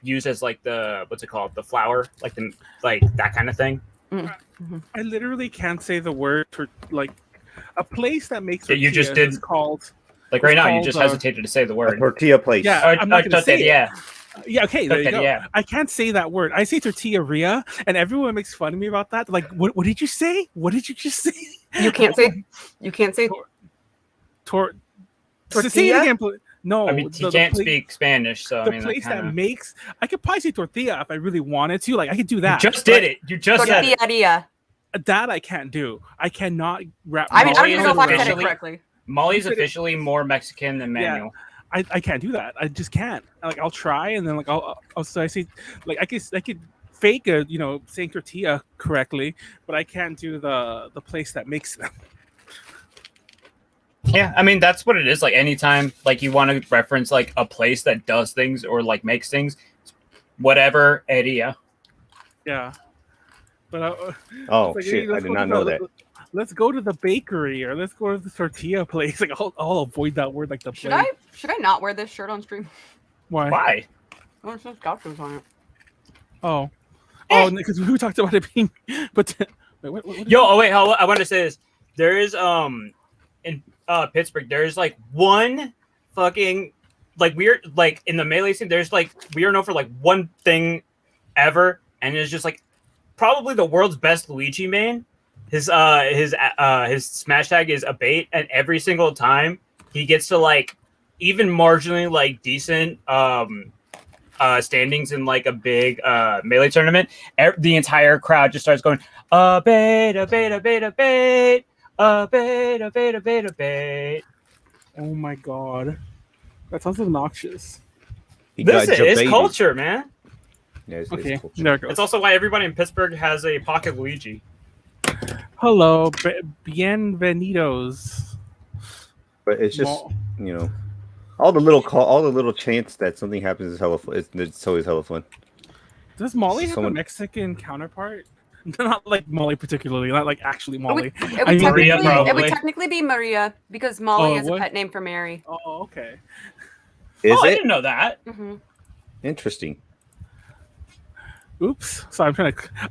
used as like the what's it called, the flour, like that kind of thing. Mm-hmm. I literally can't say the word for like a place that makes Yeah, you tortillas just did. is called. Like right it's now, you called, just hesitated to say the A word. tortilla place. Yeah, I'm not going to say it. Yeah, okay, there you go. Yeah. I can't say that word. I say tortilla, and everyone makes fun of me about that. Like, what did you say? What did you just say? You can't say Tortilla. Tortilla? Say it again, please. No, I mean, he can't speak Spanish, so the I mean, place that kinda... makes. I could probably say tortilla if I really wanted to. Like, I could do that. You just did it. You just said it. Tortilla. That I can't do. I cannot wrap. I mean, I don't even know if I said it Officially- correctly. Molly's officially more Mexican than Manuel. I can't do that. I just can't. Like, I'll try, and then like I'll so I say like I could fake a saying tortilla correctly, but I can't do the place that makes them. Yeah, I mean that's what it is. Like anytime like you want to reference like a place that does things or like makes things, whatever area. Yeah, but like, shit! I did not know that. Let's go to the bakery or let's go to the tortilla place. Like I'll avoid that word like the plague. Should I not wear this shirt on stream? Why? Oh, it says Gauchos on it. Oh, because we talked about it being. But what wait, I want to say this. There is in Pittsburgh, there's like one fucking like we're like in the melee scene. There's like we are known for like one thing ever, and it's just like probably the world's best Luigi main. His smash tag is a bait, and every single time he gets to like even marginally like decent standings in like a big melee tournament, the entire crowd just starts going bait, a bait, a bait, a bait, a bait, a bait, a bait, a bait. Oh my god, that sounds obnoxious. Listen, it's culture, man. Yeah, it's okay, culture. there it goes. It's also why everybody in Pittsburgh has a pocket Luigi. Hello, bienvenidos. But it's just all the little chants that something happens is hella fun. It's always hella fun. Does Molly have a Mexican counterpart? Not like Molly particularly, not like actually Molly. It would technically be Maria because Molly is a pet name for Mary. Oh, okay. I didn't know that. Mm-hmm. Interesting. Oops. So I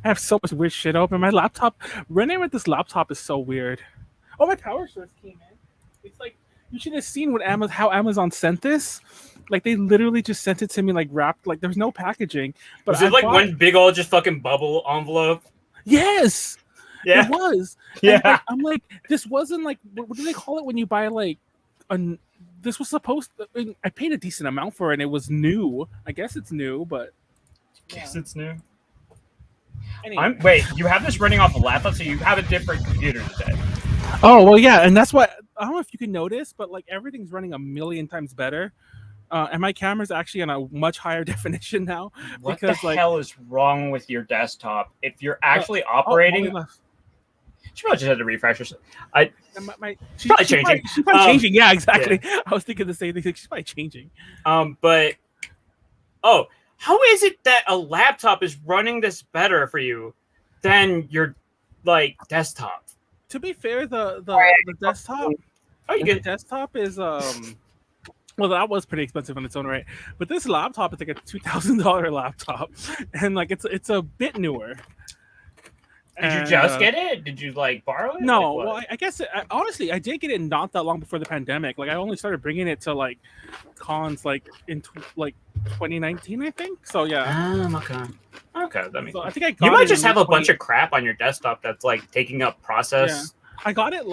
have so much weird shit open. My laptop, running with this laptop is so weird. Oh, my power source came in. It's like, you should have seen how Amazon sent this. Like, they literally just sent it to me, like, wrapped, like, there's no packaging. But was it like one big old just fucking bubble envelope? Yes! Yeah. It was. Yeah. And, I'm like, this wasn't like, what do they call it when you buy, like, this was supposed to, I paid a decent amount for it, and it was new. I guess it's new, but. Guess it's new. Anyway. Wait, you have this running off a laptop, so you have a different computer today. Oh, well, yeah, and that's what, I don't know if you can notice, but like everything's running a million times better. And my camera's actually on a much higher definition now. What the hell is wrong with your desktop? If you're actually operating... She probably just had to refresh herself. She's probably changing. She's probably changing, yeah, exactly. Yeah. I was thinking the same thing. She's probably changing. But... how is it that a laptop is running this better for you than your like desktop? To be fair, the desktop, the desktop is well, that was pretty expensive on its own right. But this laptop is like a $2,000 laptop, and like it's a bit newer. Did you just get it? Did you like borrow it? No, well, I guess honestly, I did get it not that long before the pandemic. Like I only started bringing it to like cons like in 2019, I think. So yeah. Okay, that makes sense. I think I got you might just have a bunch of crap on your desktop that's like taking up process. Yeah. I got it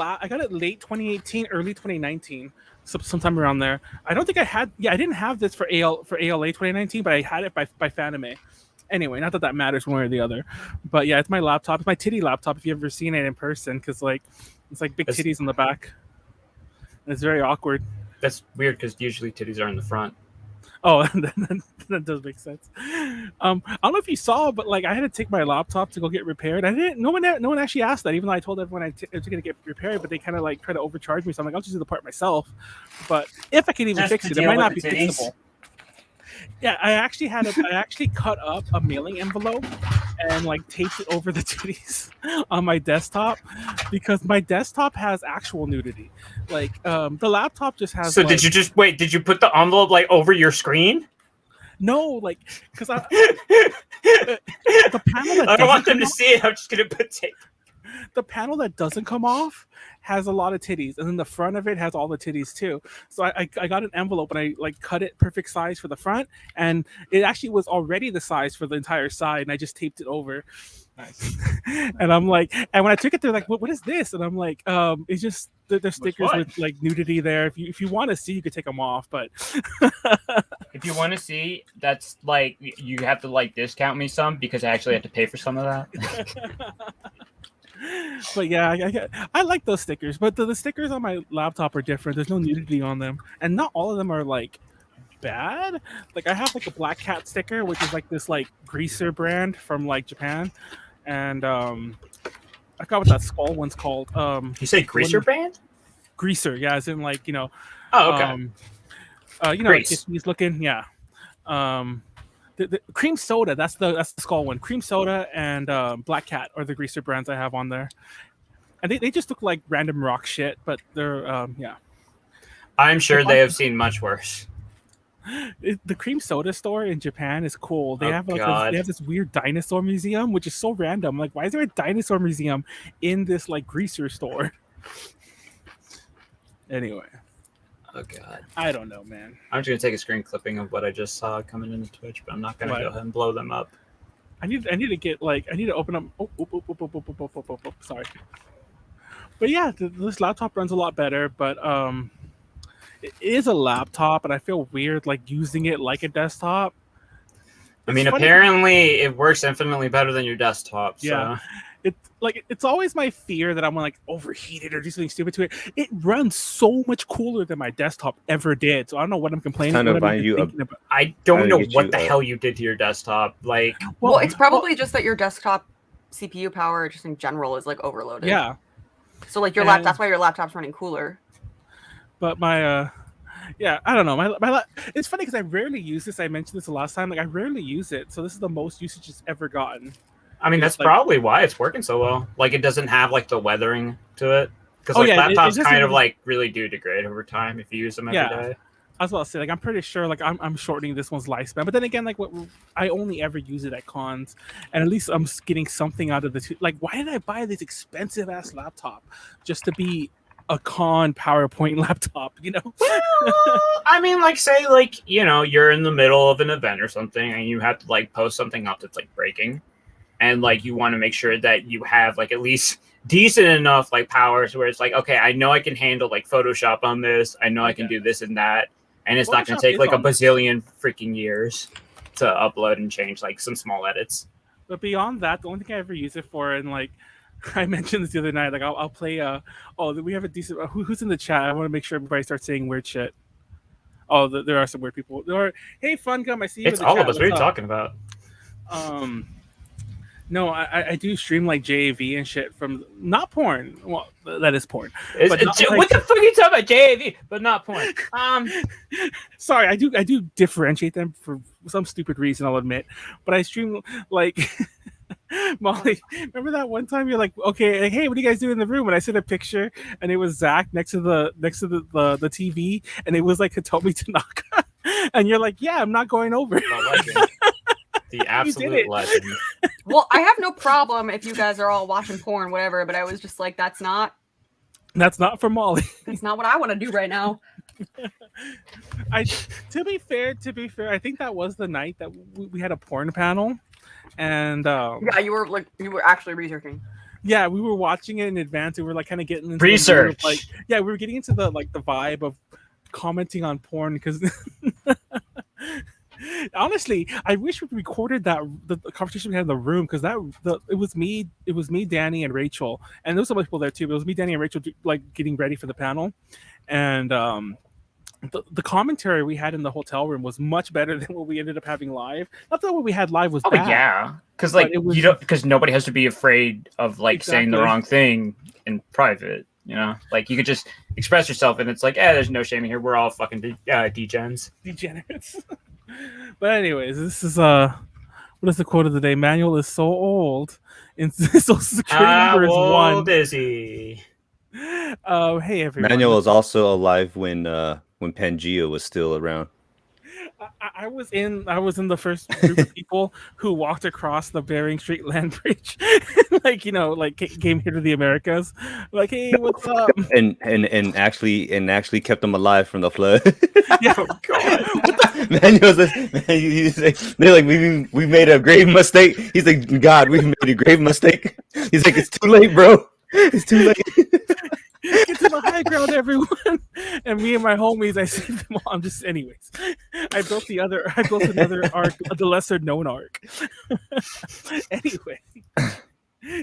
late 2018, early 2019, sometime around there. I don't think I had. Yeah, I didn't have this for ALA 2019, but I had it by Fanime. Anyway, not that matters one way or the other, but yeah, it's my laptop. It's my titty laptop. If you've ever seen it in person, because like it's like big titties on the back. And it's very awkward. That's weird because usually titties are in the front. Oh, that does make sense. I don't know if you saw, but like I had to take my laptop to go get repaired. I didn't. No one actually asked that, even though I told everyone I was going to get repaired. But they kind of like try to overcharge me. So I'm like, I'll just do the part myself. But if I can even fix it, it might not be fixable. Yeah, I actually cut up a mailing envelope and like taped it over the titties on my desktop because my desktop has actual nudity. Like the laptop just has. So did you just wait? Did you put the envelope like over your screen? No, like because the panel that I don't want them to see it. I'm just gonna put tape. The panel that doesn't come off has a lot of titties, and then the front of it has all the titties too. So I got an envelope and I like cut it perfect size for the front, and it actually was already the size for the entire side, and I just taped it over. Nice. And I'm like, and when I took it, they're like, what is this? And I'm like, it's just they're stickers with like nudity there. If you want to see, you could take them off, but if you want to see, that's like you have to like discount me some because I actually have to pay for some of that. But yeah, I like those stickers, but the stickers on my laptop are different. There's no nudity on them, and not all of them are like bad. Like I have like a Black Cat sticker, which is like this like greaser brand from like Japan, and I forgot what that skull one's called. You say greaser brand? Greaser, yeah, as in like Oh, okay. Grease. He's looking, yeah. The cream soda, that's the skull one. Cream soda and Black Cat are the greaser brands I have on there, and they just look like random rock shit, but they're yeah. I'm sure they have seen much worse. The cream soda store in Japan is cool. They have like they have this weird dinosaur museum, which is so random. Like, why is there a dinosaur museum in this like greaser store? Anyway. Oh god. I don't know, man. I'm just gonna take a screen clipping of what I just saw coming into Twitch, but I'm not gonna go ahead and blow them up. I need to get like I need to open up. Sorry. But yeah, this laptop runs a lot better, but it is a laptop, and I feel weird like using it like a desktop. I mean, apparently it works infinitely better than your desktop. Yeah. So. It's always my fear that I'm gonna like overheat it or do something stupid to it. It runs so much cooler than my desktop ever did. So I don't know what I'm complaining about. I don't know what the hell you did to your desktop. Like, well, it's probably just that your desktop CPU power, just in general, is like overloaded. Yeah. So like your laptop, that's why your laptop's running cooler. But my yeah, I don't know. My it's funny because I rarely use this. I mentioned this the last time. Like I rarely use it, so this is the most usage it's ever gotten. I mean, that's probably why it's working so well. Like, it doesn't have like the weathering to it because laptops kind of like really do degrade over time if you use them every day. I was about to say, like, I'm pretty sure like I'm shortening this one's lifespan, but then again, like I only ever use it at cons, and at least I'm getting something out of this. Like, why did I buy this expensive ass laptop just to be a con PowerPoint laptop? You know? I mean, like, say like you're in the middle of an event or something, and you have to like post something up that's like breaking. And like you want to make sure that you have like at least decent enough like powers where it's like, okay, I know I can handle like Photoshop on this. I know I can do this and that, and it's not going to take like a bazillion freaking years to upload and change like some small edits. But beyond that, the only thing I ever use it for, and like I mentioned this the other night, like I'll play. We have a decent. Who's in the chat? I want to make sure everybody starts saying weird shit. Oh, there are some weird people. Hey, Fun Gum, I see you. It's all of us. What are you talking about? No, I do stream like JAV and shit from not porn. Well, that is porn. What the fuck are you talking about? JAV, but not porn. Sorry, I do differentiate them for some stupid reason, I'll admit. But I stream like Molly. Remember that one time you're like, okay, like, hey, what do you guys do in the room? And I sent a picture, and it was Zach next to the TV, and it was like Hitomi Tanaka, and you're like, yeah, I'm not going over. The absolute legend. Well, I have no problem if you guys are all watching porn, whatever, but I was just like, that's not for Molly. That's not what I want to do right now. To be fair, I think that was the night that we had a porn panel, and yeah, you were actually researching. Yeah, we were watching it in advance. We were like kind of getting into research. We were getting into the vibe of commenting on porn because. Honestly, I wish we recorded the conversation we had in the room because it was me, Danny, and Rachel, and there was some other people there too. But it was me, Danny, and Rachel like getting ready for the panel, and the commentary we had in the hotel room was much better than what we ended up having live. Not that what we had live was bad. Yeah, because like because nobody has to be afraid of like saying the wrong thing in private. You know, like you could just express yourself, and it's like, there's no shame here. We're all fucking degenerates. But anyways, this is what is the quote of the day? Manuel is so old, and Social Security number is 1. How old is he? Hey everyone. Manuel was also alive when Pangea was still around. I was in the first group of people who walked across the Bering Street land bridge, like came here to the Americas, like, hey, what's up? And actually kept them alive from the flood. Yeah. Oh God. He's like, they're like, we made a grave mistake. He's like, God, we made a grave mistake. He's like, it's too late, bro. It's too late. Get to the high ground, everyone. And me and my homies, I saved them all. anyways. I built another arc, the lesser known arc. Anyway.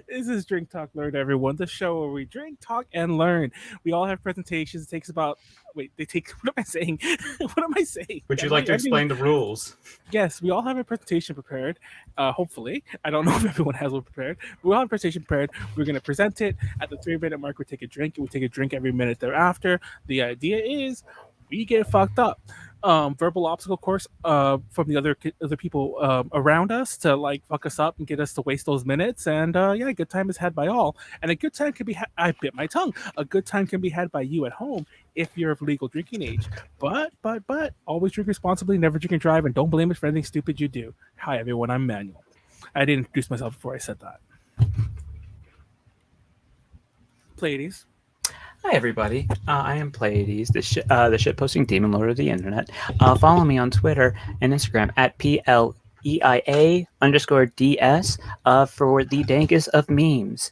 This is Drink Talk Learn, everyone. The show where we drink, talk, and learn. We all have presentations. It takes about what am I saying? What am I saying? Would you like to explain the rules? Yes, we all have a presentation prepared. Hopefully. I don't know if everyone has one prepared. We all have a presentation prepared. We're going to present it. At the 3-minute mark, we take a drink. We take a drink every minute thereafter. The idea is we get fucked up. Verbal obstacle course from the other people around us to like fuck us up and get us to waste those minutes. And a good time is had by all. And a good time can be I bit my tongue. A good time can be had by you at home if you're of legal drinking age. But always drink responsibly, never drink and drive, and don't blame us for anything stupid you do. Hi everyone, I'm Manuel. I didn't introduce myself before I said that. Pleiades. Hi everybody, I am Pleiades, the shitposting demon lord of the internet. Follow me on Twitter and Instagram at PLEIA_DS for the dankest of memes.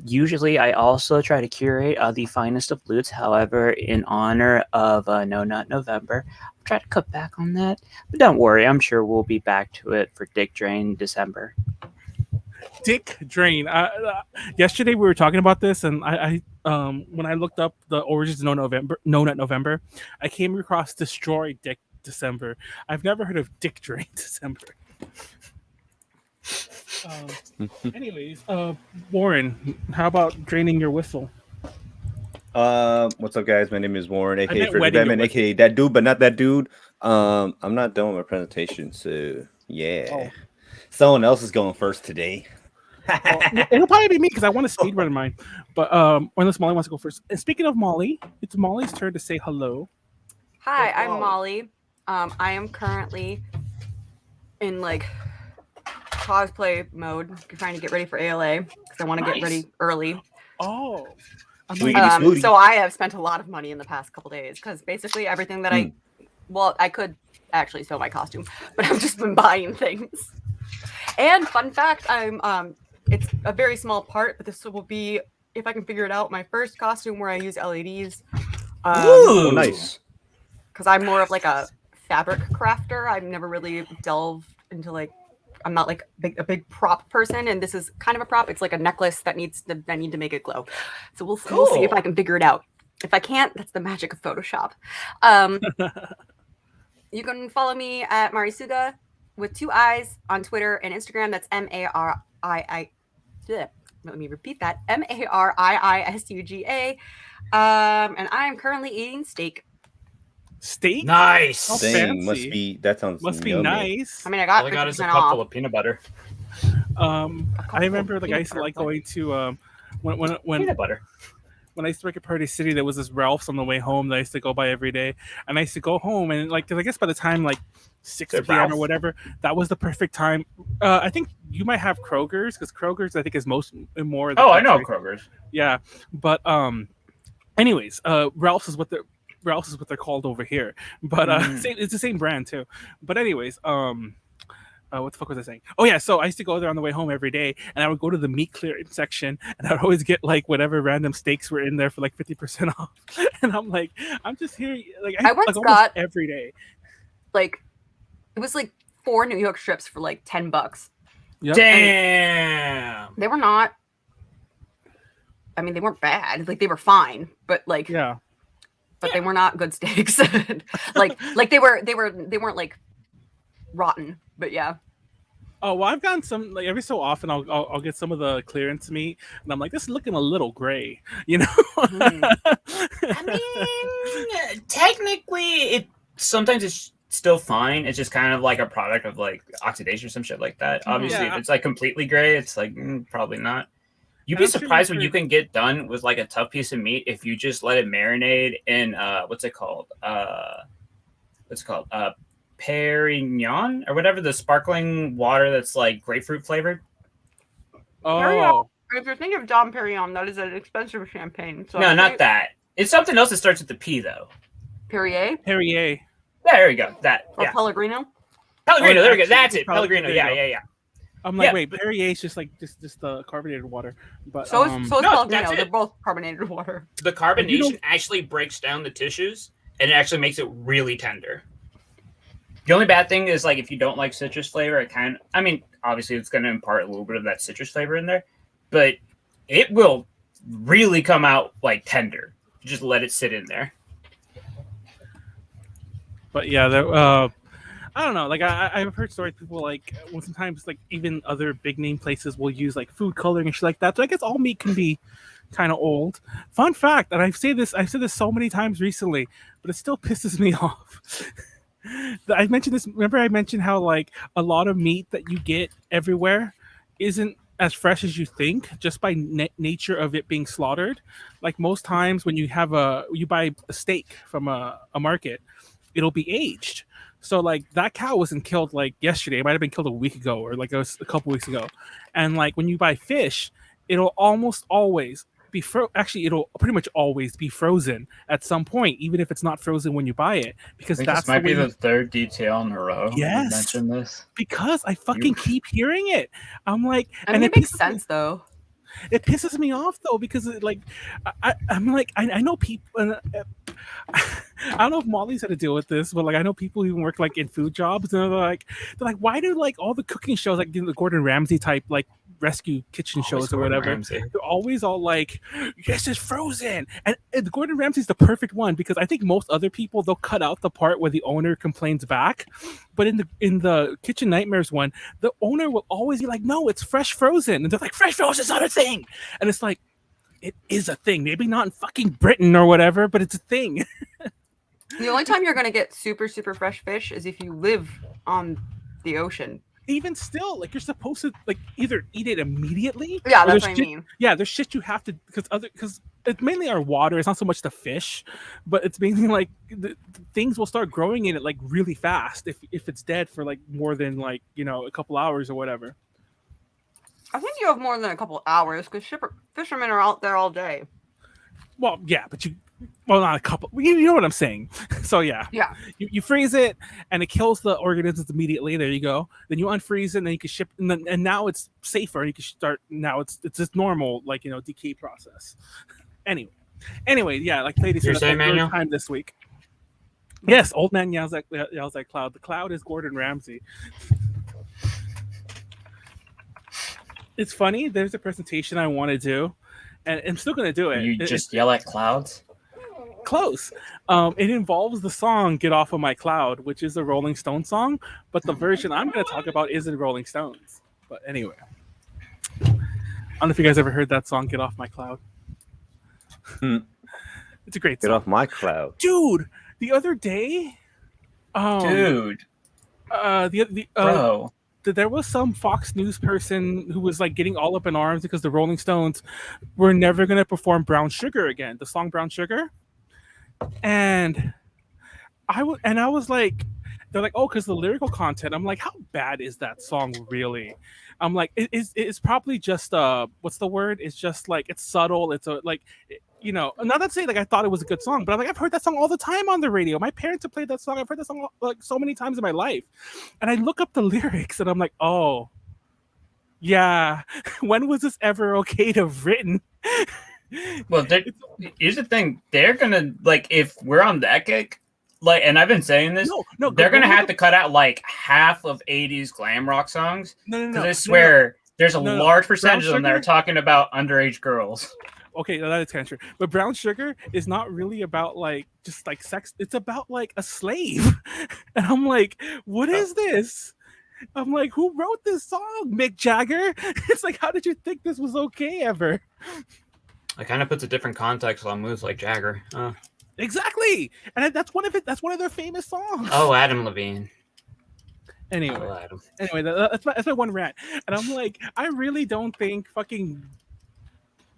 Usually I also try to curate the finest of loots. However, in honor of No Nut November, I'll try to cut back on that. But don't worry, I'm sure we'll be back to it for Dick Drain December. Dick Drain. Yesterday we were talking about this, and I when I looked up the origins of No Nut November, I came across Destroy Dick December. I've never heard of Dick Drain December. Anyways, Warren, how about draining your whistle? What's up, guys? My name is Warren, aka Freddy Batman, aka that dude, but not that dude. I'm not done with my presentation, so yeah. Oh. Someone else is going first today. It'll probably be me because I want to speed run mine. But unless Molly wants to go first. And speaking of Molly, it's Molly's turn to say hello. Hi, I'm Molly. I am currently in like cosplay mode, trying to get ready for ALA because I want to get ready early. Oh. So I have spent a lot of money in the past couple days because basically everything that I could actually sew my costume, but I've just been buying things. And fun fact, it's a very small part, but this will be, if I can figure it out, my first costume where I use LEDs. Ooh, nice. Because I'm more of like a fabric crafter. I've never really delved into like, I'm not like a big prop person, and this is kind of a prop. It's like a necklace that I need to make it glow. So we'll see if I can figure it out. If I can't, that's the magic of Photoshop. You can follow me at Marisuga with 2 I's on Twitter and Instagram. That's MARII. Let me repeat that. MARIISUGA. And I am currently eating steak. Steak? Nice. Oh, Must be yummy. Nice. I mean, I got is a cup full of peanut butter. I remember like I used to like going to when peanut butter. When I used to work at Party City, there was this Ralph's on the way home that I used to go by every day. And I used to go home and like, cause I guess by the time like 6 p.m. or whatever, that was the perfect time. I think you might have Kroger's because Kroger's I think is more. I know Kroger's. Yeah, but anyways, Ralph's is what they're called over here. But it's the same brand too. But anyways, what the fuck was I saying? Oh yeah, so I used to go there on the way home every day, and I would go to the meat clearance section, and I'd always get like whatever random steaks were in there for like 50% off. And I'm like, I'm just here, like I once got every day. Like, it was like 4 New York strips for like $10. Yep. Damn. They were not. I mean, they weren't bad. Like they were fine, but like yeah. But they were not good steaks. like they weren't like rotten, but yeah. Oh well, I've gotten some like every so often. I'll get some of the clearance meat, and I'm like, this is looking a little gray, you know. I mean, technically, it sometimes it's still fine. It's just kind of like a product of like oxidation or some shit like that. Obviously, if it's like completely gray, it's like probably not. You'd be surprised when you can get done with like a tough piece of meat if you just let it marinate in what's it called? Perignon or whatever, the sparkling water that's like grapefruit flavored. Oh, if you're thinking of Dom Perignon, that is an expensive champagne. So no, not that. It's something else that starts with the P though. Perrier. Perrier. Yeah, there you go. That. Or Yeah. Pellegrino. Pellegrino. Oh, There we go. actually, That's it. Pellegrino. there you go. Yeah. I'm like, Yeah. wait, Perrier is just like just the carbonated water. But So is No, Pellegrino. that's They're it. both carbonated water. The carbonation actually breaks down the tissues and it actually makes it really tender. The only bad thing is like if you don't like citrus flavor, I mean, obviously it's going to impart a little bit of that citrus flavor in there, but it will really come out like tender. Just let it sit in there. But yeah, I don't know. Like I've heard stories people like well, sometimes like even other big name places will use like food coloring and shit like that. So I guess all meat can be kind of old. Fun fact, and I've said this so many times recently, but it still pisses me off. I mentioned this. Remember, I mentioned how like a lot of meat that you get everywhere isn't as fresh as you think, just by nature of it being slaughtered. Like most times when you buy a steak from a market, it'll be aged. So like that cow wasn't killed like yesterday. It might have been killed a week ago or like a couple weeks ago. And like when you buy fish, it'll almost always be it'll pretty much always be frozen at some point, even if it's not frozen when you buy it, because that's this might be the third detail in a row. Yes, you mentioned this because I fucking keep hearing it. I'm like, I mean, it makes sense though. It pisses me off though because like I'm like I know people. I don't know if Molly's had to deal with this, but like I know people who even work like in food jobs, and they're like, why do like all the cooking shows like the Gordon Ramsay type like rescue kitchen shows or whatever, Ramsay. They're always all like, yes, it's frozen, and Gordon Ramsay's the perfect one because I think most other people they'll cut out the part where the owner complains back, but in the Kitchen Nightmares one, the owner will always be like, no, it's fresh frozen, and they're like, fresh frozen's not a thing, and it's like, it is a thing, maybe not in fucking Britain or whatever, but it's a thing. The only time you're going to get super, super fresh fish is if you live on the ocean. Even still, like you're supposed to like either eat it immediately. Yeah, that's what I mean. Yeah, there's shit you have to because it's mainly our water. It's not so much the fish, but it's mainly like the things will start growing in it like really fast if it's dead for like more than like a couple hours or whatever. I think you have more than a couple hours because fishermen are out there all day. Well, yeah, but not a couple. You know what I'm saying. So yeah. You freeze it and it kills the organisms immediately. There you go. Then you unfreeze it and then you can ship. And now it's safer. You can start. Now it's just normal decay process. Anyway, yeah, like Pleiades said, that's the time this week. Yes, old man yells at cloud. The cloud is Gordon Ramsay. It's funny. There's a presentation I want to do, and I'm still going to do it. You just yell at clouds? Close. It involves the song "Get Off of My Cloud," which is a Rolling Stones song, but the version I'm going to talk about isn't Rolling Stones. But anyway, I don't know if you guys ever heard that song "Get Off My Cloud." It's a great song. Get off my cloud, dude. The other day, bro. There was some Fox News person who was like getting all up in arms because the Rolling Stones were never going to perform Brown Sugar again, the song Brown Sugar. And I was like, they're like, oh, because the lyrical content. I'm like, how bad is that song really? I'm like, it's probably just what's the word? It's just like it's subtle. It's not to say like I thought it was a good song, but I'm like, I've heard that song all the time on the radio. My parents have played that song. I've heard that song like so many times in my life. And I look up the lyrics and I'm like, oh, yeah. When was this ever okay to have written? Well, here's the thing. They're gonna like if we're on that kick, like, and I've been saying this. No, they're gonna have to cut out like half of '80s glam rock songs. No. I swear, there's a large percentage of them that are talking about underage girls. Okay, that is kind of true. But Brown Sugar is not really about like just like sex. It's about like a slave. And I'm like, what is this? I'm like, who wrote this song, Mick Jagger? It's like, how did you think this was okay ever? It kind of puts a different context on moves like Jagger. Exactly, and that's one of their famous songs. Oh, Adam Levine. Anyway, that's my one rant, and I'm like, I really don't think fucking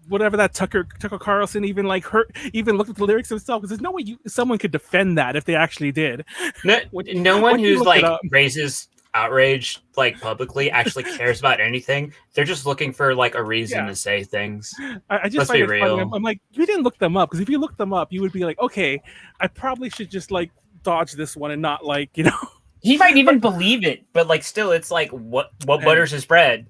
whatever that Tucker Carlson even like looked at the lyrics himself, because there's no way someone could defend that if they actually did. No one who's like raises outrage like publicly actually cares about anything. They're just looking for like a reason to say things. I just find it funny. I'm like, you didn't look them up, because if you looked them up, you would be like, okay, I probably should just like dodge this one and not like, you know. He might even believe it, but like still, it's like what butters his bread.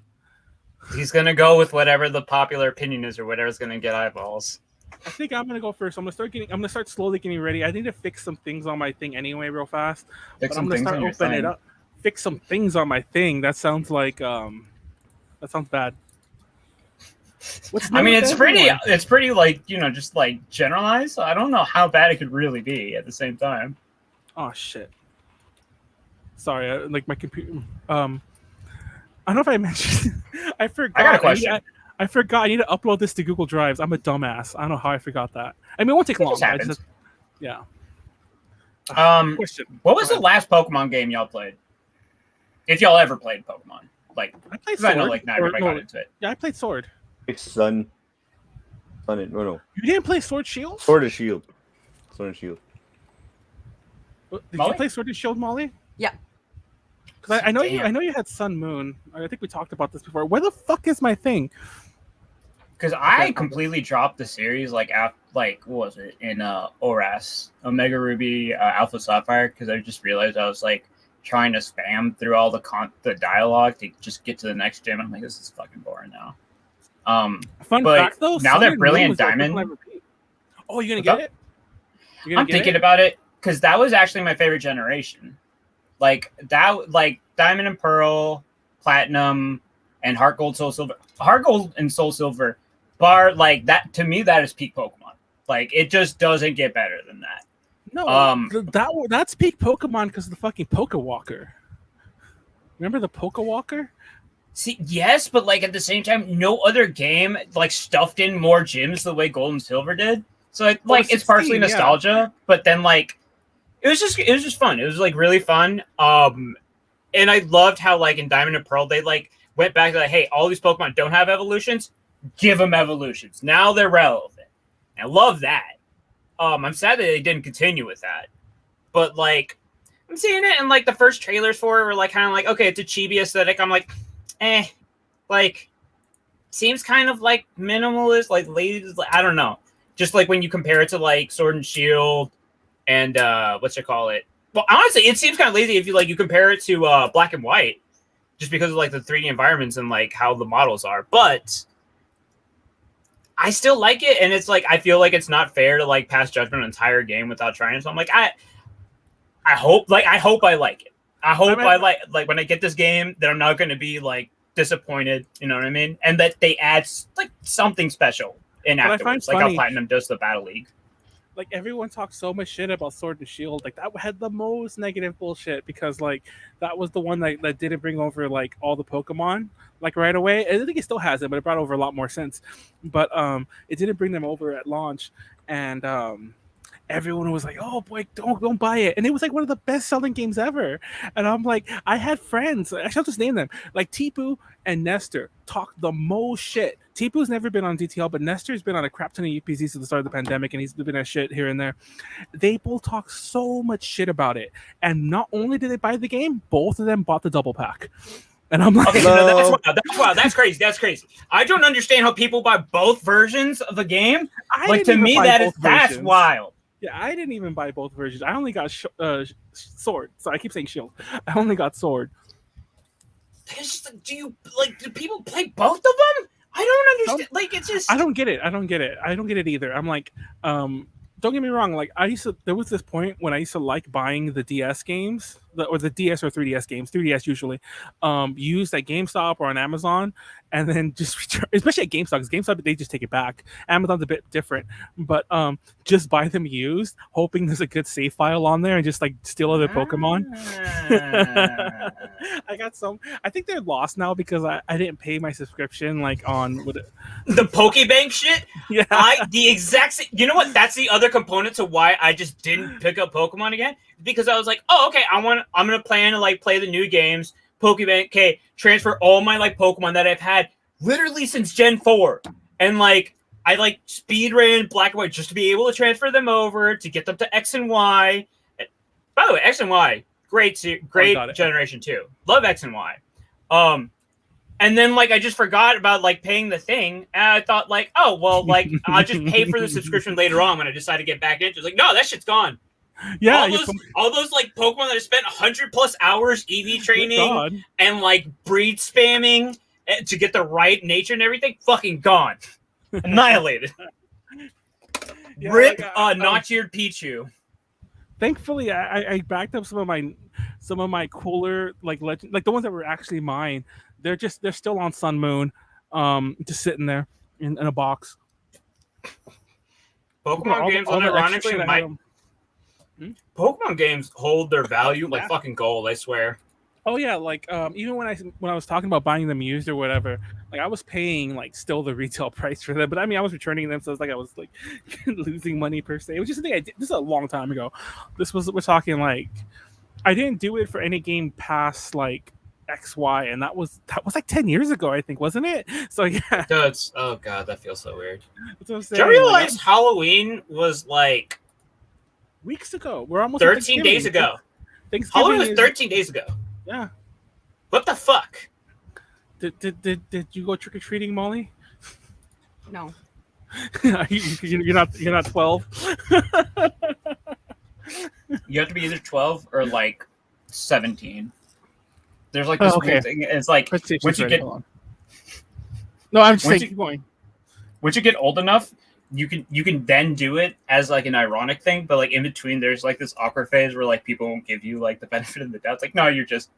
He's gonna go with whatever the popular opinion is, or whatever's gonna get eyeballs. I think I'm gonna go first. I'm gonna start slowly getting ready. I need to fix some things on my thing anyway, real fast. But I'm gonna start opening it up. Fix some things on my thing. That sounds like that sounds bad. I mean, it's pretty like, you know, just like generalized. So I don't know how bad it could really be at the same time. Oh shit. Sorry, like my computer. I don't know if I mentioned. I forgot. I got a question. I forgot. I need to upload this to Google Drives. I'm a dumbass. I don't know how I forgot that. I mean, it won't take long. Yeah. Question. What was the last Pokemon game y'all played? If y'all ever played Pokemon, like I played Sword. I know, like not everybody got into it. Yeah, I played Sword. It's Sun. No. You didn't play Sword Shield? Sword and Shield. Sword and Shield. Did you play Sword and Shield, Molly? Yeah. Because I know you had Sun Moon. I think we talked about this before. Where the fuck is my thing? Because I completely dropped the series like what was it in ORAS, Omega Ruby, Alpha Sapphire, because I just realized I was like trying to spam through all the dialogue to just get to the next gym. I'm like, this is fucking boring now. Fun fact though, now that Brilliant Diamond. Oh, you're gonna get it? I'm thinking about it because that was actually my favorite generation. Like that, like Diamond and Pearl, Platinum, and Heart Gold, Soul Silver. Heart Gold and Soul Silver, like that to me, that is peak Pokemon. Like it just doesn't get better than that. No, that's peak Pokemon because of the fucking Pokewalker. Remember the Pokewalker? See, yes, but like at the same time, no other game like stuffed in more gyms the way Gold and Silver did. So it's partially nostalgia, but then like it was just fun. It was like really fun. And I loved how like in Diamond and Pearl they like went back to like, hey, all these Pokemon don't have evolutions, give them evolutions. Now they're relevant. I love that. I'm sad that they didn't continue with that, but like I'm seeing it, and like the first trailers for it were like kind of like, okay, it's a chibi aesthetic. I'm like, like seems kind of like minimalist, like lazy. I don't know. Just like when you compare it to like Sword and Shield and Well, honestly, it seems kind of lazy if you compare it to Black and White, just because of like the 3D environments and like how the models are. But I still like it, and it's like I feel like it's not fair to like pass judgment on an entire game without trying. So I'm like, I hope I like it. I hope I like when I get this game that I'm not going to be like disappointed. You know what I mean? And that they add like something special in afterwards, like how Platinum does the Battle League. Like everyone talks so much shit about Sword and Shield, like that had the most negative bullshit because like that was the one that didn't bring over like all the Pokemon like right away. I think it still has it, but it brought over a lot more sense. But it didn't bring them over at launch, and everyone was like, "Oh boy, don't buy it!" And it was like one of the best selling games ever. And I'm like, I had friends. Actually, I'll just name them. Like Tipu and Nestor talk the most shit. Tipu's never been on DTL, but Nestor's been on a crap ton of UPCs since the start of the pandemic, and he's been at shit here and there. They both talk so much shit about it, and not only did they buy the game, both of them bought the double pack. And I'm like, okay, no, that's wild. That's crazy. That's crazy. I don't understand how people buy both versions of a game. Like to me, that's wild. Yeah, I didn't even buy both versions. I only got Sword. So I keep saying Shield. I only got Sword. Do people play both of them? I don't understand. Like it's just I don't get it. I don't get it either. I'm like, don't get me wrong. Like there was this point when I used to like buying the DS games, or the DS or 3DS games, 3DS usually, used at GameStop or on Amazon, and then just return, especially at GameStop, because GameStop they just take it back. Amazon's a bit different, but just buy them used, hoping there's a good save file on there, and just like steal other Pokemon. I got some. I think they're lost now because I didn't pay my subscription like on the Pokebank shit. Yeah, the exact same. You know what? That's the other component to why I just didn't pick up Pokemon again, because I was like, oh, okay, I'm gonna plan to like play the new games. Pokebank, okay, transfer all my like Pokemon that I've had literally since Gen 4, and like I like speed ran Black and White just to be able to transfer them over to get them to X and Y. By the way, X and Y, great generation 2. Love X and Y. And then like I just forgot about like paying the thing, and I thought like, oh well, like I'll just pay for the subscription later on when I decide to get back into it. It's like, no, that shit's gone. Yeah, all those like Pokemon that I spent 100+ hours EV training and like breed spamming to get the right nature and everything, fucking gone, annihilated. Yeah, Rip notch-eared Pichu. Thankfully, I backed up some of my cooler like legend, like the ones that were actually mine. They're still on Sun Moon, just sitting there in a box. Pokemon games, unironically, Pokemon games hold their value like fucking gold. I swear. Oh yeah, like even when I was talking about buying them used or whatever, like I was paying like still the retail price for them, but I mean I was returning them, so it's like I was like losing money per se. It was just a thing I did. This is a long time ago. We're talking like I didn't do it for any game past like XY, and that was like 10 years ago, I think, wasn't it? So yeah. Oh god, that feels so weird. Do you realize Halloween was like weeks ago? We're almost 13 days ago. Halloween was 13 days ago. Yeah. What the fuck? Did you go trick or treating, Molly? No. You're not 12. You have to be either 12 or like 17. There's like this weird thing. It's like once you get. No, I'm just saying. Keep going. Once you get old enough, you can then do it as like an ironic thing, but like in between, there's like this awkward phase where like people won't give you like the benefit of the doubt. It's like, no, you're just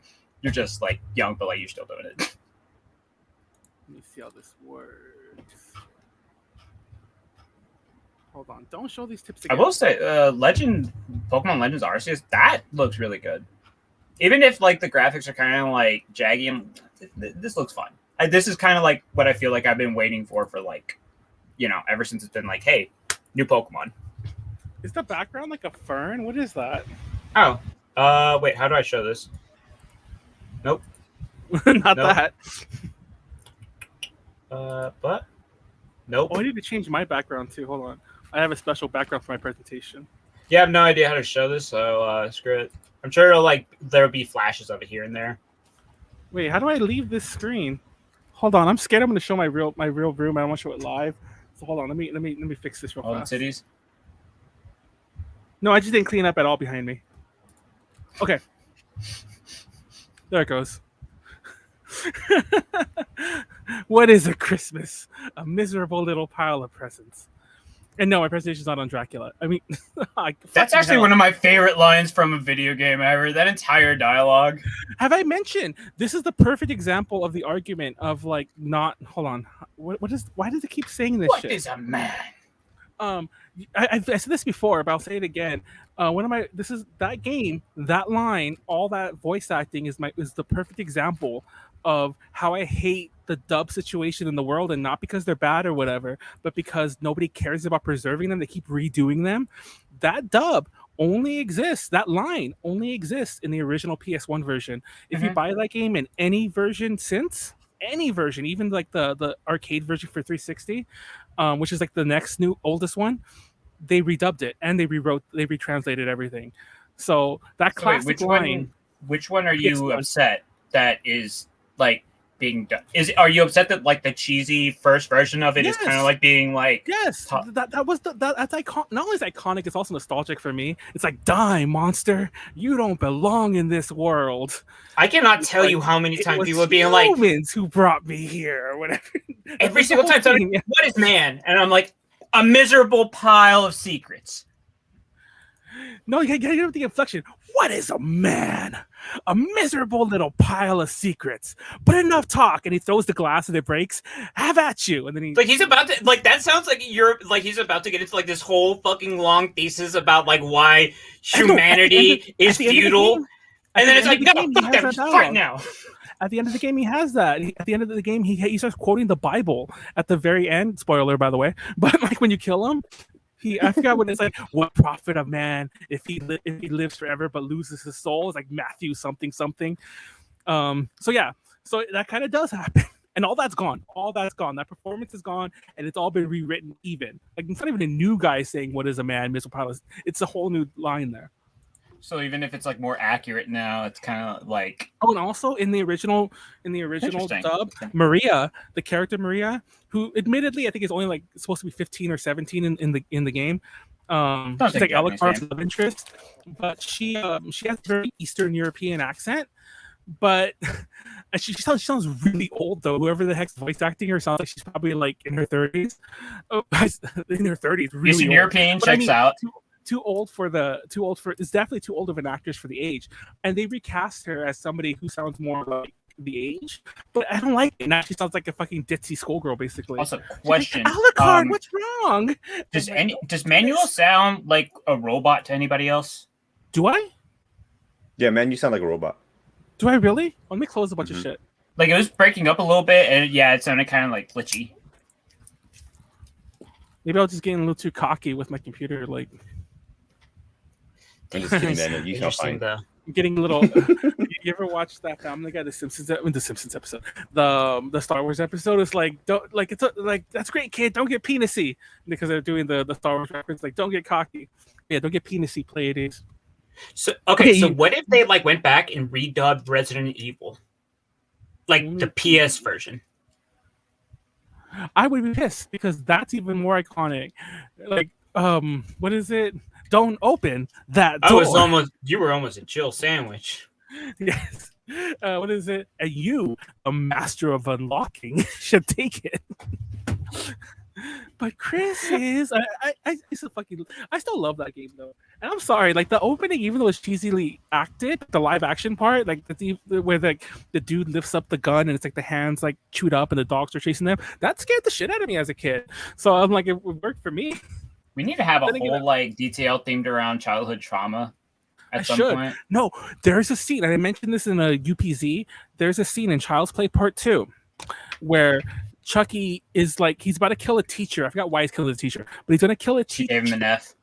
like young, but like you're still doing it. Let me see how this works. Hold on, don't show these tips again. I will say, Pokemon Legends Arceus, that looks really good. Even if like the graphics are kind of like jaggy, this looks fun. This is kind of like what I feel like I've been waiting for like, ever since it's been like, hey, new Pokemon. Is the background like a fern? What is that? Oh, wait, how do I show this? Nope. Not that. But nope. Oh, I need to change my background too. Hold on. I have a special background for my presentation. Yeah, I have no idea how to show this, so screw it. I'm sure there'll be flashes of it here and there. Wait, how do I leave this screen? Hold on, I'm scared. I'm going to show my real room. I don't want to show it live. So hold on, let me fix this real fast. All the cities. No, I just didn't clean up at all behind me. Okay, there it goes. What is a Christmas? A miserable little pile of presents. And no, my presentation's not on Dracula. I mean, that's actually one of my favorite lines from a video game ever. That entire dialogue. Have I mentioned this is the perfect example of the argument of like not? Hold on. Why does it keep saying this? What shit? Is a man? I said this before, but I'll say it again. That game, that line, all that voice acting is the perfect example of how I hate the dub situation in the world, and not because they're bad or whatever, but because nobody cares about preserving them. They keep redoing them. That dub only exists. That line only exists in the original PS1 version. If you buy that game in any version since, any version, even like the arcade version for 360, which is like the next oldest one, they redubbed it and they retranslated everything. So that classic line. Which one are you upset that is like being done? Are you upset that like the cheesy first version of it is kind of like being like that's iconic? Not only is iconic, it's also nostalgic for me. It's like, die monster, you don't belong in this world. I cannot tell you how many times people are being like, humans who brought me here or whatever. Every single time somebody, what is man? And I'm like, a miserable pile of secrets. No, you gotta get the inflection. What is a man? A miserable little pile of secrets. But enough talk. And he throws the glass and it breaks. Have at you. And then he's about to that sounds like he's about to get into like this whole fucking long thesis about like why humanity is futile. And then it's like, no, fuck that, fight now. At the end of the game, he has that. At the end of the game, he starts quoting the Bible at the very end. Spoiler, by the way. But like when you kill him, I forgot what it's like. What profit of man if he lives forever but loses his soul? It's like Matthew something. So yeah, so that kind of does happen. And all that's gone. All that's gone. That performance is gone, and it's all been rewritten even. Like, it's not even a new guy saying, "What is a man, Mr. Palace?" It's a whole new line there. So even if it's like more accurate now, it's kind of like. Oh, and also in the original dub, Maria, the character Maria, who admittedly I think is only like supposed to be 15 or 17 in the game. She's like Alucard's love interest, but she has a very Eastern European accent. But she sounds really old though. Whoever the heck's voice acting her sounds like she's probably like in her 30s. Oh, in her 30s, really Eastern European checks out. Too old for it's definitely too old of an actress for the age, and they recast her as somebody who sounds more like the age, but I don't like it. Now she sounds like a fucking ditzy schoolgirl basically. Also, question: Alucard, what's wrong? Does Manuel sound like a robot to anybody else? Do I? Yeah, man, you sound like a robot. Do I really? Let me close a bunch of shit. Like, it was breaking up a little bit, and yeah, it sounded kind of like glitchy. Maybe I was just getting a little too cocky with my computer, like. I'm just kidding, man. You sound fine. I'm getting a little. You ever watch that Family Guy, the Simpsons episode, the Star Wars episode? It's like, don't like it's like that's great, kid. Don't get penisy because they're doing the Star Wars reference. Like, don't get cocky. Yeah, don't get penisy. Pleiades. So so what if they like went back and redubbed Resident Evil, like the PS version? I would be pissed because that's even more iconic. Like, what is it? Don't open that door. You were almost a chill sandwich. Yes. What is it? And you, a master of unlocking, should take it. But Chris is I still love that game though. And I'm sorry, like the opening, even though it's cheesily acted, the live action part, like where the dude lifts up the gun and it's like the hands like chewed up and the dogs are chasing them, that scared the shit out of me as a kid. So I'm like, it worked for me. We need to have a whole like detail themed around childhood trauma at some point. No, there's a scene, and I mentioned this in a UPZ. There's a scene in Child's Play Part 2 where Chucky is like, he's about to kill a teacher. I forgot why he's killing the teacher, but he's going to kill a teacher. Gave him an F.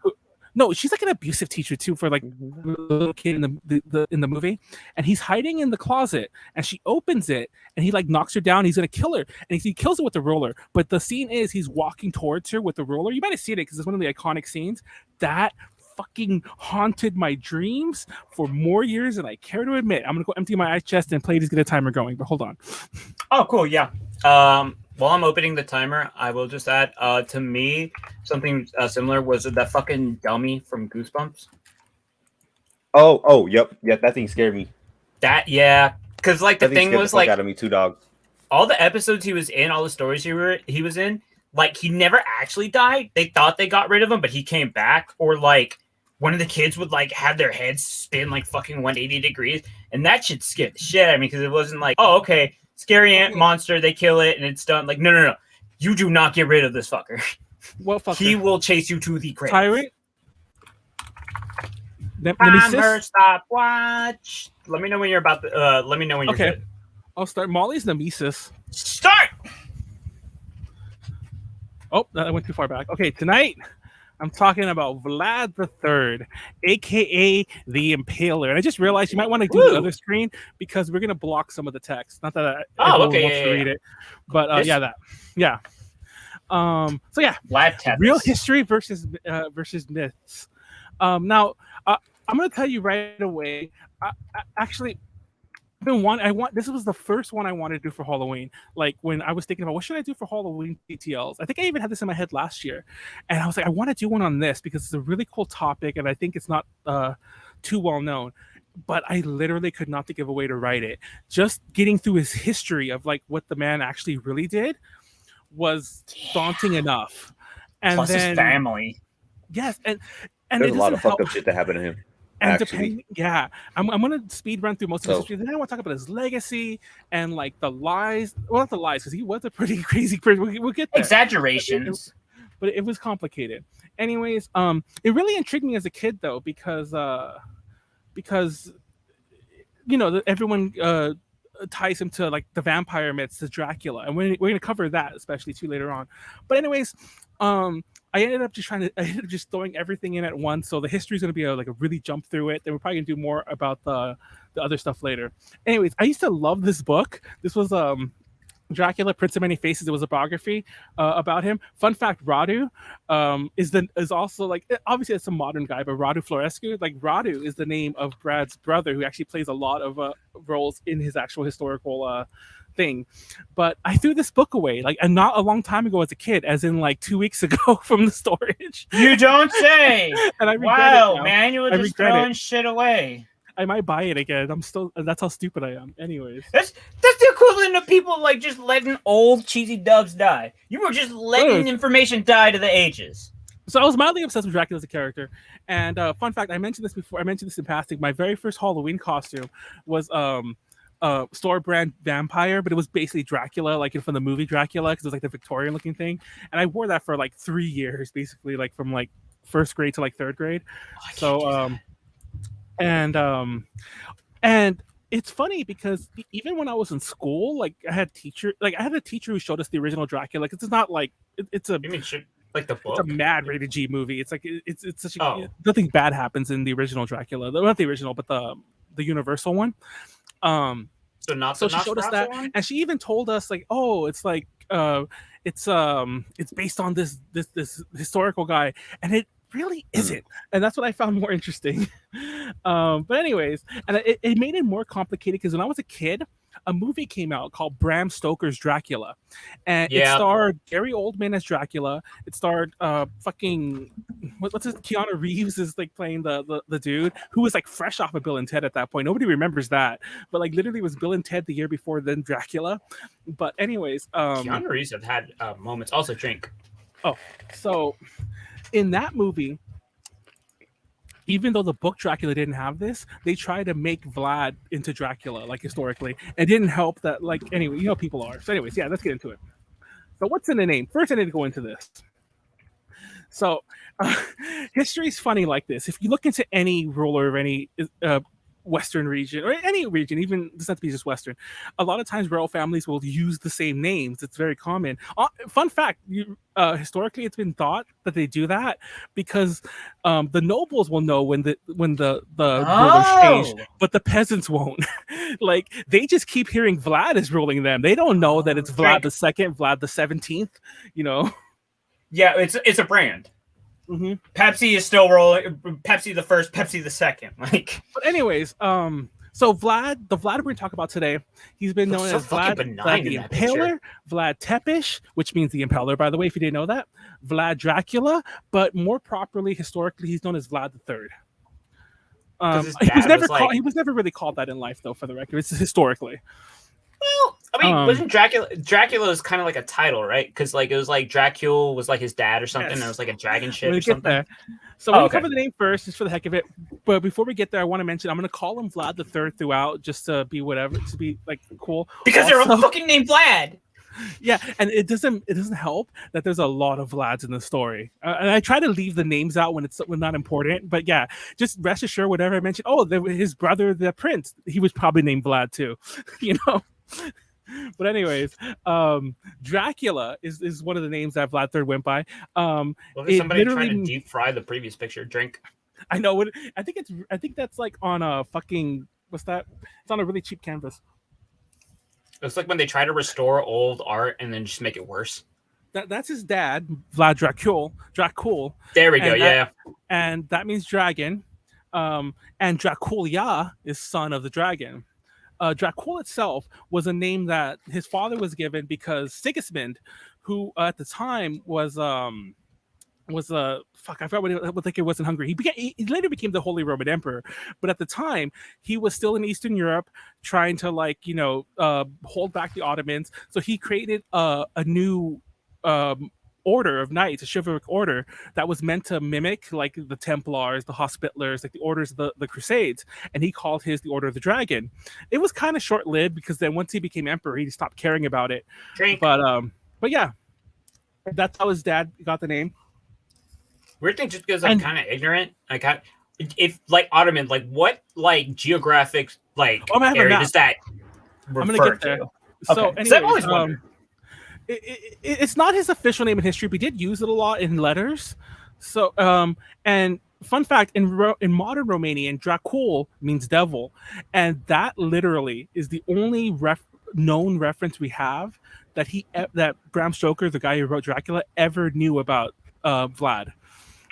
No, she's like an abusive teacher too for like a little kid in the movie, and he's hiding in the closet, and she opens it, and he like knocks her down. He's gonna kill her, and he kills her with the roller. But the scene is he's walking towards her with the roller. You might have seen it because it's one of the iconic scenes that fucking haunted my dreams for more years than I care to admit. I'm gonna go empty my ice chest and Pleiades get a timer going. But hold on. Oh, cool. Yeah. While I'm opening the timer, I will just add, to me, something similar was that fucking dummy from Goosebumps. Oh, yep, that thing scared me. Because like the thing was like, out of me too, dog. All the episodes he was in, all the stories he was in, like he never actually died. They thought they got rid of him, but he came back. Or like one of the kids would like have their heads spin like fucking 180 degrees, and that shit scared the shit out of me because it wasn't like, oh, okay. Scary ant monster, they kill it and it's done. Like, no. You do not get rid of this fucker. What fucker? He will chase you to the grave. Tyrant? Timer, stopwatch. Let me know when you're about to, let me know when you're good. I'll start. Molly's Nemesis. Start! Oh, that went too far back. Okay, tonight I'm talking about Vlad III, aka the Impaler. And I just realized you might want to do the other screen because we're gonna block some of the text. Not that wants to read it, but So yeah, Vlad real history versus myths. Now I'm gonna tell you right away. Actually, this was the first one I wanted to do for Halloween. Like when I was thinking about what should I do for Halloween TTLs, I think I even had this in my head last year, and I was like, I want to do one on this because it's a really cool topic, and I think it's not too well known. But I literally could not think of a way to write it. Just getting through his history of like what the man actually really did was daunting enough. And plus then, his family. Yes, and there's a lot of fucked up shit that happened to him. And I'm gonna speed run through most of his history. Then I want to talk about his legacy and like the lies. Well, not the lies, because he was a pretty crazy person. We'll get there. Exaggerations, but it was complicated. Anyways, it really intrigued me as a kid though, because you know everyone ties him to like the vampire myths, to Dracula, and we're gonna cover that especially too later on. But anyways, I ended up just throwing everything in at once. So the history is going to be a really jump through it. Then we're probably going to do more about the other stuff later. Anyways, I used to love this book. This was Dracula, Prince of Many Faces. It was a biography about him. Fun fact: Radu is also like, obviously it's a modern guy, but Radu Florescu, like Radu is the name of Brad's brother, who actually plays a lot of roles in his actual historical thing. But I threw this book away, like, and not a long time ago as a kid, as in like 2 weeks ago from the storage. You don't say. And I regret it now. Manuel just throwing shit away. I might buy it again. That's how stupid I am. Anyways. That's the equivalent of people like just letting old cheesy dubs die. You were just letting information die to the ages. So I was mildly obsessed with Dracula as a character. And fun fact, I mentioned this before. I mentioned this in passing. My very first Halloween costume was store brand vampire, but it was basically Dracula, like from the movie Dracula, because it was like the Victorian looking thing. And I wore that for like 3 years, basically, like from like first grade to like third grade. And it's funny because even when I was in school, like I had a teacher who showed us the original Dracula. Like, it's not like it's a, you mean like the book? It's a mad rated G movie. It's like it's such nothing bad happens in the original Dracula. Not the original, but the Universal one. So she showed us that, and she even told us like, oh, it's like it's based on this historical guy, and it really isn't, and that's what I found more interesting. But anyways, and it made it more complicated because when I was a kid, a movie came out called Bram Stoker's Dracula, and it starred Gary Oldman as Dracula. It starred what's his, Keanu Reeves is like playing the dude who was like fresh off of Bill and Ted at that point. Nobody remembers that, but like literally was Bill and Ted the year before then Dracula. But anyways, Keanu Reeves have had moments. Also drink. Oh, so in that movie, even though the book Dracula didn't have this, they tried to make Vlad into Dracula, like historically. It didn't help that, like, anyway, you know how people are. So anyways, yeah, let's get into it. So what's in the name? First, I need to go into this. So history is funny like this. If you look into any ruler of any Western region, or any region, even doesn't have to be just Western, a lot of times royal families will use the same names. It's very common. Fun fact, historically it's been thought that they do that because the nobles will know when the rulers changed, but the peasants won't. Like, they just keep hearing Vlad is ruling them. They don't know that it's Vlad the Second, Vlad the 17th, you know. Yeah, it's a brand. Mm-hmm. Pepsi is still rolling. Pepsi the first, Pepsi the second. Like, but anyways, so Vlad, the Vlad we're gonna talk about today, he's been known as Vlad the Impaler, Vlad Tepish, which means the Impaler, by the way, if you didn't know that, Vlad Dracula, but more properly, historically, he's known as Vlad III. He was never really called that in life, though. For the record, it's historically. Well, I mean, wasn't Dracula was kind of like a title, right? Because like it was like Dracula was like his dad or something. Yes. And it was like a dragon ship or something. There. So we'll cover the name first, just for the heck of it. But before we get there, I want to mention I'm going to call him Vlad III throughout, just to be whatever, to be like cool. Because they're a fucking named Vlad. Yeah, and it doesn't help that there's a lot of Vlads in the story, and I try to leave the names out when not important. But yeah, just rest assured, whatever I mentioned, his brother, the prince, he was probably named Vlad too, you know. But anyways, Dracula is one of the names that Vlad III went by. Well, there's somebody trying to deep fry the previous picture. Drink. I know what I think that's like on a fucking, what's that? It's on a really cheap canvas. It's like when they try to restore old art and then just make it worse. That's his dad, Vlad Dracul. There we go. And that means dragon. And Dracula is son of the dragon. Dracula itself was a name that his father was given because Sigismund, who at the time was I forgot what it was in Hungary. He later became the Holy Roman Emperor, but at the time he was still in Eastern Europe, trying to hold back the Ottomans. So he created a new order of knights, a chivalric order that was meant to mimic like the Templars, the Hospitallers, like the orders of the Crusades, and he called his the Order of the Dragon. It was kind of short-lived because then once he became emperor, he stopped caring about it. Drink. But yeah, that's how his dad got the name. Weird thing, just because I'm kind of ignorant. If like Ottoman, like what like geographic like area does that refer I'm gonna get there. to? So okay. Anyways, it's not his official name in history. We did use it a lot in letters. So, and fun fact, in modern Romanian, Dracul means devil, and that literally is the only known reference we have that Bram Stoker, the guy who wrote Dracula, ever knew about Vlad.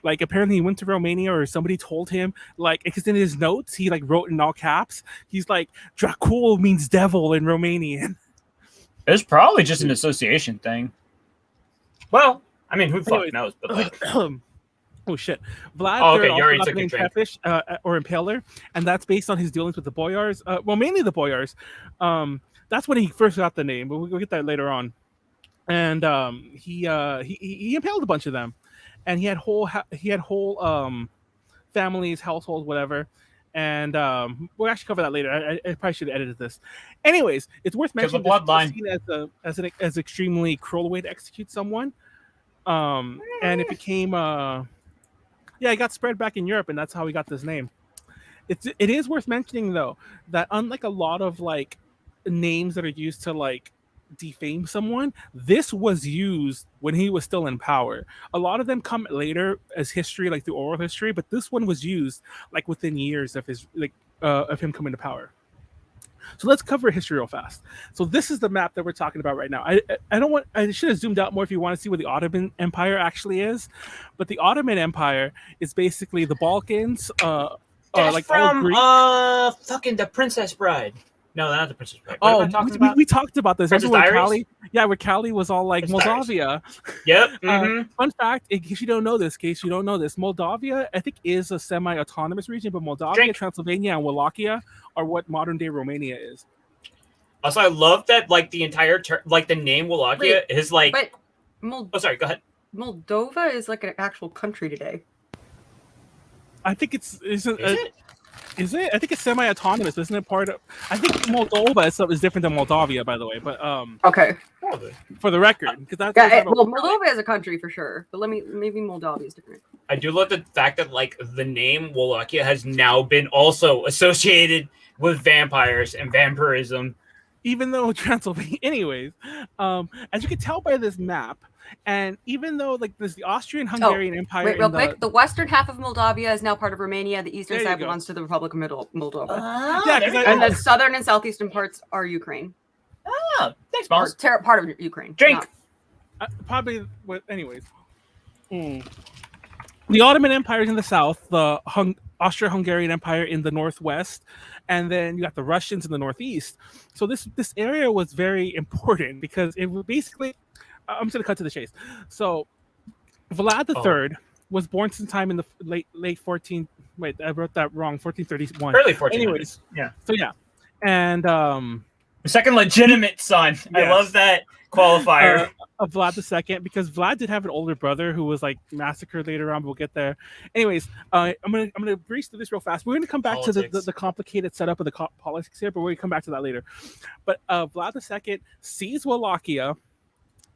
Like apparently he went to Romania or somebody told him, like, because in his notes he like wrote in all caps, he's like, Dracul means devil in Romanian. It's probably just an association thing. Well, I mean, who the fuck knows? But like, oh shit, Vlad okay, III you already also took a named drink. Catfish or Impaler, and that's based on his dealings with the boyars. Well, mainly the boyars. That's when he first got the name, but we'll get that later on. And he impaled a bunch of them, and he had whole families, households, whatever. And we'll actually cover that later. I probably should have edited this. Anyways, it's worth mentioning this was seen as extremely cruel way to execute someone. And it became it got spread back in Europe, and that's how we got this name. It is worth mentioning though that unlike a lot of like names that are used to like defame someone, this was used when he was still in power. A lot of them come later as history, like the oral history, but this one was used like within years of his of him coming to power. So let's cover history real fast. So this is the map that we're talking about right now. I should have zoomed out more if you want to see what the Ottoman Empire actually is, but the Ottoman Empire is basically the Balkans. That's like from fucking The Princess Bride. No, not The Princess Bride. We talked about this. Princess Where Diaries? where Callie was all like Princess Moldavia. Yep. Mm-hmm. Fun fact, in case you don't know this, Moldavia, I think, is a semi-autonomous region, but Moldavia, Transylvania, and Wallachia are what modern-day Romania is. Also, I love that like the entire like the name Wallachia is like. But sorry. Go ahead. Moldova is like an actual country today. I think is it? I think it's semi-autonomous, isn't it? I think Moldova is different than Moldavia, by the way. But okay, for the record, because that's Moldova is a country for sure. But maybe Moldavia is different. I do love the fact that like the name Wallachia has now been also associated with vampires and vampirism, even though Transylvania. Anyways, as you can tell by this map. And even though like there's the Austrian-Hungarian Empire, real quick, the western half of Moldavia is now part of Romania. The eastern side belongs to the Republic of Moldova. And the southern and southeastern parts are Ukraine. Oh, thanks, boss. Part of Ukraine. Drink. Probably. Anyways, the Ottoman Empire is in the south, the Austro-Hungarian Empire in the northwest, and then you got the Russians in the northeast. So this area was very important because it was basically. I'm just going to cut to the chase. So, Vlad III was born sometime in the late 14. Wait, I wrote that wrong. 1431. Early 1400s. Anyways, yeah. So yeah, and the second legitimate son. Yes. I love that qualifier of Vlad II because Vlad did have an older brother who was like massacred later on. But we'll get there. Anyways, I'm gonna breeze through this real fast. We're gonna come back to the complicated setup of the politics here, but we're gonna come back to that later. But Vlad II sees Wallachia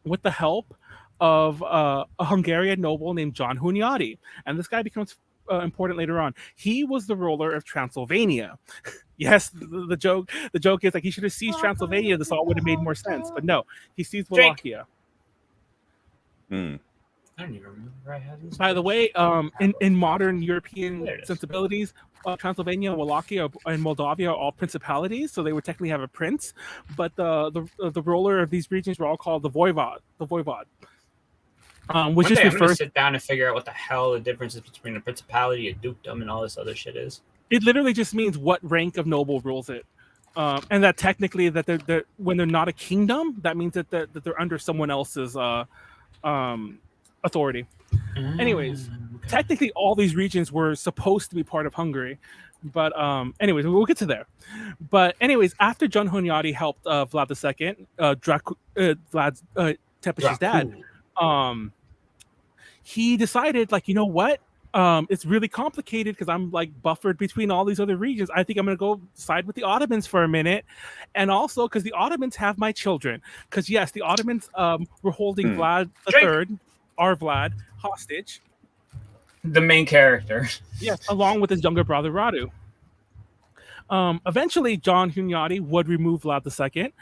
with the help of a Hungarian noble named John Hunyadi. And this guy becomes important later on. He was the ruler of Transylvania. Yes, the joke is like he should have seized Transylvania. This all would have made more sense. But no, he seized Wallachia. I don't even remember where I had this. By the way, in modern European sensibilities, Transylvania, Wallachia, and Moldavia are all principalities, so they would technically have a prince. But the ruler of these regions were all called the voivod. Which just refers. I'm gonna sit down and figure out what the hell the difference is between a principality, a dukedom, and all this other shit is. It literally just means what rank of noble rules it. And that technically that they're when they're not a kingdom, that means that they're under someone else's authority. Anyways, technically all these regions were supposed to be part of Hungary, but anyways, we'll get to there. But anyways, after John Hunyadi helped Vlad II, Vlad's Tepesh's dad, he decided, like, you know what? It's really complicated because I'm like buffered between all these other regions. I think I'm gonna go side with the Ottomans for a minute, and also because the Ottomans have my children. Because yes, the Ottomans were holding Vlad III, our Vlad, hostage. The main character. Yes, along with his younger brother Radu. Eventually, John Hunyadi would remove Vlad II,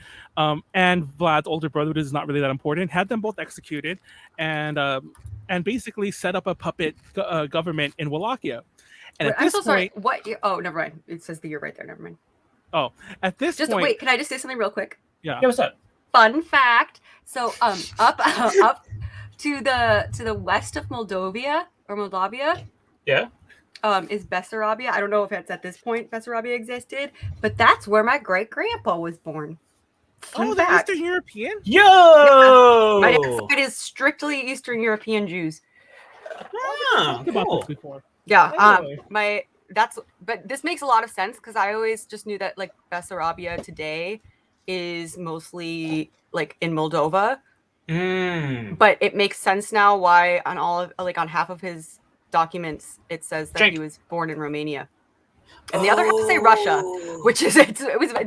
and Vlad's older brother, which is not really that important, had them both executed, and basically set up a puppet government in Wallachia. And I'm so sorry. What? Oh, never mind. It says the year right there. Never mind. Oh, at this point. Wait, can I just say something real quick? Yeah. Yeah, what's up? Fun fact. So up to the west of Moldavia. Yeah. Is Bessarabia. I don't know if it's at this point Bessarabia existed, but that's where my great grandpa was born. Oh, they're Eastern European? Yo! My dad's side is strictly Eastern European Jews. Ah, Talked about cool. this before. Yeah. Anyway. But this makes a lot of sense because I always just knew that like Bessarabia today is mostly like in Moldova. But it makes sense now why on half of his documents it says that he was born in Romania. And the other has to say Russia, which is it's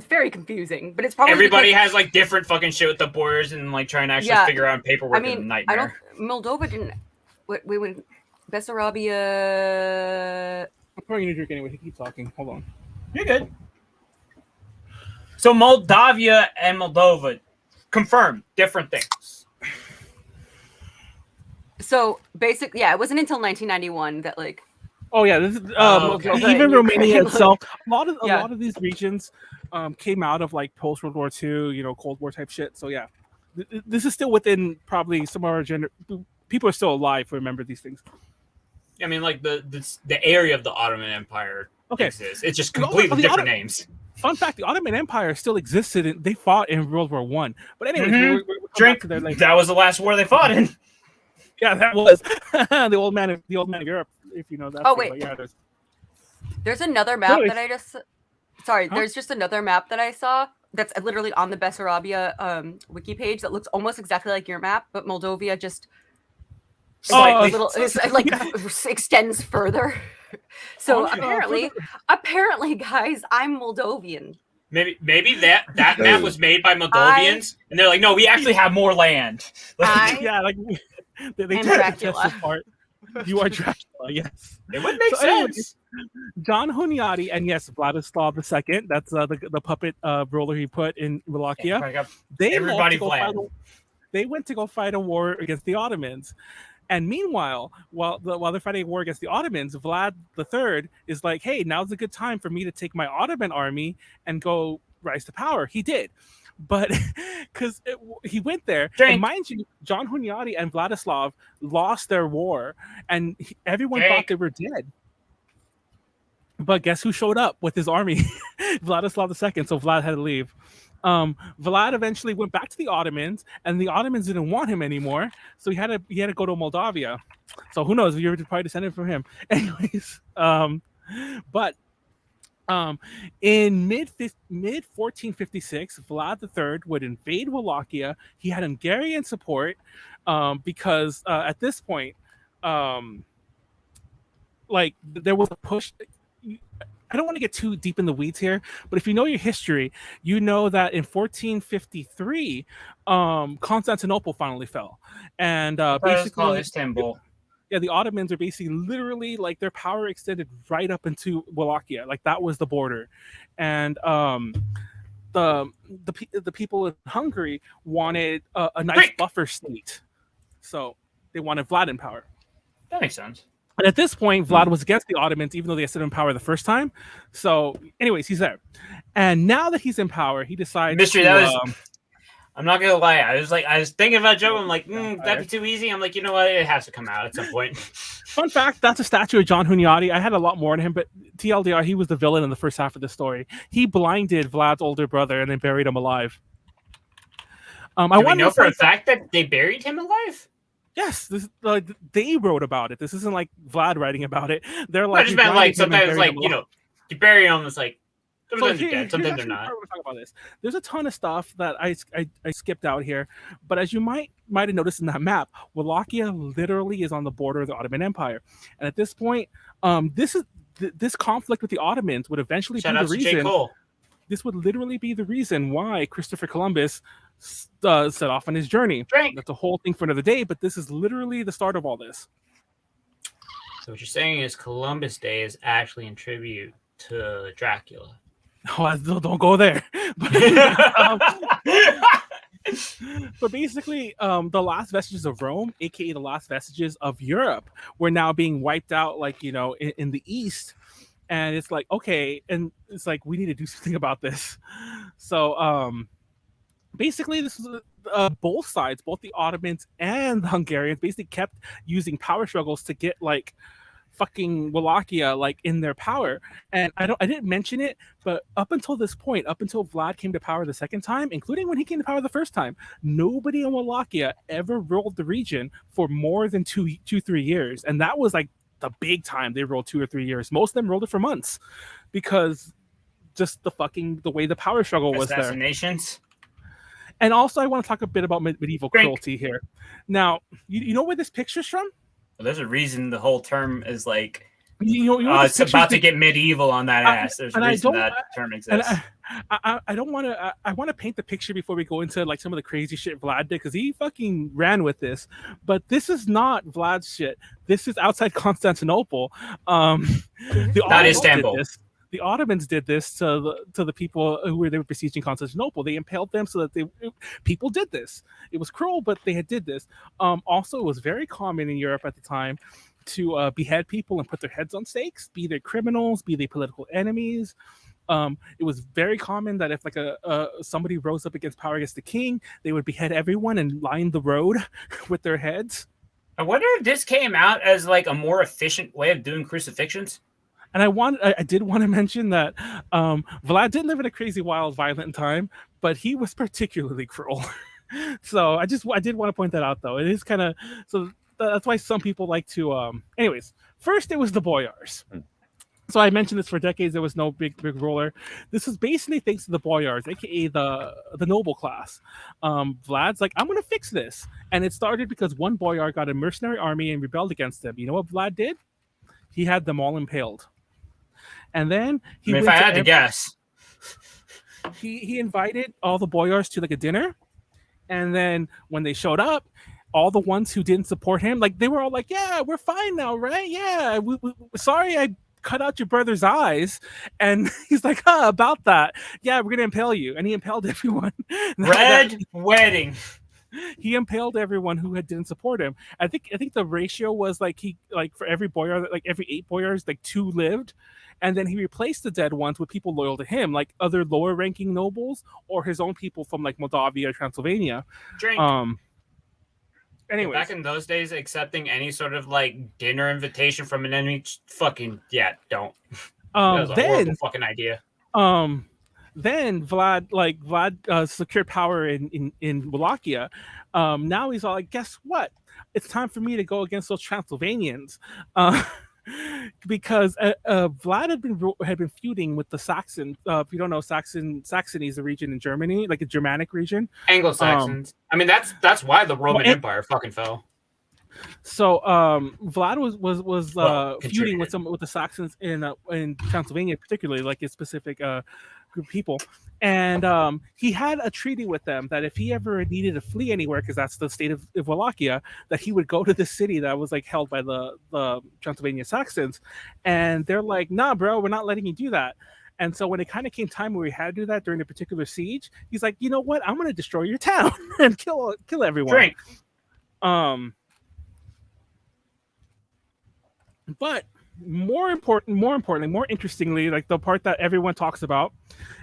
very confusing, but it's probably everybody has like different fucking shit with the borders and like trying to actually figure out paperwork. is a nightmare. Moldova didn't. We went Bessarabia. I'm pouring you a drink anyway. Keep talking. Hold on. You're good. So Moldavia and Moldova confirmed different things. So basically, yeah, it wasn't until 1991 that like. Oh yeah, this is, even Romania itself. A lot of these regions came out of like post World War II, Cold War type shit. So yeah, this is still within probably some of our people are still alive who remember these things. I mean, like the area of the Ottoman Empire exists. It's just completely different names. Fun fact: the Ottoman Empire still existed. And they fought in World War I. But anyways, that was the last war they fought in. Yeah, that was the old man of Europe. If you know that. Oh wait, there's another map that I just. Sorry, there's just another map that I saw that's literally on the Bessarabia wiki page that looks almost exactly like your map, but Moldavia just extends further. So apparently, guys, I'm Moldovan. Maybe that map was made by Moldovians, and they're like, no, we actually have more land. They am Dracula. Part. You are Dracula, yes. It would make sense. John Hunyadi and yes, Vladislav II. That's the puppet ruler he put in Wallachia. They went to go fight a war against the Ottomans. And meanwhile, while they're fighting a war against the Ottomans, Vlad III is like, hey, now's a good time for me to take my Ottoman army and go rise to power. He did. But because he went there, and mind you, John Hunyadi and Vladislav lost their war, and everyone thought they were dead. But guess who showed up with his army? Vladislav II. So Vlad had to leave. Vlad eventually went back to the Ottomans, and the Ottomans didn't want him anymore, so he had to go to Moldavia. So who knows? You're probably descended from him. Anyways, but in mid 1456, Vlad III would invade Wallachia. He had Hungarian support because at this point, like there was a push. I don't want to get too deep in the weeds here, but if you know your history, you know that in 1453, Constantinople finally fell, and basically Istanbul. Yeah, the Ottomans are basically literally like their power extended right up into Wallachia, like that was the border, and the people in Hungary wanted a nice buffer state, so they wanted Vlad in power. That makes sense. And at this point, Vlad was against the Ottomans, even though they set him in power the first time. So, anyways, he's there. And now that he's in power, he decides I'm not gonna lie. I was thinking about Joe. I'm like, that'd be too easy. I'm like, you know what? It has to come out at some point. Fun fact: that's a statue of John Hunyadi. I had a lot more on him, but TLDR, he was the villain in the first half of the story. He blinded Vlad's older brother and then buried him alive. Do we know for a fact that they buried him alive? Yes, they wrote about it. This isn't like Vlad writing about it. They're like, I just meant like sometimes like you bury them. It's like sometimes they're dead, sometimes they're not. Talk about this. There's a ton of stuff that I skipped out here, but as you might have noticed in that map, Wallachia literally is on the border of the Ottoman Empire, and at this point, this conflict with the Ottomans would eventually be the reason. This would literally be the reason why Christopher Columbus set off on his journey. That's a whole thing for another day, but this is literally the start of all this. So what you're saying is Columbus Day is actually in tribute to Dracula. Oh, don't go there. But basically, the last vestiges of Rome, aka the last vestiges of Europe, were now being wiped out, like, in the East. And it's like, okay, and it's like, we need to do something about this. So basically this was both sides, both the Ottomans and the Hungarians, basically kept using power struggles to get like fucking Wallachia like in their power. And I didn't mention it, but up until this point, up until Vlad came to power the second time, including when he came to power the first time, nobody in Wallachia ever ruled the region for more than 3 years. And that was like the big time they ruled 2 or 3 years. Most of them ruled it for months because just the way the power struggle was there. Assassinations. And also I want to talk a bit about medieval cruelty here. Now, you know where this picture's from? Well, there's a reason the whole term is like it's about to get medieval on that ass. There's a reason that term exists. I don't want to. I want to paint the picture before we go into like some of the crazy shit Vlad did, because he fucking ran with this. But this is not Vlad's shit. This is outside Constantinople. Not Istanbul. The Ottomans did this to the people who were besieging Constantinople. They impaled them so that people did this. It was cruel, but they did this. Also, it was very common in Europe at the time to behead people and put their heads on stakes, be they criminals, be they political enemies. It was very common that if like somebody rose up against power against the king, they would behead everyone and line the road with their heads. I wonder if this came out as like a more efficient way of doing crucifixions. And I did want to mention that Vlad did live in a crazy, wild, violent time, but he was particularly cruel. So I did want to point that out, though. It is kind of so that's why some people like to. Anyways, first it was the boyars. So I mentioned this for decades. There was no big ruler. This is basically thanks to the boyars, aka the noble class. Vlad's like, I'm gonna fix this, and it started because one boyar got a mercenary army and rebelled against them. You know what Vlad did? He had them all impaled. And then if I had to guess, he invited all the boyars to like a dinner, and then when they showed up, all the ones who didn't support him, like they were all like, "Yeah, we're fine now, right? Yeah, we sorry I cut out your brother's eyes." And he's like, about that, yeah, we're gonna impale you. And he impaled everyone. Red wedding. He impaled everyone who didn't support him. I think the ratio was like for every boyar, like every 8 boyars, like 2 lived. And then he replaced the dead ones with people loyal to him, like other lower ranking nobles or his own people from like Moldavia or Transylvania. Drink. Anyway, back in those days, accepting any sort of like dinner invitation from an enemy, fucking don't. That was a horrible fucking idea. Then Vlad secured power in Wallachia. Now he's all like, guess what? It's time for me to go against those Transylvanians. Because Vlad had been feuding with the Saxons. If you don't know, Saxony is a region in Germany, like a Germanic region. Anglo-Saxons. I mean, that's why the Roman Empire fucking fell. So Vlad was feuding with the Saxons in Transylvania, particularly like a specific group of people, and he had a treaty with them that if he ever needed to flee anywhere, because that's the state of Wallachia, that he would go to this city that was like held by the Transylvania Saxons, and they're like, nah, bro, we're not letting you do that. And so when it kind of came time where we had to do that during a particular siege, he's like, you know what, I'm going to destroy your town and kill everyone. Drink. But more importantly, more interestingly, like the part that everyone talks about,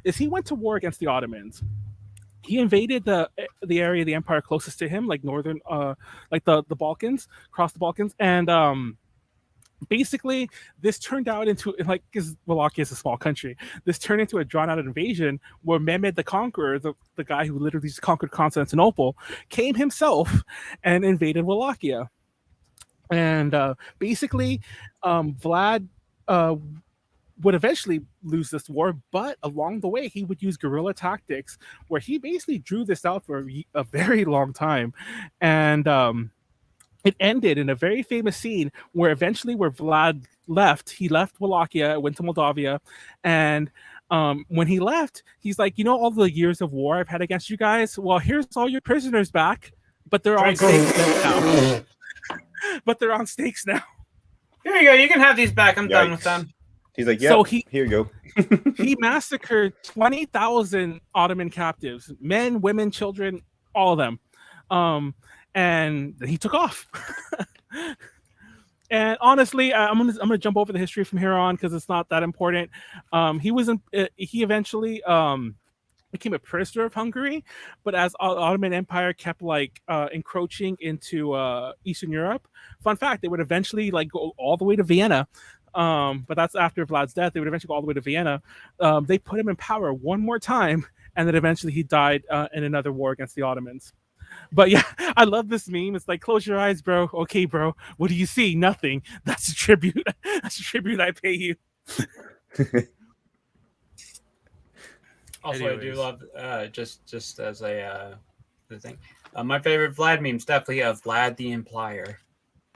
is he went to war against the Ottomans. He invaded the area of the empire closest to him, like northern, like the Balkans, across the Balkans, and basically this turned out into, like, because Wallachia is a small country, this turned into a drawn-out invasion where Mehmed the Conqueror, the guy who literally just conquered Constantinople, came himself and invaded Wallachia. And basically, Vlad would eventually lose this war, but along the way, he would use guerrilla tactics where he basically drew this out for a very long time. And it ended in a very famous scene where eventually where Vlad left, he left Wallachia, went to Moldavia, and when he left, he's like, you know, all the years of war I've had against you guys, well, here's all your prisoners back, but they're on stakes now. But they're on stakes now. Here you go. You can have these back. I'm done with them. He's like, yeah, so here you go. He massacred 20,000 Ottoman captives, men, women, children, all of them. And he took off. And honestly, I'm gonna jump over the history from here on because it's not that important. He eventually became a prisoner of Hungary, but as Ottoman Empire kept like encroaching into Eastern Europe, fun fact, they would eventually like go all the way to Vienna. But that's after Vlad's death. They would eventually go all the way to Vienna. They put him in power one more time, and then eventually he died in another war against the Ottomans. But yeah, I love this meme. It's like, close your eyes, bro. Okay, bro. What do you see? Nothing. That's a tribute. That's a tribute I pay you. Also, Anyways. I do love just as a the thing. My favorite Vlad meme is definitely Vlad the Impaler.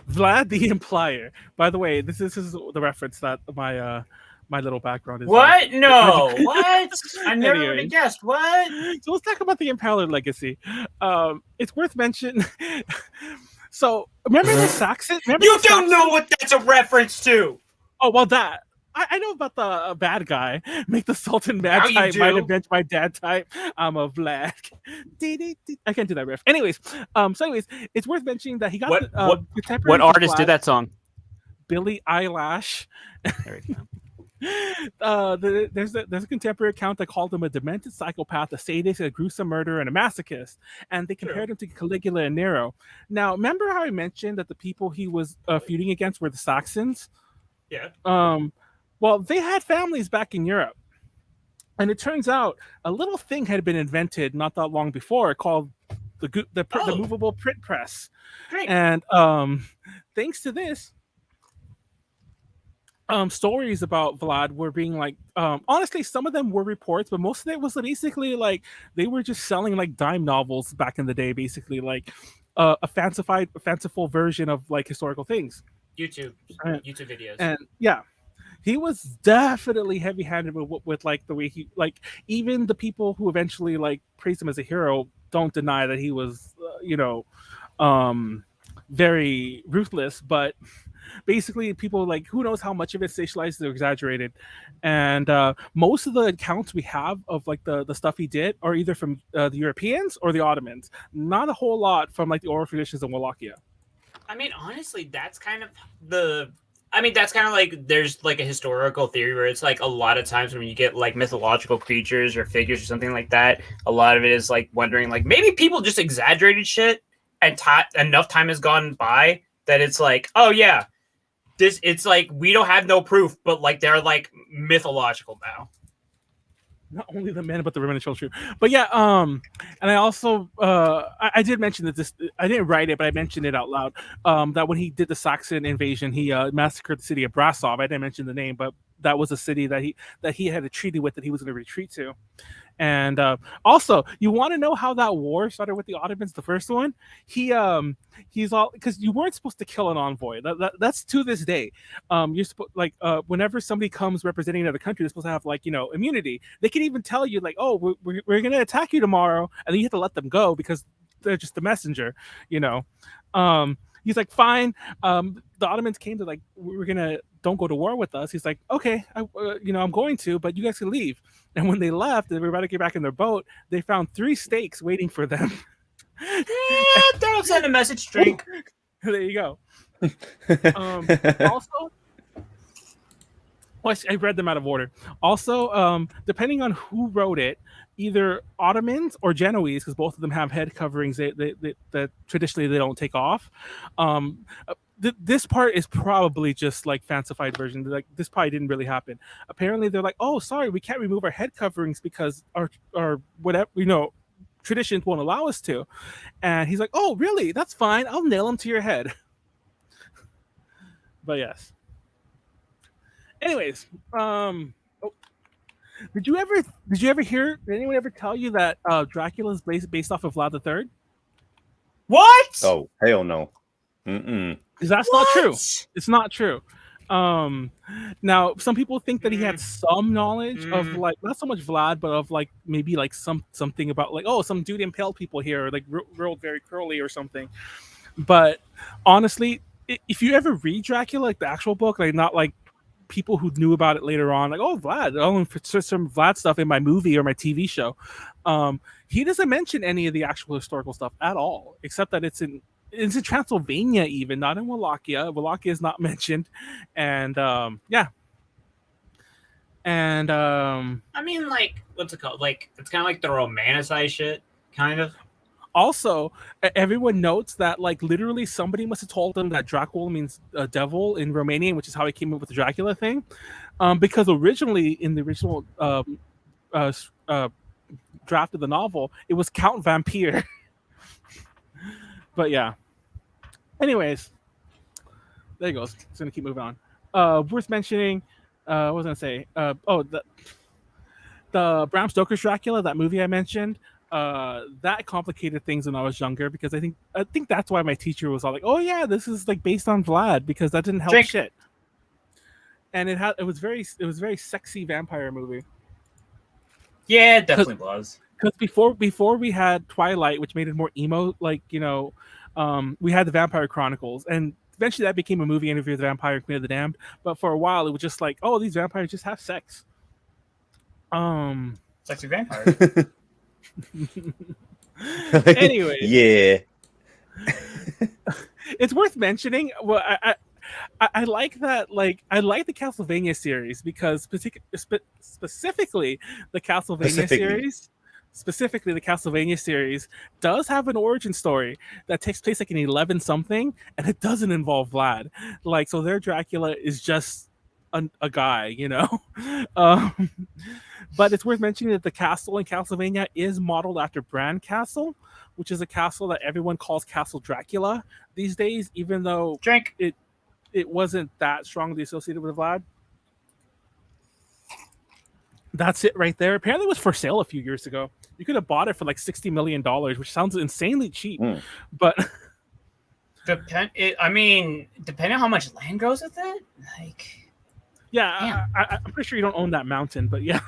Vlad the Impaler. By the way, this is the reference that my little background is. What? No. What? I never would Anyways. have guessed. What? So let's talk about the Impaler legacy. It's worth mentioning. So remember the Saxon? Remember You the don't Saxon? know what that's a reference to. Oh well, that I know about the bad guy. Make the Sultan mad Now you type. do. Might avenge my dad type. I'm a Vlad. I can't do that riff. Anyways, it's worth mentioning that he got What artist did that song? Billie Eilish. There we go. There's a contemporary account that called him a demented psychopath, a sadist, a gruesome murderer, and a masochist, and they compared him to Caligula and Nero. Now, remember how I mentioned that the people he was feuding against were the Saxons? Yeah. Well, they had families back in Europe, and it turns out a little thing had been invented not that long before called the movable print press. Great. And thanks to this, stories about Vlad were being like, honestly, some of them were reports, but most of it was basically like they were just selling like dime novels back in the day, basically like a fanciful version of like historical things. YouTube videos. And yeah, he was definitely heavy-handed with like the way he like, even the people who eventually like praised him as a hero don't deny that he was very ruthless, but basically people like, who knows how much of it sensationalized or exaggerated. And most of the accounts we have of like the stuff he did are either from the Europeans or the Ottomans, not a whole lot from like the oral traditions in Wallachia. I mean, honestly, that's kind of like there's like a historical theory where it's like a lot of times when you get like mythological creatures or figures or something like that, a lot of it is like wondering like maybe people just exaggerated shit and enough time has gone by that it's like, oh yeah, it's like we don't have no proof, but like they're like mythological now. Not only the men, but the women and children. But yeah, and I also I did mention that this. I didn't write it, but I mentioned it out loud. That when he did the Saxon invasion, he massacred the city of Brasov. I didn't mention the name, but that was a city that he had a treaty with that he was going to retreat to. And also, you want to know how that war started with the Ottomans? The first one, he's all because you weren't supposed to kill an envoy. That's to this day. You're supposed whenever somebody comes representing another country, they're supposed to have like immunity. They can even tell you like, oh, we're going to attack you tomorrow, and then you have to let them go because they're just the messenger. He's like, fine. The Ottomans came to like, don't go to war with us. He's like, okay, I'm going to, but you guys can leave. And when they left, they were about to get back in their boat. They found 3 stakes waiting for them. That'll send a message. Drink. There you go. Also, I read them out of order. Also, depending on who wrote it, either Ottomans or Genoese, because both of them have head coverings that traditionally they don't take off. This part is probably just like fancified version. Like this probably didn't really happen. Apparently, they're like, oh, sorry, we can't remove our head coverings because our whatever traditions won't allow us to. And he's like, oh, really? That's fine. I'll nail them to your head. But yes. Anyways, did you ever hear? Did anyone ever tell you that Dracula is based off of Vlad III? What? Oh, hell no. Mm-mm. Because that's not true. It's not true. Now, some people think that he had some knowledge of like not so much Vlad, but of like maybe like something about like, oh, some dude impaled people here, or like rolled very curly or something. But honestly, if you ever read Dracula, like the actual book, like not like people who knew about it later on, like, oh, Vlad, some Vlad stuff in my movie or my TV show. He doesn't mention any of the actual historical stuff at all, except that it's in Transylvania, even not in Wallachia. Wallachia is not mentioned, and And I mean, like, what's it called? Like, it's kind of like the romanticized shit, kind of. also, everyone notes that like literally somebody must have told them that Dracula means devil in Romanian, which is how he came up with the Dracula thing. Because originally in the original uh, draft of the novel, it was Count Vampire. But yeah. Anyways, there you go. It's gonna keep moving on. Worth mentioning. What was I gonna say? The Bram Stoker's Dracula, that movie I mentioned. That complicated things when I was younger because I think that's why my teacher was all like, "Oh yeah, this is like based on Vlad," because that didn't help shit. And it was very sexy vampire movie. Yeah, it definitely was. Because before we had Twilight, which made it more emo, like we had the Vampire Chronicles, and eventually that became a movie, Interview with the Vampire, Queen of the Damned. But for a while, it was just like, oh, these vampires just have sex. Sexy vampires. Anyway, yeah. It's worth mentioning. Well, I like that. Like, I like the Castlevania series because specifically the Castlevania series does have an origin story that takes place like in 11 something, and it doesn't involve Vlad. Like, so their Dracula is just a guy, you know. But it's worth mentioning that the castle in Castlevania is modeled after Bran Castle, which is a castle that everyone calls Castle Dracula these days, even though it wasn't that strongly associated with Vlad. That's it right there. Apparently it was for sale a few years ago. You could have bought it for like $60 million, which sounds insanely cheap. But depending on how much land grows with it, like, yeah, I'm pretty sure you don't own that mountain, but yeah.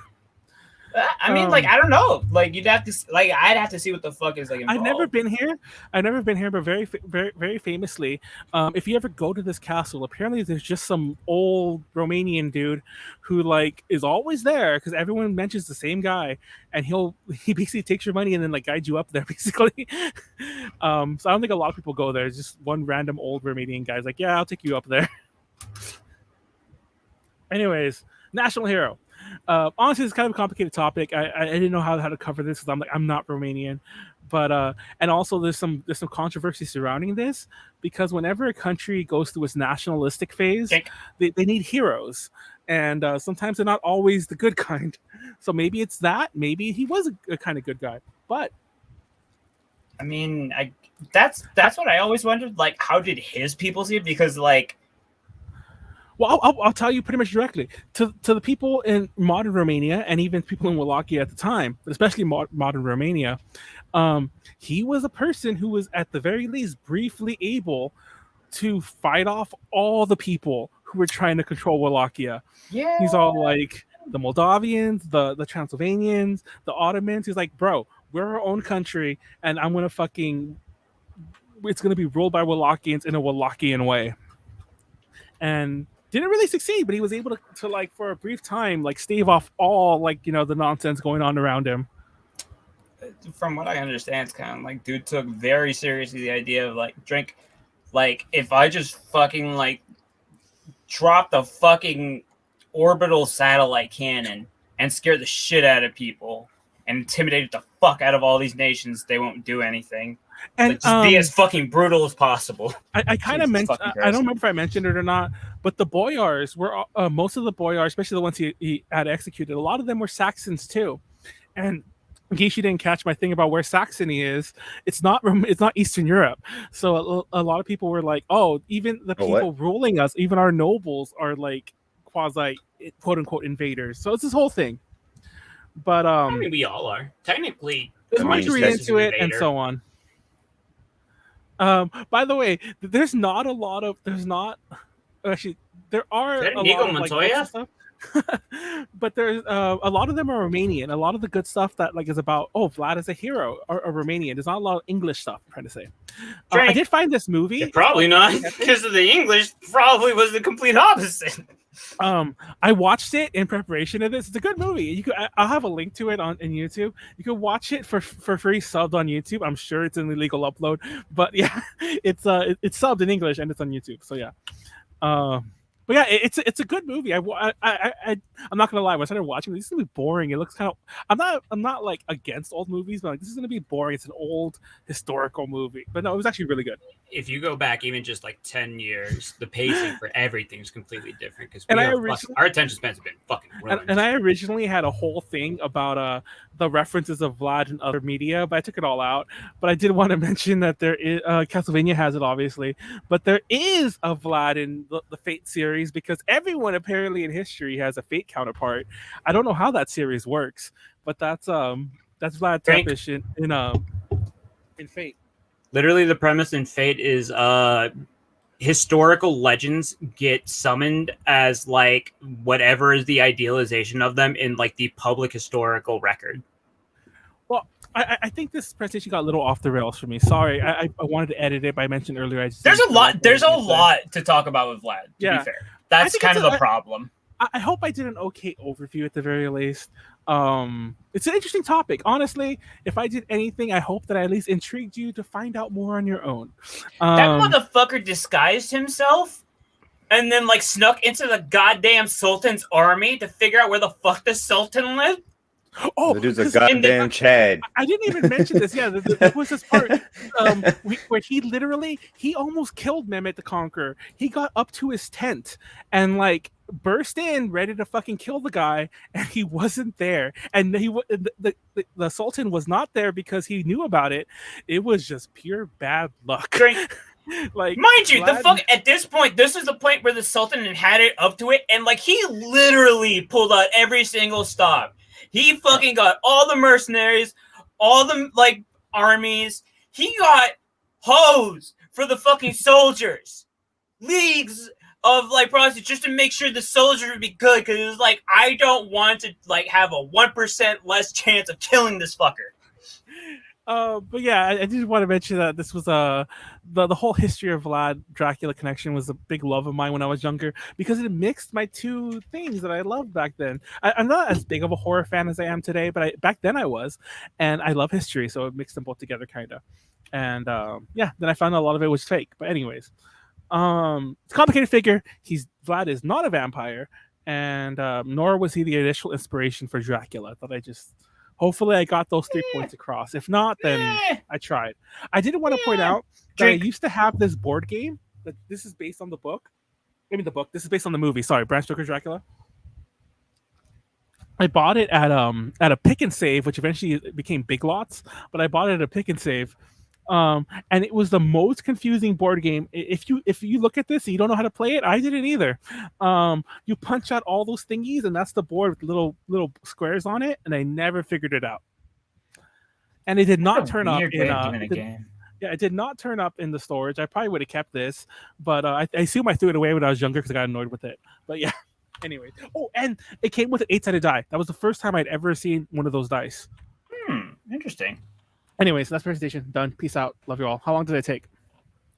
I mean, like, I don't know. Like, you'd have to, like, I'd have to see what the fuck is like involved. I've never been here, but very famously, if you ever go to this castle, apparently there's just some old Romanian dude who like is always there because everyone mentions the same guy, and he basically takes your money and then like guides you up there basically. So I don't think a lot of people go there. It's just one random old Romanian guy's like, yeah, I'll take you up there. Anyways, national hero. Honestly, it's kind of a complicated topic. I didn't know how to cover this because I'm not Romanian, but and also there's some controversy surrounding this because whenever a country goes through its nationalistic phase, they need heroes, and sometimes they're not always the good kind. So maybe it's that. Maybe he was a kind of good guy, but I mean, that's what I always wondered. Like, how did his people see it? Because like. Well, I'll tell you pretty much directly to the people in modern Romania and even people in Wallachia at the time, but especially modern Romania. He was a person who was at the very least briefly able to fight off all the people who were trying to control Wallachia. Yeah, he's all like the Moldavians, the Transylvanians, the Ottomans. He's like, bro, we're our own country, and I'm gonna it's gonna be ruled by Wallachians in a Wallachian way. And didn't really succeed, but he was able to like for a brief time like stave off all like the nonsense going on around him. From what I understand, it's kind of like dude took very seriously the idea of like if I just fucking like drop the fucking orbital satellite cannon and scare the shit out of people and intimidate the fuck out of all these nations, they won't do anything. And just be as fucking brutal as possible. I kind of mentioned. I don't remember if I mentioned it or not, but the boyars were most of the boyars, especially the ones he had executed. A lot of them were Saxons too. And in case you didn't catch my thing about where Saxony is, it's not Eastern Europe. So a lot of people were like, "Oh, even the people ruling us, even our nobles, are like quasi quote unquote invaders." So it's this whole thing. But I mean, we all are technically. There's much to read into it, and so on. By the way, there are a lot of like, stuff, but there's a lot of them are Romanian. A lot of the good stuff that like is about Vlad is a hero or Romanian. There's not a lot of English stuff. I'm trying to say. I did find this movie. Yeah, probably not because of the English. Probably was the complete opposite. I watched it in preparation of this. It's a good movie. I'll have a link to it on YouTube. You can watch it for free subbed on YouTube. I'm sure it's an illegal upload, but yeah, it's subbed in English and it's on YouTube. So yeah. But But yeah, it's a good movie. I'm not gonna lie. When I started watching, this is gonna be boring. It looks kind of. I'm not like against old movies, but like this is gonna be boring. It's an old historical movie, but no, it was actually really good. If you go back even just like 10 years, the pacing for everything is completely different because our attention spans have been fucking ruined. And I originally had a whole thing about the references of Vlad in other media, but I took it all out. But I did want to mention that there is Castlevania has it obviously, but there is a Vlad in the Fate series because everyone apparently in history has a Fate counterpart. I don't know how that series works, but that's Vlad Tepish in Fate. Literally, the premise in Fate is historical legends get summoned as like whatever is the idealization of them in like the public historical record. Well, I think this presentation got a little off the rails for me. Sorry, I wanted to edit it, but I mentioned earlier. There's a lot to talk about with Vlad. To be fair, that's kind of the problem. I hope I did an okay overview at the very least. It's an interesting topic. Honestly, if I did anything, I hope that I at least intrigued you to find out more on your own. That motherfucker disguised himself and then like snuck into the goddamn Sultan's army to figure out where the fuck the Sultan lived. Oh, the dude's a goddamn Chad. I didn't even mention this. Yeah, there was this part where he almost killed Mehmet the Conqueror. He got up to his tent and like burst in, ready to fucking kill the guy, and he wasn't there. And the Sultan was not there because he knew about it. It was just pure bad luck. Like, mind you, the fuck at this point, this is the point where the Sultan had it up to it, and like he literally pulled out every single stop. He fucking got all the mercenaries, all the like armies. He got hoes for the fucking soldiers, leagues of like prostitutes just to make sure the soldiers would be good. Because it was like, I don't want to like have a 1% less chance of killing this fucker. But yeah, I did want to mention that this was the whole history of Vlad Dracula connection was a big love of mine when I was younger because it mixed my two things that I loved back then. I'm not as big of a horror fan as I am today, but back then I was, and I love history, so it mixed them both together kind of. And yeah, then I found out a lot of it was fake. But anyways, it's a complicated figure. Vlad is not a vampire, and nor was he the initial inspiration for Dracula. Hopefully I got those 3 points across. If not, then I tried. I did want to point out that I used to have this board game. That this is based on the book. This is based on the movie. Sorry, Bram Stoker's Dracula. I bought it at a Pick and Save, which eventually became Big Lots. But I bought it at a Pick and Save. And it was the most confusing board game. If you look at this and you don't know how to play it, I didn't either. You punch out all those thingies, and that's the board with little squares on it, and I never figured it out. And it did not turn up in it did not turn up in the storage. I probably would have kept this, but I assume I threw it away when I was younger because I got annoyed with it. But yeah. Anyway. Oh, and it came with an 8-sided die. That was the first time I'd ever seen one of those dice. Interesting. Anyways, that's presentation done. Peace out. Love you all. How long did it take?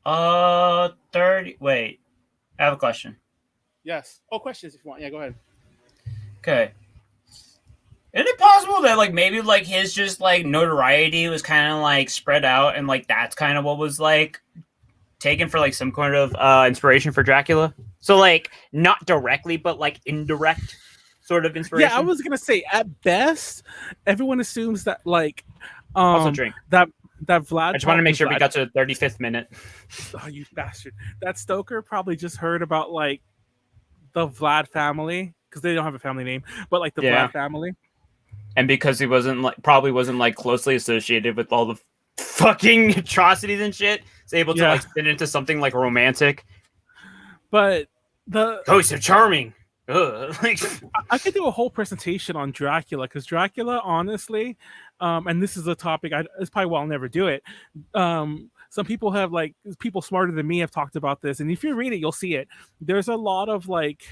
30. Wait, I have a question. Yes. Oh, questions if you want. Yeah, go ahead. Okay. Is it possible that like maybe like his just like notoriety was kind of like spread out and like that's kind of what was like taken for like some kind of inspiration for Dracula? So like not directly, but like indirect sort of inspiration. Yeah, I was gonna say at best, everyone assumes that like. Also drink. That Vlad. I just want to make sure we got to the 35th minute. Oh, you bastard! That Stoker probably just heard about like the Vlad family because they don't have a family name, but like the Vlad family. And because he probably wasn't like closely associated with all the fucking atrocities and shit, he's able to like spin into something like romantic. But he's so charming. Like I could do a whole presentation on Dracula because Dracula, honestly, and this is a topic it's probably why I'll never do it. Some people have like people smarter than me have talked about this, and if you read it, you'll see it. There's a lot of like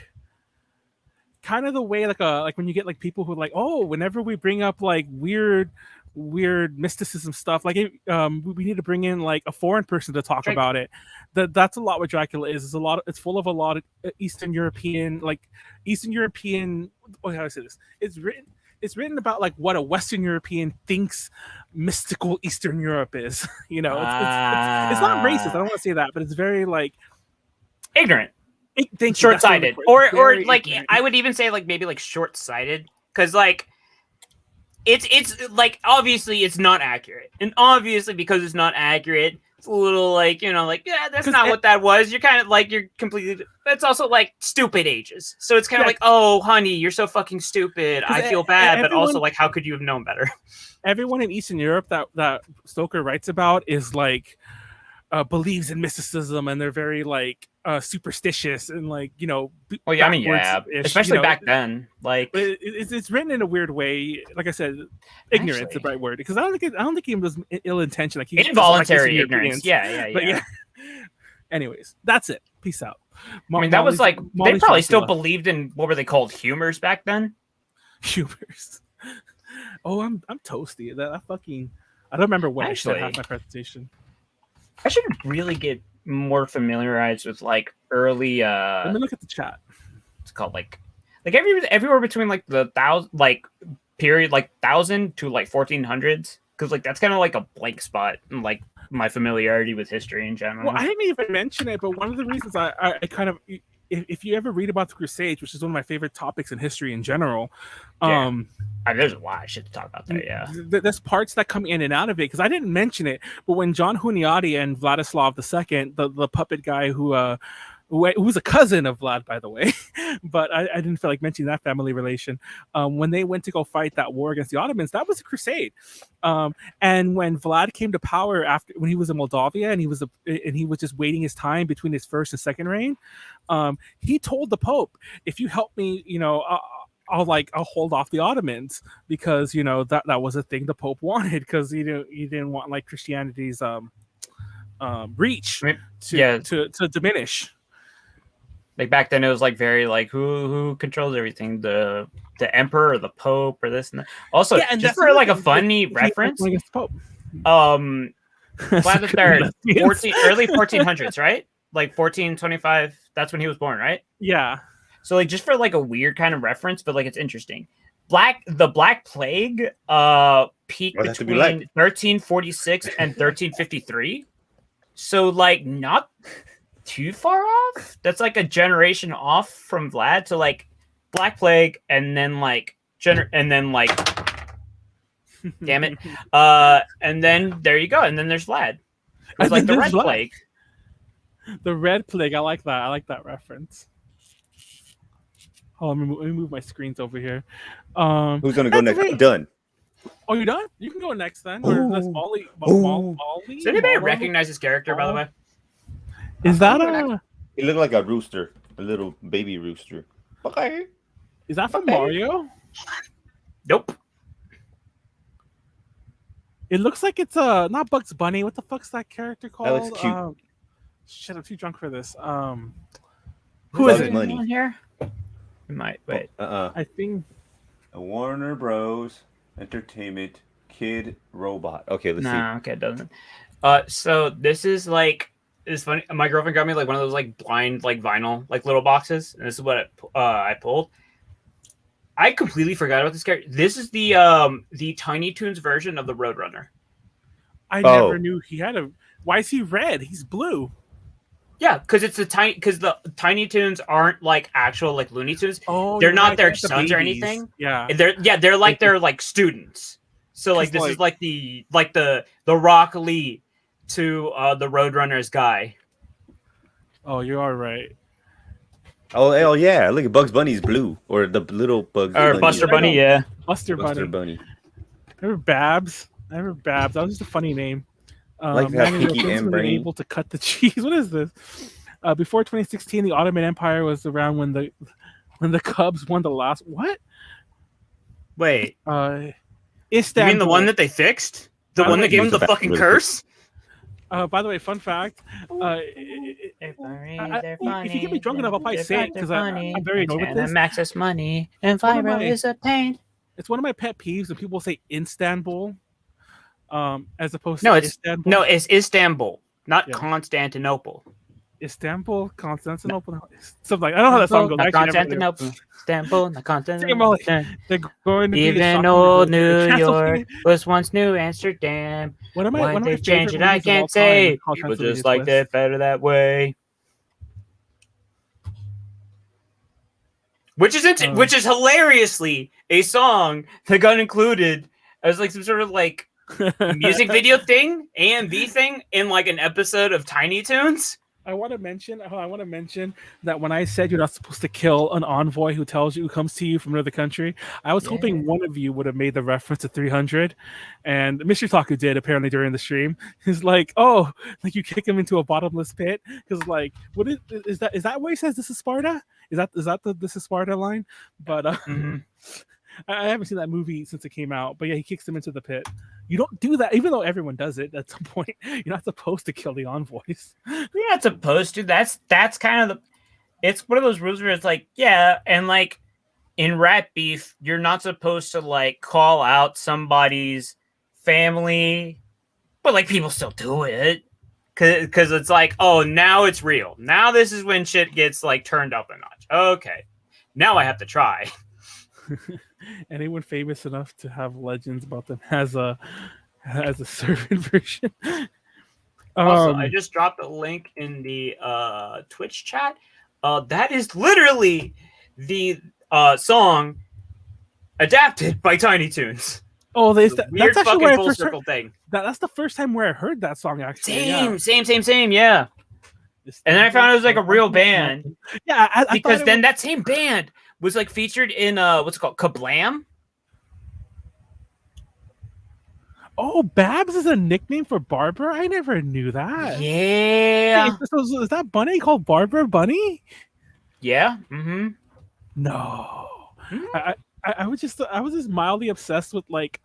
kind of the way like when you get like people who are like, oh, whenever we bring up like weird mysticism stuff, like we need to bring in like a foreign person to talk about it. That's a lot what Dracula is. It's full of a lot of Eastern European. Oh, how do I say this? It's written about like what a Western European thinks mystical Eastern Europe is. You know, it's not racist. I don't want to say that, but it's very like ignorant. Short-sighted, or like ignorant. I would even say like maybe like short-sighted, because like it's like obviously it's not accurate, and obviously because it's not accurate, it's a little like like that's not what that was. You're kind of like you're completely. It's also like stupid ages, so it's kind of like, oh honey, you're so fucking stupid. I feel bad, but also like how could you have known better? Everyone in Eastern Europe that Stoker writes about is like believes in mysticism, and they're very like superstitious and like well, yeah, I mean, yeah, especially back then, like it's written in a weird way. Like I said, ignorance is the right word, because I don't think he was ill intentioned. Like he's involuntary ignorance. Yeah. Anyways, that's it. Peace out. I mean, that was like they probably still believed in what were they called, humors back then. Humors. Oh, I'm toasty. That fucking I don't remember what I said half my presentation. I should really get more familiarized with like early. Let me look at the chat. It's called like everywhere between like the 1000 like period like 1000 to like 1400s, because like that's kind of like a blank spot in like my familiarity with history in general. Well, I didn't even mention it, but one of the reasons I kind of, if you ever read about the Crusades, which is one of my favorite topics in history in general, there's a lot of shit to talk about there. Yeah, there's parts that come in and out of it, because I didn't mention it, but when John Hunyadi and Vladislav II, the puppet guy who was a cousin of Vlad, by the way, but I didn't feel like mentioning that family relation. When they went to go fight that war against the Ottomans, that was a crusade. And when Vlad came to power when he was in Moldavia, and he was just waiting his time between his first and second reign, he told the Pope, if you help me, I'll hold off the Ottomans, because that was a thing the Pope wanted, because he didn't want like Christianity's reach to diminish. Like back then, it was like very like who controls everything, the emperor or the Pope or this and that. Also, just for like a funny reference, Pope. Vlad III, early 1400s, right? Like 1425. That's when he was born, right? Yeah. So like just for like a weird kind of reference, but like it's interesting. The Black Plague peaked between 1346 and 1353. So like not too far off. That's like a generation off from Vlad to like Black Plague, and then like damn it. And then there you go. And then there's Vlad. It's like the Red Plague. The Red Plague. I like that. I like that reference. Oh, let me move my screens over here. Who's gonna go next? I'm done. Oh, you're done? You can go next then. Or that's Molly. Does anybody recognize this character, by the way? Is that a? He looked like a rooster, a little baby rooster. Okay. Is that from Mario? Nope. It looks like it's not Bugs Bunny. What the fuck's that character called? That looks cute. Shit, I'm too drunk for this. Who is it? Money here? We might wait. I think a Warner Bros. Entertainment kid robot. Okay, let's see. Okay, it doesn't. So this is like. It's funny. My girlfriend got me like one of those like blind like vinyl like little boxes, and this is what I pulled. I completely forgot about this character. This is the Tiny Toons version of the Roadrunner. I never knew he had a. Why is he red? He's blue. Yeah, because the Tiny Toons aren't like actual like Looney Tunes. Oh, they're not their sons or anything. Yeah, they're like they're like students. So like this is like the Rock Lee to the Roadrunner's guy. Oh, you are right. Oh yeah! Look at Bugs Bunny's blue, or the little Bugs. Or Buster Bunny, yeah. Buster Bunny. Remember Babs? That was just a funny name. Like that Pinky and Brain. Able to cut the cheese. What is this? Before 2016, the Ottoman Empire was around when the Cubs won the last. What? Wait. Istanbul. You mean the one that they fixed? The one that gave him the fucking curse? By the way, fun fact. If you get me drunk enough, I'll probably say it, because I'm very annoyed with this. Access money and viral is a pain. It's one of my pet peeves when people say Istanbul, as opposed to Istanbul. No, it's Istanbul, not Constantinople. Istanbul, Constantinople, something like I don't know how that song goes. Constantinople, Istanbul, not Constantinople. They're going to even old New York was once New Amsterdam. Why they change it? I can't say. People just liked it better that way. which is hilariously a song that got included as like some sort of like music video thing, AMV thing in like an episode of Tiny Toons. I want to mention that when I said you're not supposed to kill an envoy who comes to you from another country, I was hoping one of you would have made the reference to 300, and Mr. Taku did apparently during the stream. He's like, "Oh, like you kick him into a bottomless pit," because like, what is that? Is that where he says this is Sparta? Is that the this is Sparta line? But I haven't seen that movie since it came out. But yeah, he kicks him into the pit. You don't do that, even though everyone does it at some point. You're not supposed to kill the envoys. You're not supposed to. That's kind of it's one of those rules where it's like, yeah, and like in rat beef, you're not supposed to like call out somebody's family, but like people still do it because it's like, oh, now it's real. Now this is when shit gets like turned up a notch. Okay, now I have to try. Anyone famous enough to have legends about them as a servant version? Also, I just dropped a link in the Twitch chat. That is literally the song adapted by Tiny Toons. Oh, that's weird actually fucking where full circle thing. That's the first time where I heard that song. Actually, same. Yeah. And then I found it was like a real band. Yeah, because then that same band was like featured in what's it called, Kablam. Oh, Babs is a nickname for Barbara? I never knew that. Yeah. Hey, is that bunny called Barbara Bunny? Yeah. Mm-hmm. No. Mm-hmm. I was just mildly obsessed with like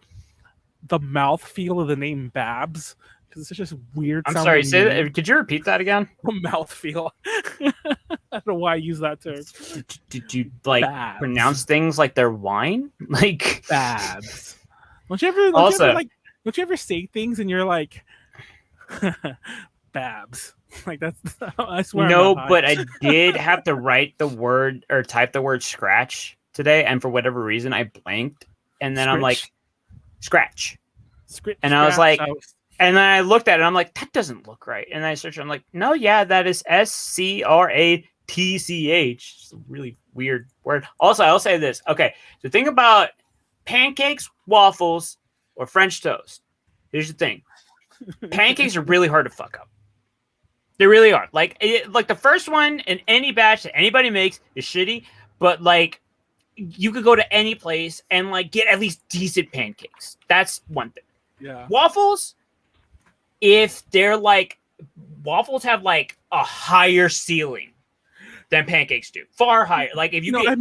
the mouth feel of the name Babs. It's such a weird. I'm sorry. Could you repeat that again? Mouth feel. I don't know why I use that term. Did you like pronounce things like they're wine? Like Babs. Don't you ever say things and you're like Babs? Like that's. I swear. No, but I did have to write the word or type the word scratch today, and for whatever reason I blanked, and then I'm like scratch, and I was like. And then I looked at it, and I'm like, that doesn't look right. And I searched, I'm like, no, yeah, that is SCRATCH. It's a really weird word. Also, I'll say this. Okay, the thing about pancakes, waffles, or French toast. Here's the thing. Pancakes are really hard to fuck up. They really are. Like the first one in any batch that anybody makes is shitty, but like you could go to any place and like get at least decent pancakes. That's one thing. Yeah. Waffles, if they're like waffles have like a higher ceiling than pancakes do. Far higher. Like if you get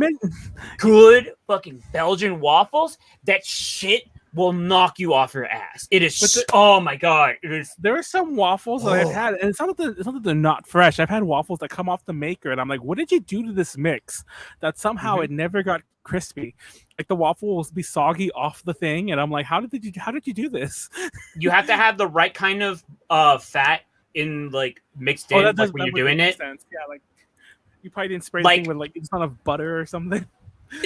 good fucking Belgian waffles, that shit will knock you off your ass. It is oh my god. It is. There are some waffles that I've had, and it's not that they're not fresh. I've had waffles that come off the maker, and I'm like, what did you do to this mix that somehow it never got crispy? Like the waffle will be soggy off the thing, and I'm like, how did you do this? You have to have the right kind of fat in like mixed in like when you're doing it. Sense. Yeah, like you probably didn't spray anything with like a ton of butter or something.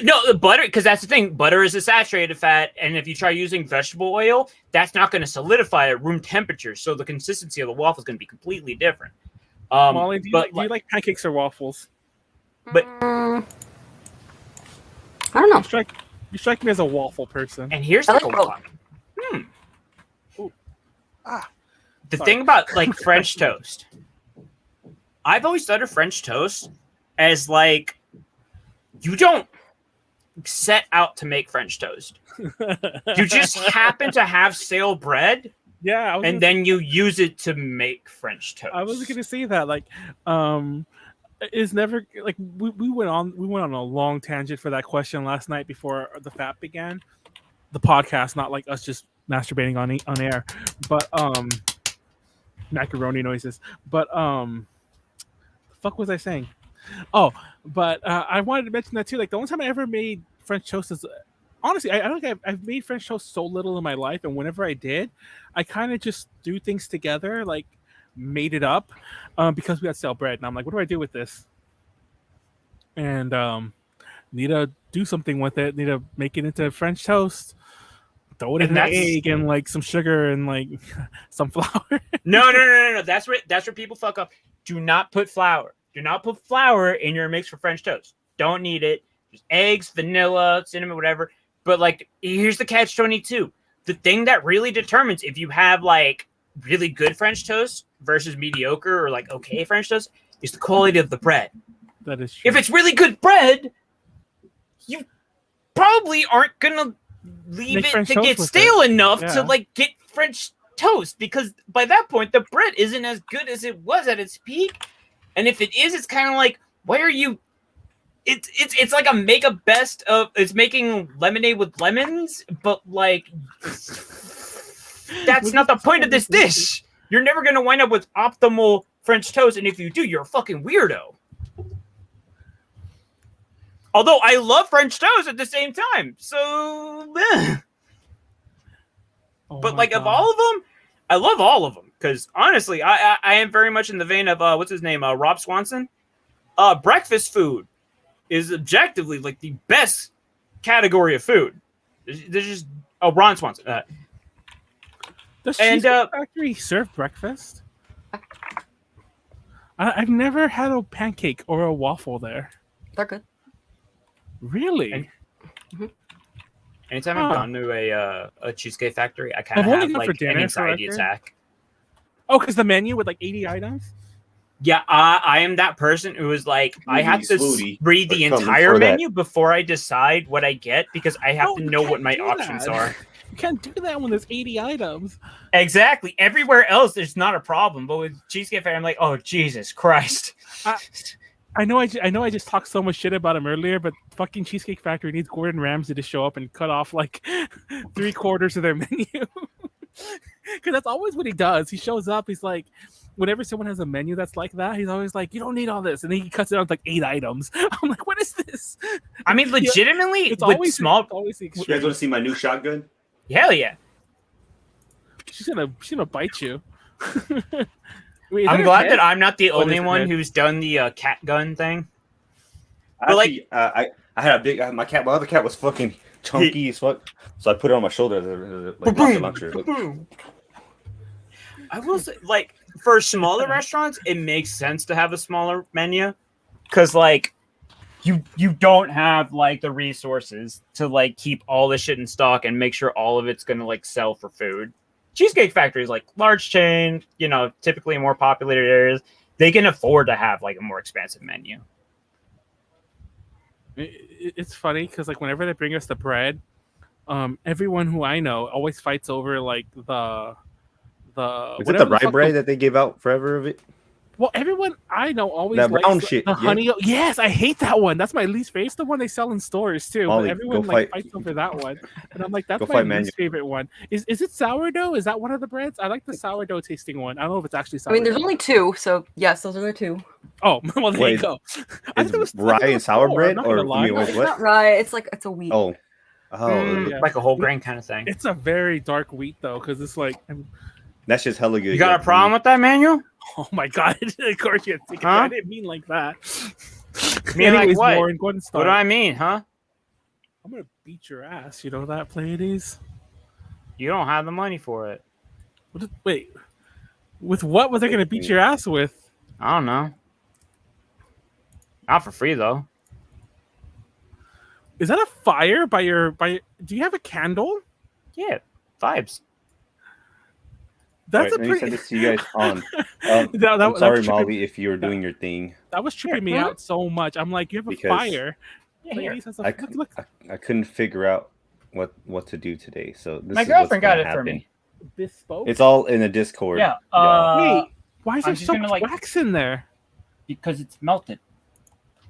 No, butter, because that's the thing. Butter is a saturated fat, and if you try using vegetable oil, that's not going to solidify at room temperature, so the consistency of the waffle is going to be completely different. Molly, do you like pancakes or waffles? But I don't know. You strike me as a waffle person. And here's the thing about like French toast. I've always thought of French toast as like you don't set out to make French toast. You just happen to have stale bread. Yeah, and then you use it to make French toast. I was gonna say that, like, it's never like we went on a long tangent for that question last night before the FAP began, the podcast, not like us just masturbating on air, but macaroni noises. But the fuck was I saying? Oh, but I wanted to mention that too. Like the only time I ever made French toast is. Honestly, I don't think I've made French toast so little in my life, and whenever I did, I kind of just threw things together, like made it up, because we had stale bread, and I'm like, what do I do with this? And need to do something with it. Need to make it into French toast. Throw it in an egg and like some sugar and like some flour. No. That's where people fuck up. Do not put flour. Do not put flour in your mix for French toast. Don't need it. Just eggs, vanilla, cinnamon, whatever. But like, here's the catch-22. The thing that really determines if you have like really good French toast versus mediocre or like okay French toast is the quality of the bread. That is true. If it's really good bread, you probably aren't gonna leave Make it French to toast get with stale it. enough Yeah. to like get French toast, because by that point the bread isn't as good as it was at its peak. And if it is, it's kind of like, why are you? It's like it's making lemonade with lemons, but like that's not the point of this dish. You're never gonna wind up with optimal French toast, and if you do, you're a fucking weirdo. Although I love French toast at the same time, so. But like of all of them, I love all of them because honestly, I am very much in the vein of what's his name, Rob Swanson. Breakfast food is objectively like the best category of food. There's just Ron Swanson. Does Cheesecake Factory serve breakfast? I've never had a pancake or a waffle there. They're good. Really? Anytime I've gone to a Cheesecake Factory, I kind of have like an anxiety attack. Oh, because the menu with like 80 items? Yeah, I am that person who is like, I have to read the entire menu before I decide what I get because I have to know what my options are. You can't do that when there's 80 items. Exactly. Everywhere else, there's not a problem. But with Cheesecake Factory, I'm like, oh, Jesus Christ. I know I just talked so much shit about him earlier, but fucking Cheesecake Factory needs Gordon Ramsay to show up and cut off like 3/4 of their menu. Because that's always what he does. He shows up, he's like, whenever someone has a menu that's like that, he's always like, you don't need all this. And then he cuts it down to like 8 items. I'm like, what is this? I mean, legitimately, it's with always small. Always you guys want to see my new shotgun? Hell yeah. She's gonna bite you. Wait, I'm glad that I'm not the only one who's done the cat gun thing. Actually, I had a big my other cat was fucking chunky as fuck, so I put it on my shoulder like rocket launcher. I will say, like, for smaller restaurants, it makes sense to have a smaller menu because, like, you don't have like the resources to like keep all this shit in stock and make sure all of it's gonna like sell for food. Cheesecake Factory is like large chain, typically in more populated areas. They can afford to have like a more expansive menu. It's funny because like whenever they bring us the bread, everyone who I know always fights over like the. Is it the rye bread that they give out forever of it? Well, everyone I know always that likes brown shit. The honey. Yes, I hate that one. That's my least favorite. It's the one they sell in stores too. Molly, but everyone fights over that one, and I'm like, that's my least favorite one. Is it sourdough? Is that one of the breads? I like the sourdough tasting one. I don't know if it's actually sourdough. I mean, there's only 2, so yes, those are the 2. Oh, well, there you go. Is rye and sour bread, or no, it's not rye. It's a wheat. Oh, like a whole grain kind of thing. It's a very dark wheat though, because it's like. That's just hella good. You got a problem with that, Manuel? Oh my god! Of course you think I didn't mean like that. Anyways, like what? What do I mean, huh? I'm gonna beat your ass. You know that, Pleiades? You don't have the money for it. Wait, with what was I gonna beat your ass with? I don't know. Not for free though. Is that a fire by your? Do you have a candle? Yeah, vibes. That's Let me send this to you guys on. I'm sorry, Molly, if you're doing your thing. That was tripping me out so much. I'm like, you have a fire. Yeah, look. I couldn't figure out what to do today, so my girlfriend got it for me. Bespoke. It's all in the Discord. Yeah. Wait, why is there so much wax in there? Because it's melted.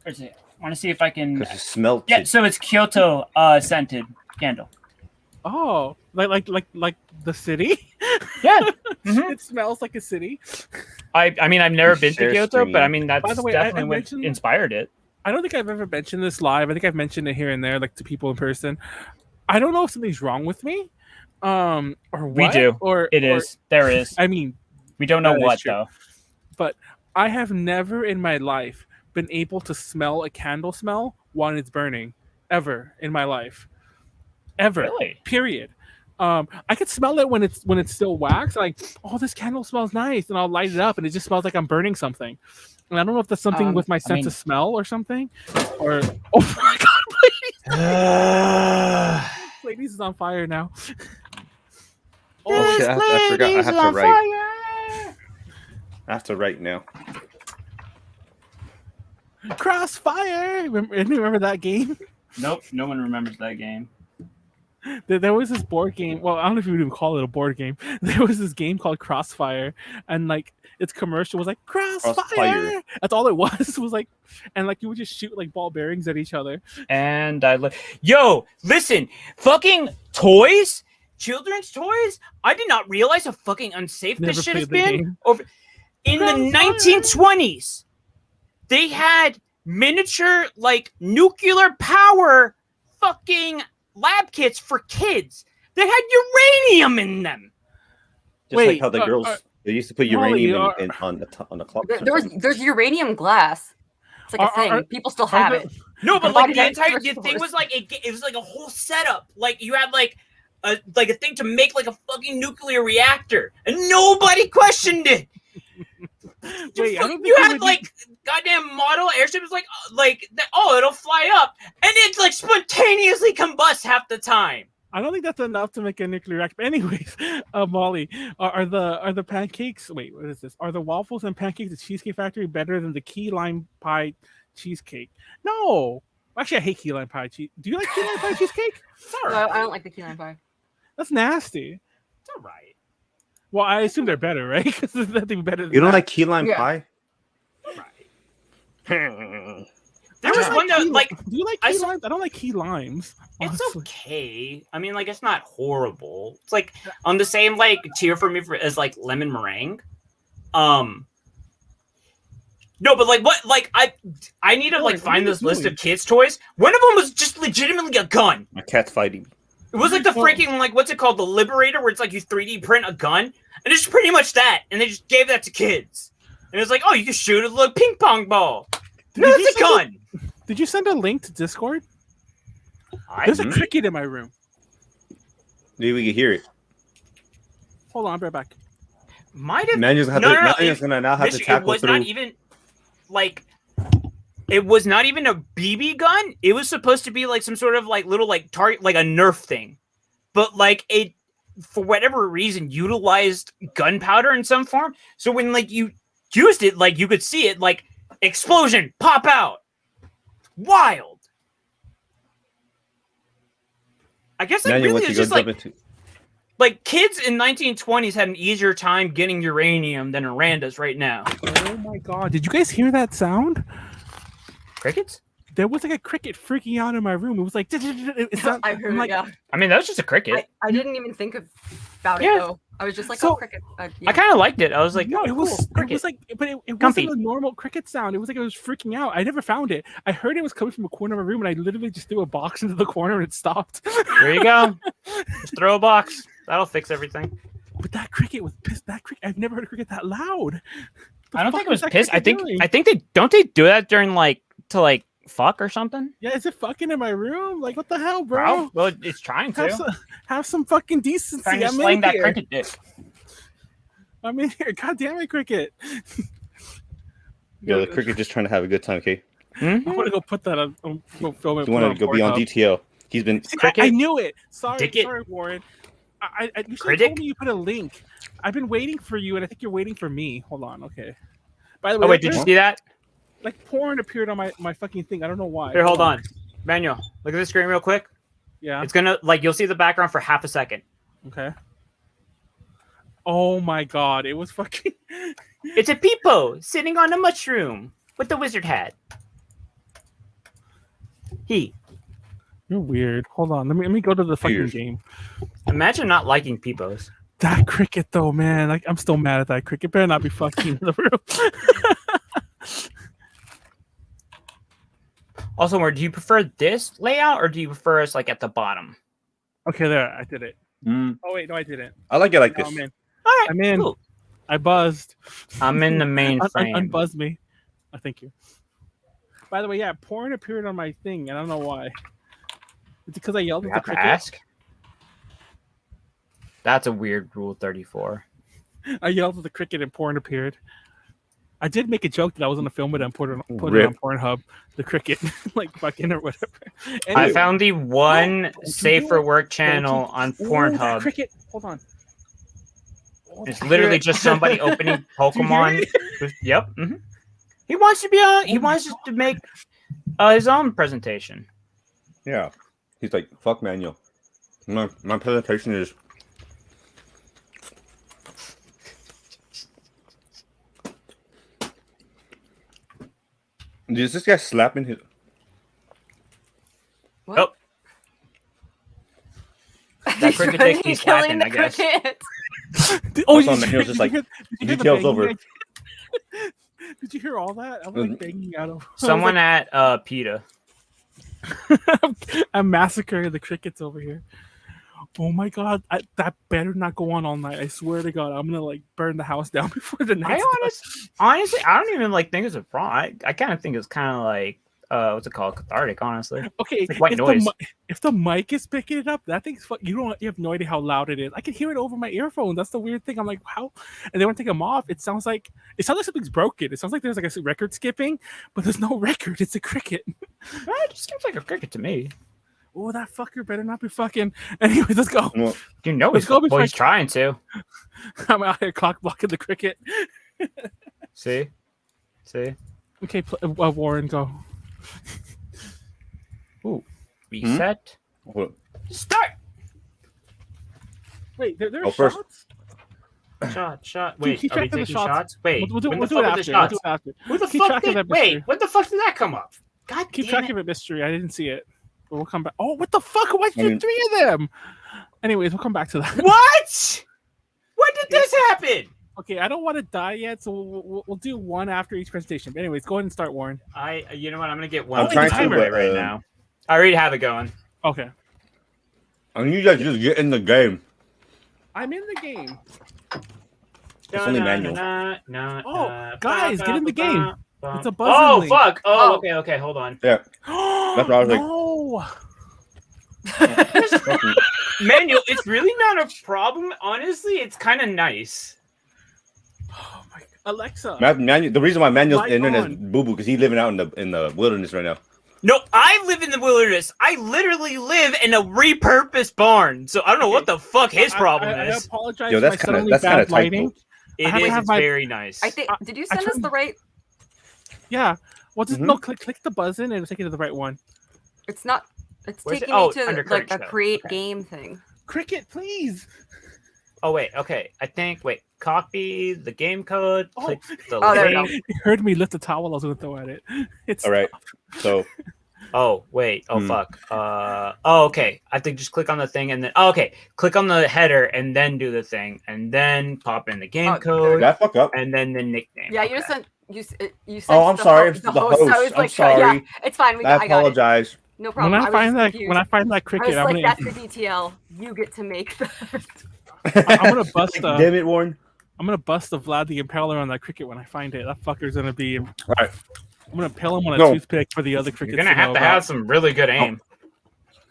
I want to see if I can. Because it's melted. Yeah, so it's Kyoto scented candle. Oh, like the city? Yeah. Mm-hmm. It smells like a city. I mean, I've never been to Kyoto, but I mean, that's by the way, definitely what inspired it. I don't think I've ever mentioned this live. I think I've mentioned it here and there, like to people in person. I don't know if something's wrong with me, or what. We do. There is. I mean, we don't know what though. But I have never in my life been able to smell a candle smell while it's burning, ever in my life. Ever. Really? Period. I could smell it when it's still wax. Like, oh, this candle smells nice, and I'll light it up, and it just smells like I'm burning something. And I don't know if that's something with my sense of smell or something. Or oh my god, Pleiades is on fire now. Oh shit! I forgot. I have to write. I have to write now. Crossfire. Remember that game? Nope, no one remembers that game. There was this board game. Well, I don't know if you would even call it a board game. There was this game called Crossfire, and like its commercial was like Crossfire. That's all it was. Was like, and like you would just shoot like ball bearings at each other. And yo, listen, fucking toys, children's toys. I did not realize how fucking unsafe this shit has been. Over in the 1920s, they had miniature like nuclear power fucking lab kits for kids that had uranium in them. Just like how the girls they used to put uranium on the clock. There's uranium glass. It's like a thing. People still have it. No, but like the entire thing was like it was like a whole setup. Like you had like a thing to make like a fucking nuclear reactor, and nobody questioned it. Wait, you had like goddamn model airships like it'll fly up and it like spontaneously combusts half the time. I don't think that's enough to make a nuclear reactor. But anyways, Molly, are the pancakes? Wait, what is this? Are the waffles and pancakes at Cheesecake Factory better than the key lime pie cheesecake? No, actually, I hate key lime pie. Do you like key lime pie cheesecake? No, I don't like the key lime pie. That's nasty. It's all right. Well, I assume they're better, right? Because there's nothing better than You don't that. like key lime pie? Right. There was one that like. Do you like key limes? I don't like key limes. It's okay. I mean, like, it's not horrible. It's like on the same like tier for me as like lemon meringue. No, but like what? Like I need to like find this list of kids' toys. One of them was just legitimately a gun. My cat's fighting. It was like the freaking like what's it called, the Liberator, where it's like you 3D print a gun, and it's pretty much that. And they just gave that to kids, and it's like, oh, you can shoot a little ping pong ball. No, it's a gun. Did you send a link to Discord? There's a cricket in my room. Maybe we can hear it. Hold on, I'll be right back. Might have. Manuel's gonna now have to tackle through. Not even like. It was not even a BB gun. It was supposed to be like some sort of like little like target, like a Nerf thing, but like it, for whatever reason, utilized gunpowder in some form. So when like you used it, like you could see it, like explosion, pop out, wild. I guess like really it's just like kids in 1920s had an easier time getting uranium than Arandas right now. Oh my god! Did you guys hear that sound? Crickets? There was like a cricket freaking out in my room. It was like, it's not, I heard it, yeah. I mean, that was just a cricket. I didn't even think about it though. I was just like, oh, cricket. Yeah. I kind of liked it. I was like, no, it was like, but it wasn't a normal cricket sound. It was like it was freaking out. I never found it. I heard it was coming from a corner of my room, and I literally just threw a box into the corner, and it stopped. There you go. Just throw a box. That'll fix everything. But that cricket was pissed. That cricket, I've never heard a cricket that loud. I don't think it was pissed. I think they do that during like to like fuck or something. Yeah, is it fucking in my room? Like what the hell, bro? Well, it's trying to have some fucking decency. Trying to sling that cricket dick. I'm in here. God damn it, cricket. Yeah, the cricket just trying to have a good time, okay? I want to go put that on. Go film it. You want to go be on DTL? He's been. I knew it. Sorry, Warren. You should have told me you put a link. I've been waiting for you, and I think you're waiting for me. Hold on, okay. By the way, did you see that? Like porn appeared on my fucking thing. I don't know why. Here, hold on. Manuel, look at the screen real quick. Yeah. It's gonna like you'll see the background for half a second. Okay. Oh my god, it was fucking It's a peepo sitting on a mushroom with the wizard hat. You're weird. Hold on. Let me go to the fucking game. Imagine not liking peepos. That cricket though, man. Like I'm still mad at that cricket. Better not be fucking in the room. Also, do you prefer this layout or do you prefer us like at the bottom? Okay, there. I did it. Oh wait, no, I didn't. I like it like this. All right, I'm in. Cool. I buzzed. I'm in the main frame. Unbuzz me. Oh, thank you. By the way, yeah, porn appeared on my thing, and I don't know why. It's because I yelled at the cricket. Ask. That's a weird rule 34. I yelled at the cricket and porn appeared. I did make a joke that I was going to film it and put it on Pornhub, the cricket, like fucking or whatever. Anyway. I found the one safe for work channel on Pornhub. Cricket, hold on. It's literally just somebody opening Pokemon. Yep. Mm-hmm. He wants to be on. He wants to make his own presentation. Yeah. He's like, fuck Manuel. My presentation is. Is this guy slapping his? What? Oh. That cricket dick he's slapping, I guess. Oh, Manuel's just like details over. Did you hear all that? I'm like banging out of someone at PETA. I'm massacring the crickets over here. Oh my god, that better not go on all night. I swear to God, I'm gonna like burn the house down before the night. Honestly, I don't even like think it's a problem. I kind of think it's kind of like what's it called, cathartic. Honestly, okay. Like white noise. If the mic is picking it up, that thing's you have no idea how loud it is. I can hear it over my earphones. That's the weird thing. I'm like, how? And then when I take them off, it sounds like something's broken. It sounds like there's like a record skipping, but there's no record. It's a cricket. It just seems like a cricket to me. Oh, that fucker better not be fucking. Anyways, let's go. Well, you know he's trying to. I'm out here cock blocking the cricket. See? Okay, Warren, go. Ooh, reset. Start. Wait, there are shots? Shot. Wait, are we taking shots? Wait, we'll do it after. Who the fuck did? Wait, what the fuck did that come up? God, keep track of it, mystery. I didn't see it. But we'll come back. Oh, what the fuck? Why did you do 3 of them? Anyways, we'll come back to that. What? When did this happen? Okay, I don't want to die yet, so we'll do one after each presentation. But anyways, go ahead and start, Warren. You know what? I'm gonna get one. I'm trying to right now. I already have it going. Okay. I need you guys just get in the game. I'm in the game. It's only Manuel. Oh, guys, get in the game. It's a buzzer. Oh, fuck. Oh, okay. Hold on. Yeah. That's what I was like. No. Manuel, it's really not a problem. Honestly, it's kind of nice. Oh my God. Alexa. The reason why Manuel's internet is boo-boo because he's living out in the wilderness right now. No, I live in the wilderness. I literally live in a repurposed barn. So I don't know what the fuck his problem is. I apologize. Yo, that's kind of lighting. It is very nice. I think. Did you send us the right? Yeah. Well, just click the buzz in and it'll take you to the right one. It's not. It's taking me to like a create game thing. Cricket, please. Oh wait, okay. I think copy the game code. Click the link. You heard me lift the towel. I was gonna throw at it. It's all right. So. Oh wait. Oh fuck. Oh okay. I think just click on the thing and then. Oh, okay. Click on the header and then do the thing and then pop in the game code. That fuck up. And then the nickname. Yeah, you sent. You said. Oh, I'm sorry. The host. I was like, I'm sorry. Yeah, it's fine. I apologize. No problem. When I find that cricket, I was like, that's the DTL. You get to make that. I'm gonna bust. Damn it, Warren. I'm gonna bust the Vlad the Impaler on that cricket when I find it. That fucker's gonna be. Right. I'm gonna pill him on a toothpick for the other crickets. You're gonna have to have some really good aim.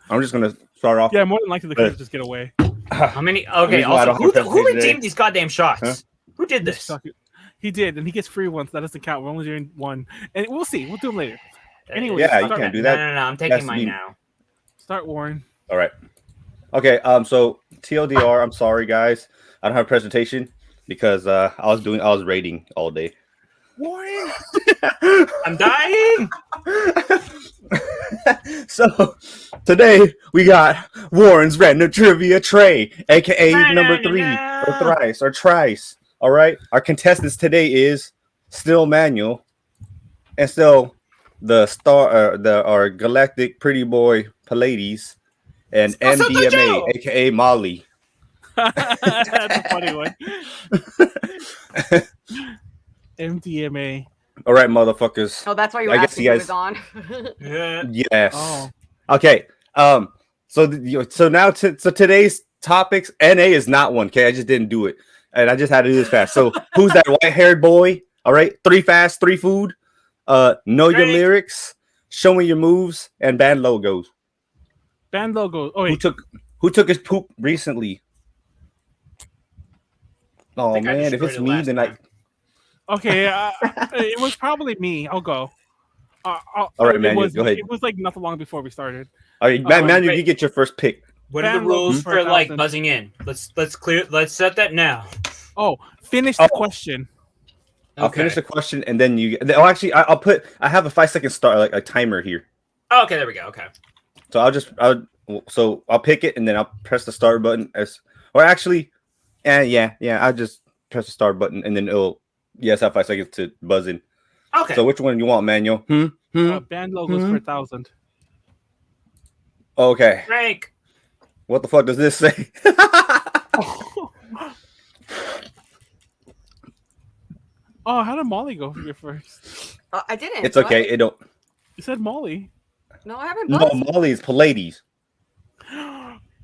I'm just gonna start off. Yeah, more than likely the crickets just get away. How many? Okay. Also, who redeemed these goddamn shots? Huh? Who did this? He did, and he gets free ones. That doesn't count. We're only doing one, and we'll see. We'll do them later. Anyway, yeah, you can't do that. No. I'm taking mine now. Start, Warren. All right. Okay. So TLDR. I'm sorry, guys. I don't have a presentation because I was raiding all day. Warren, I'm dying. So today we got Warren's random trivia tray, aka number 3 or thrice or trice. All right. Our contestants today is still Manuel and still the star, our galactic pretty boy Pleiades and MDMA, aka Molly. That's a funny one. MDMA. All right, motherfuckers. Oh, that's why you asked me who was on. Yes. Oh. Okay. So now so today's topics. NA is not one. Okay, I just didn't do it, and I just had to do this fast. So who's that white-haired boy? All right, 3 fast, 3 food. Know your lyrics, show me your moves, and band logos. Band logos. Oh wait. Who took his poop recently? Oh man, if it's me, then Okay, it was probably me. I'll go. All right, Manuel, go ahead. It was like not long before we started. All right, Manuel, you get your first pick. What are the rules for like buzzing in? Let's set that now. Oh, finish the question. I'll finish the question and then you. Oh, actually, I have a 5-second start, like a timer here. Oh, okay, there we go. Okay. So I'll pick it and then I'll press the start button I'll just press the start button and then it'll have 5 seconds to buzz in. Okay. So which one do you want, Manuel? Band logos for 1,000. Okay. Frank. What the fuck does this say? Oh, how did Molly go here first? I didn't. It's okay. It don't. You said Molly. No, I haven't. No, Molly is Pleiades.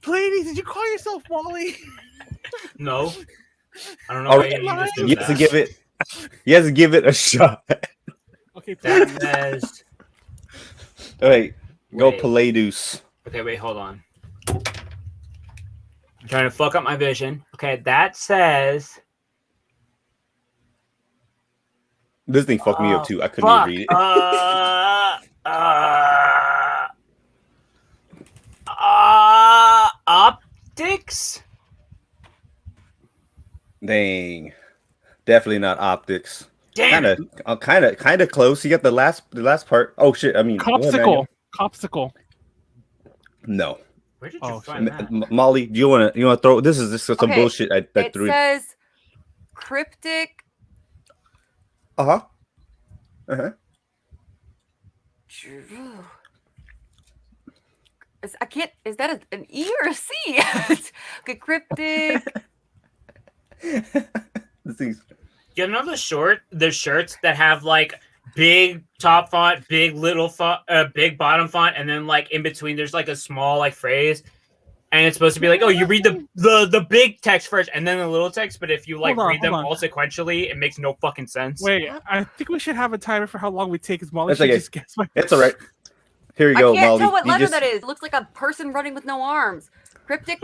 Pleiades, did you call yourself Molly? No. I don't know All why right. you just do He that. has to give it a shot. Okay, That says. All right. Go Wait. Pleiades. Okay, wait, hold on. I'm trying to fuck up my vision. Okay, that says. This thing fucked me up too. I couldn't even read it. Optics? Dang. Definitely not optics. Damn. Kind of close. You got the last part. Oh shit! I mean, Copsicle. No. Where did you find that? Molly, do you want to throw? This is just some bullshit. I threw. It says cryptic. Uh-huh. I can't. Is that an E or a C? Okay, cryptic. This thing's. You know the shirts that have like big top font, big little font, big bottom font, and then like in between there's like a small like phrase, and it's supposed to be like, oh, you read the big text first and then the little text, but if you like read them all sequentially, it makes no fucking sense. Wait, I think we should have a timer for how long we take. Because Molly just guess my. It's all right. Here you go, Molly. I can't tell what letter that is. It looks like a person running with no arms. Cryptic.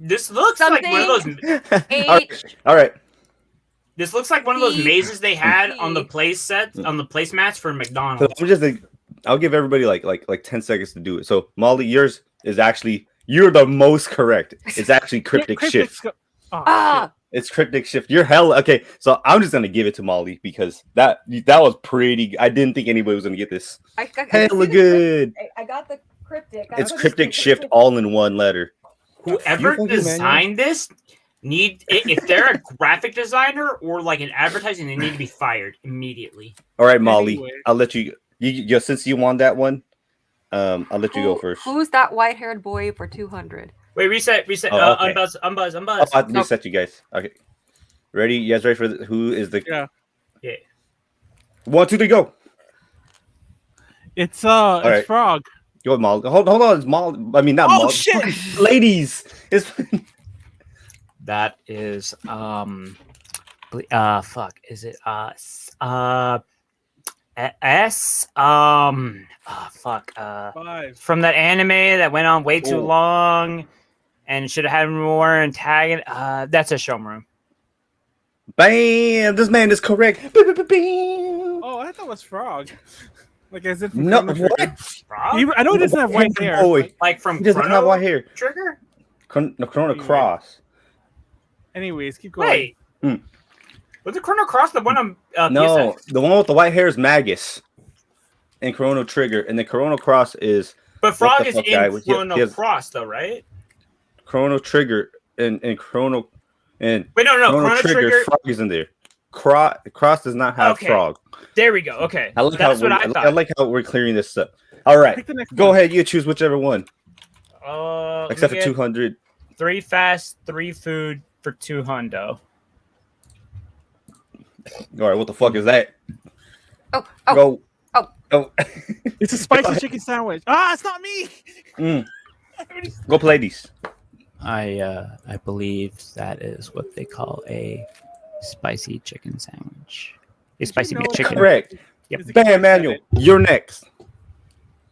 This looks like one of those. H. All right. This looks like one of those mazes they had on the placemats for McDonald's. So I'll give everybody like 10 seconds to do it. So Molly, yours is actually you're the most correct. It's actually cryptic shift. It's cryptic shift. You're hell okay. So I'm just gonna give it to Molly because that was pretty. I didn't think anybody was gonna get this. Hella good. I got the cryptic. It's cryptic shift all in one letter. Whoever designed this if they're a graphic designer or like an advertising, they need to be fired immediately. All right, Molly, I'll let you since you won that one. I'll let you go first. Who's that white-haired boy for 200? Wait, reset. Oh, okay. Unbuzz. Oh, I have to reset you guys. Okay, ready? You guys ready for who is the? Yeah. 1, 2, 3, go. It's Frog. Go, Molly. Hold on, it's Molly. I mean, not Molly. Oh shit, ladies. It's. That is fuck. Is it fuck. 5. From that anime that went on way too long and should have had more antagonist. That's a Shomru. Bam! This man is correct. Oh, I thought it was Frog. Like as if no, what? Frog? I know he doesn't have white hair. Like from he doesn't have white hair. Trigger? Chrono Cross. Anyways, keep going. Wait. Was it Chrono Cross the one on no, PSX? the one with the white hair is Magus. And Chrono Trigger. And the Chrono Cross is... But Frog is in Chrono Cross, though, right? Chrono Trigger and Chrono... And wait, no. Chrono Trigger, Frog is in there. Cross does not have Frog. There we go. Okay. I like how we're clearing this up. All right. Go ahead. You choose whichever one. Except for 200. 3 fast, 3 food for 200. All right. What the fuck is that? Oh. It's a spicy chicken sandwich. It's not me. Go Pleiades. I believe that is what they call a spicy chicken sandwich. A spicy chicken. Correct. Yep. Bam, Manuel. You're next.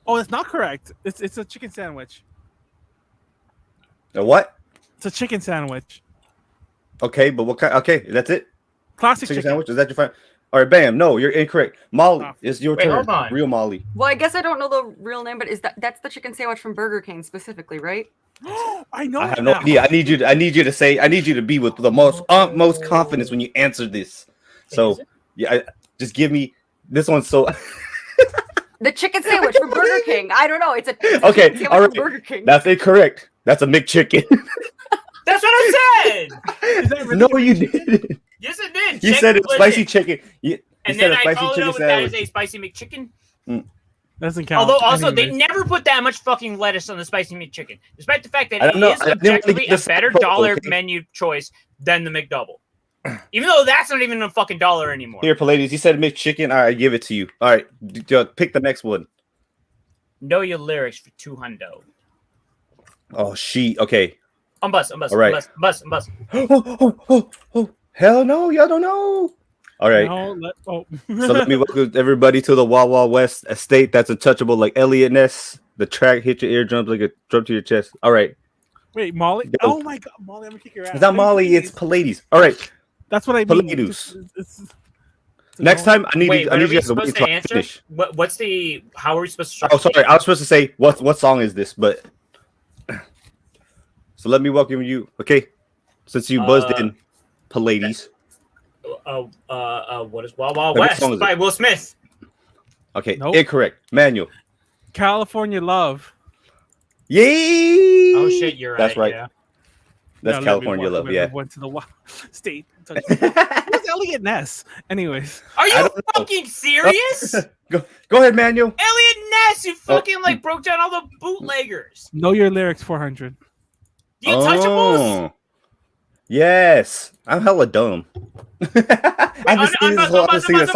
Oh, it's not correct. It's a chicken sandwich. A what? It's a chicken sandwich. Okay, but what kind? Okay, that's it. Classic chicken chicken. sandwich. Is that your final? All right, bam. No, you're incorrect. Molly, Oh. it's your Wait, turn. hold on. Real Molly. Well, I guess I don't know the real name, but that's the chicken sandwich from Burger King specifically, right? I know. I have it no now. idea. I need you to say. I need you to be with the most confidence when you answer this. So yeah, just give me this one. So The chicken sandwich from Burger King. I don't know. It's a okay, chicken sandwich all right. from Burger King. That's incorrect. That's a McChicken. That's what I said. Is that really No, a you chicken? didn't. Yes, it did. You Check said it's the spicy legend. chicken. You And said then a I spicy followed chicken up with that as sandwich. a spicy McChicken. Doesn't count. Although also they Anyways. never put that much fucking lettuce on the spicy McChicken, despite the fact that I it don't know. is I didn't want to objectively get a this better photo, dollar okay? menu choice than the McDouble. Even though that's not even a fucking dollar anymore. Here, Pleiades, you said McChicken. All right, give it to you. All right, pick the next one. Know your lyrics for 200. Oh, she. Okay. I'm bust. All right. Bust. Oh, hell no, y'all don't know. All right. No, So let me welcome everybody to the Wild Wild West, a state that's untouchable like Elliot Ness. The track hit your eardrums like a drum to your chest. All right. Wait, Molly. Go. Oh my God, Molly! I'm gonna kick your ass. It's not Molly, it's Pleiades. All right. That's what I mean. Pleiades. It's Next time, I need Wait, you what are guys we to wait supposed until to I answer? finish. What's the? How are we supposed to? Oh, sorry. I was supposed to say what song is this, but so let me welcome you. Okay, since you buzzed in, Pleiades. What is Wild Wild What West song is by it? Will Smith? Okay, Nope. incorrect. Manuel. California Love. Yay! Oh shit, you're right. That's right. Yeah. That's No, California Love. Yeah. Went to the state. Who's Elliot Ness? Anyways, Are I you don't know. fucking serious? Go ahead, Manuel. Elliot Ness, who fucking like broke down all the bootleggers. know your lyrics. 400. The Untouchables. Oh, yes, I'm hella dumb. I just seen this whole other scene. Here.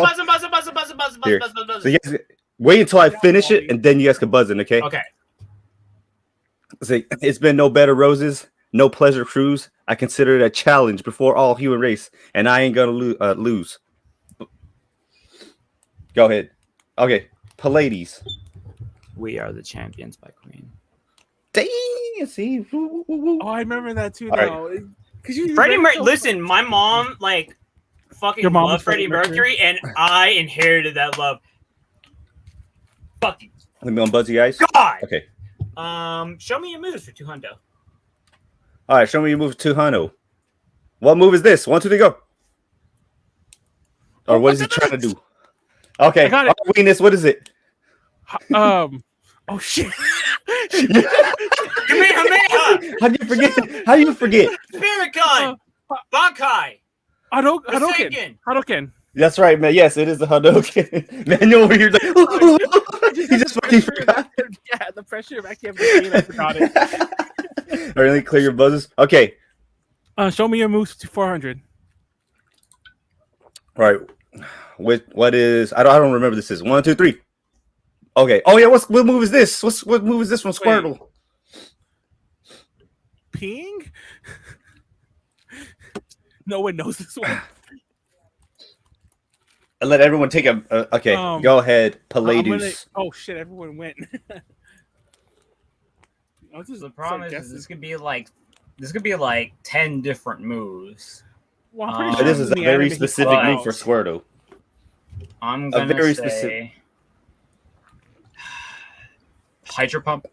So you guys wait until I finish it, and then you guys can buzz in. Okay. Okay. So it's been no bed of roses, no pleasure cruise. I consider it a challenge before all human race, and I ain't gonna lose. Go ahead. Okay, Pleiades. We Are the Champions by Queen. Dang, see. Oh, I remember that too. All right. Now, because you Freddie Mercury. Listen, my mom like fucking Your mom loved was Freddie Freddie Mercury, and I inherited that love. Fucking Let me unbuzz you guys. God. Okay. Show me your moves for 200. All right, show me your move to Hano. What move is this? 1, 2, 3, go. Or what is he trying to do? Okay. I got it. Venus, what is it? Oh shit. Kamehameha. How do you forget? How do you forget? Spirit Gun. Bankai. Hadouken. Forsaken. Hadouken. That's right, man. Yes, it is a Hadouken. Manuel over here, like, he just fucking forgot. Yeah, the pressure of actually having to say it, I forgot it. All right, let me clear your buzzes. Okay. Show me your moves to 400. All right. What is? I don't remember this. Is 1, 2, 3. Okay. Oh yeah. What move is this? What move is this from Squirtle? Peeing? No one knows this one. I let everyone take a. Okay. Go ahead, Pleiades. Oh shit! Everyone went. The problem is this could be like 10 different moves. Well, I'm pretty sure This is a in the very anime he specific fought move out. for Squirtle. I'm gonna very say specific- Hydro Pump.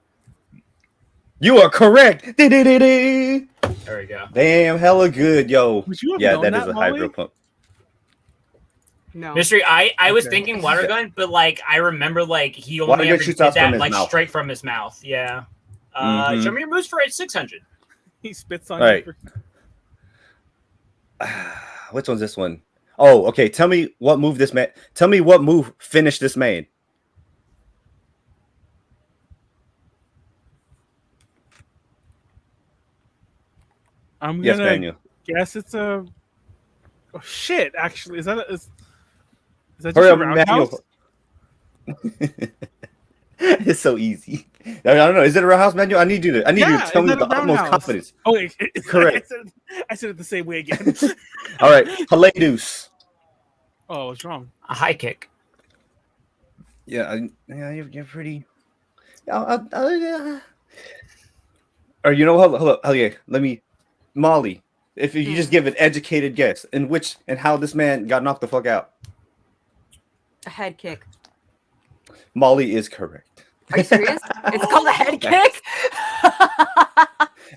You are correct. Dee-dee-dee-dee. There we go. Damn, hella good, yo. Would you have Yeah, known that that is a Molly? hydro pump. No. Mystery. I was Okay. thinking water Okay. gun, but like I remember like he Water only gun ever shoots did out from that his like mouth. straight from his mouth. Yeah. Mhm. Show me your moves for 600. He spits on All right. you. Which one's this one? Oh, okay. Tell me what move this man. Tell me what move finished this man. I'm Yes, gonna Manuel. guess it's a. Oh shit! Actually, is that just Hurry a up, roundhouse? Manuel. It's so easy. I don't know. Is it a roundhouse, Manuel? I need you to Yeah, tell is me that with a the utmost roundhouse? confidence. Oh, wait, Correct. I said it the same way again. All right, Pleiades. Oh, what's wrong? A high kick. Yeah, you're pretty. Or you know what? Hold up. Okay, let me. Molly. If you just give an educated guess, in which and how this man got knocked the fuck out. A head kick. Molly is correct. Are you serious? It's called a head kick.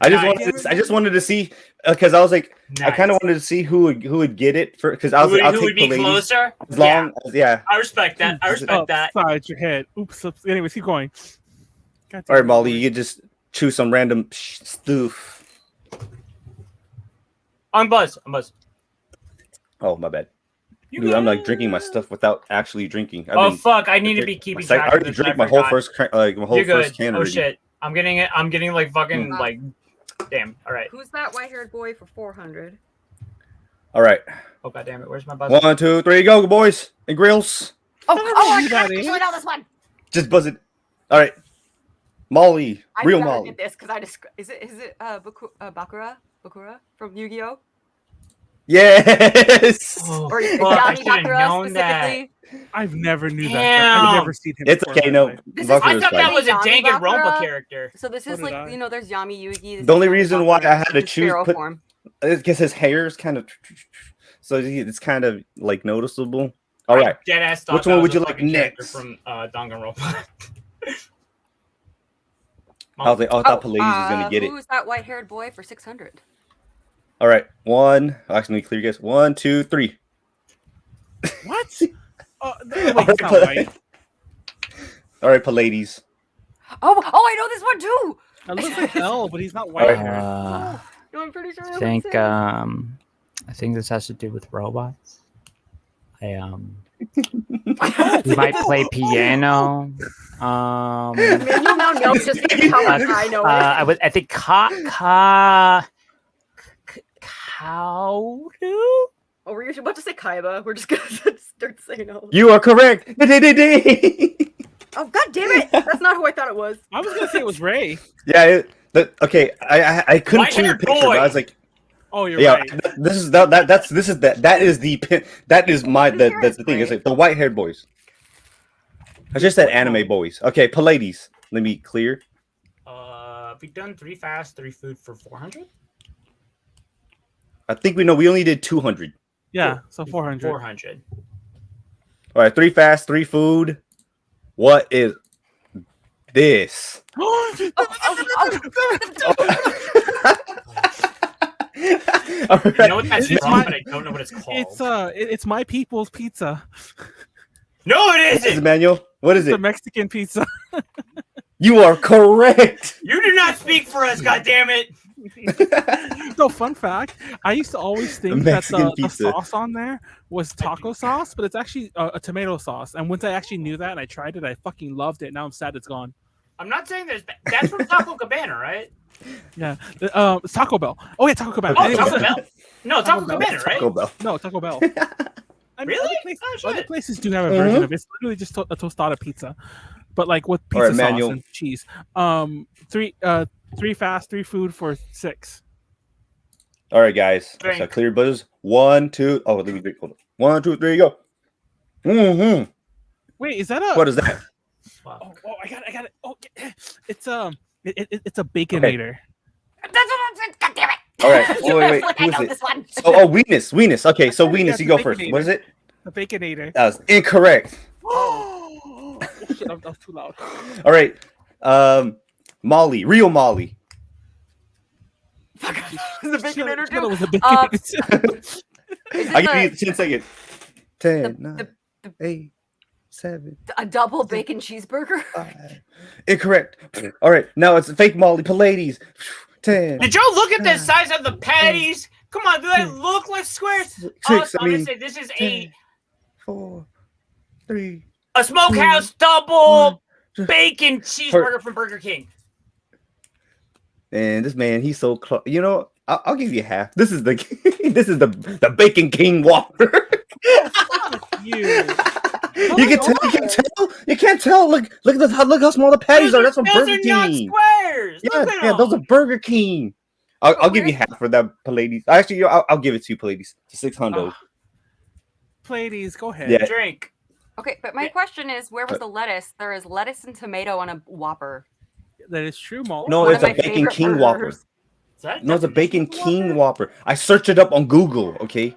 I just wanted to see because I was like, I kind of wanted to see who would get it for because I was like, I'll take be closer. As long as I respect that. I respect that. Sorry, it's your head. Oops. Anyways, keep going. All right, Molly, you just choose some random stuff. I'm Buzz. Oh, my bad. Dude, I'm like drinking my stuff without actually drinking. Fuck! I need to be keeping track. I already drank my whole first can. First can. Oh shit! I'm getting like fucking like. Damn. All right. Who's that white-haired boy for 400? All right. Oh god damn it! Where's my buzz? 1, 2, 3, go, boys and grills. I actually know this one. Just buzz it. All right. Molly, real I Molly. Get this because is it Bakura from Yu-Gi-Oh? Yes. Oh, or fuck, Johnny Bakura specifically? I've never knew that. Damn. I've never seen him. It's okay. No, I thought that was a Danganronpa character. So this is like there's Yami Yugi. The only reason why I had to choose form. is because his hair is kind of so it's kind of like noticeable. All right. Which one would you like next? From Danganronpa. I was like, I thought Pleiades was gonna get it. Who's that white-haired boy for 600? All right, one. Actually, clear guess. 1, 2, 3. What? Wait, all right, Pleiades. Oh, I know this one too. That looks like L, but he's not white. No, I'm pretty sure. I think this has to do with robots. He might play piano. Manuel now knows just how much I know. I think Kowdu. Oh, we're about to say Kaiba. We're just gonna start saying all. You are correct. Oh god damn it! That's not who I thought it was. I was gonna say it was Ray. Yeah. Okay. I couldn't choose a picture, but I was like, oh, you're right. That's the thing. It's like the white-haired boys. I just said anime boys. Okay, Pleiades. Let me clear. We done 3 fast, 3 food for 400. I think we know we only did 200. Yeah, so 400. 400. All right, 3 fast, 3 food. What is this? You know what that's wrong, but I don't know what it's called. It's my people's pizza. No, it isn't. Manuel, what is It's it? a Mexican pizza. You are correct. You do not speak for us, goddammit. No, fun fact. I used to always think that the sauce on there was taco sauce, but it's actually a tomato sauce. And once I actually knew that and I tried it, I fucking loved it. Now I'm sad it's gone. I'm not saying that's from Taco Cabana, right? Yeah. Taco Bell. Oh, yeah, Taco Cabana. Oh, Taco Bell. No, Taco Cabana, right? Taco Bell. No, Taco Bell. Really? Other places do have a version of it. It's literally just a tostada pizza, but like with pizza sauce and cheese. 3 fast, 3 food for 6. All right, guys. So clear buzzers. 1, 2. Oh, let me drink. Hold on. 1, 2, 3, go. Mm-hmm. Wait, is that a? What is that? Oh, I got it. Oh, it's it's a baconator. Okay. That's what I'm saying. God damn it! All right. Wait. Like, Who is it? this one. Weenus. Okay, so Weenus, you go first. What is it? The baconator. That was incorrect. Oh shit! That was too loud. All right. Molly, real Molly. Fuck. The baconator too. Was a baconator. I give you 10 seconds. 10, 9, 8, 7. A double bacon cheeseburger. 5. Incorrect. All right, now it's fake Molly. Pleiades. 10. Did y'all look at the size of the patties? Come on, do they look like squares? 6. I'm gonna say this is 10, 4, 3. a smokehouse double bacon cheeseburger from Burger King. And this man, he's so close. You know, I'll give you half. This is the Bacon King Whopper. You can't tell. Look how small the patties are. That's from Burger King. Not squares. Yeah, those are Burger King. I'll give you half for that, Pleiades. Actually, I'll give it to you, Pleiades. To 600. Pleiades, go ahead. Yeah. Drink. Okay, but my question is, where was the lettuce? There is lettuce and tomato on a Whopper. That is true, Malt. No, One it's of a my Bacon favorite King burgers. Whopper. No, it's a Bacon King Whopper. I searched it up on Google. Okay,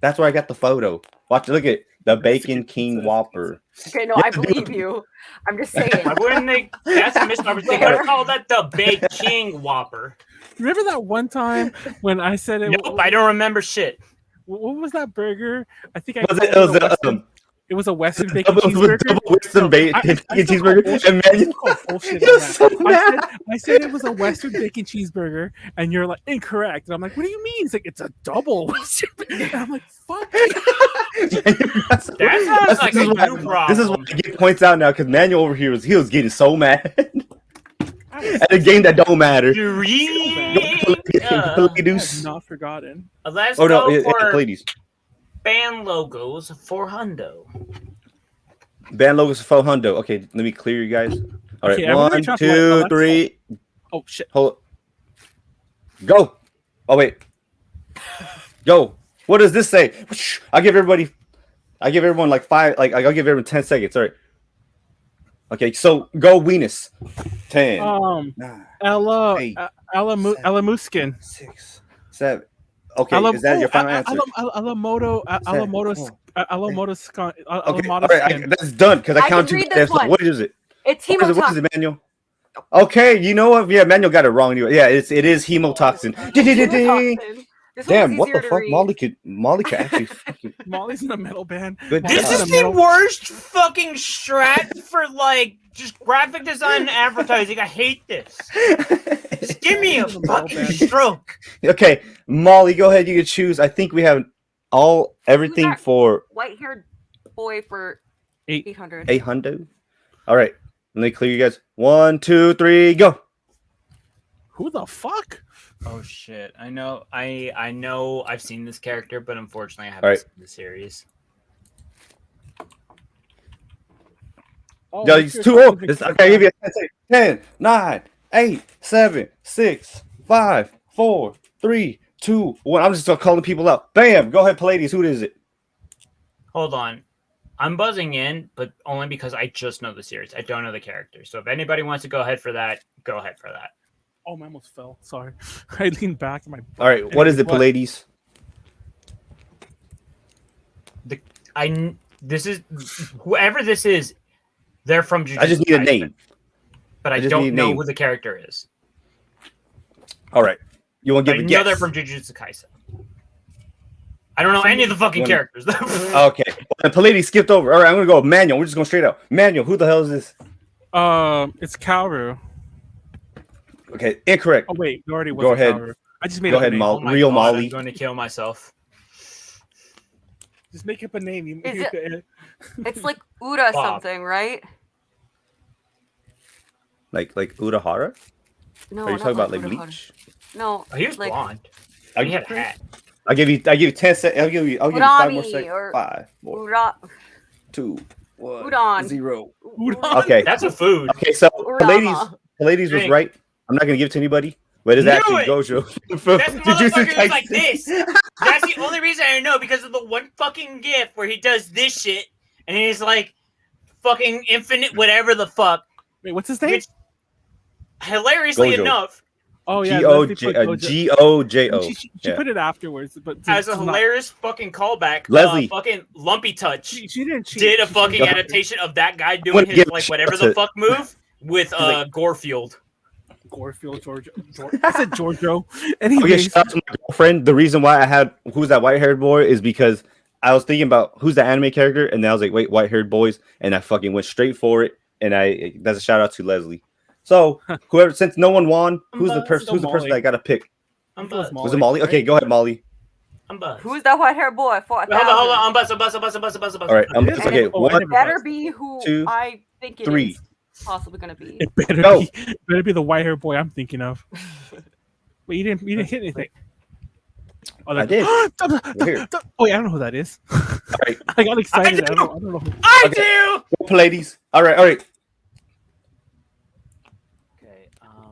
that's where I got the photo. Watch, look at the Bacon King Whopper. Okay, no, I believe you. I'm just saying. Why wouldn't they? That's a misnomer. They could have called that the Bacon King Whopper. Remember that one time when I said it? Nope, I don't remember shit. What was that burger? I think I it was a Western bacon cheeseburger. Double Western bacon cheeseburger. I said it was a Western bacon cheeseburger, and you're like incorrect. And I'm like, what do you mean? It's like it's a double Western bacon. And I'm like, fuck. That sounds like a new problem. This is what I get points out now because Manuel over here he was getting so mad at a game that don't matter. Not forgotten. Let's go for Pleiades. Band logos for Hundo. Band logos for Hundo. Okay, let me clear you guys. All right, okay, 1, 2, 3. Oh shit! Hold. Go. Oh wait. Go. What does this say? I'll give everyone like 5. Like I'll give everyone 10 seconds. All right. Okay, so go Venus. 10. 9, Ella 8, Muskin. 6, 7. Okay, is that your final answer? Alamoto. Okay, all right, that's done because I counted 2 steps. What is it? It's hemotoxin. What is it, Manuel? Okay, you know what? Yeah, Manuel got it wrong. Anyway. Yeah, it is hemotoxin. Damn, what the fuck? Molly could actually. Molly's in a metal band. This is the worst fucking strat for like just graphic design and advertising. I hate this. Just give me a fucking stroke. Okay, Molly, go ahead. You can choose. I think we have everything for white-haired boy for 800. 800. All right, let me clear you guys. 1, 2, 3, go. Who the fuck? Oh shit! I know. I've seen this character, but unfortunately, I haven't seen the series. Yo, it's too old. Okay, I'll give you a 10, 9, 8, 7, 6, 5, 4, 3, 2, 1. I'm just calling people out. Bam! Go ahead, Pleiades. Who is it? Hold on. I'm buzzing in, but only because I just know the series. I don't know the character. So if anybody wants to go ahead for that, go ahead for that. Oh, my almost fell. Sorry. I leaned back in my butt. All right, what is it, Pleiades? This is whoever this is, they're from Jujutsu I just need a name. But I don't know who the character is. All right. You want to give a guess? I know they're from Jujutsu Kaisen. I don't know any of the fucking characters. Okay. Well, Pleiades skipped over. All right, I'm going to go with Manuel. We're just going straight out. Manuel, who the hell is this? It's Kaoru. Okay, incorrect. Oh wait, you already was. Go ahead. Kaoru. I just made go up ahead, a name. Real God, Molly. I'm going to kill myself. Just make up a name. It's like Uda something, right? Like Udahara? No, are you talking about like Udahara. Bleach? No, he was blonde. He had a hat. I'll give you 10 seconds. I'll give you 5 more seconds. 5, 4, 2, 1, Udon. 0. Udon. Okay, that's a food. Okay, so Pleiades was right. I'm not gonna give it to anybody, but it's actually Gojo. That motherfucker is like this. That's the only reason I know, because of the one fucking gif where he does this shit and he's like fucking infinite whatever the fuck. Wait, what's his name? Hilariously enough. Oh yeah, G-O-J-O. She put it afterwards, but as a hilarious fucking callback, Leslie, fucking Lumpy Touch, she didn't cheat. Did a fucking adaptation of that guy doing his like whatever the fuck move with Gorefield. Gorefield, Giorgio. I said Giorgio. Anyways, okay, shout out to my girlfriend. The reason why I had who's that white-haired boy is because I was thinking about who's the anime character, and then I was like, wait, white-haired boys, and I fucking went straight for it. And that's a shout out to Leslie. So whoever, since no one won, who's the person that I gotta pick? Was it Molly? Okay, go ahead, Molly. I'm Buzz. Who's that white hair boy? Hold on. I'm Buzz. All right, okay. It better be who 2, I think it 3. is possibly gonna be. It better be the white hair boy I'm thinking of. But you didn't hit anything. Oh, I did. Oh yeah, I don't know who that is. All right. I got excited. I don't know. I do. Pleiades. All right. Okay.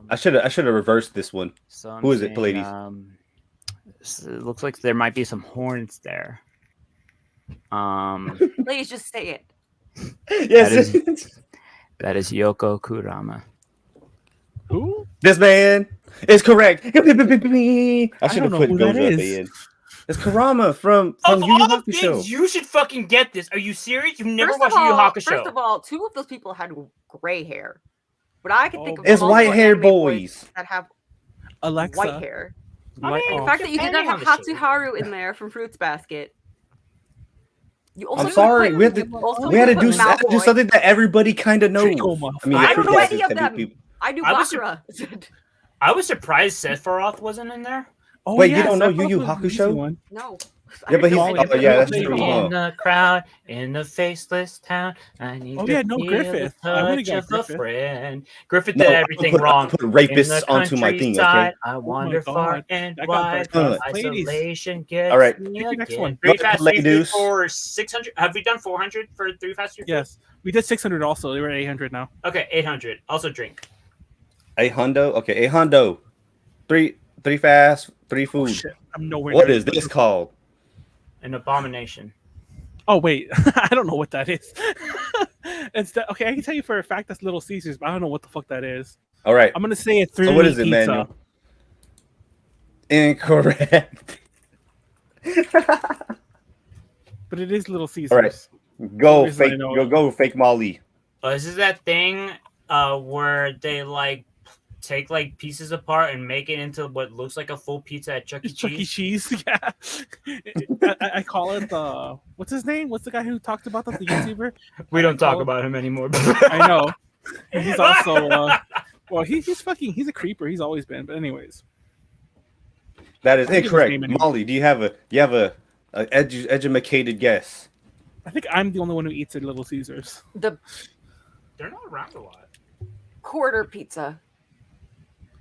I should have reversed this one. So who is it, Pleiades? It looks like there might be some horns there. Please just say it. Yes. That is Yoko Kurama. Who? This man. is correct. I should don't have know put who that Gojo at is. the end. It's Kurama from Of Yu Yu all Hakusho. things, you should fucking get this. Are you serious? You've never First watched of Yu Yu all, Hakusho. first of all, 2 of those people had gray hair, but I can think of It's multiple white-haired anime boys. that have Alexa. white hair. Light And the on. fact that you did not depending have on the shade. Hatsuharu in there from Fruits Basket. You also I'm could sorry, put- we had to you also we had to could do, put I had to do Malfoy. something that everybody kind of knows. Draco Malfoy. I mean, I I don't know Fruits any Basket of can do them. people. I knew I was- Bakura. I was surprised Sephiroth wasn't in there. Oh, Wait, you yeah, don't know Sephiroth Yu Yu was the easy Hakusho? one. No. Yeah, but he's Molly, oh yeah, that's Molly, true. Molly. Huh? In the crowd, in the faceless town. I need Oh, to yeah, no feel Griffith. the I would've touch got of a Griffith. friend. Griffith No, did I everything put wrong. rapists In the onto my thing. Okay. countryside, I my wander far God. and That got wide. dark. Pleiades. Isolation gets All right. me Pick the next again. one. Three Go to Fast Three Pleiades. for 600. Have we done 400 for Three Fast Three? Yes, we did 600 also. They were at 800 now. Okay, 800. Also drink. A hundo. Okay, a hundo. Three fast, 3 Oh, food. shit. I'm nowhere What near is this called? An abomination. Oh, wait. I don't know what that is. Okay, I can tell you for a fact that's Little Caesars, but I don't know what the fuck that is. All right. I'm going to say it's 3 So what is it, pizza. Manuel? Incorrect. But it is Little Caesars. All right. Go reason I fake. know Go fake Molly. This is that thing where they like take like pieces apart and make it into what looks like a full pizza at Chuck E. It's Chuck E. Cheese. Cheese, yeah. I call it the... What's his name? What's the guy who talked about that, the YouTuber? We don't talk call it- about him anymore. I know. And he's also... well, he's a creeper. He's always been. But anyways. That is I think it was incorrect. named anyway. Molly, do you have a educated guess? I think I'm the only one who eats at Little Caesars. The They're not around a lot. quarter pizza.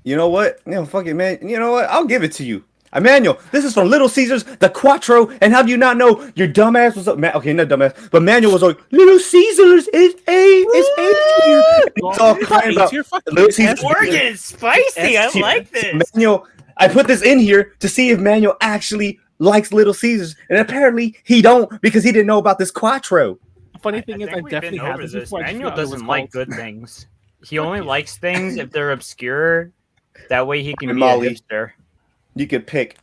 You know what? Fuck it, man. You know what? I'll give it to you. Emmanuel, this is from Little Caesars, the Quattro, and how do you not know? Your dumbass was up. Okay, not dumbass, but Manuel was like, Little Caesars is A here. It's all crying about Little Caesars. Oregon is spicy. I S tier. like this. Manuel, I put this in here to see if Manuel actually likes Little Caesars, and apparently he don't because he didn't know about this Quattro. Funny thing is, I think we've definitely been have over this this. before. I just Manuel forgot what it was doesn't like called. good things. He only likes things if they're obscure. That way he can And be Molly. a hipster. You could pick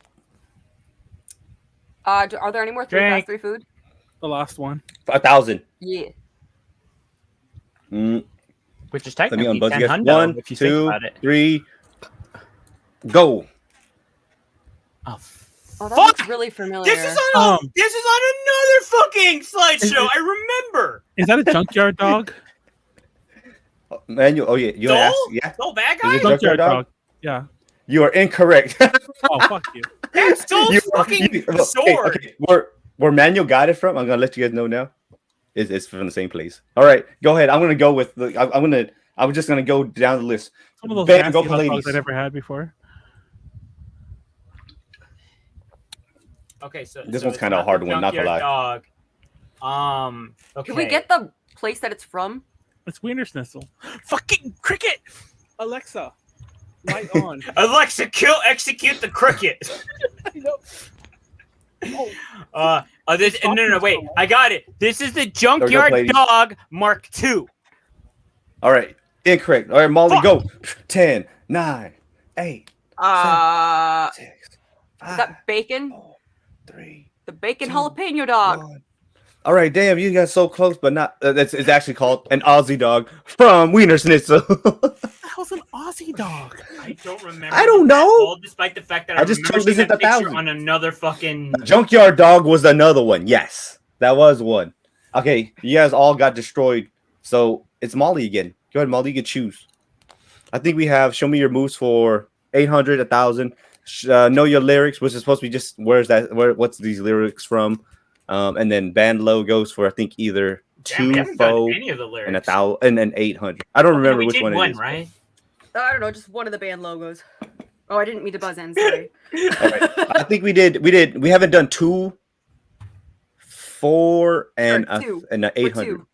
Are there any more Three Drink. Fast Three food? The last one. 1,000. Yeah. Which is Let me technically unbuzz 10 you. hundo 1, if you think 2, about it. 3, go. Oh, Oh, that fuck! looks really familiar. This is on another fucking slideshow. I remember. Is that a junkyard dog? Manuel, oh yeah, you Soul? asked, yeah. Soul bad Is guy? it Junkyard Dog? Yeah. You are incorrect. Oh, fuck you. That's Soul's You- fucking you- sword. Okay. Where Manuel got it from, I'm gonna let you guys know now. It's from the same place. All right, go ahead. I'm gonna go with I'm just gonna go down the list. Some of those Bam, nasty go hot dogs Pleiades. I never had before. Okay, so This so one's it's kinda a not hard the one, not gonna junkyard dog. Okay. Can we get the place that it's from? It's Wiener Schnitzel. Fucking cricket! Alexa, light on. Alexa, execute the cricket. No, wait. I got it. This is the Junkyard Pleiades. Dog Mark II. All right, incorrect. All right, Molly, Fuck. go. 10, 9, 8, Uh, 6, is 5, that bacon? 4, 3, The bacon 2, jalapeno dog. 1. All right, damn, you got so close, but not. It's actually called an Aussie dog from Wiener Schnitzel. That was an Aussie dog. I don't remember. I don't this at know. all, despite the fact that I I just remember chunked this seeing at that picture 1,000. on another fucking. Junkyard Dog was another one. Yes, that was one. Okay, you guys all got destroyed. So it's Molly again. Go ahead, Molly. You can choose. I think we have show me your moves for 800, 1,000. Know your lyrics, which is supposed to be just what's these lyrics from? And then band logos for I think either Damn, we 2 haven't done faux any of the lyrics. and 1,000 and then 800. I don't remember we which did one it one, is. right? I don't know, just one of the band logos. Oh, I didn't mean to buzz in. Sorry. All right. I think we did. We haven't done 2, 4, and Or two. and Or 800. two.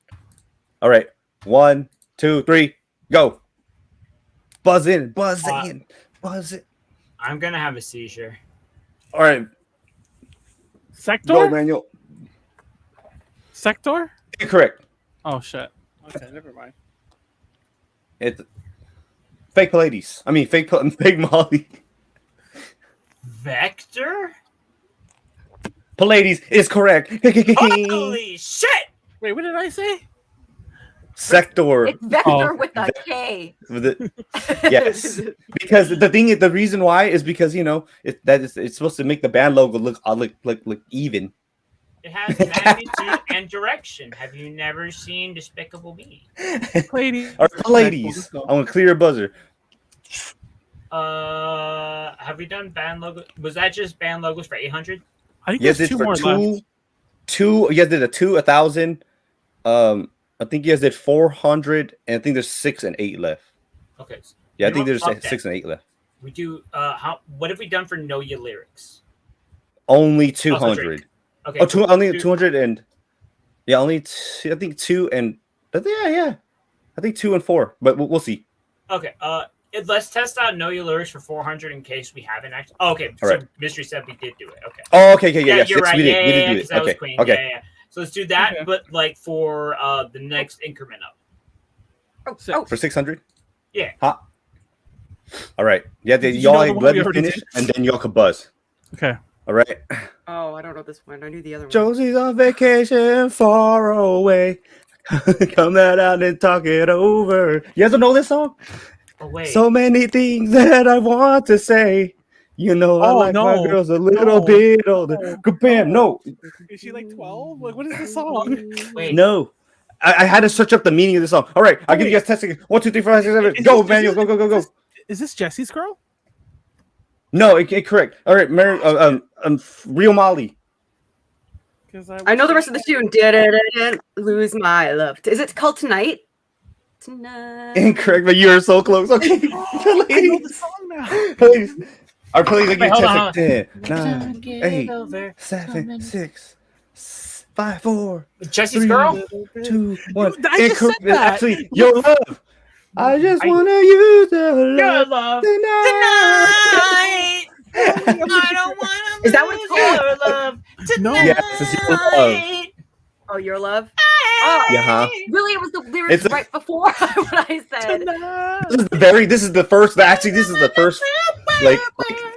All right. 1, 2, 3, go. Buzz in, buzz it. I'm gonna have a seizure. All right, Sector? go, Manuel. Sector? Incorrect. Oh, shit. Okay, never mind. It's Fake Pleiades. I mean, fake Molly. Vector? Pleiades is correct. Holy shit! Wait, what did I say? Sector. It's Vector with a K. Yes, because the reason why is because it's supposed to make the band logo look even. It has magnitude and direction. Have you never seen Despicable Me? Pleiades. Or Pleiades. I want to clear your buzzer. Have we done band logo? Was that just band logos for 800? I think Yes, there's it's two for more left. two. You guys did a 1,000. I think you guys did 400, and I think there's 6 and 8 left. Okay. Yeah, I think there's Okay. 6 and 8 left. We do. What have we done for Know Your Lyrics? Only 200. Okay. Only 200 and only I think 2 and yeah. I think 2 and 4, but we'll see. Okay. Let's test out Know Your Lyrics for 400 in case we haven't actually. Oh, okay. All So right. Mystery said we did do it. Okay. Oh, okay, yes, you're right. we did. Yeah, We did do because it. that was Okay, Queen. okay. Yeah. So let's do that, Okay. but like for the next increment up. For 600. Yeah. Huh? All right. Yeah, Did you y'all know the one let we me already finish, did? and then y'all could buzz. Okay. All right. Oh, I don't know this one. I knew the other one. Josie's on vacation far away. Come out and talk it over. You guys don't know this song? Oh wait. So many things that I want to say. I like my girls a little bit older. Bam, no. Is she like 12? Like, what is the song? Wait. No. I had to search up the meaning of the song. All right, I'll give you guys testing. 1, 2, 3, 4, 5, 6, 7. Go, Manuel. Go. Is this Jesse's girl? No, correct. All right, Mary, Real Molly. I know the rest of the tune. Didn't lose my love. Is it called Tonight? Tonight. Incorrect, but you are so close. Okay. I know the song now. Please. Our please, Wait, hold on. 10, 9, 8, 7, 6, 5, 4, Jesse's 3, girl? 2, 1. I just said that. Actually, your love. I just want to use the Your love love tonight. tonight. I don't want to Is that what it's called? your love No. tonight. Yes, it's your love. Oh, Your Love? Oh, Yeah. really? It was the lyrics It's right before what I said. This is the first, actually, this is the first, like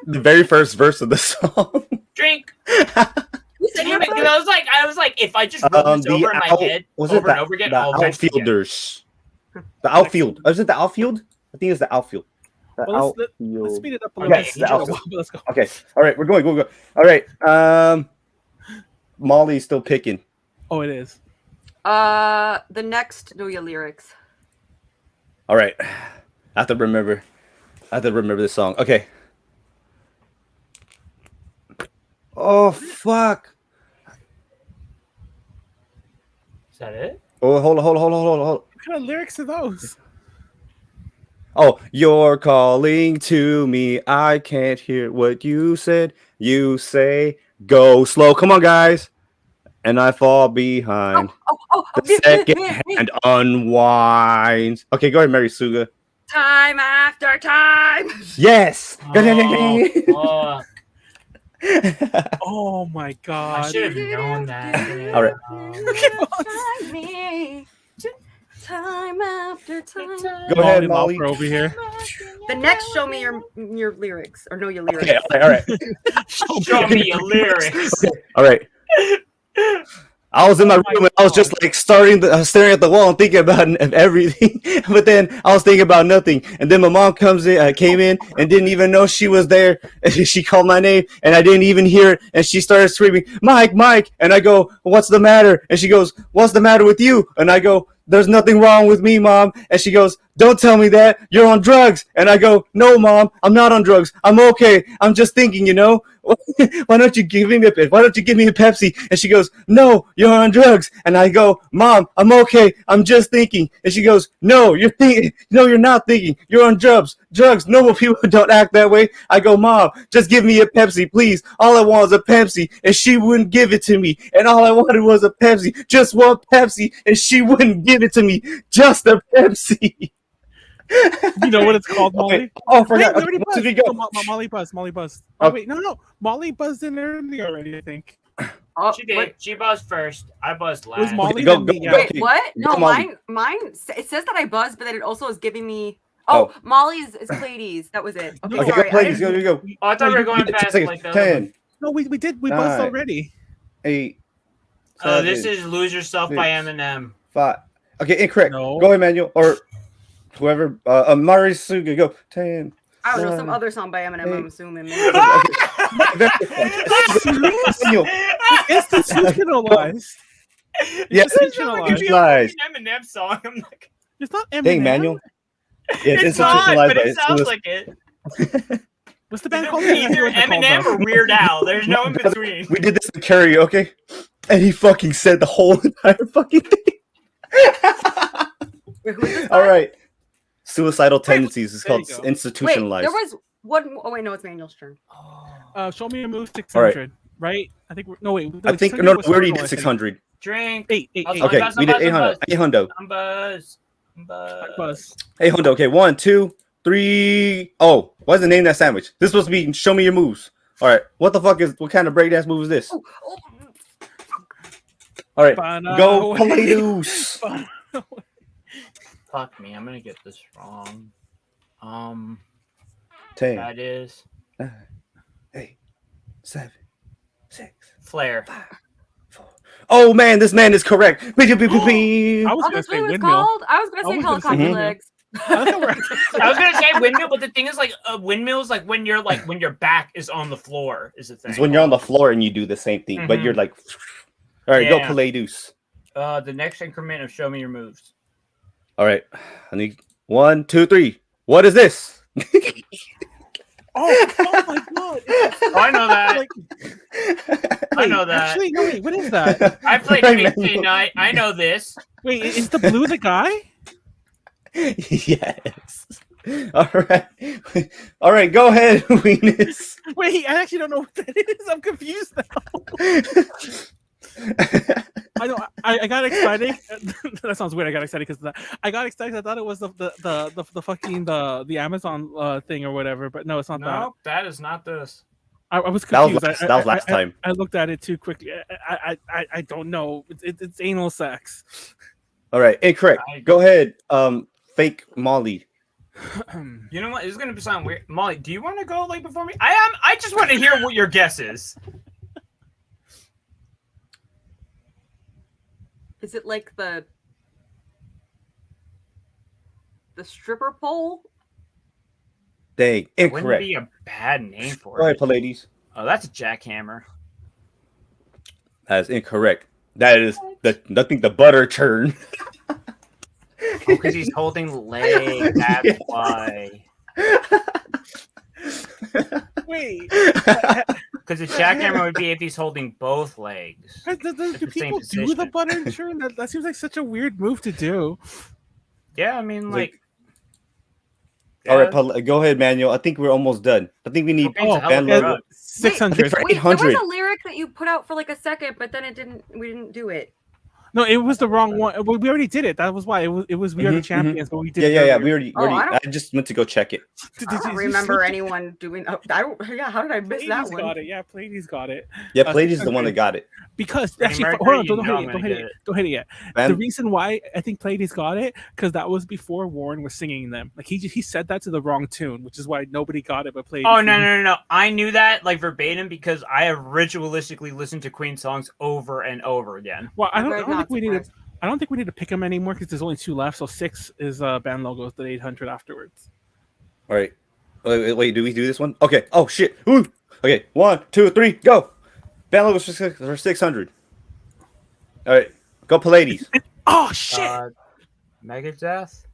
the very first verse of the song. Drink. Who said Damn it, that? 'cause I was like, if I just roll this over in my head over and over again, the I'll eventually get it. outfielders. The outfield. Is it the outfield? I think it's the outfield. The Well, let's outfield. speed it up a little Yes, bit. the outfield. Let's go. Okay. All right. We're going. Go. All right. Molly's still picking. Oh, it is. The next Know Your Lyrics. All right. I have to remember this song. Okay. Oh fuck. Is that it? Oh, hold on. What kind of lyrics are those? Oh, you're calling to me. I can't hear what you said. You say go slow. Come on, guys. And I fall behind. The second hand unwinds. Okay, go ahead, Mary Suga. Time after time. Yes. Oh, Oh my I god. should have known that. All right. Time after time. Go ahead, Molly. Lauper over here. The next, show me your lyrics or Know Your Lyrics. Okay, all right. Show me your lyrics. All right. I was in my room and I was just like staring at the wall and thinking about everything, but then I was thinking about nothing. And then my mom came in and didn't even know she was there. She called my name and I didn't even hear it. And she started screaming, "Mike, Mike!" And I go, "What's the matter?" And she goes, "What's the matter with you?" And I go, "There's nothing wrong with me, Mom." And she goes, "Don't tell me that. You're on drugs." And I go, "No, Mom, I'm not on drugs. I'm okay. I'm just thinking, why don't you give me a Pepsi?" And she goes, "No, you're on drugs." And I go, "Mom, I'm okay. I'm just thinking." And she goes, "No, you're thinking. No, you're not thinking. You're on drugs. Normal people don't act that way." I go, "Mom, just give me a Pepsi, please. All I want is a Pepsi." And she wouldn't give it to me. And all I wanted was a Pepsi, just one Pepsi. And she wouldn't give it to me, just a Pepsi. You know what it's called, Molly? Okay. Oh, I forgot. Wait, we already Okay, buzzed. did we go? No, Molly buzzed. Oh. Oh, wait, no. Molly buzzed in early already, I think. Oh, She did. She buzzed first. I buzzed It was last. Molly go, then go, me. go. Yeah. Wait, what? No, Come on. mine. It says that I buzzed, but then it also is giving me. Oh, Molly's is Pleiades. That was it. Okay, Okay, sorry. go Pleiades. Go. Oh, I thought we were going past like the other 10, one. No, we did. We buzzed 9, already. 8, Oh, this 7, is "Lose Yourself" by 6, Eminem. 5. Okay, incorrect. No. Go ahead, Manuel, or whoever. Mari Suga, go. 10. I don't know, some 9, other song by Eminem, I'm 8. assuming. Manuel. Institutionalized. Yes, It's lies. Eminem song. I'm like, It's not Eminem. Dang, Manuel. Yeah, it's not, but it by sounds like it. What's the band It's called? either Eminem or Weird Al. There's no in between. We did this in karaoke, and he fucking said the whole entire fucking thing. Wait, who is this All guy? right. Suicidal tendencies is there you called go. institutionalized. Wait, there was one. Oh wait, no, it's Manuel's turn. Show me a move 600. Right? I think. No, wait. I think 600 no, was we already Cardinal, I did think. 600. Drink. Eight. Okay, we did 800. 800. I'm buzz. Buzz. 800. Okay, 1, 2, 3. Oh, why is the name of that sandwich? This supposed to be show me your moves. All right, what kind of breakdance move is this? Oh, All right, Bana go away. Pleiades. Fuck me, I'm gonna get this wrong. 10, That is 9, 8, 7, 6, Flare. 5, 4. Oh man, this man is correct. I oh, was gonna that's say what it's windmill. called? I was gonna say I was gonna say helicopter windmill. legs. I was gonna say windmill, but the thing is, like, a windmill is like when your back is on the floor is the thing. It's when you're on the floor and you do the same thing, but you're like, all right, go Yeah. Pleiades. The next increment of show me your moves. All right, I need 1, 2, 3. What is this? Oh my god! Oh, I know that. Like, I know that. Actually, no, wait. What is that? I played Right, Tuesday Manuel. night. I know this. Wait, is the blue the guy? Yes. All right. Go ahead, Venus. Wait, I actually don't know what that is. I'm confused now. I know. I got excited. That sounds weird. I got excited because I got excited. I thought it was the fucking the Amazon thing or whatever. But no, it's not that. No, that is not this. I was That was confused. that was last time. I looked at it too quickly. I don't know. It's anal sex. All right, incorrect. Go ahead, fake Molly. You know what? This is gonna sound weird. Molly, do you want to go like before me? I just want to hear what your guess is. Is it like the stripper pole? Dang, It wouldn't incorrect. be a bad name for Go ahead, it. Pleiades. Oh, that's a jackhammer. That is incorrect. That is I think the butter churn. Oh, because he's holding the leg. That's Yeah. why. Wait, Because a jackhammer would be if he's holding both legs. do the same people do the position. butter and churn? That seems like such a weird move to do. Yeah, I mean, like. All right, go ahead, Manuel. I think we're almost done. I think we need Cocaine's a hell of a band drug. logo. 600. For Wait, there 800. was a lyric that you put out for like a second, but then we didn't do it. No, it was the wrong one. Well, we already did it. That was why it was we are the champions, but we did. Yeah. it We earlier. already. I I just went to go check it. I don't remember anyone doing. Oh, I don't. Yeah, how did I miss that Pleiades one? got it. Yeah, Pleiades got it. Yeah, Pleiades is the one that got it. Because Freddie actually, Mercury, hold on, you know I'm don't gonna hit get it. it. Don't hit it yet. Man. The reason why I think Pleiades got it because that was before Warren was singing them. Like he said that to the wrong tune, which is why nobody got it. But Pleiades. Oh, no. I knew that, like, verbatim because I have ritualistically listened to Queen songs over and over again. Well, I I'm don't not think we need to. surprised. I don't think we need to pick them anymore because there's only 2 left. So 6 is band logos. The 800 afterwards. All right. Wait. Do we do this one? Okay. Oh shit. Ooh. Okay. 1, 2, 3, go. Band logos for 600. All right. Go Pleiades. Oh shit! Megadeth?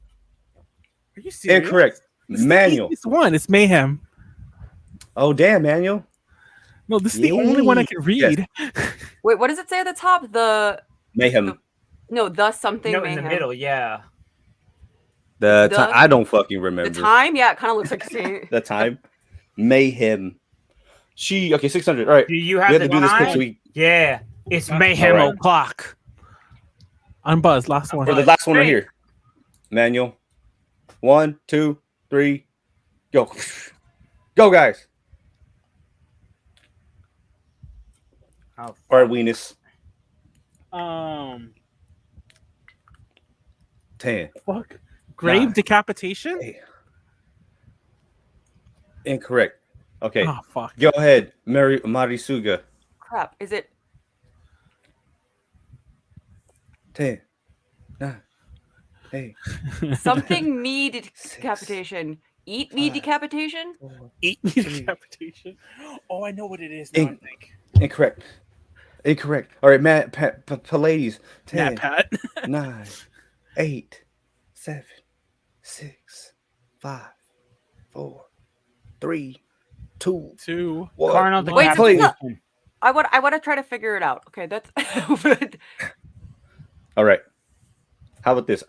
Are you serious? Incorrect. This is Manual. the easiest one. It's Mayhem. Oh damn, Manuel. No, this is the only one I can read. Wait, what does it say at the top? The Mayhem. something. No, in the mayhem. middle, yeah. The The- time I don't fucking The remember. time, yeah, it kind of looks like the same. The time. Mayhem. Okay, 600. All right. Do you We have have the to do this quick so time? we Yeah, it's Mayhem Alright. o'clock. I'm Buzz. Last one. for the last one right here. Manual. 1, 2, 3, go. Go guys. Oh, All right, Weenus. 10. Fuck. Grave 9, decapitation. 8, Incorrect. Okay. Oh fuck. Go ahead, Marisuga. Crap. Is it 10, 9, 8. something me 6, decapitation? Eat me 5, decapitation? 4, Eat 3. decapitation. Oh, I know what it is now. I think. Incorrect. Incorrect. All right, Matt. Pleiades. 10, Matt Pat. 9, 8, 7, 6, 5, 4, 3, 2, 2. 1. Carnal Wait, decapitation. I want to try to figure it out. Okay, that's All right. How about this?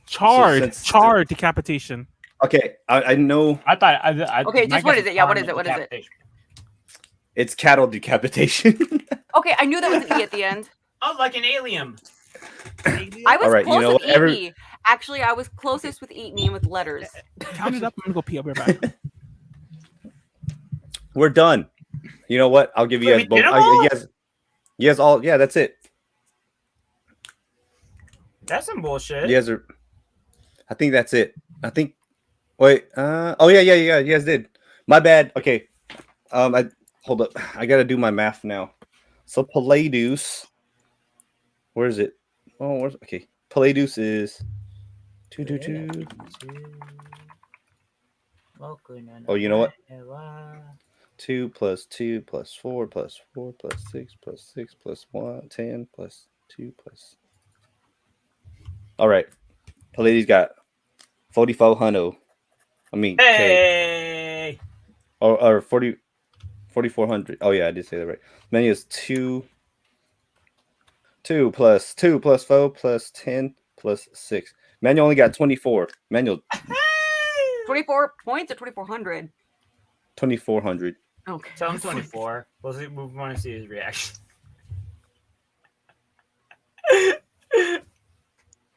Charred decapitation. Okay, I know I thought. Okay, my just what guess is it? Yeah, what is carnal it? What is it? decapitation. it's cattle decapitation. Okay, I knew that was an E at the end. Oh, like an alien. I was Alright, close you know with what, Eat Me. Actually, I was closest with Eat Me with letters. Count it up. I'm gonna go pee. I'll be right back. We're done. You know what? I'll give you guys Wait, we both. did 'em all? Yes, all. Yeah, that's it. That's some bullshit. You guys are. I think that's it. I think. Wait. Oh yeah. You guys did. My bad. Okay. Hold up. I gotta do my math now. So Pleiades. Where is it? Oh, where's okay? Pleiades is 222. Oh, you know what? 2 plus 2 plus 4 plus 4 plus 6 plus 6 plus 1 10 plus 2 plus. All right. Pleiades got 4,400. I mean, Hey. K. Or 4,400. Oh yeah, I did say that right. Manuel is 2 plus 4 plus 10 plus 6. Manuel only got 24. Manuel 24 points or 2,400? 2,400. Okay. Tell him 24. We'll see. We want to see his reaction.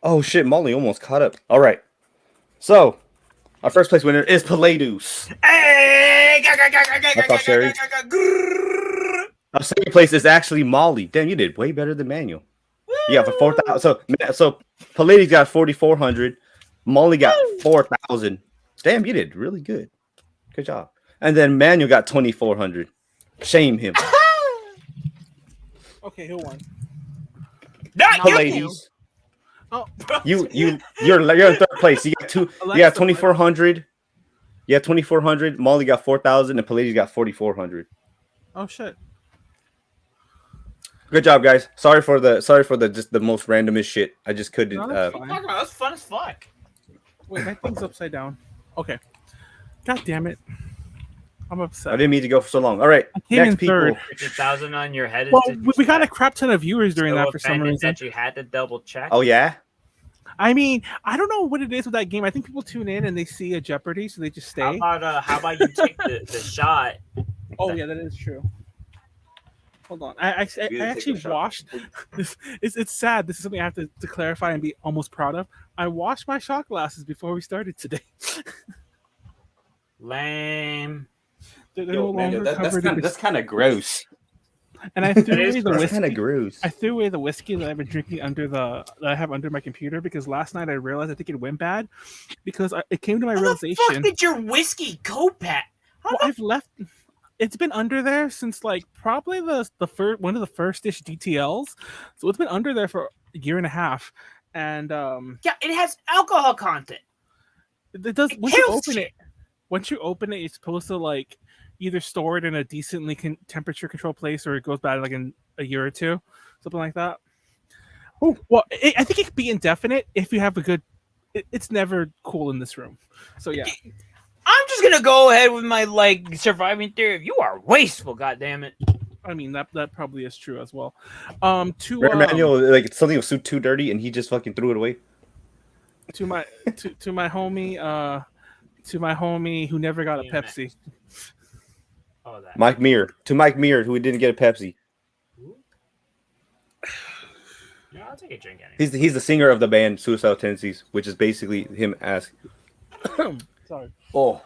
Oh shit, Molly almost caught up. All right. So, our first place winner is Pleiades. Hey! That's all, Sherry. Our second place is actually Molly. Damn, you did way better than Manuel. Yeah, for 4,000. So Pleiades got 4,400. Molly got 4,000. Damn, you did really good. Good job. And then Manuel got 2,400. Shame him. Okay, who won? Not you! Pleiades. Oh, You're in third place. You got 2,400. Yeah, 2,400. Molly got 4,000, and Pleiades got 4,400. Oh shit. Good job, guys. Sorry for the just the most randomest shit. I just couldn't. No, that's fine. That's fun as fuck. Wait, my thing's upside down. Okay. God damn it. I'm I upset. didn't mean to go for so long. All right, I came in next people. third. 50,000 on your head. Well, we got a crap ton of viewers during that for some reason. That you had to double check. Oh yeah. I mean, I don't know what it is with that game. I think people tune in and they see a Jeopardy, so they just stay. How about you take the shot? Oh yeah, that is true. Hold on, I actually washed. It's sad. This is something I have to clarify and be almost proud of. I washed my shot glasses before we started today. Lame. They're no longer covered in that's kind of gross. And I threw away the That's whiskey. kind of gross. I threw away the whiskey that I've been drinking that I have under my computer because last night I realized I think it went bad because it came to my realization. How the fuck did your whiskey go bad? Well, I've left. It's been under there since like probably the first one of the first-ish DTLs, so it's been under there for a year and a half. And Yeah, it has alcohol content. it does. Once you open it, it's supposed to like either store it in a decently temperature controlled place or it goes bad like in a year or two, something like that. Oh, well, I think it could be indefinite if you have a good. It's never cool in this room, so yeah. I'm just gonna go ahead with my surviving theory. You are wasteful, goddammit. I mean that probably is true as well. Manuel, like something was too dirty and he just fucking threw it away. To my homie who never got a Pepsi. Oh, that. Mike Meir, who didn't get a Pepsi. Yeah, I'll take a drink anyway. He's the singer of the band Suicidal Tendencies, which is basically him asking. Sorry. Oh.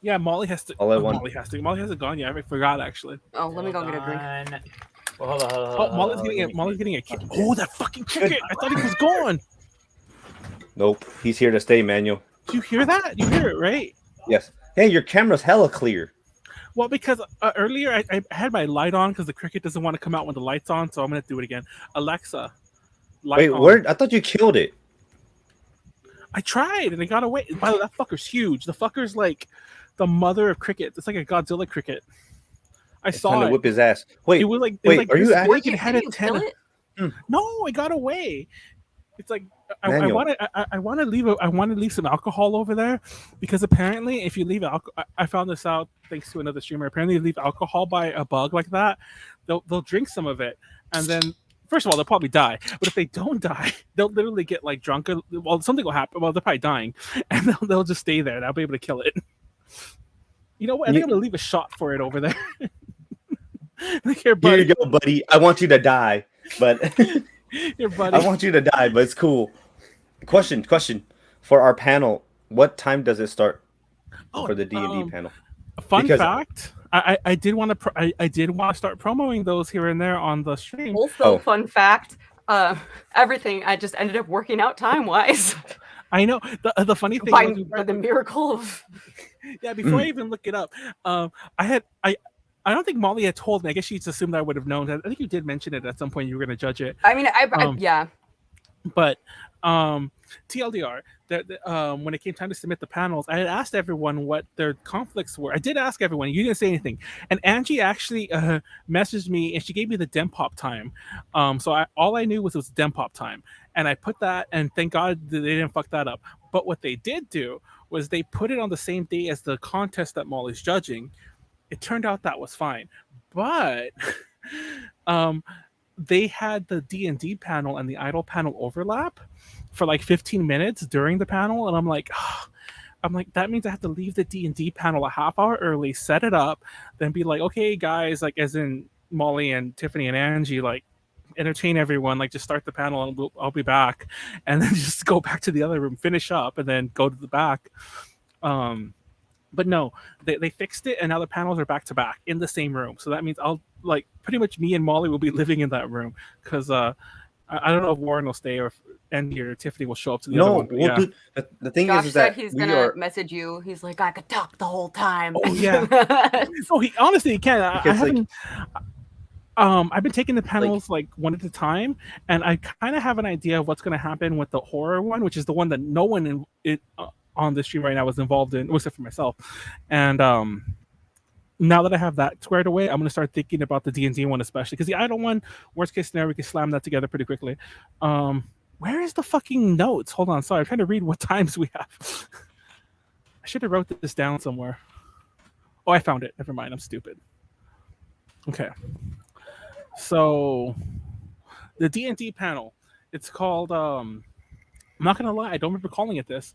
Yeah, Molly has to. Molly hasn't gone yet. I forgot actually. Oh, let me go get a drink. Well, hold on. Molly's getting a kick. Oh, that fucking chicken! I thought he was gone. Nope, he's here to stay, Manuel. Do you hear that? You hear it, right? Yes. Hey, your camera's hella clear. Well, because earlier I had my light on because the cricket doesn't want to come out when the light's on, so I'm gonna do it again. Alexa, light on. Where? I thought you killed it. I tried and it got away. By the way, that fucker's huge. The fucker's like the mother of cricket. It's like a Godzilla cricket. I saw trying it. To whip his ass. Wait, it was like are you actually? Did you kill it? No, it got away. It's like I Manuel. want to leave some alcohol over there because apparently if you leave alcohol, I found this out thanks to another streamer. Apparently, if you leave alcohol by a bug like that, they'll drink some of it, and then first of all they'll probably die. But if they don't die, they'll literally get like drunk. Well, something will happen. Well, they're probably dying, and they'll just stay there, and I'll be able to kill it. You know what? I think I'm gonna leave a shot for it over there. Like, here, buddy. Here you go, buddy. I want you to die, but Here, buddy. I want you to die, but it's cool. Question for our panel: what time does it start for the D&D panel? Fun fact: I did want to start promoting those here and there on the stream. Also, fun fact: everything I just ended up working out time wise. I know the funny thing by the miracle of before I even look it up, I don't think Molly had told me. I guess she just assumed I would have known. I think you did mention it at some point. You were going to judge it. I mean, yeah. But TLDR, when it came time to submit the panels, I had asked everyone what their conflicts were. I did ask everyone. You didn't say anything. And Angie actually messaged me, and she gave me the Dempop time. So all I knew was it was Dempop time. And I put that, and thank God they didn't fuck that up. But what they did do was they put it on the same day as the contest that Molly's judging. It turned out that was fine. But they had the D&D panel and the Idol panel overlap for like 15 minutes during the panel, and I'm like, that means I have to leave the D&D panel a half hour early, set it up, then be like, okay, guys, like as in Molly and Tiffany and Angie, like entertain everyone, like just start the panel and I'll be back, and then just go back to the other room, finish up, and then go to the back. But no, they fixed it, and now the panels are back to back in the same room. So that means I'll like pretty much me and Molly will be living in that room because I don't know if Warren will stay or if Andy or Tiffany will show up to the other one. We'll do, the thing Josh is that he's gonna message you. He's like, I could talk the whole time. Oh yeah. He honestly can. I haven't. I've been taking the panels like one at a time, and I kind of have an idea of what's going to happen with the horror one, which is the one that no one on the stream right now was involved in, except for myself. And now that I have that squared away, I'm going to start thinking about the D&D one especially, because the Idol one, worst case scenario, we can slam that together pretty quickly. Where is the fucking notes? Hold on, sorry, I'm trying to read what times we have. I should have wrote this down somewhere. Oh, I found it. Never mind, I'm stupid. Okay. So the D&D panel, it's called I'm not gonna lie, I don't remember calling it this.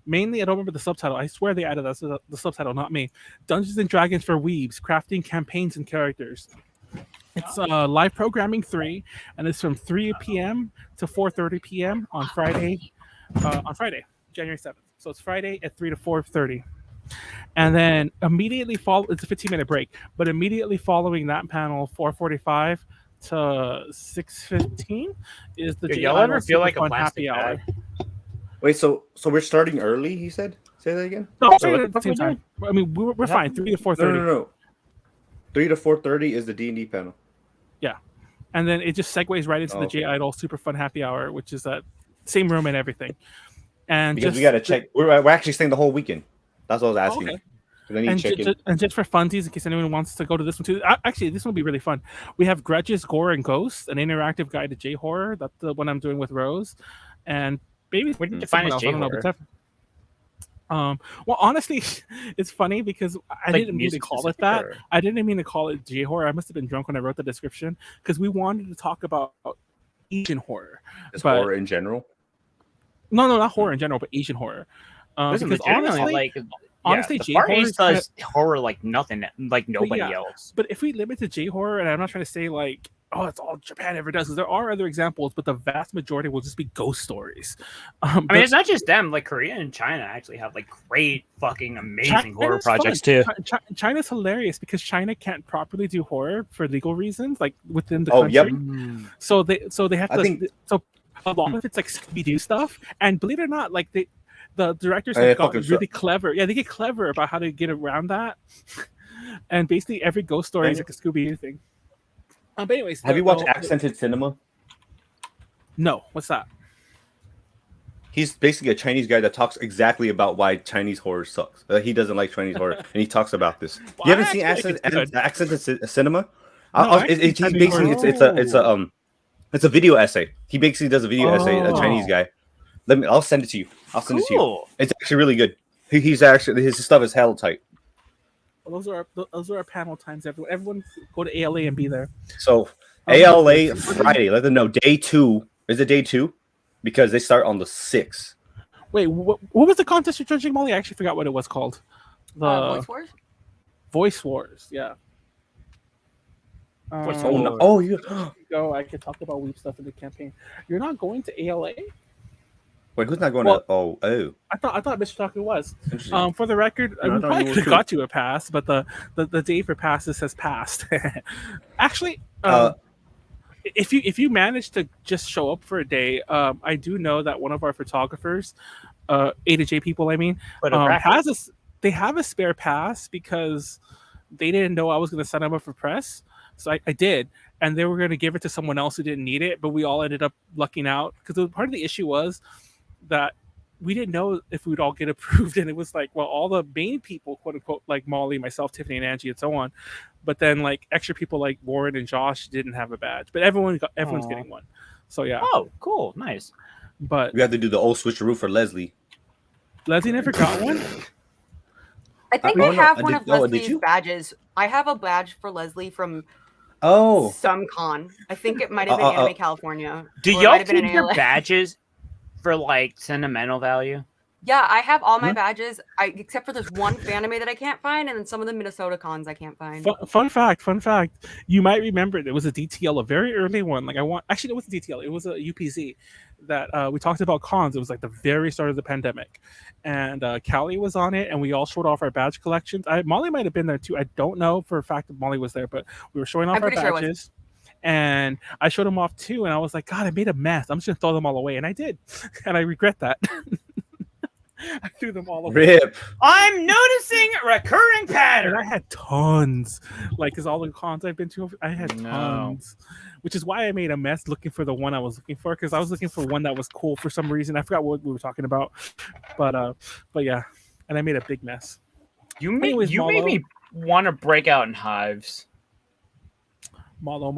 Mainly I don't remember the subtitle. I swear they added the subtitle, not me. Dungeons and Dragons for Weebs, crafting campaigns and characters. It's live programming 3, and it's from 3 p.m. to 4:30 p.m. on Friday, January 7th. So it's Friday at 3 to 4:30. And then immediately it's a 15-minute break, but immediately following that panel, 4:45 to 6:15 is the y'all ever feel like a happy hour. Wait, so we're starting early? He said. Say that again. No, sorry, at the same time. I mean, we're fine. 3 to 4:30. No. 3 to 4:30 is the D&D panel. Yeah, and then it just segues right into the J Idol Super Fun Happy Hour, which is that same room and everything. And because we got to check. We're actually staying the whole weekend. That's what I was asking. Okay. And just for funsies, in case anyone wants to go to this one too. Actually, this one will be really fun. We have Grudges, Gore, and Ghosts, an interactive guide to J horror. That's the one I'm doing with Rose, and maybe we need to find J horror. Well, honestly, it's funny because I didn't mean to call it that. I didn't mean to call it J horror. I must have been drunk when I wrote the description because we wanted to talk about Asian horror. Just horror in general? No, not horror in general, but Asian horror. Because honestly, J horror does horror like nothing, like nobody else. But if we limit to J horror, and I'm not trying to say like, oh, that's all Japan ever does, because there are other examples, but the vast majority will just be ghost stories. I mean, it's not just them. Like Korea and China actually have like great, fucking amazing horror projects too. China's hilarious because China can't properly do horror for legal reasons, like within the country. Yep. So they have to. So a lot of it's like Scooby-Doo stuff, and believe it or not, like The directors Yeah, have gotten fucking really clever. Yeah, they get clever about how to get around that. And basically, every ghost story is like a Scooby-Doo thing. But anyways, have you watched Accented Cinema? No, what's that? He's basically a Chinese guy that talks exactly about why Chinese horror sucks. He doesn't like Chinese horror, and he talks about this. Well, you haven't I seen actually think it's Accented Cinema? No, He's basically it's a video essay. He basically does a video essay. A Chinese guy. I'll send it to you. I'll send it to you. It's actually really good. He's actually his stuff is hell tight. Well, those are our panel times. Everyone go to ALA and be there. So ALA Friday. Let them know day 2. Is it day 2? Because they start on the 6th. Wait, what was the contest you're judging, Molly? I actually forgot what it was called. Voice Wars? Voice Wars, yeah. No. I could talk about weep stuff in the campaign. You're not going to ALA? Wait, who's not going to? Oh. I thought Mr. Talker was. For the record, we probably could have got to a pass, but the day for passes has passed. Actually, if you manage to just show up for a day, I do know that one of our photographers, A to J people, I mean, they have a spare pass because they didn't know I was going to sign them up for press. So I did, and they were going to give it to someone else who didn't need it, but we all ended up lucking out because part of the issue was that we didn't know if we'd all get approved, and it was like, well, all the main people, quote unquote, like Molly, myself, Tiffany, and Angie, and so on, but then like extra people like Warren and Josh didn't have a badge, but everyone's getting one. So yeah. Oh, cool, nice. But we have to do the old switcheroo for Leslie. Leslie never got one. I think I have one of Leslie's badges. I have a badge for Leslie from some con. I think it might have been Anime California. Do y'all keep your badges for like sentimental value? Yeah, I have all my badges, except for this one fan anime that I can't find, and then some of the Minnesota cons I can't find. Fun fact. You might remember it was a DTL, a very early one. It was a DTL. It was a UPZ that we talked about cons. It was like the very start of the pandemic, and Callie was on it, and we all showed off our badge collections. Molly might have been there too. I don't know for a fact that Molly was there, but we were showing off our badges. And I showed them off too, and I was like, God, I made a mess. I'm just gonna throw them all away, and I did, and I regret that. I threw them all away. Rip. I'm noticing a recurring pattern. And I had tons, because all the cons I've been to, I had tons, which is why I made a mess looking for the one I was looking for, because I was looking for one that was cool for some reason. I forgot what we were talking about, but yeah, and I made a big mess. You made me want to break out in hives. Malo.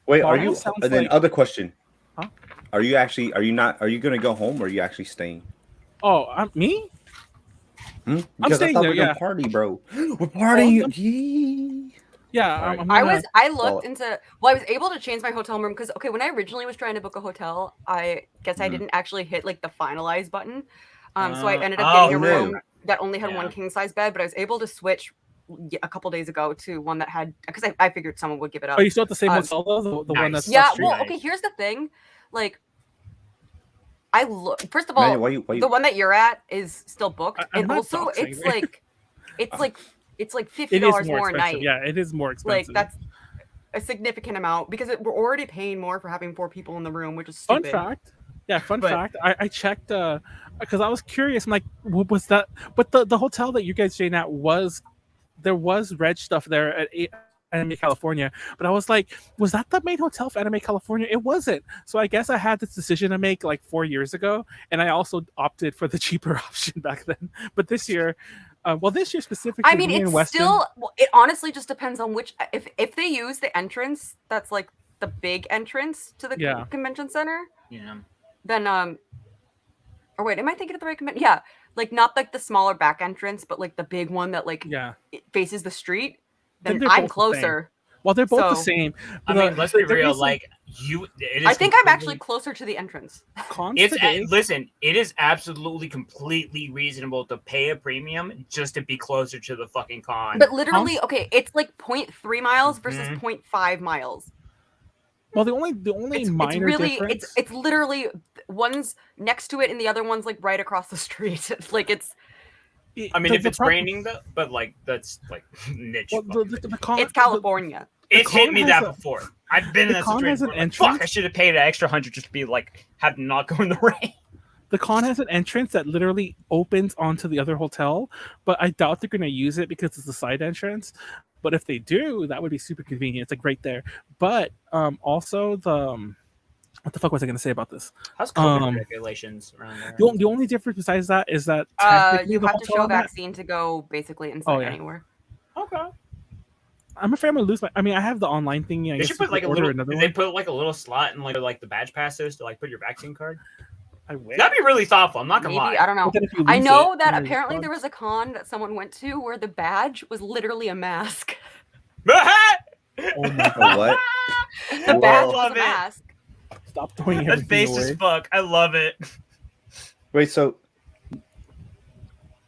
Wait, Malo are you? And then other question. Huh? Are you gonna go home or are you actually staying? Oh, me? Because I'm staying there. Yeah, party, bro. We're partying. Yeah, I looked into. Well, I was able to change my hotel room because when I originally was trying to book a hotel, I guess I didn't actually hit like the finalize button. So I ended up getting a room that only had one king size bed, but I was able to switch a couple days ago to one that had, because I figured someone would give it up. Oh, you still at the same hotel though? The one that's here's the thing. Like, I look. First of all, the one that you're at is still booked, and also it's like $50 more a night. Yeah, it is more expensive. Like that's a significant amount because we're already paying more for having 4 people in the room, which is stupid. Fun fact. I checked because I was curious. I'm like, what was that? But the hotel that you guys stayed at there was reg stuff there at Anime California, but I was like, was that the main hotel for Anime California? It wasn't. So I guess I had this decision to make like 4 years ago, and I also opted for the cheaper option back then. But this year, this year specifically, I mean, it's still. Well, it honestly just depends on which. If they use the entrance, that's like the big entrance to the convention center. Yeah. Then or wait, am I thinking of the right convention? Yeah, like not like the smaller back entrance, but like the big one that it faces the street. Then I'm closer. Well, they're both the same. I mean, let's be real. Like I think I'm actually closer to the entrance. Listen, it is absolutely completely reasonable to pay a premium just to be closer to the fucking con. But literally, it's like 0.3 miles versus 0.5 miles. Well, the only minor difference. It's literally one's next to it and the other one's like right across the street. Like it's. I mean, if it's raining, though, but like that's like niche. Well, it's California. It's hit me that before. I've been in that situation. Fuck! I should have paid an extra $100 just to be like, have to not go in the rain. The con has an entrance that literally opens onto the other hotel, but I doubt they're going to use it because it's a side entrance. But if they do, that would be super convenient. It's like right there. But also the what the fuck was I going to say about this? How's COVID regulations around there? The only difference besides that is that you have to show vaccine to go basically inside anywhere. Okay. I'm afraid I'm gonna lose my. I mean, I have the online thingy. They should put like a little. They put like a little slot in like the badge passes to like put your vaccine card. I wish. That'd be really thoughtful. I'm not gonna lie. I don't know. I know that apparently there was a con that someone went to where the badge was literally a mask. Oh my God. What? The badge was a mask. Stop throwing That's base as fuck. I love it. Wait, so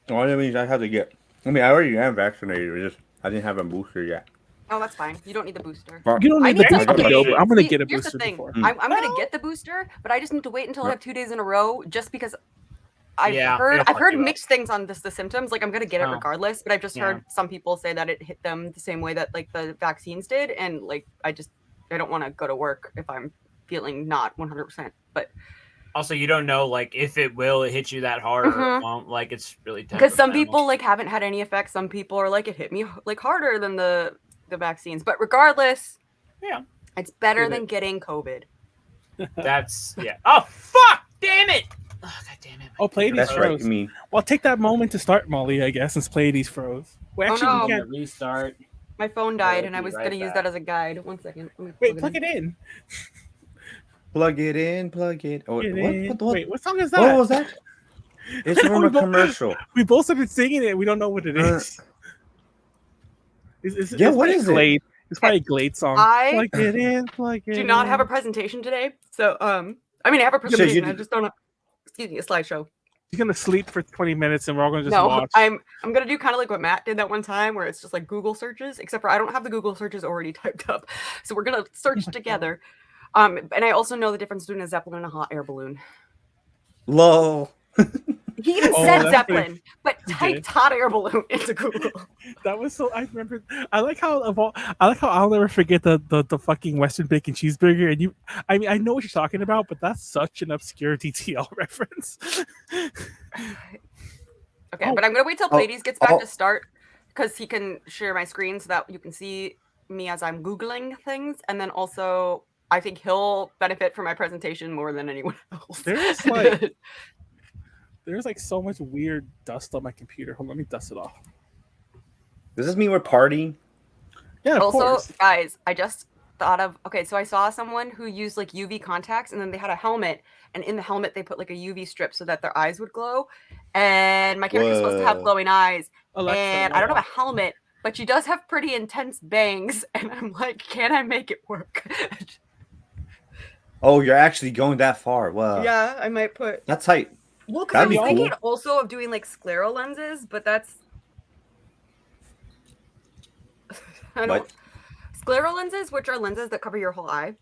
what that means I have to get? I mean, I already am vaccinated. I didn't have a booster yet. Oh, that's fine. You don't need the booster. You don't need the booster. I'm gonna get a booster before. I'm gonna get the booster, but I just need to wait until I have 2 days in a row, just because I've heard mixed things on the symptoms. Like I'm gonna get it regardless, but I've just heard some people say that it hit them the same way that like the vaccines did, and like I don't want to go to work if I'm feeling not 100%. But also, you don't know like if it will hit you that hard or it won't. Like it's really because some people like haven't had any effects. Some people are like it hit me like harder than the vaccines. But regardless, it's better than getting COVID. That's Oh fuck! Damn it! Oh god damn it! Oh, Pleiades froze. Right, mean. Well, take that moment to start, Molly. I guess since Pleiades froze. We actually we can't restart. My phone died, and I was gonna use that as a guide. 1 second. Wait, plug it in. Plug it in, plug it. Oh, what? Wait, what song is that? What was that? It's from a commercial. We both started singing it. We don't know what it is. What is Glade. It? It's probably a Glade song. Plug it in, plug it in. Do not have a presentation today. So, I mean, I have a presentation. I just don't have, a slideshow. You're going to sleep for 20 minutes and we're all going to just watch. I'm going to do kind of like what Matt did that one time where it's just like Google searches, except for I don't have the Google searches already typed up. So we're going to search together. And I also know the difference between a Zeppelin and a hot air balloon. Lol. He even said Zeppelin, but typed hot air balloon into Google. That was so. I remember. I like how I'll never forget the fucking Western bacon cheeseburger. And you, I mean, I know what you're talking about, but that's such an obscure DTL reference. Okay, but I'm gonna wait till Pleiades gets back to start because he can share my screen so that you can see me as I'm Googling things, and then also I think he'll benefit from my presentation more than anyone else. There's like so much weird dust on my computer. Hold on, let me dust it off. Does this mean we're partying? Yeah, of course. Guys, I just thought of so I saw someone who used like UV contacts and then they had a helmet, and in the helmet they put like a UV strip so that their eyes would glow. And my character's supposed to have glowing eyes. And I don't have a helmet, but she does have pretty intense bangs, and I'm like, can I make it work? Oh, you're actually going that far. Wow. Yeah, I might put that's tight. Well, because I was thinking also of doing like scleral lenses, but that's scleral lenses, which are lenses that cover your whole eye.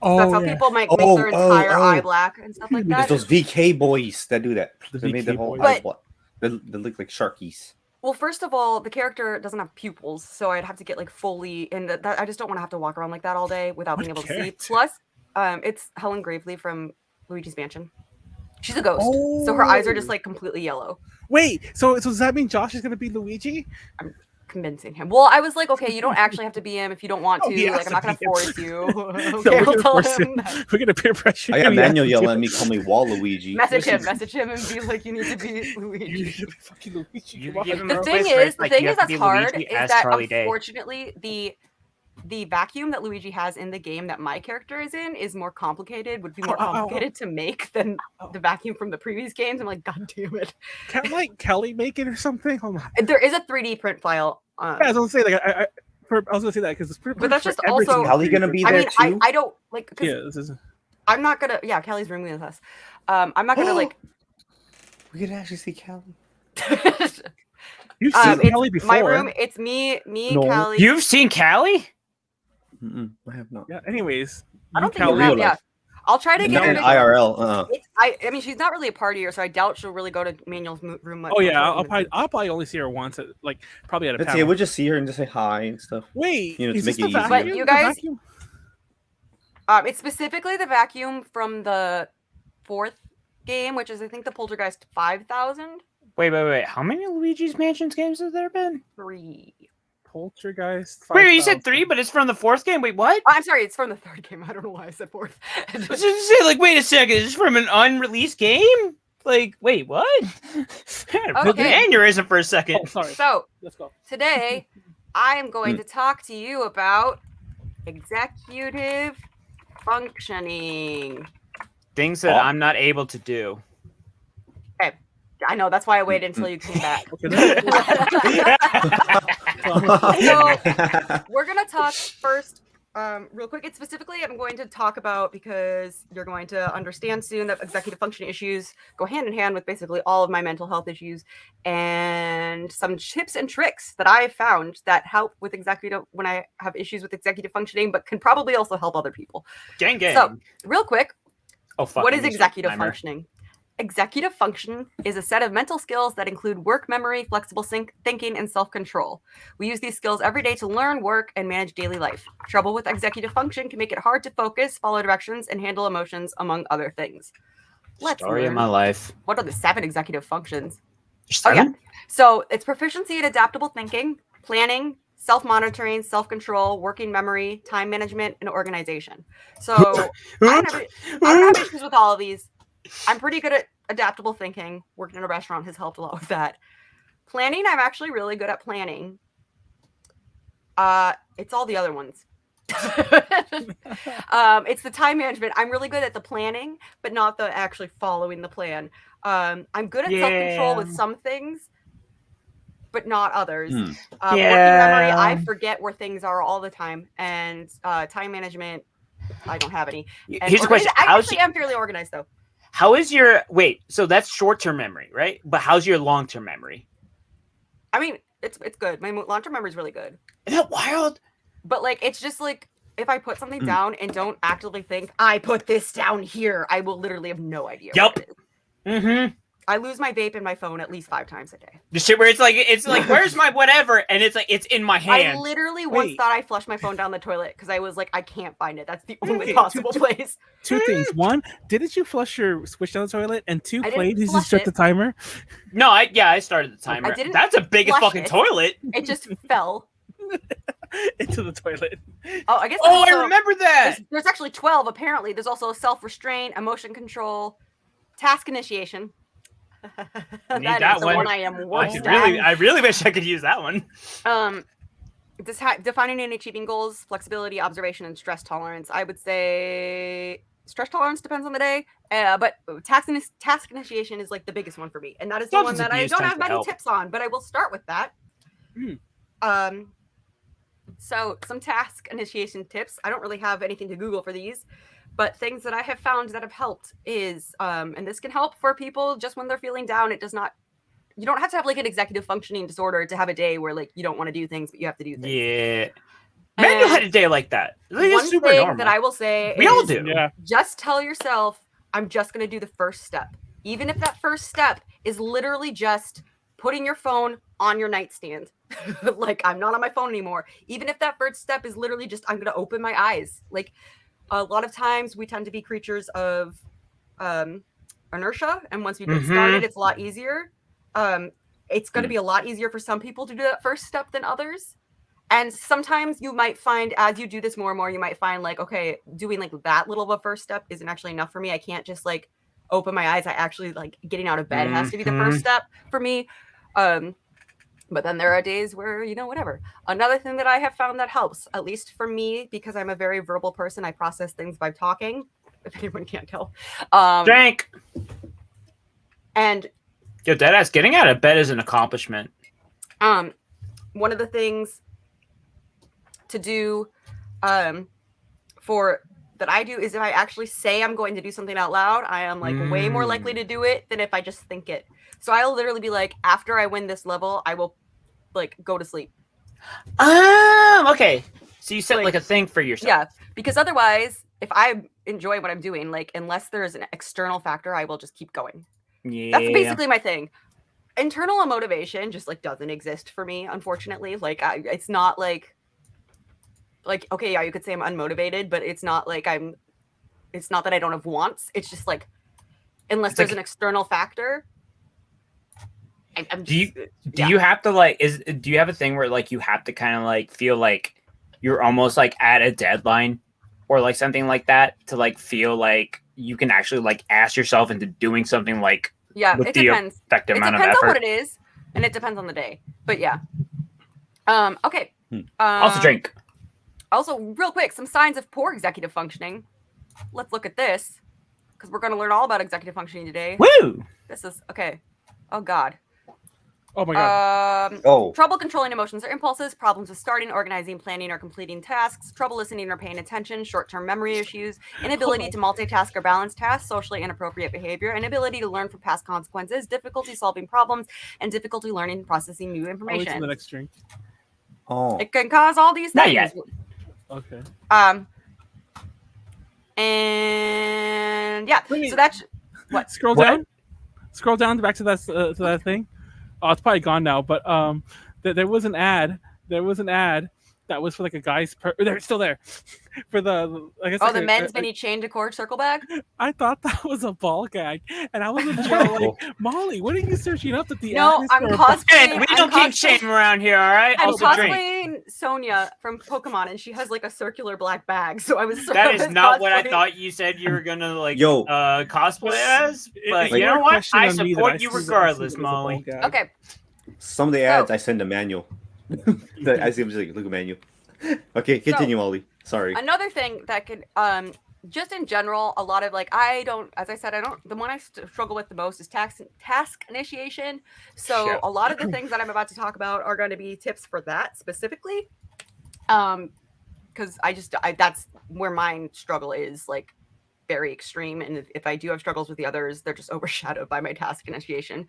So that's how people might make their entire eye black and stuff like that. There's those VK boys that do that. They made the whole eye black. They look like sharkies. Well, first of all, the character doesn't have pupils, so I'd have to get like fully, and I just don't want to have to walk around like that all day without being able to see. Plus, it's Helen Gravely from Luigi's Mansion. She's a ghost, so her eyes are just like completely yellow. Wait, so does that mean Josh is gonna be Luigi? I'm convincing him. Well, I was like, okay, you don't actually have to be him if you don't want to. Like, I'm not gonna force you. Okay, I'll tell him. We're gonna peer pressure. I got Manuel yelling at me, call me Waluigi. Message him, and be like, you need to be Luigi. Fucking Luigi. The thing is that's hard is that unfortunately the vacuum that Luigi has in the game that my character is in is more complicated, would be more complicated to make than the vacuum from the previous games. I'm like, god damn it. Can't like Kelly make it or something? Hold on. There is a 3D print file. Yeah, I was gonna say I was gonna say that because it's pretty. But that's just also Kelly gonna be there too. I don't like. Yeah, this is. I'm not gonna. Yeah, Kelly's rooming with us. I'm not gonna like. We could actually see Kelly. You've seen Kelly before. My room. It's me, Kelly. You've seen Callie? I have not. Yeah. Anyways, I don't think you have. Yeah, I'll try to get her to IRL. I mean, she's not really a partier, so I doubt she'll really go to Manuel's room much. Oh yeah, I'll probably only see her once, like probably at a. Let's see. We'll just see her and just say hi and stuff. Wait, to make it easy. But you guys, it's specifically the vacuum from the 4th game, which is I think the Poltergeist 5000. Wait. How many Luigi's Mansions games have there been? 3. Poltergeist. Wait, you said 5000. 3, but it's from the 4th game. Wait, what? Oh, I'm sorry, it's from the 3rd game. I don't know why I said 4th. I was just say, like, wait a second, is this from an unreleased game? Like, wait, what? I had a Okay. aneurysm for a second. Oh, sorry. So Let's go. today, I am going to talk to you about executive functioning. Things that I'm not able to do. Okay, I know that's why I waited until you came back. So we're gonna talk first, real quick. It's specifically I'm going to talk about because you're going to understand soon that executive functioning issues go hand in hand with basically all of my mental health issues, and some tips and tricks that I have found that help with when I have issues with executive functioning, but can probably also help other people. Gang. So real quick, fuck, what is executive functioning? Executive function is a set of mental skills that include work memory, flexible thinking, and self-control. We use these skills every day to learn, work, and manage daily life. Trouble with executive function can make it hard to focus, follow directions, and handle emotions, among other things. Let's Story learn. of my life. What are the 7 executive functions? 7? Oh, yeah. So it's proficiency in adaptable thinking, planning, self-monitoring, self-control, working memory, time management, and organization. So I don't have issues with all of these. I'm pretty good at adaptable thinking. Working in a restaurant has helped a lot with that. Planning, I'm actually really good at planning. It's all the other ones. It's the time management. I'm really good at the planning, but not the actually following the plan. I'm good at self-control with some things, but not others. Working memory, I forget where things are all the time. And time management, I don't have any. And Here's a question. I actually am fairly organized, though. How is your so that's short-term memory, right? But how's your long-term memory? I mean, it's good. My long-term memory is really good. Isn't that wild? But like, it's just like if I put something down and don't actively think, I put this down here, I will literally have no idea. Yep. What it is. Mm-hmm. I lose my vape and my phone at least 5 times a day. The shit where it's like where's my whatever, and it's like it's in my hand. I literally once thought I flushed my phone down the toilet because I was like, I can't find it. That's the only possible place. 2 things. 1, didn't you flush your switch down the toilet? And 2, did you start the timer? No, I started the timer. That's a big fucking toilet. It just fell into the toilet. Oh, I guess. I remember that. There's actually 12. Apparently, there's also self-restraint, emotion control, task initiation. That one. I am worst at. I really wish I could use that one. Defining and achieving goals, flexibility, observation, and stress tolerance. I would say stress tolerance depends on the day, but task initiation is like the biggest one for me, and that is the one that I don't have many tips on, but I will start with that. So some task initiation tips. I don't really have anything to Google for these, but things that I have found that have helped is, and this can help for people just when they're feeling down. You don't have to have like an executive functioning disorder to have a day where like you don't want to do things, but you have to do things. Yeah. Manuel had a day like that. One super thing normal. that I will say we all do. Yeah. Just tell yourself, I'm just going to do the first step. Even if that first step is literally just putting your phone on your nightstand. Like, I'm not on my phone anymore. Even if that first step is literally just, I'm going to open my eyes. Like, a lot of times we tend to be creatures of inertia. And once we get started, it's a lot easier. It's going to be a lot easier for some people to do that first step than others. And sometimes you might find, as you do this more and more, you might find like, okay, doing like that little of a first step isn't actually enough for me. I can't just like open my eyes. I actually like getting out of bed has to be the first step for me. But then there are days where, whatever. Another thing that I have found that helps, at least for me, because I'm a very verbal person, I process things by talking, if anyone can't tell. Drink. And yo, deadass, getting out of bed is an accomplishment. One of the things to do for that I do is if I actually say I'm going to do something out loud, I am like way more likely to do it than if I just think it. So I'll literally be like, after I win this level, I will like go to sleep. Okay. So you set like a thing for yourself. Yeah, because otherwise, if I enjoy what I'm doing, like unless there's an external factor, I will just keep going. Yeah. That's basically my thing. Internal motivation just like doesn't exist for me, unfortunately. Like it's not like okay, yeah, you could say I'm unmotivated, but it's not like it's not that I don't have wants. It's just like unless there's an external factor. Do you have to like do you have a thing where like you have to kind of like feel like you're almost like at a deadline or like something like that to like feel like you can actually like ask yourself into doing something like it depends. Effective amount of depends effort. on what it is, and it depends on the day. But yeah. Okay. Also drink. Also, real quick, some signs of poor executive functioning. Let's look at this because we're going to learn all about executive functioning today. Woo! This is okay. Oh God. Oh my God. Trouble controlling emotions or impulses, problems with starting, organizing, planning, or completing tasks, trouble listening or paying attention, short-term memory issues, inability to multitask or balance tasks, socially inappropriate behavior, inability to learn from past consequences, difficulty solving problems, and difficulty learning and processing new information. Wait till the next drink. It can cause all these things. Not yet. Okay. And yeah, Wait. so that's what. Scroll down back to that thing. Oh, it's probably gone now. But there was an ad. There was an ad that was for like a guy's. They're still there. For the I guess. Oh, the men's mini chain decor circle bag. I thought that was a ball gag, and I was like, Molly, what are you searching up at the? No, I'm cosplaying. We don't keep shame around here, all right? I'm also cosplaying Sonia from Pokemon, and she has like a circular black bag. So I was. That is not what I thought you said you were gonna like. Cosplay as. But you know what? I support you regardless, Molly. Okay. Some of the ads I send to Manuel. I see him just like, look at Manuel. Okay, continue, Molly. Sorry. Another thing that could, just in general, a lot of like, as I said, the one I struggle with the most is task initiation. So a lot of the things that I'm about to talk about are going to be tips for that specifically. Because that's where my struggle is like very extreme. And if I do have struggles with the others, they're just overshadowed by my task initiation.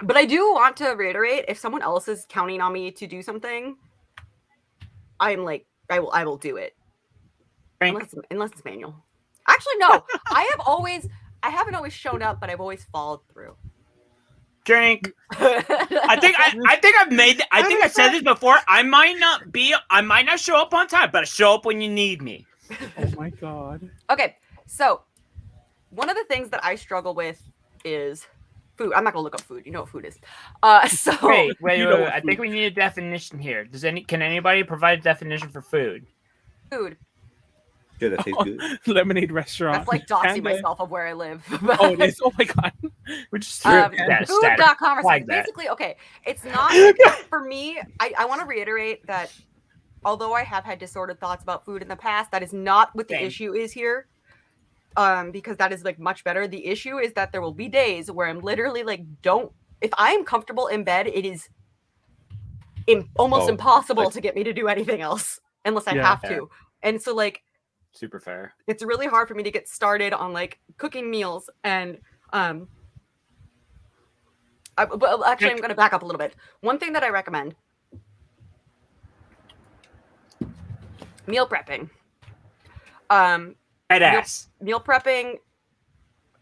But I do want to reiterate, if someone else is counting on me to do something, I'm like, I will do it. Unless it's manual. Actually, no. I haven't always shown up, but I've always followed through. Drink. I think I said this before. I might not show up on time, but I show up when you need me. Oh my God. Okay, so one of the things that I struggle with is food. I'm not gonna look up food. You know what food is. Wait. I think we need a definition here. Can anybody provide a definition for food? Food. Yeah, that tastes good. Lemonade restaurant. That's like doxing myself of where I live. Oh, it is. Oh my God. Which is food.com or something. Basically, okay. It's not for me. I want to reiterate that although I have had disordered thoughts about food in the past, that is not what the issue is here. Because that is like much better. The issue is that there will be days where I'm literally like, if I am comfortable in bed, it is almost impossible to get me to do anything else unless I have to. And so like, super fair. It's really hard for me to get started on like cooking meals and but actually I'm going to back up a little bit. One thing that I recommend, meal prepping. Meal prepping,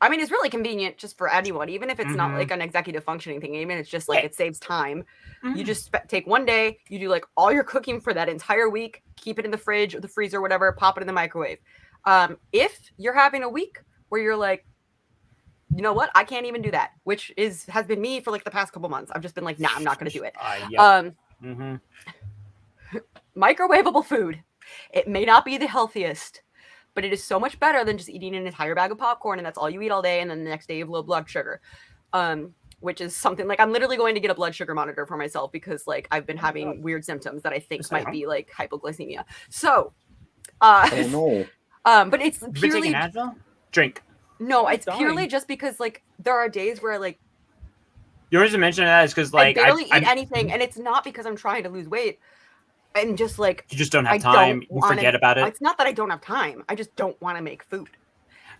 I mean, it's really convenient just for anyone, even if it's not like an executive functioning thing. Even it's just like it saves time. You just take one day, you do like all your cooking for that entire week, keep it in the fridge or the freezer, whatever, pop it in the microwave. If you're having a week where you're like, you know what, I can't even do that, which has been me for like the past couple months. I've just been like, nah, I'm not going to do it. Microwavable food. It may not be the healthiest, but it is so much better than just eating an entire bag of popcorn and that's all you eat all day. And then the next day you have low blood sugar, which is something like I'm literally going to get a blood sugar monitor for myself because like I've been having weird symptoms that I think might be like hypoglycemia. So, oh no. But it's purely drink. No, it's purely just because like there are days where like the reason I mention that is because like I barely eat anything, and it's not because I'm trying to lose weight. And just like you just don't have time, you forget about it. It's not that I don't have time. I just don't want to make food.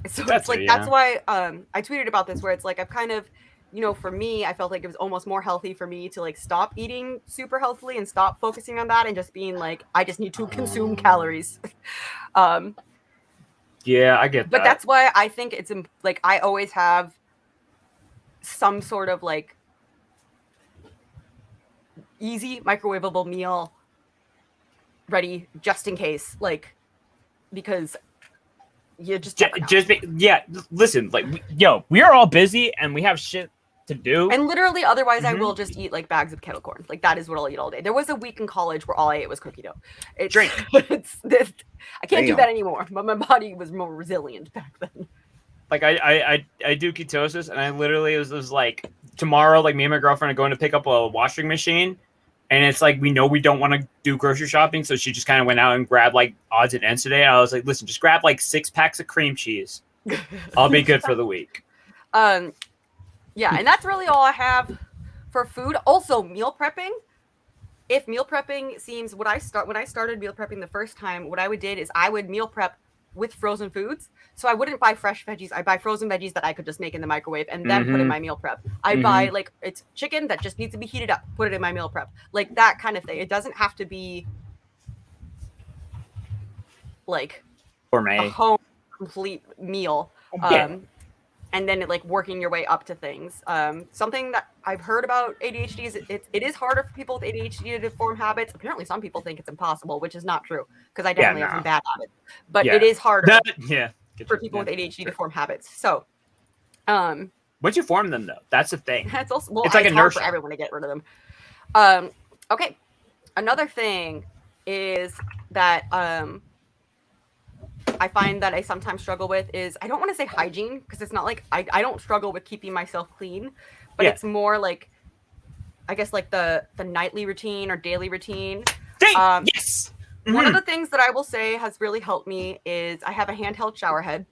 So that's like that's why I tweeted about this where it's like I've kind of, you know, for me, I felt like it was almost more healthy for me to like stop eating super healthily and stop focusing on that and just being like I just need to consume calories. Yeah, I get that. But that's why I think it's like I always have some sort of like easy microwavable meal ready just in case, like, because you just listen, like we are all busy and we have shit to do. And literally, otherwise, I will just eat like bags of kettle corn. Like that is what I'll eat all day. There was a week in college where all I ate was cookie dough. Drink. I can't do that anymore. But my body was more resilient back then. Like I do ketosis, and I literally was like tomorrow, like me and my girlfriend are going to pick up a washing machine, and it's like we know we don't want to do grocery shopping, so she just kind of went out and grabbed like odds and ends today. And I was like, listen, just grab like 6 packs of cream cheese. I'll be good for the week. Yeah, and that's really all I have for food. Also, meal prepping. If meal prepping seems when I started meal prepping the first time, what I did is I would meal prep with frozen foods. So I wouldn't buy fresh veggies. I buy frozen veggies that I could just make in the microwave and then put in my meal prep. I buy like it's chicken that just needs to be heated up, put it in my meal prep. Like that kind of thing. It doesn't have to be like gourmet, a home complete meal. And then like working your way up to things. Something that I've heard about ADHD is it is harder for people with ADHD to form habits. Apparently, some people think it's impossible, which is not true because I definitely have some bad habits. But it is harder for people with ADHD to form habits. So, once you form them, though, that's the thing. That's also it's like hard for everyone to get rid of them. Okay, another thing is that I find that I sometimes struggle with is I don't want to say hygiene because it's not like I don't struggle with keeping myself clean, but it's more like I guess like the nightly routine or daily routine. Yes. One of the things that I will say has really helped me is I have a handheld shower head,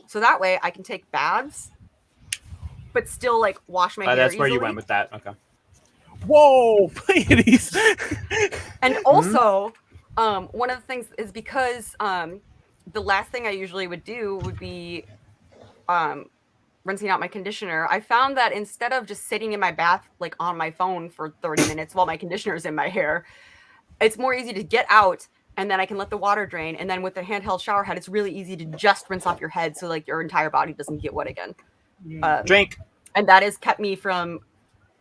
so that way I can take baths, but still like wash my hair. That's easily. where you went with that. Okay. Whoa, Pleiades. And also, one of the things is because the last thing I usually would do would be rinsing out my conditioner. I found that instead of just sitting in my bath, like on my phone for 30 minutes while my conditioner is in my hair, it's more easy to get out and then I can let the water drain. And then with the handheld shower head, it's really easy to just rinse off your head so like your entire body doesn't get wet again. Drink. And that has kept me from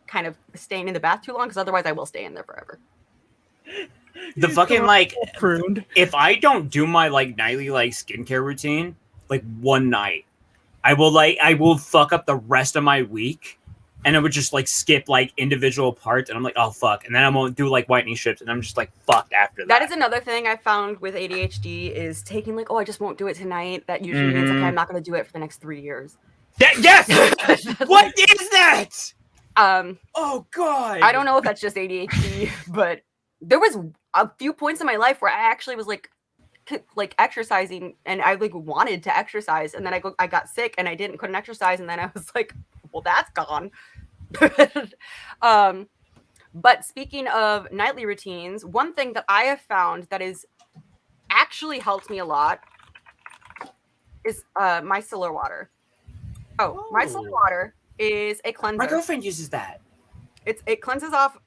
kind of staying in the bath too long because otherwise I will stay in there forever. The fucking like pruned. If I don't do my like nightly like skincare routine like one night, I will fuck up the rest of my week, and I would just like skip like individual parts, and I'm like, oh fuck, and then I won't do like whitening strips, and I'm just like fucked after that. That is another thing I found with ADHD is taking like, oh, I just won't do it tonight. That usually means okay, I'm not going to do it for the next 3 years. Yes. What is that? Oh god. I don't know if that's just ADHD, but there was a few points in my life where I actually was like exercising and I like wanted to exercise and then I got sick and I couldn't exercise and then I was like, well, that's gone. But speaking of nightly routines, one thing that I have found that is actually helped me a lot is micellar water. Micellar water is a cleanser. My girlfriend uses that. It cleanses off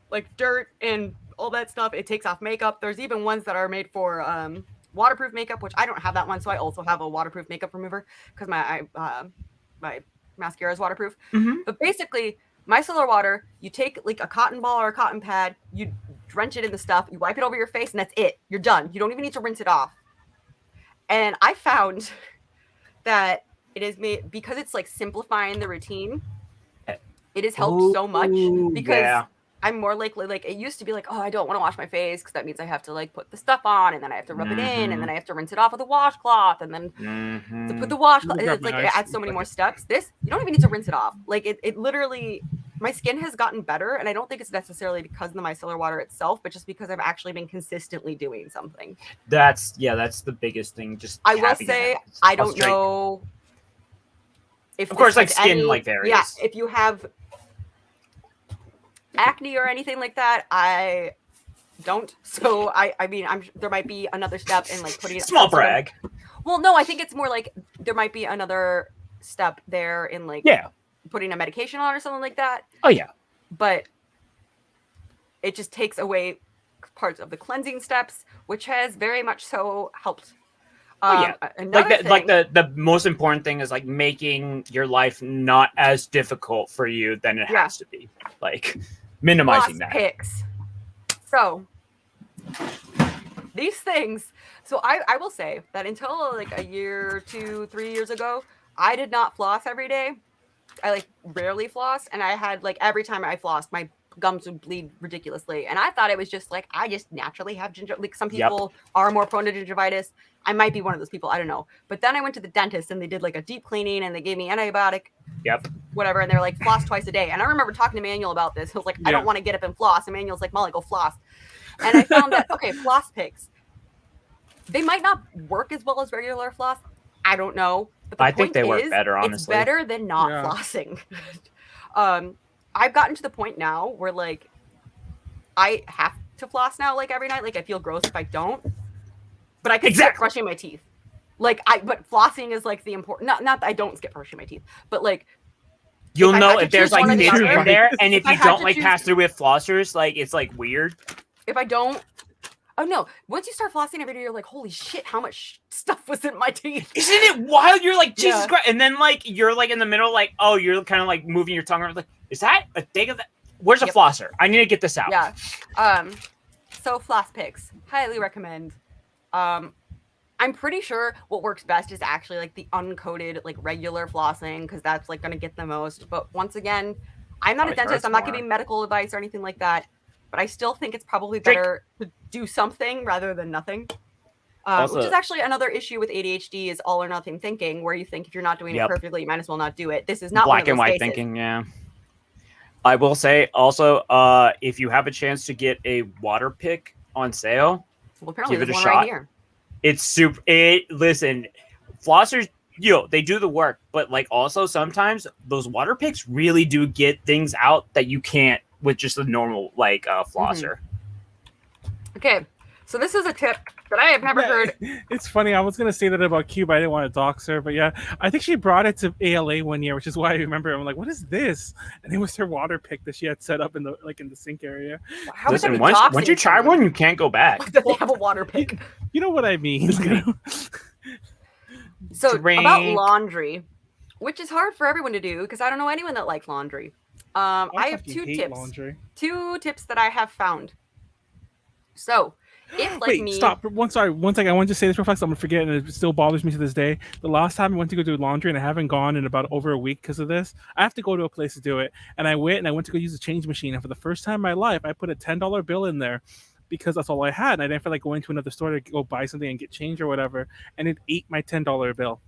like dirt and all that stuff. It takes off makeup. There's even ones that are made for waterproof makeup, which I don't have that one, so I also have a waterproof makeup remover because my mascara is waterproof. But basically, micellar water, you take like a cotton ball or a cotton pad, you drench it in the stuff, you wipe it over your face, and that's it. You're done. You don't even need to rinse it off. And I found that it is made because it's like simplifying the routine. It has helped so much because I'm more likely like it used to be like, oh, I don't want to wash my face because that means I have to like put the stuff on and then I have to rub it in and then I have to rinse it off with a washcloth and then to put the washcloth. It's like it adds so many more steps. This you don't even need to rinse it off. Like it literally, my skin has gotten better and I don't think it's necessarily because of the micellar water itself, but just because I've actually been consistently doing something. That's the biggest thing. Just I will say I don't know. If of course, like skin like varies. Yeah, if you have acne or anything like that, I don't. So I mean, there might be another step in like putting small brag. Well, no, I think it's more like there might be another step there in like putting a medication on or something like that. Oh yeah, but it just takes away parts of the cleansing steps, which has very much so helped. Like the most important thing is like making your life not as difficult for you than it has to be. Like minimizing that. Picks. So these things. So I will say that until like a year, 2, 3 years ago, I did not floss every day. I like rarely floss, and I had like every time I flossed, my gums would bleed ridiculously, and I thought it was just like I just naturally have gingivitis. Like some people are more prone to gingivitis. I might be one of those people. I don't know. But then I went to the dentist, and they did like a deep cleaning, and they gave me antibiotic. Whatever, and they're like floss twice a day. And I remember talking to Manuel about this. I was like, I don't want to get up and floss. And Manuel's like, Molly, go floss. And I found that okay, floss picks. They might not work as well as regular floss. I don't know. But I think they work better, honestly. It's better than not flossing. I've gotten to the point now where like I have to floss now like every night. Like I feel gross if I don't. But I can skip brushing my teeth. But flossing is like the important not that I don't skip brushing my teeth, but like you'll know if there's like nits in there, and if you don't like pass through with flossers, like it's like weird. If I don't Oh no! Once you start flossing every day, you're like, "Holy shit! How much stuff was in my teeth?" Isn't it wild? You're like, Jesus Christ! And then like you're like in the middle, like, oh, you're kind of like moving your tongue around, like, is that a thing of that? Where's a flosser? I need to get this out. Yeah. So floss picks, highly recommend. I'm pretty sure what works best is actually like the uncoated, like regular flossing, because that's like gonna get the most. But once again, I'm not a dentist. I'm not giving medical advice or anything like that. But I still think it's probably better to do something rather than nothing. Which is actually another issue with ADHD is all or nothing thinking, where you think if you're not doing it perfectly, you might as well not do it. This is not black and white thinking. Yeah. I will say also, if you have a chance to get a water pick on sale, give it a shot. Right here. It's super. Listen, flossers, they do the work, but like also sometimes those water picks really do get things out that you can't with just a normal like flosser. Okay, so this is a tip that I have never heard. It's funny. I was gonna say that about Cube. I didn't want to dox her, but yeah, I think she brought it to ALA one year, which is why I remember. I'm like, what is this? And it was her water pick that she had set up in the sink area. How Listen, once you try one, you can't go back. They have a water pick. You know what I mean? So about laundry, which is hard for everyone to do because I don't know anyone that likes laundry. I have two tips that I have found. So, if like me... stop. One second. I wanted to say this real fast. I'm going to forget, and it still bothers me to this day. The last time I went to go do laundry, and I haven't gone in about over a week because of this, I have to go to a place to do it. And I went to go use a change machine. And for the first time in my life, I put a $10 bill in there because that's all I had. And I didn't feel like going to another store to go buy something and get change or whatever. And it ate my $10 bill.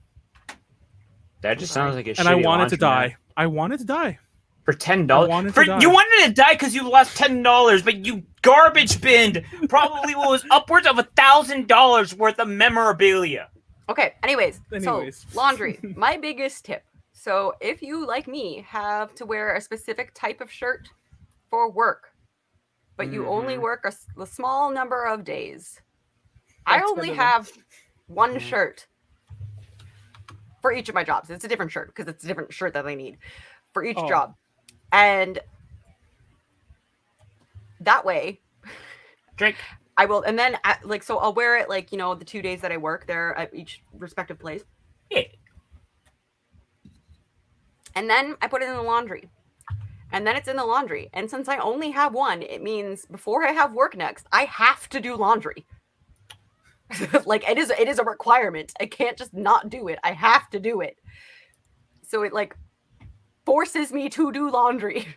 That just sounds like a shitty And I wanted to die. Man. I wanted to die. For $10, you wanted to die because you lost $10, but you garbage binned probably what was upwards of $1,000 worth of memorabilia. Okay. Anyways, so laundry. My biggest tip. So if you, like me, have to wear a specific type of shirt for work, but you only work a small number of days, I only have one shirt for each of my jobs. It's a different shirt because it's a different shirt that I need for each job. And that way, I will, and then so I'll wear it like, the 2 days that I work there at each respective place. Yeah. And then I put it in the laundry. And then it's in the laundry. And since I only have one, it means before I have work next, I have to do laundry. Like it is a requirement. I can't just not do it. I have to do it. So it like forces me to do laundry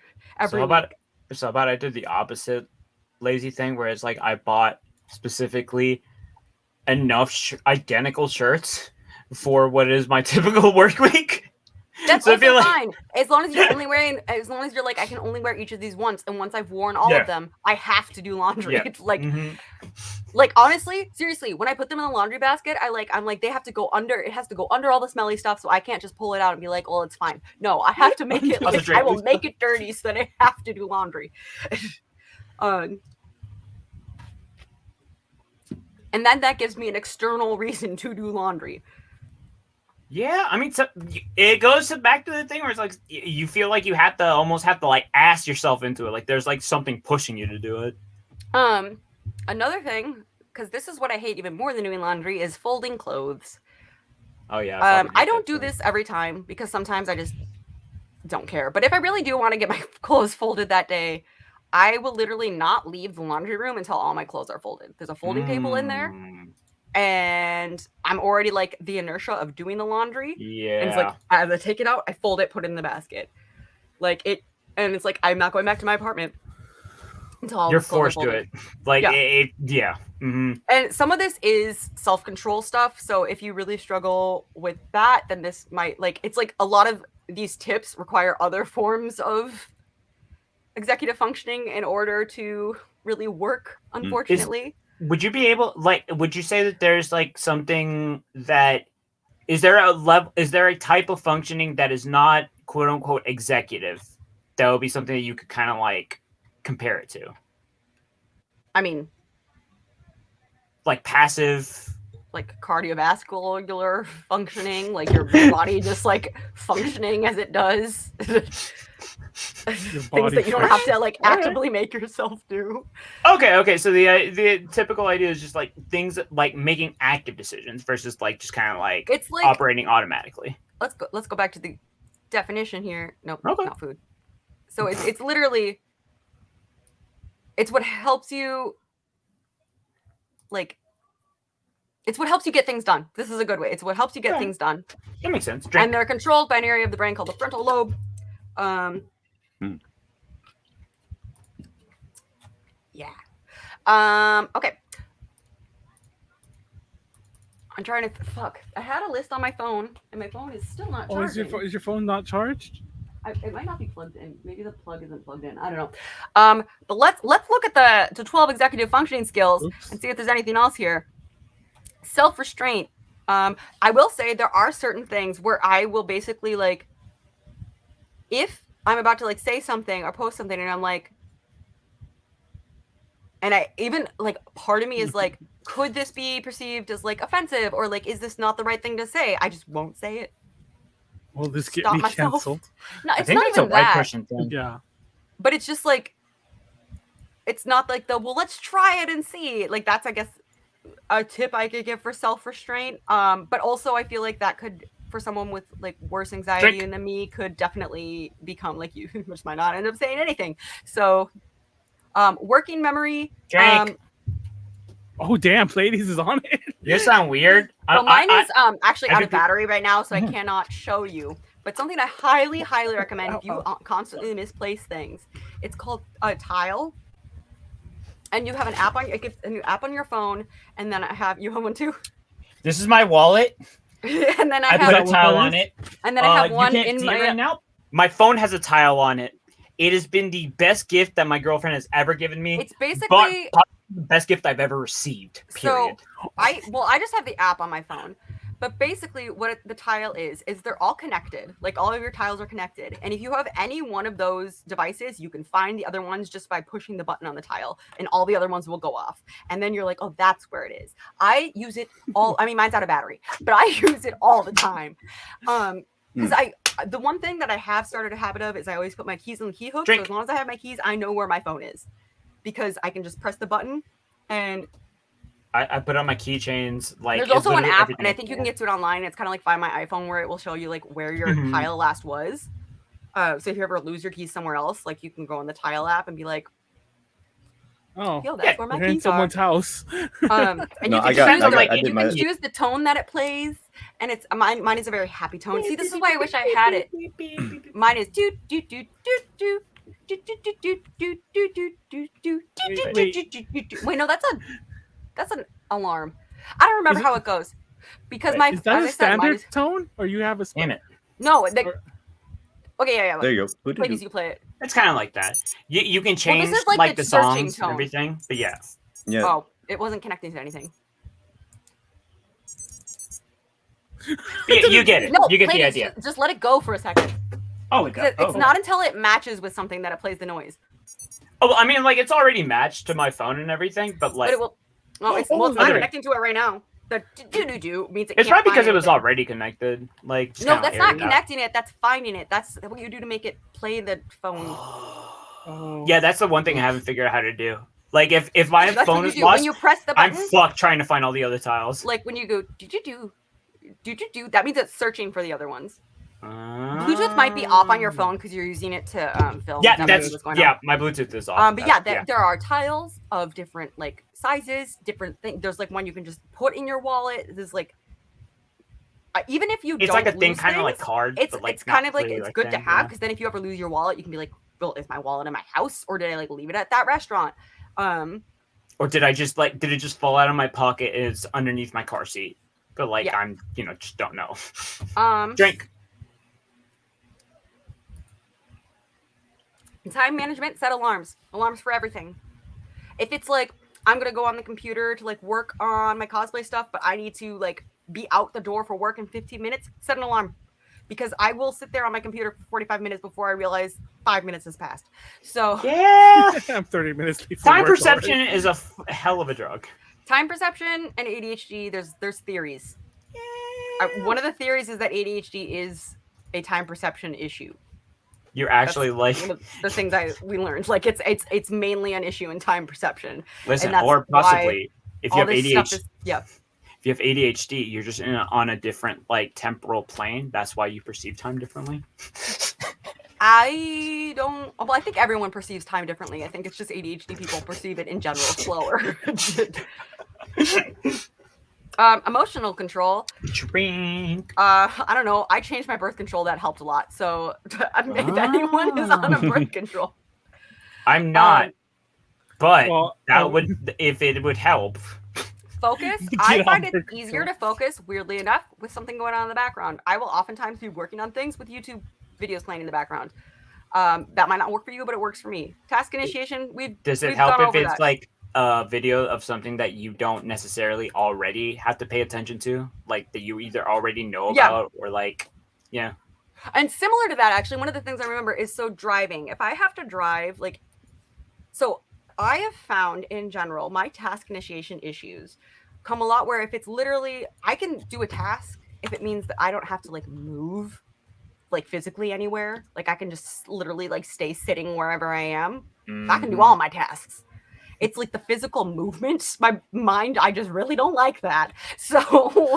every week. So about I did the opposite lazy thing where it's like I bought specifically enough identical shirts for what is my typical work week. That's so also fine. As long as you're like, I can only wear each of these once, and once I've worn all of them, I have to do laundry. It's like, like honestly, seriously, when I put them in the laundry basket, I'm like, they have to go under. It has to go under all the smelly stuff, so I can't just pull it out and be like, well, it's fine. No, I have to make it. Like, I will make it dirty so that I have to do laundry. And then that gives me an external reason to do laundry. Yeah, I mean, so it goes back to the thing where it's like you feel like you almost have to like ask yourself into it. Like there's like something pushing you to do it. Another thing, because this is what I hate even more than doing laundry, is folding clothes. Oh yeah. I don't do this every time because sometimes I just don't care. But if I really do want to get my clothes folded that day, I will literally not leave the laundry room until all my clothes are folded. There's a folding table in there, and I'm already like the inertia of doing the laundry. Yeah. And it's like as I take it out, I fold it, put it in the basket. Like it, and it's like I'm not going back to my apartment until all You're the clothes are forced to folded. it. Like Yeah. yeah. Mm-hmm. And some of this is self-control stuff. So if you really struggle with that, then this might like it's like a lot of these tips require other forms of executive functioning in order to really work, unfortunately. Would you be able would you say that there's like something that is there a type of functioning that is not quote unquote executive that would be something that you could kind of like compare it to? I mean, like passive, like cardiovascular functioning, like your body just like functioning as it does. Things that you don't have to like actively make yourself do. Okay. So the typical idea is just like things like making active decisions versus like just kind of like it's like operating automatically. Let's go back to the definition here. Nope, okay. Not food. So it's literally it's what helps you like it's what helps you get things done. This is a good way. It's what helps you get things done. That makes sense. And they're controlled by an area of the brain called the frontal lobe. Yeah. Okay. I'm trying to I had a list on my phone, and my phone is still not charging. Is your phone not charged? It might not be plugged in. Maybe the plug isn't plugged in. I don't know. But let's look at the 12 executive functioning skills and see if there's anything else here. Self-restraint. I will say there are certain things where I will basically like, if I'm about to like say something or post something, and I'm like, and I even like part of me is like, could this be perceived as like offensive or like, is this not the right thing to say? I just won't say it. Will this get me canceled? No, it's not even that. Yeah. But it's just like, it's not like well, let's try it and see. Like that's, I guess, a tip I could give for self-restraint. But also I feel like that could, for someone with like worse anxiety than me, could definitely become like you, which might not end up saying anything. So, working memory. Oh damn, Pleiades is on it. You sound weird. Well, mine is actually out of battery right now, so I cannot show you. But something I highly, highly recommend if you constantly misplace things. It's called a Tile, and you have an app a new app on your phone, and then you have one too. This is my wallet. And then I put a tile on it. And then I have one in my right now. My phone has a tile on it. It has been the best gift that my girlfriend has ever given me. It's basically the best gift I've ever received. Period. So I just have the app on my phone. But basically what the tile is they're all connected. Like all of your tiles are connected. And if you have any one of those devices, you can find the other ones just by pushing the button on the tile, and all the other ones will go off. And then you're like, oh, that's where it is. I use it all. I mean, mine's out of battery, but I use it all the time. Because the one thing that I have started a habit of is I always put my keys in the key hook. So as long as I have my keys, I know where my phone is, because I can just press the button and I put on my keychains. Like there's also an app, and I think you can get to it online. It's kind of like Find My iPhone, where it will show you like where your tile last was. So if you ever lose your keys somewhere else, like you can go on the tile app and be like, "Oh, yo, that's where my keys in someone's house." And you can choose the tone that it plays, and it's mine is a very happy tone. See, this is why I wish I had it. Mine is do do do do do. Wait, no, that's an alarm. I don't remember how it goes, because my is that a standard tone, or you have a damn it? No, okay, yeah. There you go. Please, you play it. It's kind of like that. You can change this is like the the songs tone. and everything, but yeah. Oh, it wasn't connecting to anything. You get it. No, you get the idea. Just let it go for a second. Oh, it goes. It's not until it matches with something that it plays the noise. Oh, well, I mean, like it's already matched to my phone and everything, but like, but it will. Well, it's not connecting to it right now. The do means it's probably because it was already connected. Like no, that's not connecting it. That's finding it. That's what you do to make it play the phone. Yeah, that's the one thing I haven't figured out how to do. Like if my phone is lost, when you press the button, I'm fucked trying to find all the other tiles. Like when you go do, that means it's searching for the other ones. Bluetooth might be off on your phone because you're using it to film. Yeah, my Bluetooth is off. But there are tiles of different like sizes, different things. There's like one you can just put in your wallet. There's like even if you it's don't like a thing lose kind of things, like cards. it's but, like, it's kind of like really it's like good to thing, have because then if you ever lose your wallet, you can be like, well, is my wallet in my house or did I like leave it at that restaurant? Or did it just fall out of my pocket and it's underneath my car seat? But like I'm just don't know. Drink. Time management, set alarms for everything. If it's like I'm gonna go on the computer to like work on my cosplay stuff, but I need to like be out the door for work in 15 minutes, set an alarm. Because I will sit there on my computer for 45 minutes before I realize 5 minutes has passed. So yeah, I'm 30 minutes before time work perception already. is a hell of a drug. Time perception and ADHD, there's theories. One of the theories is that ADHD is a time perception issue. You're actually That's one of the things we learned. Like it's mainly an issue in time perception. Listen, or possibly if you have ADHD. If you have ADHD, you're just on a different like temporal plane. That's why you perceive time differently. I think everyone perceives time differently. I think it's just ADHD people perceive it in general slower. Emotional control. Drink. I don't know. I changed my birth control. That helped a lot. So if anyone is on a birth control, I'm not. But that would, if it would help. Focus. I find it easier to focus, weirdly enough, with something going on in the background. I will oftentimes be working on things with YouTube videos playing in the background. That might not work for you, but it works for me. Task initiation. Does it help if it's like a video of something that you don't necessarily already have to pay attention to, like that you either already know about or like, yeah. And similar to that, actually, one of the things I remember is driving. If I have to drive, I have found in general my task initiation issues come a lot where if it's literally I can do a task if it means that I don't have to like move like physically anywhere. Like I can just literally like stay sitting wherever I am. I can do all my tasks. It's like the physical movement. My mind, I just really don't like that. So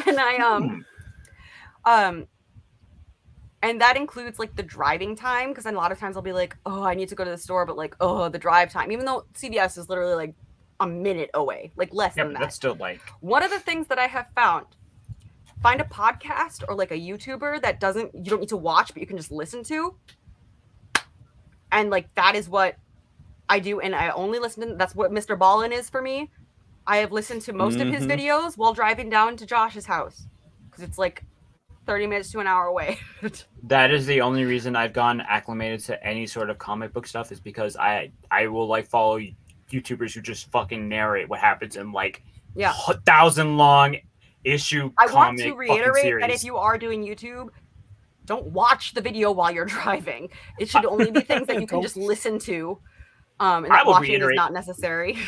when and that includes like the driving time, because a lot of times I'll be like, oh, I need to go to the store, but like, oh, the drive time, even though CVS is literally like a minute away, like less than that. That's still like one of the things that I have found. Find a podcast or like a YouTuber that you don't need to watch, but you can just listen to. And like that is what I do, and I only listen to. That's what Mr. Ballin is for me. I have listened to most of his videos while driving down to Josh's house because it's like 30 minutes to an hour away. That is the only reason I've gone acclimated to any sort of comic book stuff is because I will like follow YouTubers who just fucking narrate what happens in like 1,000 long issue. I want to reiterate that if you are doing YouTube, don't watch the video while you're driving. It should only be things that you can just listen to. And that watching is not necessary.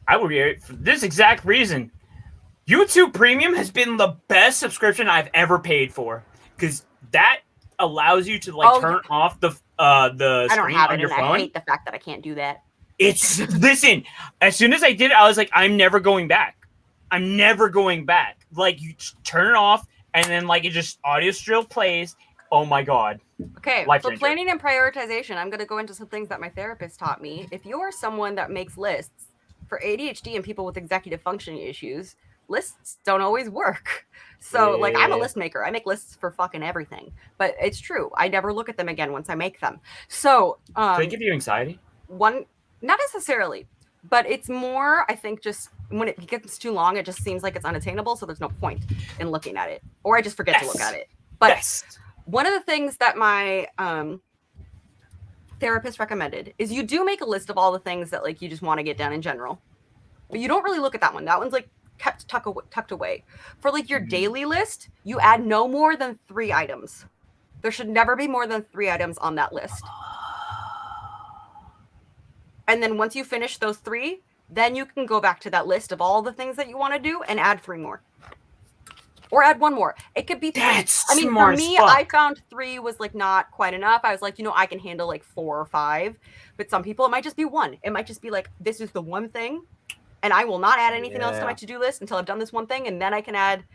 I will reiterate for this exact reason. YouTube Premium has been the best subscription I've ever paid for because that allows you to like turn off the screen on your phone. I hate the fact that I can't do that. Listen. As soon as I did it, I was like, I'm never going back. Like you just turn it off, and then like it just audio still plays. Oh my god. Okay, for planning and prioritization, I'm going to go into some things that my therapist taught me. If you're someone that makes lists for ADHD and people with executive functioning issues, lists don't always work. So like I'm a list maker. I make lists for fucking everything. But it's true. I never look at them again once I make them. So do they give you anxiety? Not necessarily, but it's more, I think, just when it gets too long, it just seems like it's unattainable. So there's no point in looking at it, or I just forget to look at it. But one of the things that my therapist recommended is you do make a list of all the things that like you just want to get done in general, but you don't really look at that one. That one's like kept tucked away. For like your daily list, you add no more than 3 items. There should never be more than 3 items on that list. And then once you finish those 3, then you can go back to that list of all the things that you want to do and add 3 more. Or add 1 more. It could be 3. I mean, for me, I found 3 was like not quite enough. I was like, I can handle like 4 or 5. But some people, it might just be 1. It might just be like, this is the one thing. And I will not add anything else to my to-do list until I've done this one thing. And then I can add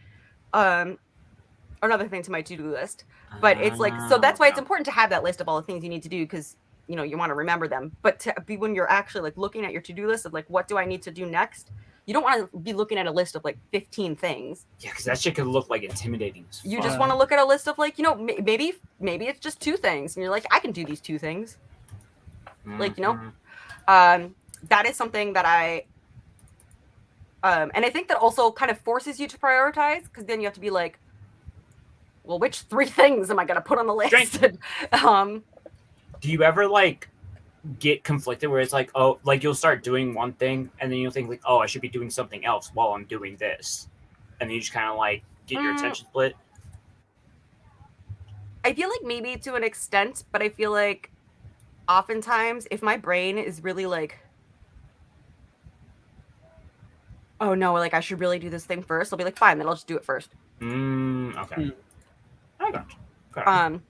another thing to my to-do list. But it's like, so that's why it's important to have that list of all the things you need to do, because you know you want to remember them. But to be when you're actually like looking at your to-do list of like, what do I need to do next? You don't want to be looking at a list of like 15 things. Yeah, because that shit could look like intimidating. You just want to look at a list of like, you know, maybe it's just 2 things, and you're like, I can do these 2 things. Like, you know, that is something that I, and I think that also kind of forces you to prioritize, because then you have to be like, well, which 3 things am I going to put on the list? Do you ever like get conflicted where it's like, oh, like you'll start doing one thing and then you'll think like, oh, I should be doing something else while I'm doing this, and then you just kind of like get your attention split? I feel like maybe to an extent, but I feel like oftentimes if my brain is really like, oh no, like I should really do this thing first, I'll be like, fine, then I'll just do it first. Okay. I got you.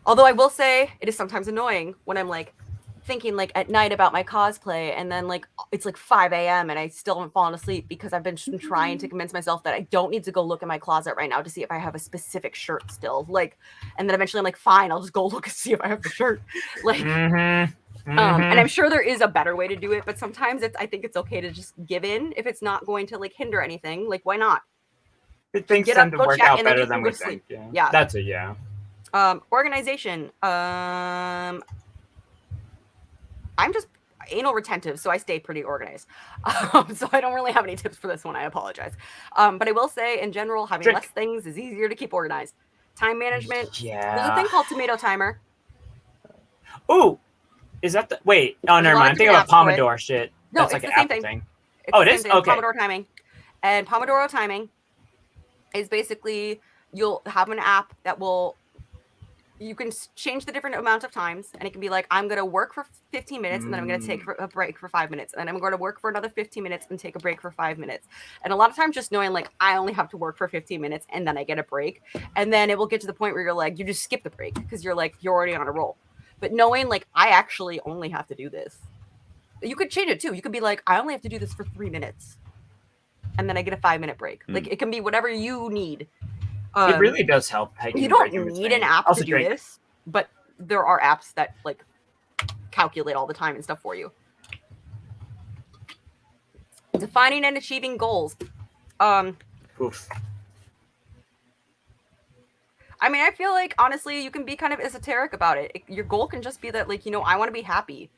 Although I will say it is sometimes annoying when I'm like thinking like at night about my cosplay, and then like it's like 5 a.m. and I still haven't fallen asleep because I've been trying to convince myself that I don't need to go look in my closet right now to see if I have a specific shirt still. Like, and then eventually I'm like, fine, I'll just go look and see if I have the shirt. Like, and I'm sure there is a better way to do it, but sometimes I think it's okay to just give in if it's not going to like hinder anything. Like, why not? Things tend to work out better than we think. Yeah. That's it. Yeah. Organization. I'm just anal retentive, so I stay pretty organized. So I don't really have any tips for this one. I apologize. But I will say, in general, having less things is easier to keep organized. Time management. Yeah. There's a thing called tomato timer. Ooh, is that the wait? Oh, never mind. I'm thinking about Pomodoro shit. No, that's it's like the an same Apple thing. Oh, it is? Okay. Pomodoro timing. And Pomodoro timing is basically you'll have an app that will. You can change the different amount of times, and it can be like, I'm going to work for 15 minutes, and then I'm going to take a break for 5 minutes, and then I'm going to work for another 15 minutes and take a break for 5 minutes. And a lot of times just knowing like, I only have to work for 15 minutes and then I get a break. And then it will get to the point where you're like, you just skip the break because you're like, you're already on a roll. But knowing like, I actually only have to do this. You could change it too. You could be like, I only have to do this for 3 minutes, and then I get a 5-minute break. Like it can be whatever you need. It really does help. You don't need an app to do this, but there are apps that like calculate all the time and stuff for you. Defining and achieving goals. Oof. I mean, I feel like honestly, you can be kind of esoteric about it. Your goal can just be that, like, you know, I want to be happy.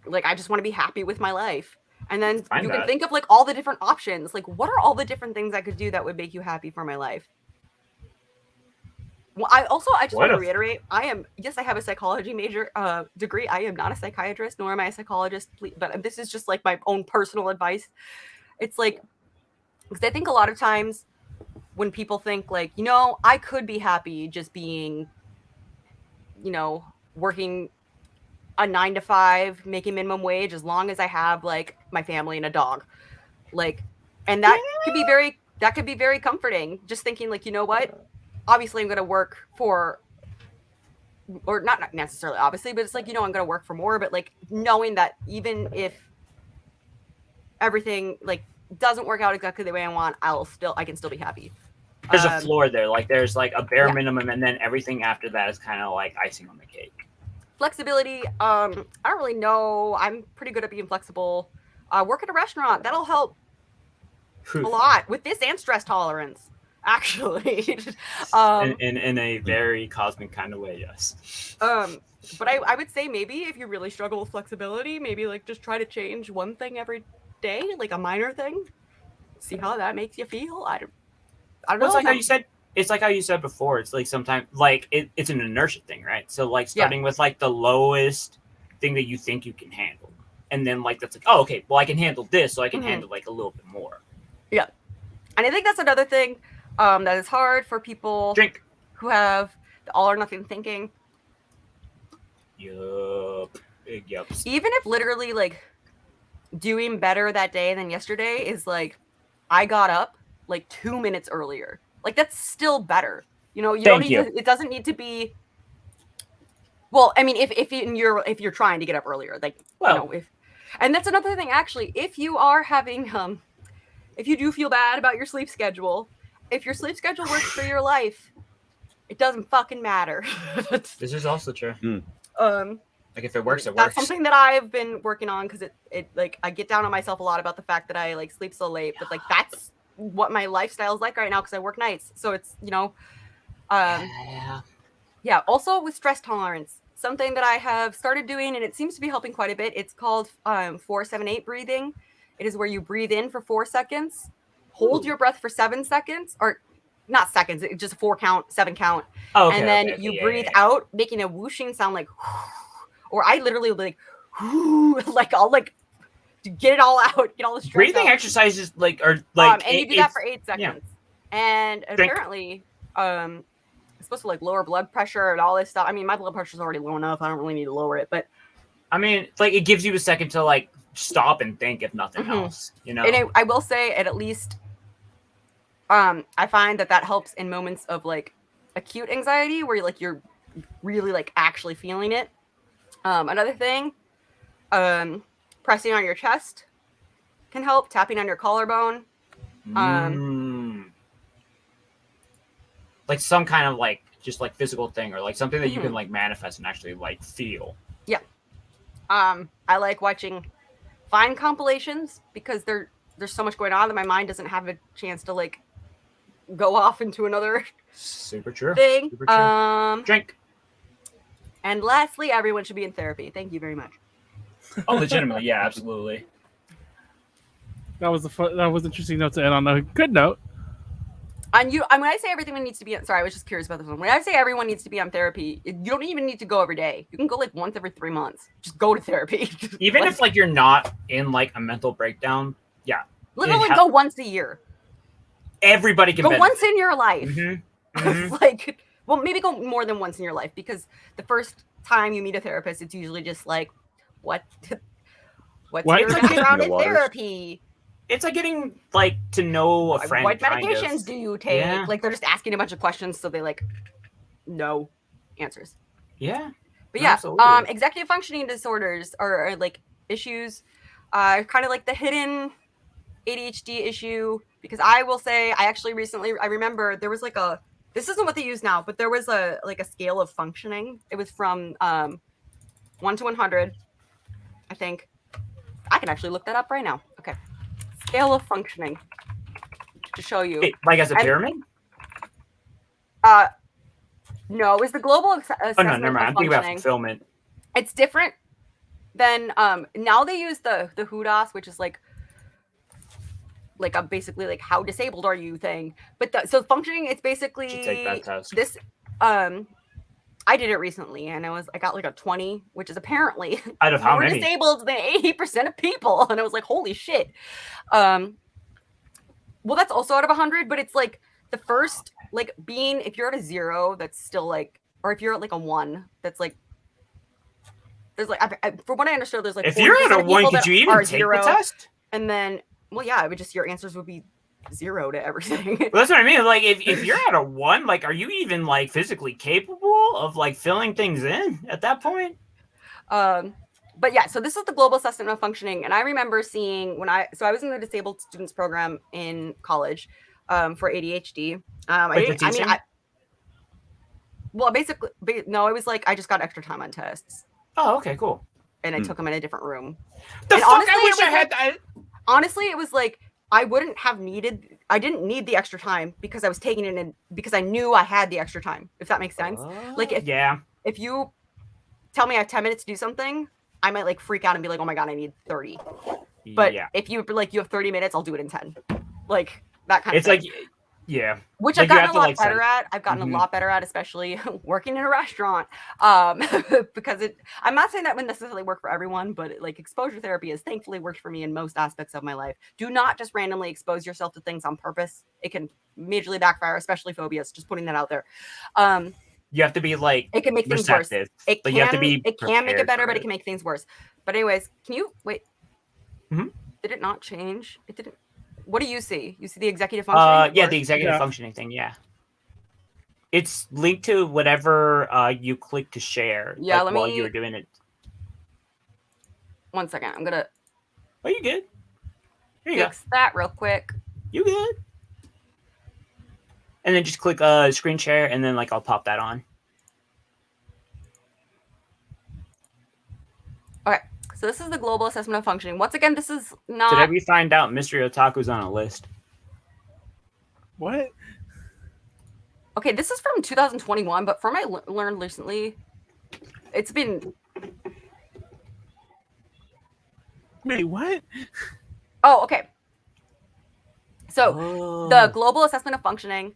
Like, I just want to be happy with my life. And then you can think of like all the different options. Like, what are all the different things I could do that would make you happy for my life? Well, I just want to reiterate, I have a psychology major degree. I am not a psychiatrist, nor am I a psychologist, but this is just like my own personal advice. It's like, because I think a lot of times when people think like, you know, I could be happy just being, you know, working a 9 to 5, making minimum wage as long as I have like my family and a dog, like, and that could be very comforting. Just thinking like, you know what, obviously I'm going to work for, or not necessarily obviously, but it's like, you know, I'm going to work for more, but like knowing that even if everything like doesn't work out exactly the way I want, I can still be happy. There's a floor there, like there's like a bare minimum, and then everything after that is kind of like icing on the cake. Flexibility. I don't really know. I'm pretty good at being flexible. Work at a restaurant. That'll help a lot with this and stress tolerance, actually. In a very cosmic kind of way, yes. But I would say maybe if you really struggle with flexibility, maybe like just try to change one thing every day, like a minor thing. See how that makes you feel. I don't know. It's like how you said. It's like how you said before. It's like sometimes, like it's an inertia thing, right? So like starting with like the lowest thing that you think you can handle, and then like that's like, oh, okay, well I can handle this, so I can handle like a little bit more. Yeah, and I think that's another thing that is hard for people who have the all or nothing thinking. Yup. Big yups. Even if literally like doing better that day than yesterday is like, I got up like 2 minutes earlier. Like that's still better. You know, it doesn't need to be. Well, I mean, if you're trying to get up earlier, like, you know, and that's another thing actually. If you are having if you do feel bad about your sleep schedule, if your sleep schedule works for your life, it doesn't fucking matter. This is also true. Like if it works, it works. That's something that I've been working on because it like I get down on myself a lot about the fact that I like sleep so late, but like that's what my lifestyle is like right now because I work nights. So it's yeah. Also with stress tolerance, something that I have started doing and it seems to be helping quite a bit. It's called 4-7-8 breathing. It is where you breathe in for 4 seconds, hold your breath for 7 seconds, or not seconds, it's just a 4 count, 7 count, and then you breathe out, making a whooshing sound like. Or I literally like, like I'll like get it all out, get all the stress breathing out. exercises like are like, and you do that for 8 seconds, and apparently, it's supposed to like lower blood pressure and all this stuff. I mean, my blood pressure is already low enough; I don't really need to lower it. But I mean, like it gives you a second to like stop and think, if nothing else, you know. And I will say, at least, I find that helps in moments of like acute anxiety where you're really like actually feeling it. Another thing, pressing on your chest can help. Tapping on your collarbone. Like some kind of like just like physical thing or like something that you can like manifest and actually like feel. Yeah. I like watching Vine compilations because there's so much going on that my mind doesn't have a chance to like go off into another super true thing. Super true. Drink. And lastly, everyone should be in therapy. Thank you very much. Oh, legitimately, yeah, absolutely. That was interesting note to end on a good note. And when I say everyone needs to be, sorry, I was just curious about this one. When I say everyone needs to be on therapy, you don't even need to go every day. You can go like once every 3 months. Just go to therapy. Even if like you're not in like a mental breakdown, yeah. Literally go once a year. Everybody can go once in your life. Like, well, maybe go more than once in your life because the first time you meet a therapist, it's usually just like, what's your background in therapy? It's like getting like to know a friend. What medications do you take? Yeah. Like they're just asking a bunch of questions, so they like know answers. Yeah. But yeah, executive functioning disorders are like issues, kind of like the hidden ADHD issue. Because I will say, I remember there was like this isn't what they use now, but there was a scale of functioning. It was from 1 to 100, I think. I can actually look that up right now. Okay. Scale of functioning to show you. Like as a pyramid? No, it was the global assessment. Oh no, never mind. I'm thinking about fulfillment. It's different than now they use the HUDAS, which is like a basically like how disabled are you thing. But so functioning, it's basically take that test. This I did it recently and I got like a 20, which is apparently out of how more many? Disabled than 80% of people. And I was like, holy shit. Well, that's also out of 100, but it's like the first, like being, if you're at a 0, that's still like, or if you're at like a 1, that's like, there's like, from what I understood, there's like, if you're at a 1, could you even take the test? And then, well, yeah, it would just, your answers would be 0 to everything. Well, that's what I mean. Like, if you're at a 1, like, are you even like physically capable of like filling things in at that point? But yeah, so this is the global assessment of functioning, and I remember seeing I was in the disabled students program in college for ADHD. Basically, no, it was like I just got extra time on tests. Oh, okay, cool. And I took them in a different room. I wish I had that. Honestly, it was like I didn't need the extra time because I was taking it in because I knew I had the extra time, if that makes sense. Like if you tell me I have 10 minutes to do something, I might like freak out and be like, oh my God, I need 30. But if you like, you have 30 minutes, I'll do it in 10. Like that kind of thing. It's like, yeah. Which I've gotten a lot better at. I've gotten a lot better at, especially working in a restaurant. Because I'm not saying that would necessarily work for everyone, but like exposure therapy has thankfully worked for me in most aspects of my life. Do not just randomly expose yourself to things on purpose. It can majorly backfire, especially phobias. Just putting that out there. You have to be like it can make things worse. It can make it better, but it can make things worse. But anyways, can you wait? Did it not change? It didn't. What do you see? You see the executive functioning? Yeah, the executive functioning thing. Yeah, it's linked to whatever you click to share. Yeah, while you were doing it. 1 second. I'm gonna. Oh, you good? Here you go. fix that real quick. You good? And then just click screen share, and then like I'll pop that on. Okay, so this is the global assessment of functioning. Once again, this is not. Today we find out Mystery Otaku's on a list. What? Okay, this is from 2021, but from I learned recently, it's been. Wait, what? Oh, okay. So the global assessment of functioning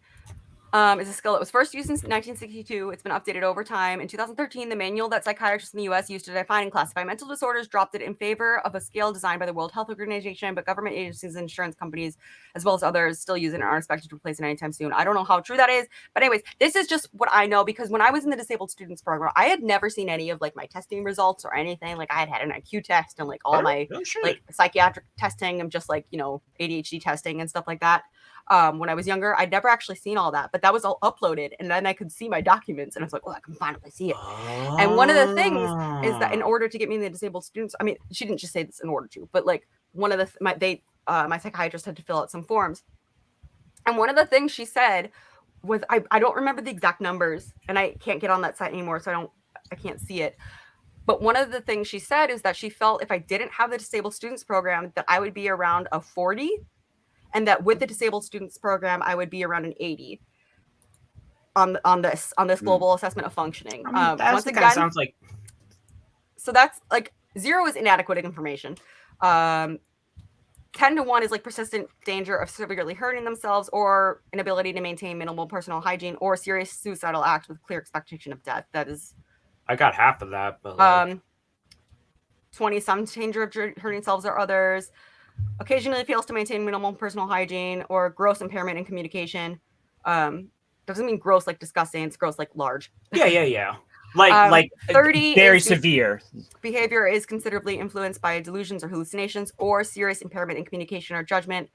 is a skill that was first used in 1962. It's been updated over time. In 2013, the manual that psychiatrists in the U.S. used to define and classify mental disorders dropped it in favor of a scale designed by the World Health Organization, but government agencies and insurance companies, as well as others, still use it and aren't expected to replace it anytime soon. I don't know how true that is, but anyways, this is just what I know, because when I was in the disabled students program, I had never seen any of like my testing results or anything. Like I had an IQ test and like all my like psychiatric testing and just like, you know, ADHD testing and stuff like that. When I was younger, I'd never actually seen all that, but that was all uploaded, and then I could see my documents, and I was like, "Oh, I can finally see it." And one of the things is that in order to get me in the disabled students, I mean, she didn't just say this in order to, but like one of the my psychiatrist had to fill out some forms, and one of the things she said was, I don't remember the exact numbers, and I can't get on that site anymore, so I can't see it. But one of the things she said is that she felt if I didn't have the disabled students program, that I would be around a 40. And that with the disabled students program, I would be around an 80 on this global assessment of functioning. I mean, once again, sounds like. So that's like 0 is inadequate information. 10 to 1 is like persistent danger of severely hurting themselves or inability to maintain minimal personal hygiene or serious suicidal acts with clear expectation of death. That is. I got half of that, but like. 20 some danger of hurting themselves or others. Occasionally fails to maintain minimal personal hygiene or gross impairment in communication. Doesn't mean gross like disgusting, it's gross like large. Yeah. Like 30 very severe. Behavior is considerably influenced by delusions or hallucinations or serious impairment in communication or judgment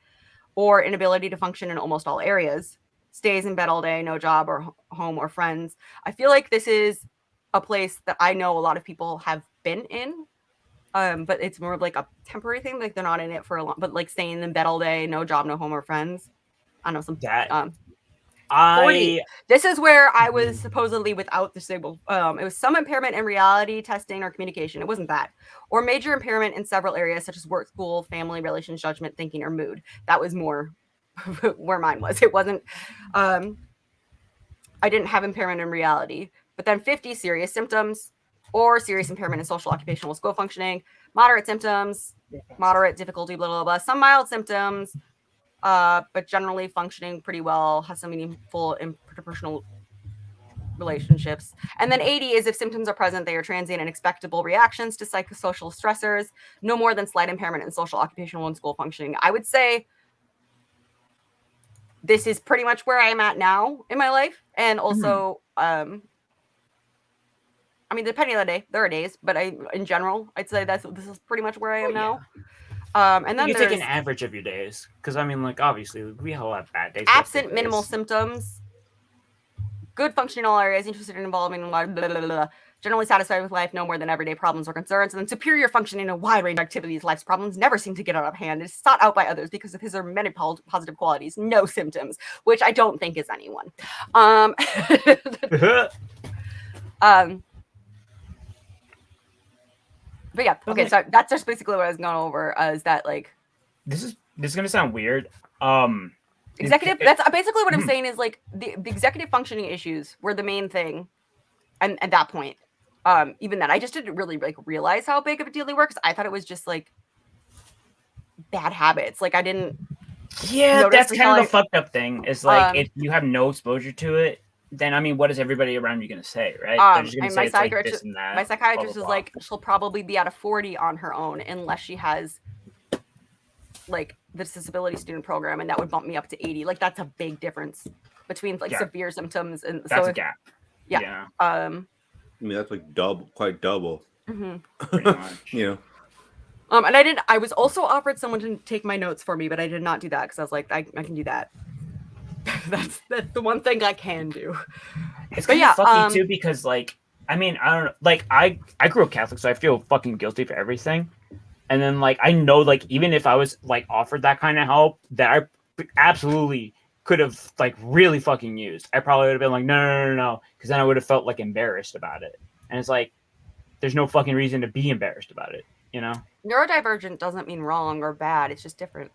or inability to function in almost all areas. Stays in bed all day, no job or home or friends. I feel like this is a place that I know a lot of people have been in. But it's more of like a temporary thing. Like they're not in it for a long, but like staying in bed all day, no job, no home or friends. I know some that. 40. This is where I was supposedly without disabled. It was some impairment in reality testing or communication. It wasn't that, or major impairment in several areas such as work, school, family, relations, judgment, thinking, or mood. That was more where mine was. It wasn't. I didn't have impairment in reality, but then 50 serious symptoms. Or serious impairment in social, occupational, school functioning, moderate symptoms, moderate difficulty, blah, blah, blah. Some mild symptoms, but generally functioning pretty well, has some meaningful interpersonal relationships. And then 80 is if symptoms are present, they are transient and expectable reactions to psychosocial stressors, no more than slight impairment in social, occupational, and school functioning. I would say this is pretty much where I am at now in my life. And also, I mean, depending on the day, there are days, but in general, I'd say this is pretty much where I am now. And then you take an average of your days, because I mean, like obviously we all have bad days. Absent minimal symptoms, good functioning in all areas, interested in involving blah, blah, blah, blah, generally satisfied with life, no more than everyday problems or concerns, and then superior functioning in a wide range of activities. Life's problems never seem to get out of hand. It's sought out by others because of his or many positive qualities. No symptoms, which I don't think is anyone. But yeah, okay, so that's just basically what I was going over. Is that like this is gonna sound weird. Executive. That's basically what I'm saying. Is like the executive functioning issues were the main thing, and at that point, even then, I just didn't really like realize how big of a deal they were because I thought it was just like bad habits. Like I didn't. Yeah, that's kind of the fucked up thing. Is like if you have no exposure to it. Then I mean, what is everybody around you gonna say, right? They're just gonna say it's like this and that. My psychiatrist blah, blah, is blah. like, she'll probably be at a 40 on her own unless she has like the disability student program, and that would bump me up to 80. Like that's a big difference between like severe symptoms and that's a gap. Yeah. I mean, that's like quite double. Pretty much. You know. And I was also offered someone to take my notes for me, but I did not do that because I was like, I can do that. that's the one thing I can do. It's kind of fucky too because like I mean I don't know, like I grew up Catholic, so I feel fucking guilty for everything. And then like I know like even if I was like offered that kind of help that I absolutely could have like really fucking used, I probably would have been like no, because then I would have felt like embarrassed about it. And it's like there's no fucking reason to be embarrassed about it, you know? Neurodivergent doesn't mean wrong or bad. It's just different.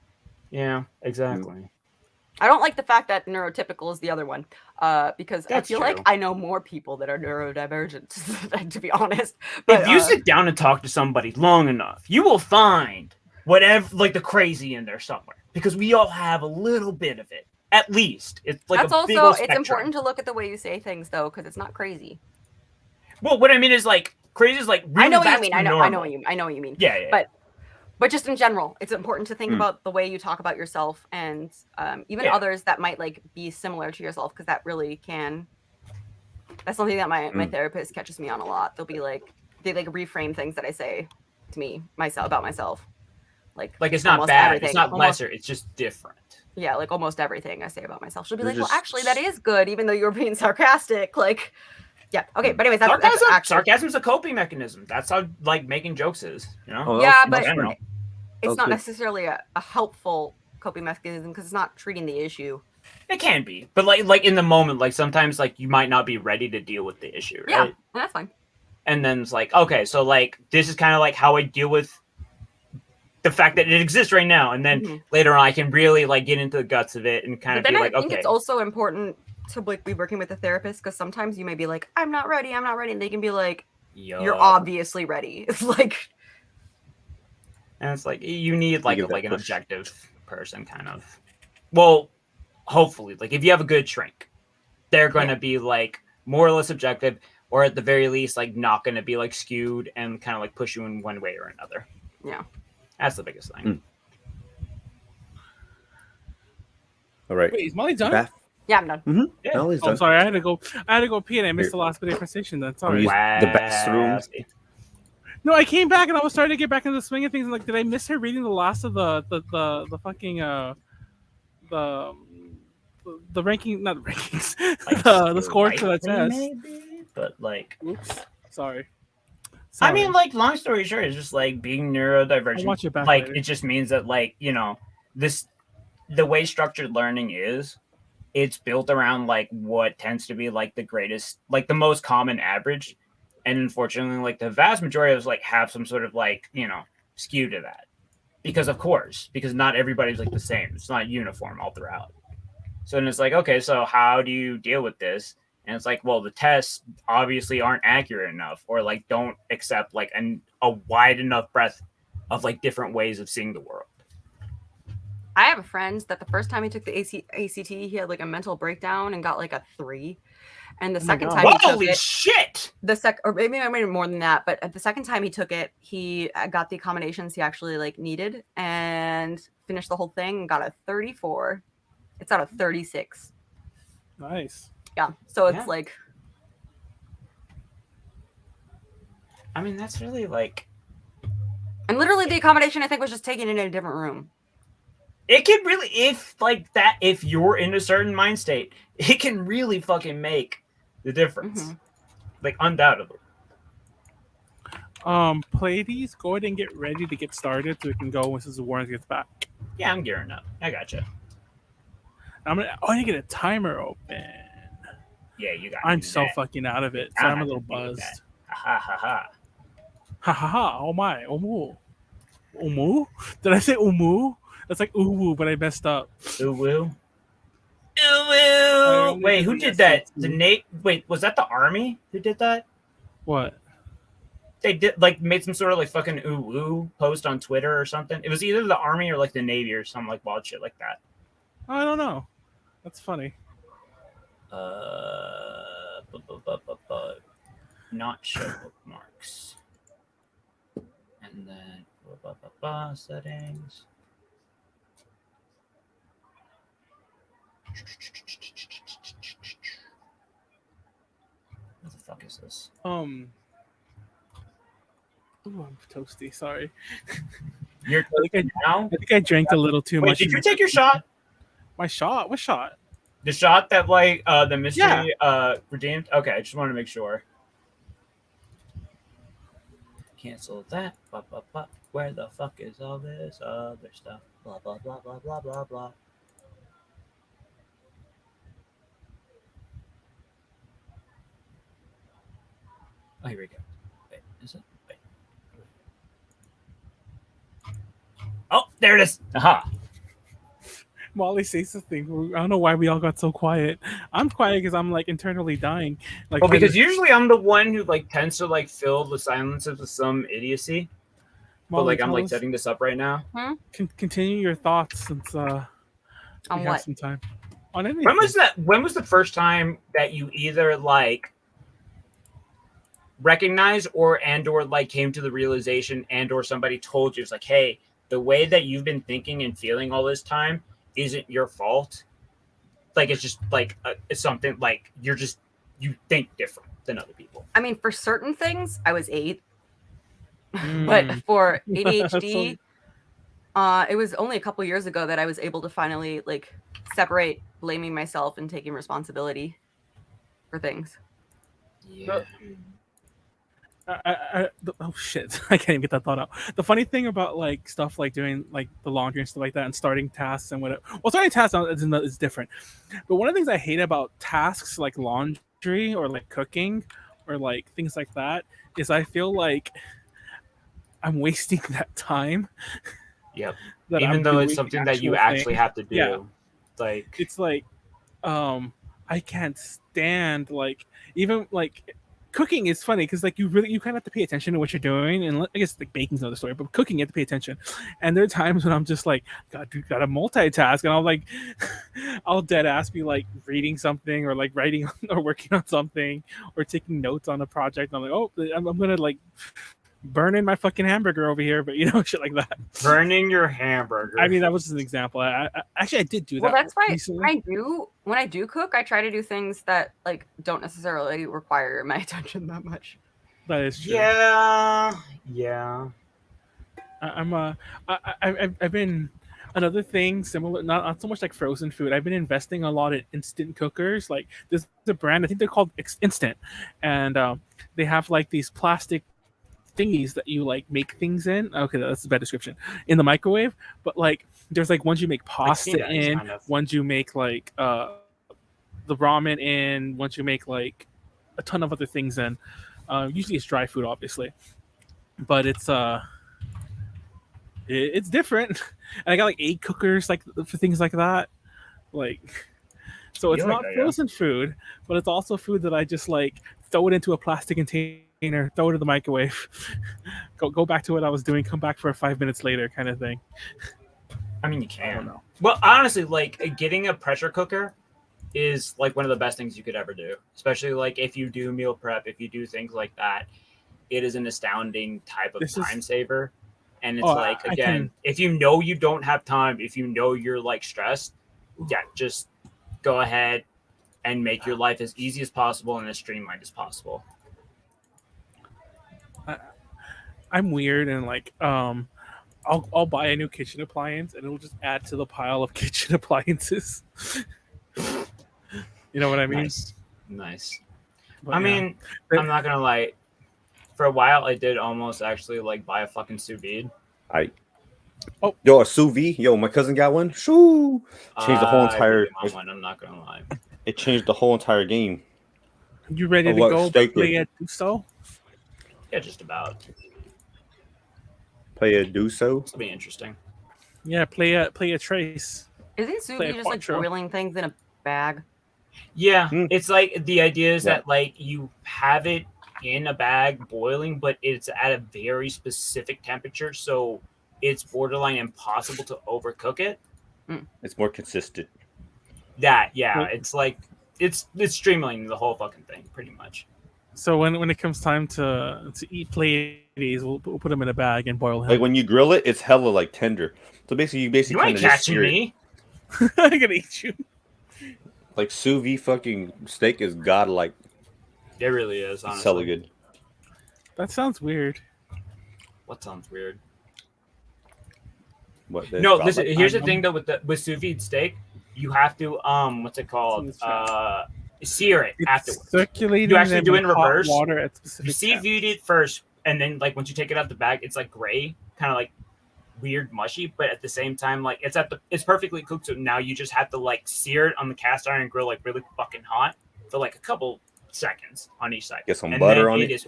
Yeah, exactly. I don't like the fact that neurotypical is the other one, because That's I feel true. like I know more people that are neurodivergent, to be honest. But If you sit down and talk to somebody long enough, you will find whatever, like the crazy in there somewhere, because we all have a little bit of it, at least. It's like that's a big also old it's spectrum. important to look at the way you say things, though, because it's not crazy. Well, what I mean is like crazy is like really I know what you that's mean. normal. I know what you mean. Yeah. But just in general, it's important to think about the way you talk about yourself and even others that might like be similar to yourself, because that really can. That's something that my therapist catches me on a lot. They'll be like, they like reframe things that I say to me about myself. Like it's not bad. Everything. It's not lesser. It's just different. Yeah, like almost everything I say about myself. She'll be You're like, well, just- actually, that is good, even though you're being sarcastic. Like, yeah, okay. But anyways, that's actually Sarcasm's a coping mechanism. That's how like making jokes is, you know? Oh, yeah, that's but fun. it's That's not good. necessarily a helpful coping mechanism because it's not treating the issue. It can be, but like in the moment, like sometimes like you might not be ready to deal with the issue, right? Yeah, and that's fine. And then it's like, okay, so like this is kind of like how I deal with the fact that it exists right now, and then later on I can really like get into the guts of it and kind of be like, I think okay. it's also important to like be working with a therapist, because sometimes you may be like, I'm not ready, and they can be like, you're obviously ready. It's like, and it's like you need like give that an push. objective person, kind of. Well, hopefully, like if you have a good shrink, they're going to be like more or less objective, or at the very least, like not going to be like skewed and kind of like push you in one way or another. Yeah, that's the biggest thing. All right. Wait, is Molly done? Beth? yeah, I'm done. Yeah. Molly's Oh, done. sorry, I had to go pee and I missed the last bit of conversation. Then sorry. Use the bathroom. No, I came back and I was starting to get back into the swing of things. And like, did I miss her reading the last of the fucking the ranking? Not the rankings. Like, the scores for that test. Maybe, but like, oops, sorry. I mean, like, long story short, it's just like being neurodivergent. I'll watch it back like, later. it just means that, like, you know, the way structured learning is, it's built around like what tends to be like the greatest, like the most common average, and unfortunately, like the vast majority of us like have some sort of like, you know, skew to that, because not everybody's like the same. It's not uniform all throughout. So then it's like, okay, so how do you deal with this? And it's like, well, the tests obviously aren't accurate enough, or like don't accept like a wide enough breadth of like different ways of seeing the world. I have a friend that the first time he took the ACT, he had like a mental breakdown and got like a 3. And the second time he took Holy it, shit! or maybe I made it more than that, but at the second time he took it, he got the accommodations he actually like needed and finished the whole thing and got a 34. It's out of 36. Nice. Yeah. So it's like, I mean, that's really like, and literally the accommodation I think was just taken in a different room. it can really, if you're in a certain mind state, it can really fucking make the difference. Like, undoubtedly. Pleiades, go ahead and get ready to get started so we can go once the Warren gets back. Yeah, I'm gearing up. I gotcha. I need to get a timer open. Yeah, you got. I'm so fucking out of it. So I'm a little buzzed. Ha ha ha. Ha ha ha. Oh my. Omu. Omu? Did I say umu? That's like uwu, but I messed up. Uwu. Uwu. Wait, who did that? Wait, was that the army who did that? What? They did like made some sort of like fucking uwu post on Twitter or something. It was either the army or like the Navy or some like wild shit like that. I don't know. That's funny. Not show bookmarks. And then settings. What the fuck is this? Ooh, I'm toasty. Sorry. You're I think I drank a little too much. Did you take your shot? My shot? What shot? The shot that like the mystery redeemed? Okay, I just wanted to make sure. Cancel that. Blah, blah, blah. Where the fuck is all this other stuff? Blah, blah, blah, blah, blah, blah, blah. Oh, here we go. Wait, is it? Wait. Oh, there it is. Aha. Molly says the thing. I don't know why we all got so quiet. I'm quiet because I'm like internally dying. Like, well, because usually I'm the one who like tends to like fill the silences with some idiocy. Molly, but like I'm like setting this up right now. Continue your thoughts since we have some time. On anything. When was the first time that you either like recognized or like came to the realization and or somebody told you it's like, hey, the way that you've been thinking and feeling all this time isn't your fault? Like it's just like it's something like you think different than other people. I mean, for certain things, I was 8, but for ADHD, it was only a couple years ago that I was able to finally like separate blaming myself and taking responsibility for things. Yeah. Oh shit! I can't even get that thought out. The funny thing about like stuff like doing like the laundry and stuff like that, and starting tasks and whatever. Well, starting tasks is different. But one of the things I hate about tasks like laundry or like cooking or like things like that is I feel like I'm wasting that time. Yep. Even though it's something that you actually have to do. Yeah. Like it's like, I can't stand like even like. Cooking is funny because like you kind of have to pay attention to what you're doing, and I guess like baking's another story, but cooking you have to pay attention. And there are times when I'm just like, God, you gotta multitask, and I'll like, I'll dead ass be like reading something or like writing or working on something or taking notes on a project. And I'm like, oh, I'm gonna like burning my fucking hamburger over here, but you know, shit like that. Burning your hamburger. I mean, that was just an example. I did do that. Well, that's why recently. when I do cook, I try to do things that like don't necessarily require my attention that much. That is true. Yeah. I've been another thing similar, not so much like frozen food. I've been investing a lot in instant cookers. Like this is a brand, I think they're called Instant, and they have like these plastic thingies that you like make things in. Okay, that's a bad description. In the microwave, but like there's like ones you make pasta in, kind of. Ones you make like the ramen in, ones you make like a ton of other things in. Usually it's dry food, obviously, but it's different. And I got like egg cookers like for things like that. Like, so it's not frozen food, but it's also food that I just like throw it into a plastic container, throw it in the microwave, go back to what I was doing, come back for 5 minutes later, kind of thing. I mean, you can. I don't know. Well, honestly, like getting a pressure cooker is like one of the best things you could ever do, especially like if you do meal prep, if you do things like that. It is an astounding type of time saver. And it's like, again, if you know you don't have time, if you know you're like stressed, yeah, just go ahead and make your life as easy as possible and as streamlined as possible. I'm weird and like I'll buy a new kitchen appliance and it'll just add to the pile of kitchen appliances. You know what I mean? Nice. But, I mean, I'm not gonna lie. For a while, I did almost actually like buy a fucking sous vide. Yo, a sous vide. Yo, my cousin got one. Shoo! Changed the whole entire. I'm not gonna lie. It changed the whole entire game. You ready to go play a do-so? Yeah, just about. Play a do-so. This will be interesting. Yeah, play a trace. Isn't sous vide just like boiling things in a bag? Yeah, it's like the idea is that like you have it in a bag boiling, but it's at a very specific temperature, so it's borderline impossible to overcook it. It's more consistent. It's like it's streamlining the whole fucking thing pretty much. So when it comes time to eat Pleiades, we'll put them in a bag and boil them. Like when you grill it, it's hella like tender. So basically you ain't catching me. I'm gonna eat you. Like sous vide fucking steak is godlike. It really is, honestly. It's hella good. That sounds weird. What sounds weird? What? No, listen. Here's the thing though with sous vide steak, you have to what's it called? Sear it afterwards. Circulating. You actually do it in reverse. Water at specific you sous vide it first, and then like once you take it out the bag, it's like gray, kind of like weird mushy, but at the same time, like it's perfectly cooked. So now you just have to like sear it on the cast iron grill like really fucking hot for like a couple seconds on each side. Get some and butter on it.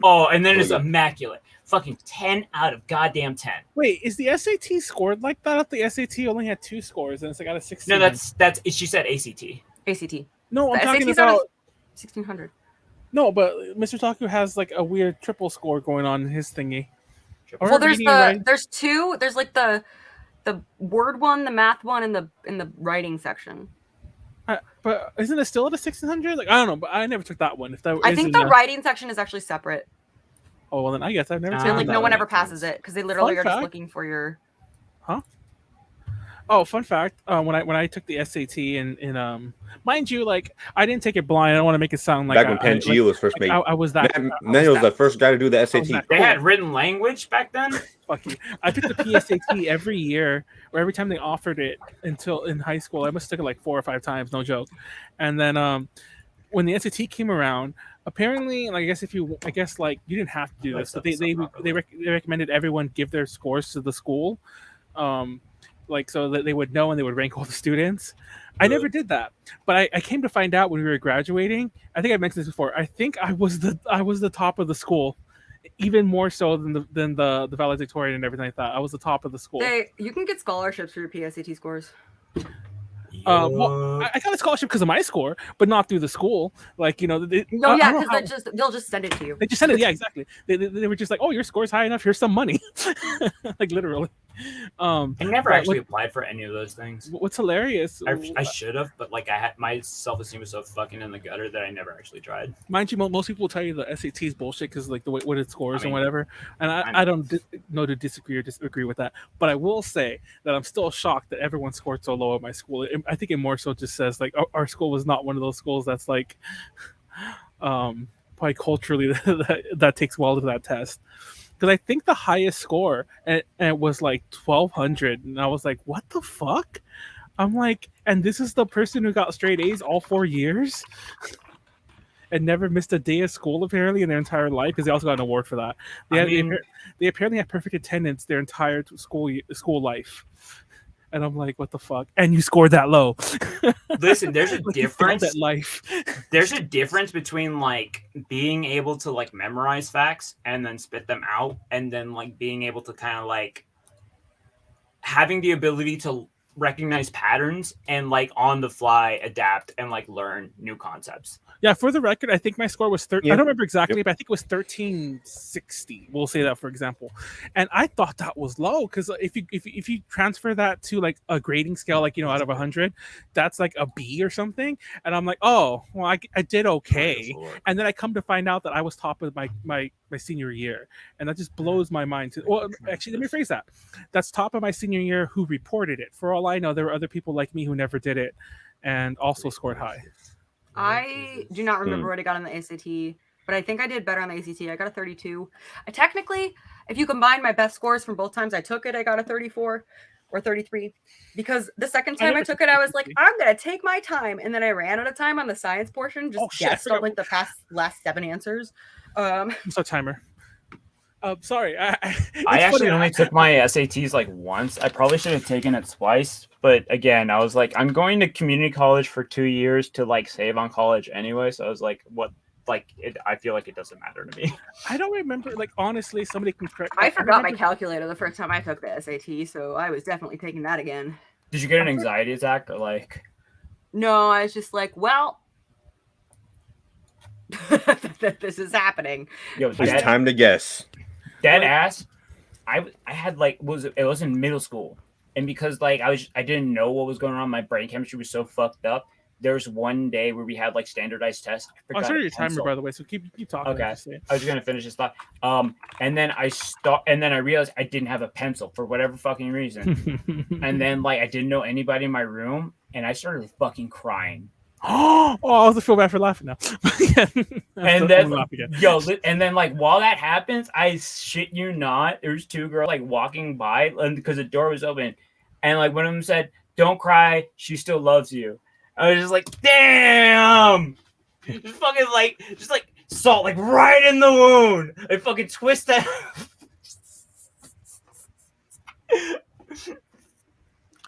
And then it's immaculate. Fucking 10 out of goddamn 10. Wait, is the SAT scored like that? I thought the SAT only had 2 scores and it's like out of 16. No, that's she said ACT. ACT. No, I'm talking SAT's about 1600. No, but Mr. Taku has like a weird triple score going on in his thingy. Well, there's 2. There's like the word one, the math one, and the writing section. But isn't it still at a 1600? Like I don't know, but I never took that one. I think the writing section is actually separate. Oh well, then I guess I've never. And like no one ever passes it because they literally are just looking for your. Huh? Oh, fun fact! When I took the SAT and mind you, like I didn't take it blind. I don't want to make it sound like back when Pangea was first made. I was that. Manuel was the first guy to do the SAT. They had written language back then. Fuck you! I took the PSAT every year, or every time they offered it until in high school. I must have took it like 4 or 5 times, no joke. And then when the SAT came around, apparently, like I guess like you didn't have to do this, but they recommended everyone give their scores to the school. Like so that they would know and they would rank all the students. I never did that, but I came to find out when we were graduating. I think I mentioned this before. I think I was the top of the school, even more so than the valedictorian and everything like that. I was the top of the school. You can get scholarships for your PSAT scores. Well, I got a scholarship because of my score, but not through the school. Like because they'll just send it to you. They just send it, yeah, exactly. They were just like, oh, your score's high enough. Here's some money, like literally. I never actually applied for any of those things. What's hilarious? I should have, but like I had my self-esteem was so fucking in the gutter that I never actually tried. Mind you, most people will tell you the SAT is bullshit because like the way what it scores and whatever. And I don't know to disagree or disagree with that. But I will say that I'm still shocked that everyone scored so low at my school. I think it more so just says like our school was not one of those schools that's like probably culturally that takes well to that test. Because I think the highest score and it was like 1200, and I was like, what the fuck? I'm like, and this is the person who got straight A's all 4 years and never missed a day of school apparently in their entire life, because they also got an award for that. They apparently had perfect attendance their entire school life. And I'm like, what the fuck? And you scored that low. Listen, there's a difference. At life. There's a difference between like being able to like memorize facts and then spit them out, and then like being able to kind of like having the ability to recognize patterns and like on the fly adapt and like learn new concepts. Yeah, for the record, I think my score was 13. I don't remember exactly, but I think it was 1360. We'll say that for example. And I thought that was low because if you transfer that to like a grading scale, like out of 100, that's like a B or something. And I'm like, oh, well, I did okay. And then I come to find out that I was top of my senior year, and that just blows my mind. Well, actually, let me rephrase that. That's top of my senior year who reported it. For all I know, there were other people like me who never did it and also scored high. I do not remember what I got on the ACT, but I think I did better on the ACT. I got a 32. Technically, if you combine my best scores from both times I took it, I got a 34 or 33. Because the second time I took it, I was like, I'm going to take my time. And then I ran out of time on the science portion, just guessed on like the last 7 answers. So timer. Sorry. I actually only took my SATs like once. I probably should have taken it twice. But again, I was like, I'm going to community college for 2 years to like save on college anyway. So I was like, what? Like, I feel like it doesn't matter to me. I don't remember. Like, honestly, somebody can correct. I forgot my calculator the first time I took the SAT, so I was definitely taking that again. Did you get an anxiety attack or like? No, I was just like, well, this is happening. Yo, it's time to guess. Dead ass. I had like it was in middle school, and because like I didn't know what was going on, my brain chemistry was so fucked up. There was one day where we had like standardized tests. I started your timer, by the way, so keep talking. Okay, I was gonna finish this thought. And then I realized I didn't have a pencil for whatever fucking reason. And then like I didn't know anybody in my room, and I started fucking crying. Oh, I also feel bad for laughing now. And then like while that happens, I shit you not, there's 2 girls like walking by, and because the door was open, and like one of them said, "Don't cry, she still loves you." I was just like, damn, just fucking like, just like salt like right in the wound. I fucking twist that.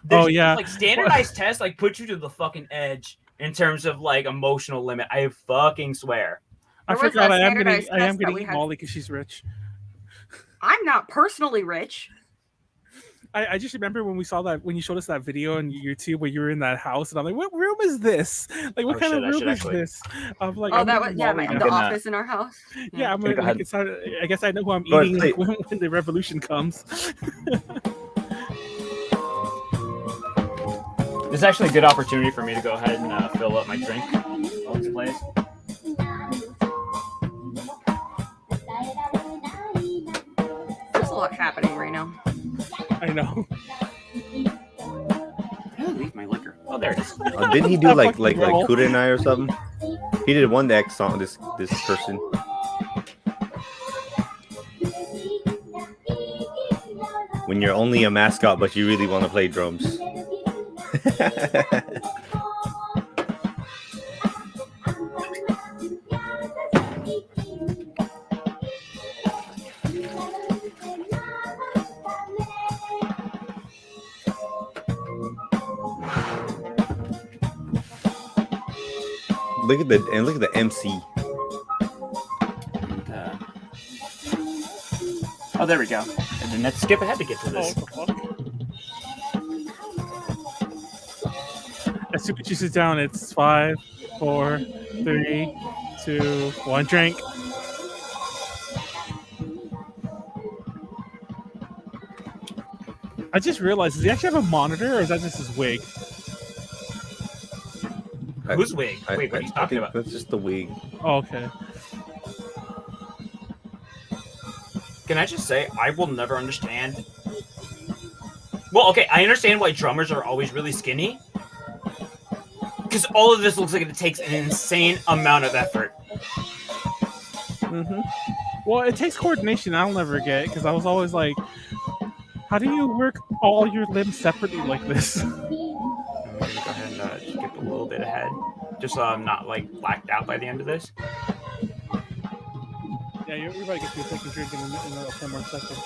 Yeah, like standardized tests like put you to the fucking edge in terms of like emotional limit. I fucking swear. I forgot I am getting Molly because she's rich. I'm not personally rich. I just remember when we saw that, when you showed us that video on YouTube where you were in that house, and I'm like, what room is this? Like, what kind of room is this? I'm like, that was the office in our house. Yeah, I'm like, I guess I know who I'm eating when the revolution comes. This is actually a good opportunity for me to go ahead and fill up my drink while this plays. There's a lot happening right now. I know. I'll leave my liquor. Oh, there it is. Didn't he do like Kuda and I or something? He did one X song. This person. When you're only a mascot, but you really want to play drums. Look at the MC. Oh, there we go. And then let's skip ahead to get to this. As soon as you sit down, it's 5, 4, 3, 2, 1. Drink. I just realized, does he actually have a monitor, or is that just his wig? Whose wig? Wait, what are you talking about? That's just the wig. Oh, okay. Can I just say, I will never understand. Well, okay, I understand why drummers are always really skinny. Because all of this looks like it takes an insane amount of effort. Mm-hmm. Well, it takes coordination. I'll never get, because I was always like, how do you work all your limbs separately like this? I'm going to go ahead and skip a little bit ahead. Just so I'm not, like, blacked out by the end of this. Yeah, you're about to get to a second drink in another 10 more seconds.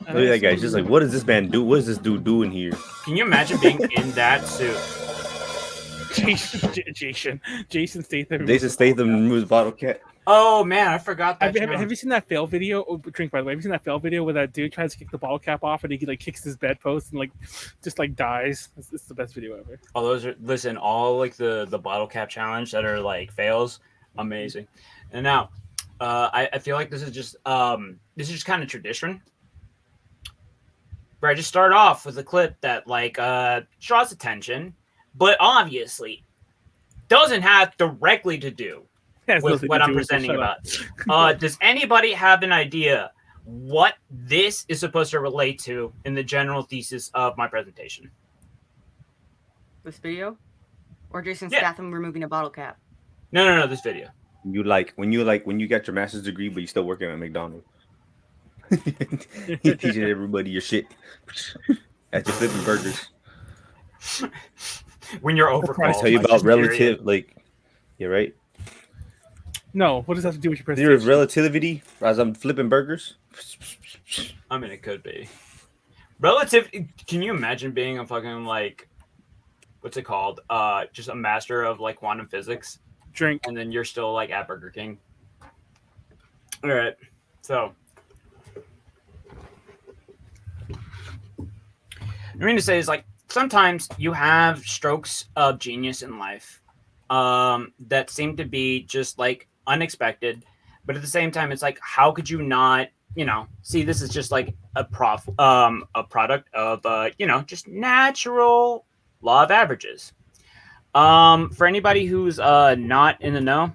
Look at that guy. He's just like, what does this man do? What is this dude doing here? Can you imagine being in that suit? Jason Statham. Jason Statham removes bottle cap. Oh man, I forgot that. Have you seen that fail video? Oh, drink, by the way. Have you seen that fail video where that dude tries to kick the bottle cap off and he like kicks his bedpost and like just like dies? It's the best video ever. Oh, those are all like the bottle cap challenge that are like fails, amazing. And now, I feel like this is just kind of tradition. Where I just start off with a clip that like draws attention, but obviously doesn't have directly to do with what I'm presenting about. Does anybody have an idea what this is supposed to relate to in the general thesis of my presentation? This video? Or Jason Statham removing a bottle cap? No, this video. When you got your master's degree, but you still working at McDonald's. You're teaching everybody your shit at your flipping burgers. When you're overqualified. I tell you about relative, like, yeah, right? No, what does that have to do with your presentation? Theory of relativity as I'm flipping burgers. I mean, it could be. Relative. Can you imagine being a fucking like, what's it called? Just a master of like quantum physics. Drink. And then you're still like at Burger King. All right. So. I mean to say is like sometimes you have strokes of genius in life that seem to be just like unexpected, but at the same time it's like how could you not see this is just like a product of just natural law of averages. For anybody who's not in the know,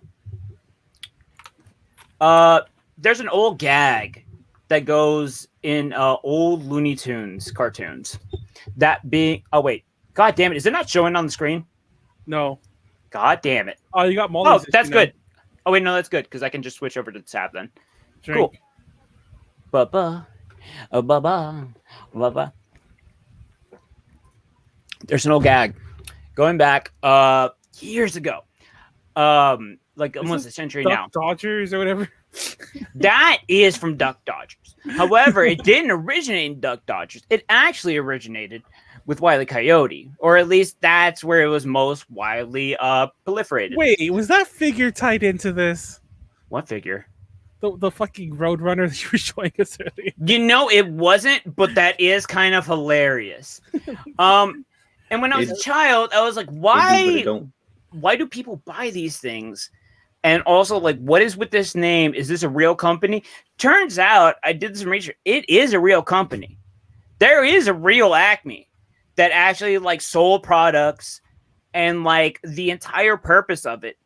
there's an old gag that goes in old Looney Tunes cartoons. That being, oh wait, god damn it, is it not showing on the screen? No. God damn it. Oh, you got Molly's. Oh, that's good. Oh wait, no, that's good because I can just switch over to the tab then. Drink. Cool. Ba-ba. Ba-ba. Ba-ba. There's an old gag going back years ago. like almost a century Duck now. Dodgers or whatever. That is from Duck Dodgers. However, it didn't originate in Duck Dodgers. It actually originated with Wile E. Coyote, or at least that's where it was most widely proliferated. Wait, was that figure tied into this? What figure? The fucking Roadrunner that you were showing us earlier. You know, it wasn't, but that is kind of hilarious. And when I was a child, I was like, why do people buy these things? And also, like, what is with this name? Is this a real company? Turns out, I did some research. It is a real company. There is a real Acme that actually, like, sold products. And, like, the entire purpose of it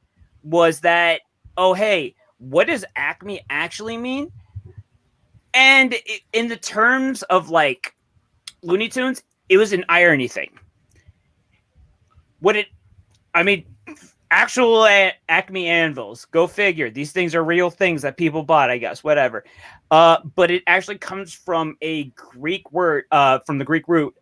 was that, oh, hey, what does Acme actually mean? And in the terms of, like, Looney Tunes, it was an irony thing. Actual Acme anvils. Go figure. These things are real things that people bought, I guess, whatever. But it actually comes from a Greek word, from the Greek root,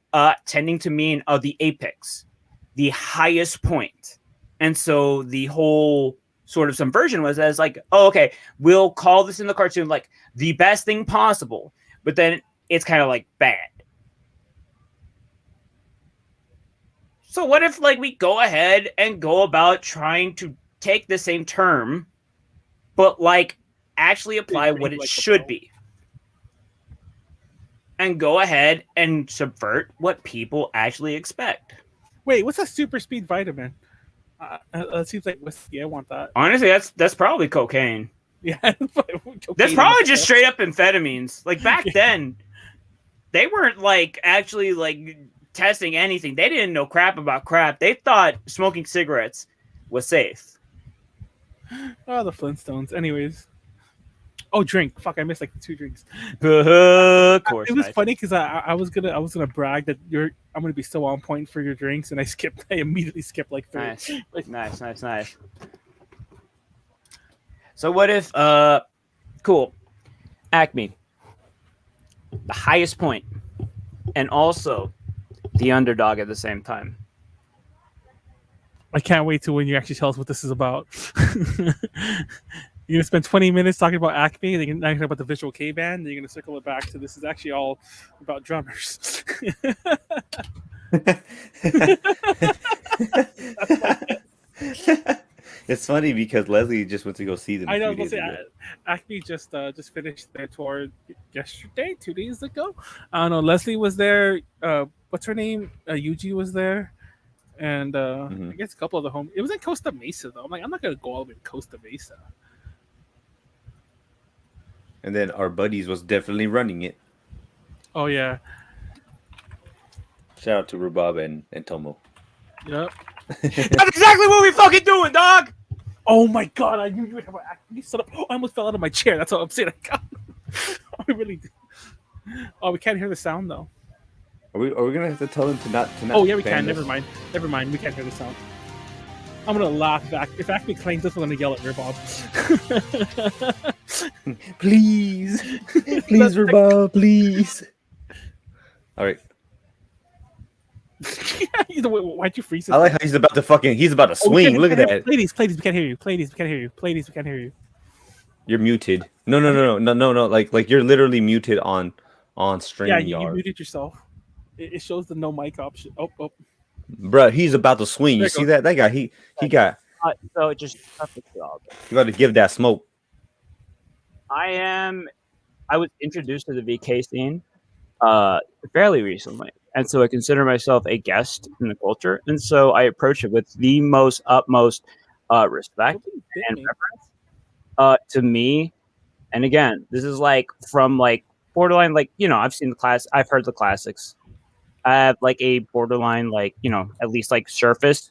tending to mean the apex, the highest point. And so the whole sort of subversion was as like, oh, okay, we'll call this in the cartoon like the best thing possible. But then it's kind of like bad. So what if, like, we go ahead and go about trying to take the same term, but, like, actually apply what it should be? And go ahead and subvert what people actually expect. Wait, what's a super speed vitamin? It seems like whiskey. I want that. Honestly, that's probably cocaine. Yeah. That's probably just straight up amphetamines. Like, back then, they weren't, like, actually, like, testing anything. They didn't know crap about crap. They thought smoking cigarettes was safe. Oh, the Flintstones. Anyways. Oh, drink. Fuck, I missed like 2 drinks. Of course. It was funny because I was gonna brag that I'm gonna be so on point for your drinks, and I immediately skipped like 3. Nice. So what if cool. Acme. The highest point. And also the underdog at the same time. I can't wait till when you actually tell us what this is about. You're gonna spend 20 minutes talking about Acme, then you're gonna talk about the Visual K band, then you're gonna circle it back to this is actually all about drummers. It's funny because Leslie just went to go see them. I know. Acme just finished their tour yesterday, 2 days ago. I don't know. Leslie was there. What's her name? Yuji was there, and I guess a couple of the home. It was in Costa Mesa though. I'm like, I'm not gonna go all the way to Costa Mesa. And then our buddies was definitely running it. Oh yeah. Shout out to Rubab and Tomo. Yep. That's exactly what we fucking doing, dog. Oh my god, I knew you would have an Acme set up. Oh, I almost fell out of my chair. That's how upset I got. I really did. Oh, we can't hear the sound though. Are we gonna have to tell them to not? Oh yeah, we can. Never mind. We can't hear the sound. I'm gonna laugh back. If Acme claims this, I'm gonna yell at Rhubarb. Please, Rhubarb, please. All right. Why'd you freeze it? I like how he's about to swing. Look at that. Pleiades, we can't hear you. Pleiades, we can't hear you. You're muted. No. Like you're literally muted on StreamYard. Yeah, you muted yourself. It shows the no mic option. Oh. Bruh, he's about to swing. You see that? That guy, he got. So just perfect job. You got to give that smoke. I was introduced to the VK scene fairly recently. And so I consider myself a guest in the culture. And so I approach it with the utmost respect and reverence to me. And again, this is like from like borderline, like, you know, I've heard the classics. I have like a borderline, like, you know, at least like surface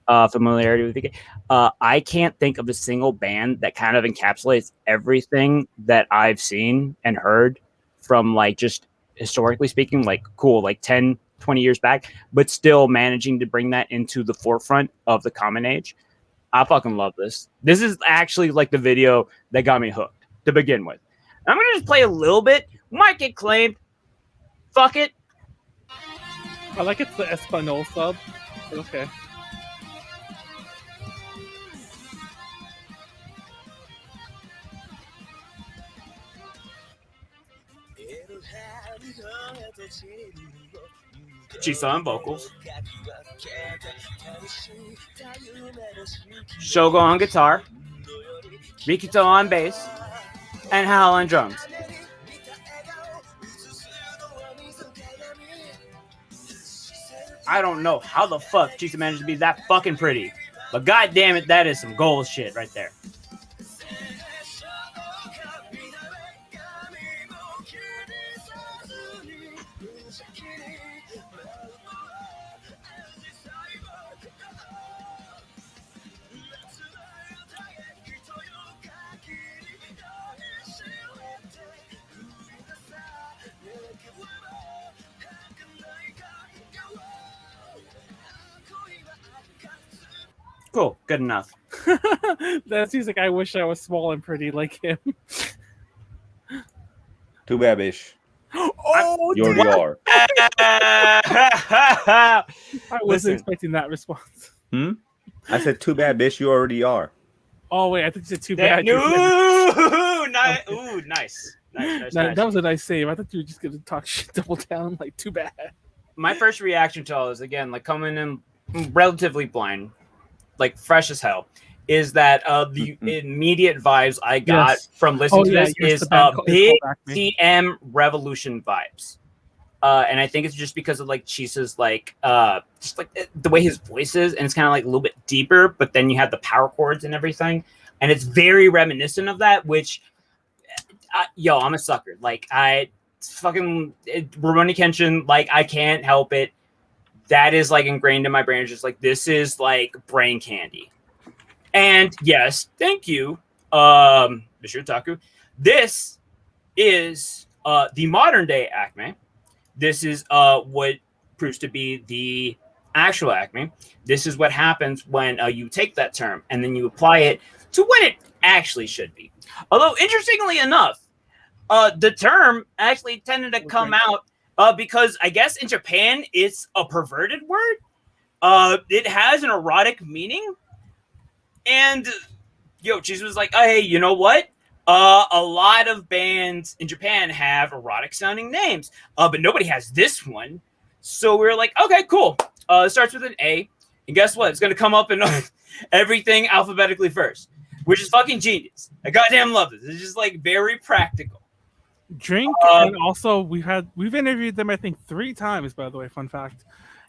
familiarity with VK. I can't think of a single band that kind of encapsulates everything that I've seen and heard from like just historically speaking, like cool, like 10, 20 years back, but still managing to bring that into the forefront of the common age. I fucking love this. This is actually like the video that got me hooked to begin with. I'm going to just play a little bit. Might get claimed. Fuck it. I like it's the Espanol sub. Okay. Chisa on vocals. Shogo on guitar. Rikito on bass. And Hal on drums. I don't know how the fuck Chisa managed to be that fucking pretty. But god damn it, that is some gold shit right there. Cool, good enough. That seems like I wish I was small and pretty like him. Too bad, bitch. Oh, You already are. I wasn't expecting that response. I said, too bad, bitch. You already are. Oh wait, I think you said too bad. Nice. That was a nice save. I thought you were just gonna talk shit double down, like too bad. My first reaction to all this, again, like coming in relatively blind, like fresh as hell, is that the immediate vibes I got from listening to this is big TM Revolution vibes. And I think it's just because of like Chisa's like just like the way his voice is, and it's kind of like a little bit deeper, but then you have the power chords and everything, and it's very reminiscent of that. Which, I'm a sucker. Like Rurouni Kenshin, like I can't help it. That is like ingrained in my brain. It's just like this is like brain candy. And yes, thank you, Mr. Taku. This is the modern day ACME. This is what proves to be the actual ACME. This is what happens when you take that term and then you apply it to what it actually should be. Although, interestingly enough, the term actually tended to come out because I guess in Japan it's a perverted word. It has an erotic meaning. And Chisa was like, oh, hey, you know what? A lot of bands in Japan have erotic sounding names, but nobody has this one. So we were like, okay, cool. It starts with an A. And guess what? It's going to come up in everything alphabetically first, which is fucking genius. I goddamn love this. It's just like very practical. Drink, and also we've interviewed them, I think, 3 times, by the way. Fun fact.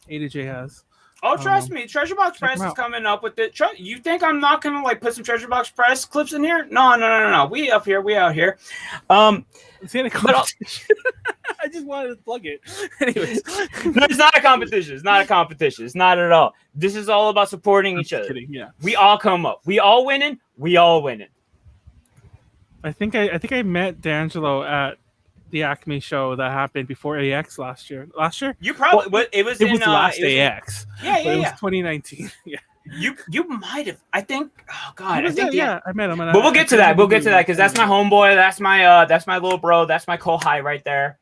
A to J has. Oh, trust me, Treasure Box Press is coming up with it. You think I'm not gonna like put some Treasure Box Press clips in here? No. We up here, we out here. It's in a competition. I just wanted to plug it. Anyways, no, it's not a competition. It's not a competition. It's not at all. This is all about supporting each other. Kidding, yeah. We all come up. We all winning. We all winning. I think I met D'Angelo at the ACME show that happened before AX last year. You probably it was the last AX. Yeah. It was 2019. Yeah. You might have. I think. Oh God. I met him. But we'll get to that. We'll get to that because that's my homeboy. That's my little bro. That's my kohai right there.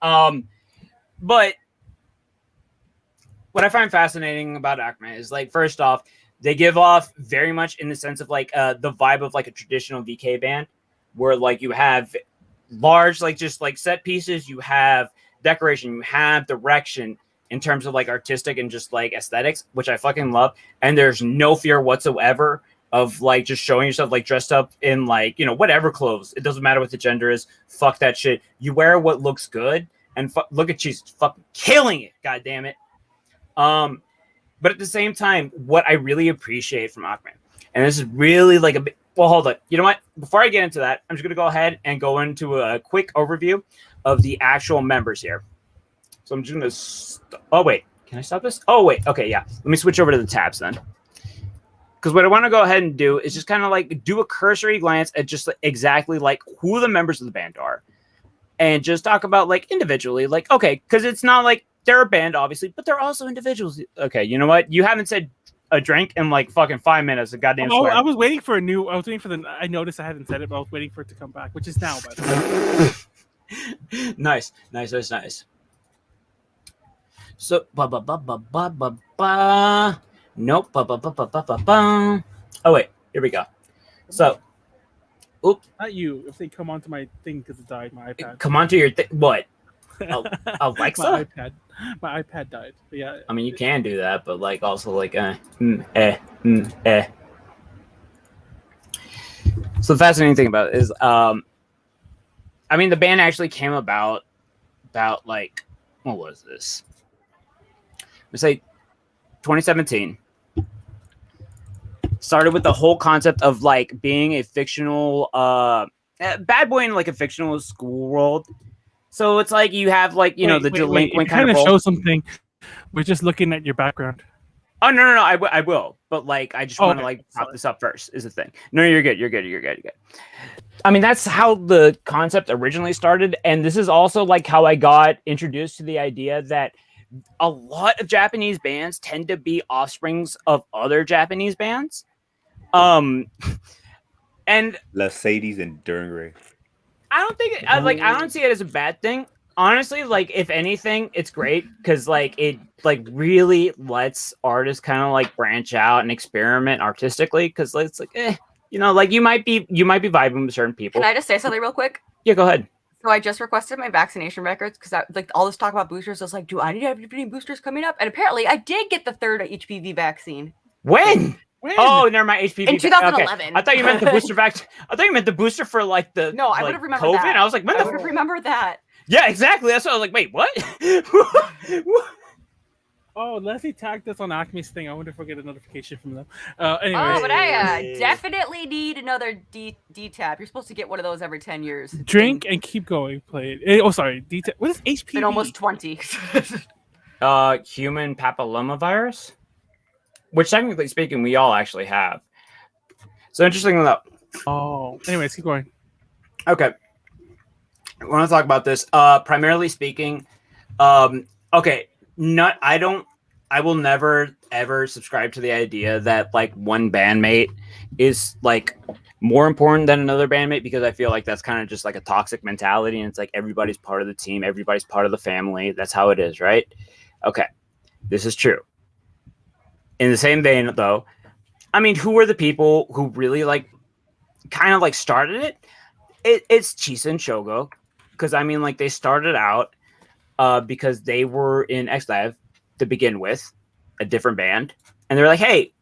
But what I find fascinating about ACME is like, first off, they give off very much in the sense of like the vibe of like a traditional VK band, where like you have large like just like set pieces, you have decoration, you have direction in terms of like artistic and just like aesthetics, which I fucking love. And there's no fear whatsoever of like just showing yourself like dressed up in like, whatever clothes. It doesn't matter what the gender is. Fuck that shit. You wear what looks good, and look at she's fucking killing it. God damn it. But at the same time, what I really appreciate from ACME, and this is really like a bit. Well, hold on. You know what? Before I get into that, I'm just going to go ahead and go into a quick overview of the actual members here. So I'm just going to... Oh, wait. Can I stop this? Oh, wait. Okay, yeah. Let me switch over to the tabs then. Because what I want to go ahead and do is just kind of like do a cursory glance at just exactly like who the members of the band are. And just talk about like individually. Like, okay, because it's not like they're a band, obviously, but they're also individuals. Okay, you know what? You haven't said a drink in like fucking 5 minutes. A goddamn swear. I was waiting for I noticed I hadn't said it, but I was waiting for it to come back, which is now, by the way. Nice. So nope. Oh wait, here we go. So not you. If they come onto my thing because it died, my iPad. Come onto your what? Alexa? My iPad died. Yeah. I mean, you can do that, but like also like So the fascinating thing about it is, I mean, the band actually came about like, what was this? Let's say 2017. Started with the whole concept of like being a fictional bad boy in like a fictional school world. So it's like you have like the delinquent If kind of role. show something. We're just looking at your background. Oh no, I will. But like I just want to like pop this up first is the thing. No, you're good. I mean, that's how the concept originally started, and this is also like how I got introduced to the idea that a lot of Japanese bands tend to be offsprings of other Japanese bands. And Mercedes and Dungray. I don't think I don't see it as a bad thing. Honestly, like if anything, it's great because like it like really lets artists kind of like branch out and experiment artistically because it's like like you might be vibing with certain people. Can I just say something real quick? Yeah, go ahead. So I just requested my vaccination records because like all this talk about boosters. I was like, do I need to have any boosters coming up? And apparently, I did get the third HPV vaccine. When? Oh, never mind. HPV in 2011. Okay. I thought you meant the booster vaccine. I thought you meant the booster for like the no. I like, would have remembered COVID. that. I was like, when I would have remembered that. Yeah, exactly. That's what I was like. Wait, what? Oh, Leslie tagged us on Acme's thing. I wonder if we'll get a notification from them. Anyway. Oh, but I definitely need another D-tab. You're supposed to get one of those every 10 years. Drink and keep going. Play it. Oh, sorry. D-tab. What is HPV? Been almost 20. Human papillomavirus, which technically speaking, we all actually have. So interesting enough. Oh, anyways, keep going. Okay. I want to talk about this. Primarily speaking, okay. I will never ever subscribe to the idea that like one bandmate is like more important than another bandmate because I feel like that's kind of just like a toxic mentality and it's like everybody's part of the team, everybody's part of the family. That's how it is, right? Okay. This is true. In the same vein though, I mean, who were the people who really like kind of like started it? It's Chisa and Shogo. Because I mean, like they started out because they were in X-Dive to begin with, a different band, and they're like, hey,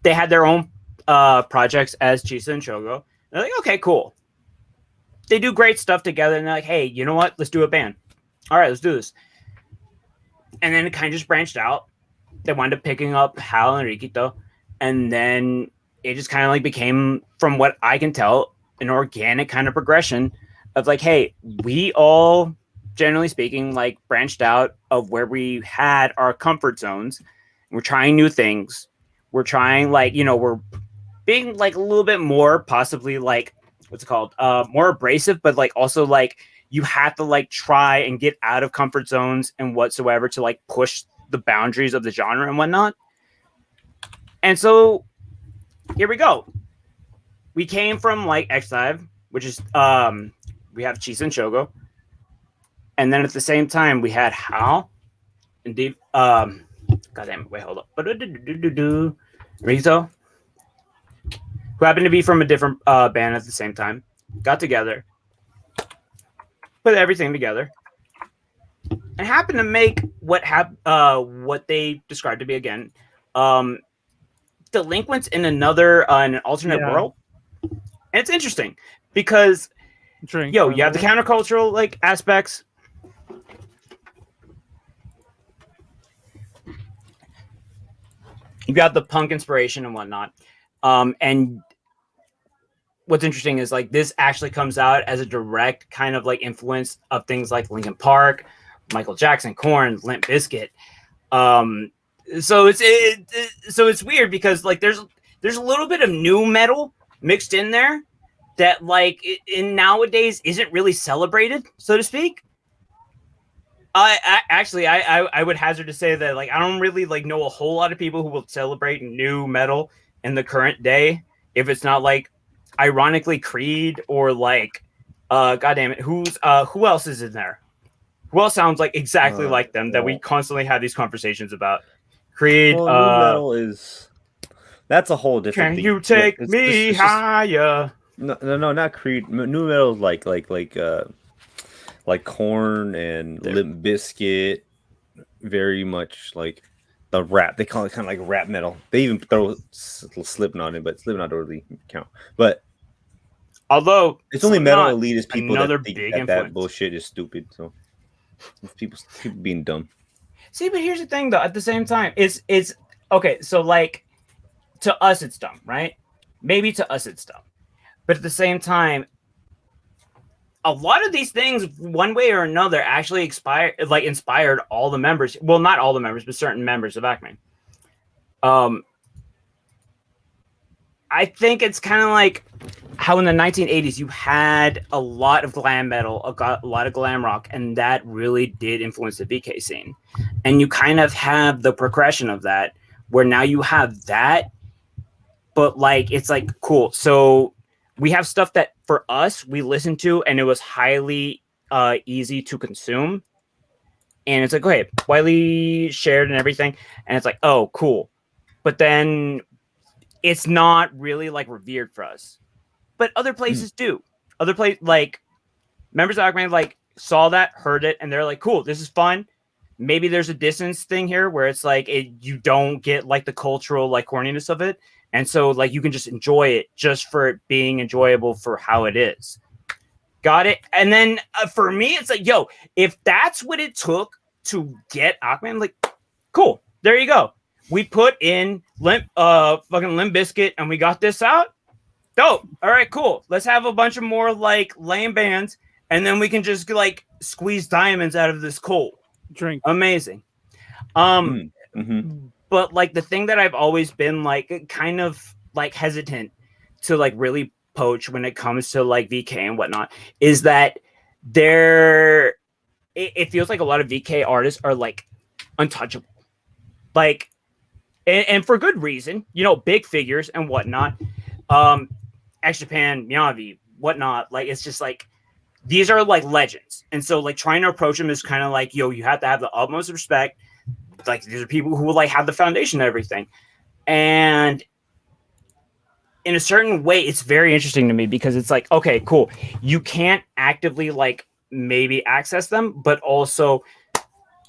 they had their own projects as Chisa and Shogo. They're like, okay, cool. They do great stuff together, and they're like, hey, you know what? Let's do a band. All right, let's do this. And then it kind of just branched out. They wound up picking up Hal and Rikito, and then it just kind of like became, from what I can tell, an organic kind of progression of like, hey, we all, generally speaking, like branched out of where we had our comfort zones. We're trying new things. We're trying like, we're being like a little bit more possibly like, what's it called? More abrasive, but like also like you have to like try and get out of comfort zones and whatsoever to like push the boundaries of the genre and whatnot. And so here we go. We came from like X-Dive, which is, we have Chisa and Shogo. And then at the same time, we had Hal and Dave. God damn it. Wait, hold up. Rito, who happened to be from a different band at the same time, got together, put everything together, and happened to make what they described to be, again, delinquents in another, an alternate world. And it's interesting because, you have the countercultural like aspects. You got the punk inspiration and whatnot. And what's interesting is like this actually comes out as a direct kind of like influence of things like Linkin Park, Michael Jackson, Korn, Limp Bizkit. So it's weird because like there's a little bit of new metal mixed in there that like in nowadays isn't really celebrated, so to speak. I would hazard to say that like I don't really like know a whole lot of people who will celebrate new metal in the current day if it's not like ironically Creed or like goddamn it, who else is in there? Who else sounds like exactly like them that we constantly have these conversations about? Creed. Well, new metal is that's a whole different Can thing. you take me higher? No, not Creed. New metal is like like Corn and Limp Bizkit, very much like the rap. They call it kind of like rap metal. They even throw Slipknot in, but Slipknot don't really count. But although it's only metal Slipknot, elitist people another that think big that influence. bullshit is stupid. So people being dumb. See, but here's the thing, though. At the same time, it's okay. So, like, to us, it's dumb, right? Maybe to us, it's dumb, but at the same time, a lot of these things, one way or another, actually inspired all the members. Well, not all the members, but certain members of ACME. I think it's kind of like how in the 1980s you had a lot of glam metal, a lot of glam rock, and that really did influence the VK scene. And you kind of have the progression of that, where now you have that, but like it's like cool. So we have stuff that for us we listened to, and it was highly easy to consume. And it's like, okay, widely shared and everything, and it's like, oh, cool. But then it's not really like revered for us. But other places do. Other places, like members of ACME, like saw that, heard it, and they're like, cool, this is fun. Maybe there's a distance thing here where it's like you don't get like the cultural like corniness of it. And so like you can just enjoy it just for it being enjoyable for how it is. Got it? And then for me, it's like, yo, if that's what it took to get ACME, I'm like, cool, there you go. We put in fucking Limp Bizkit and we got this out. Dope. All right, cool. Let's have a bunch of more like lame bands, and then we can just like squeeze diamonds out of this coal. Drink. Amazing. But like the thing that I've always been like kind of like hesitant to like really poach when it comes to like VK and whatnot is that it feels like a lot of VK artists are like untouchable. Like and for good reason, you know, big figures and whatnot. X Japan, Miyavi, whatnot. Like it's just like these are like legends, and so like trying to approach them is kind of like, yo, you have to have the utmost respect. Like these are people who like have the foundation of everything, and in a certain way, it's very interesting to me because it's like, okay, cool, you can't actively like maybe access them, but also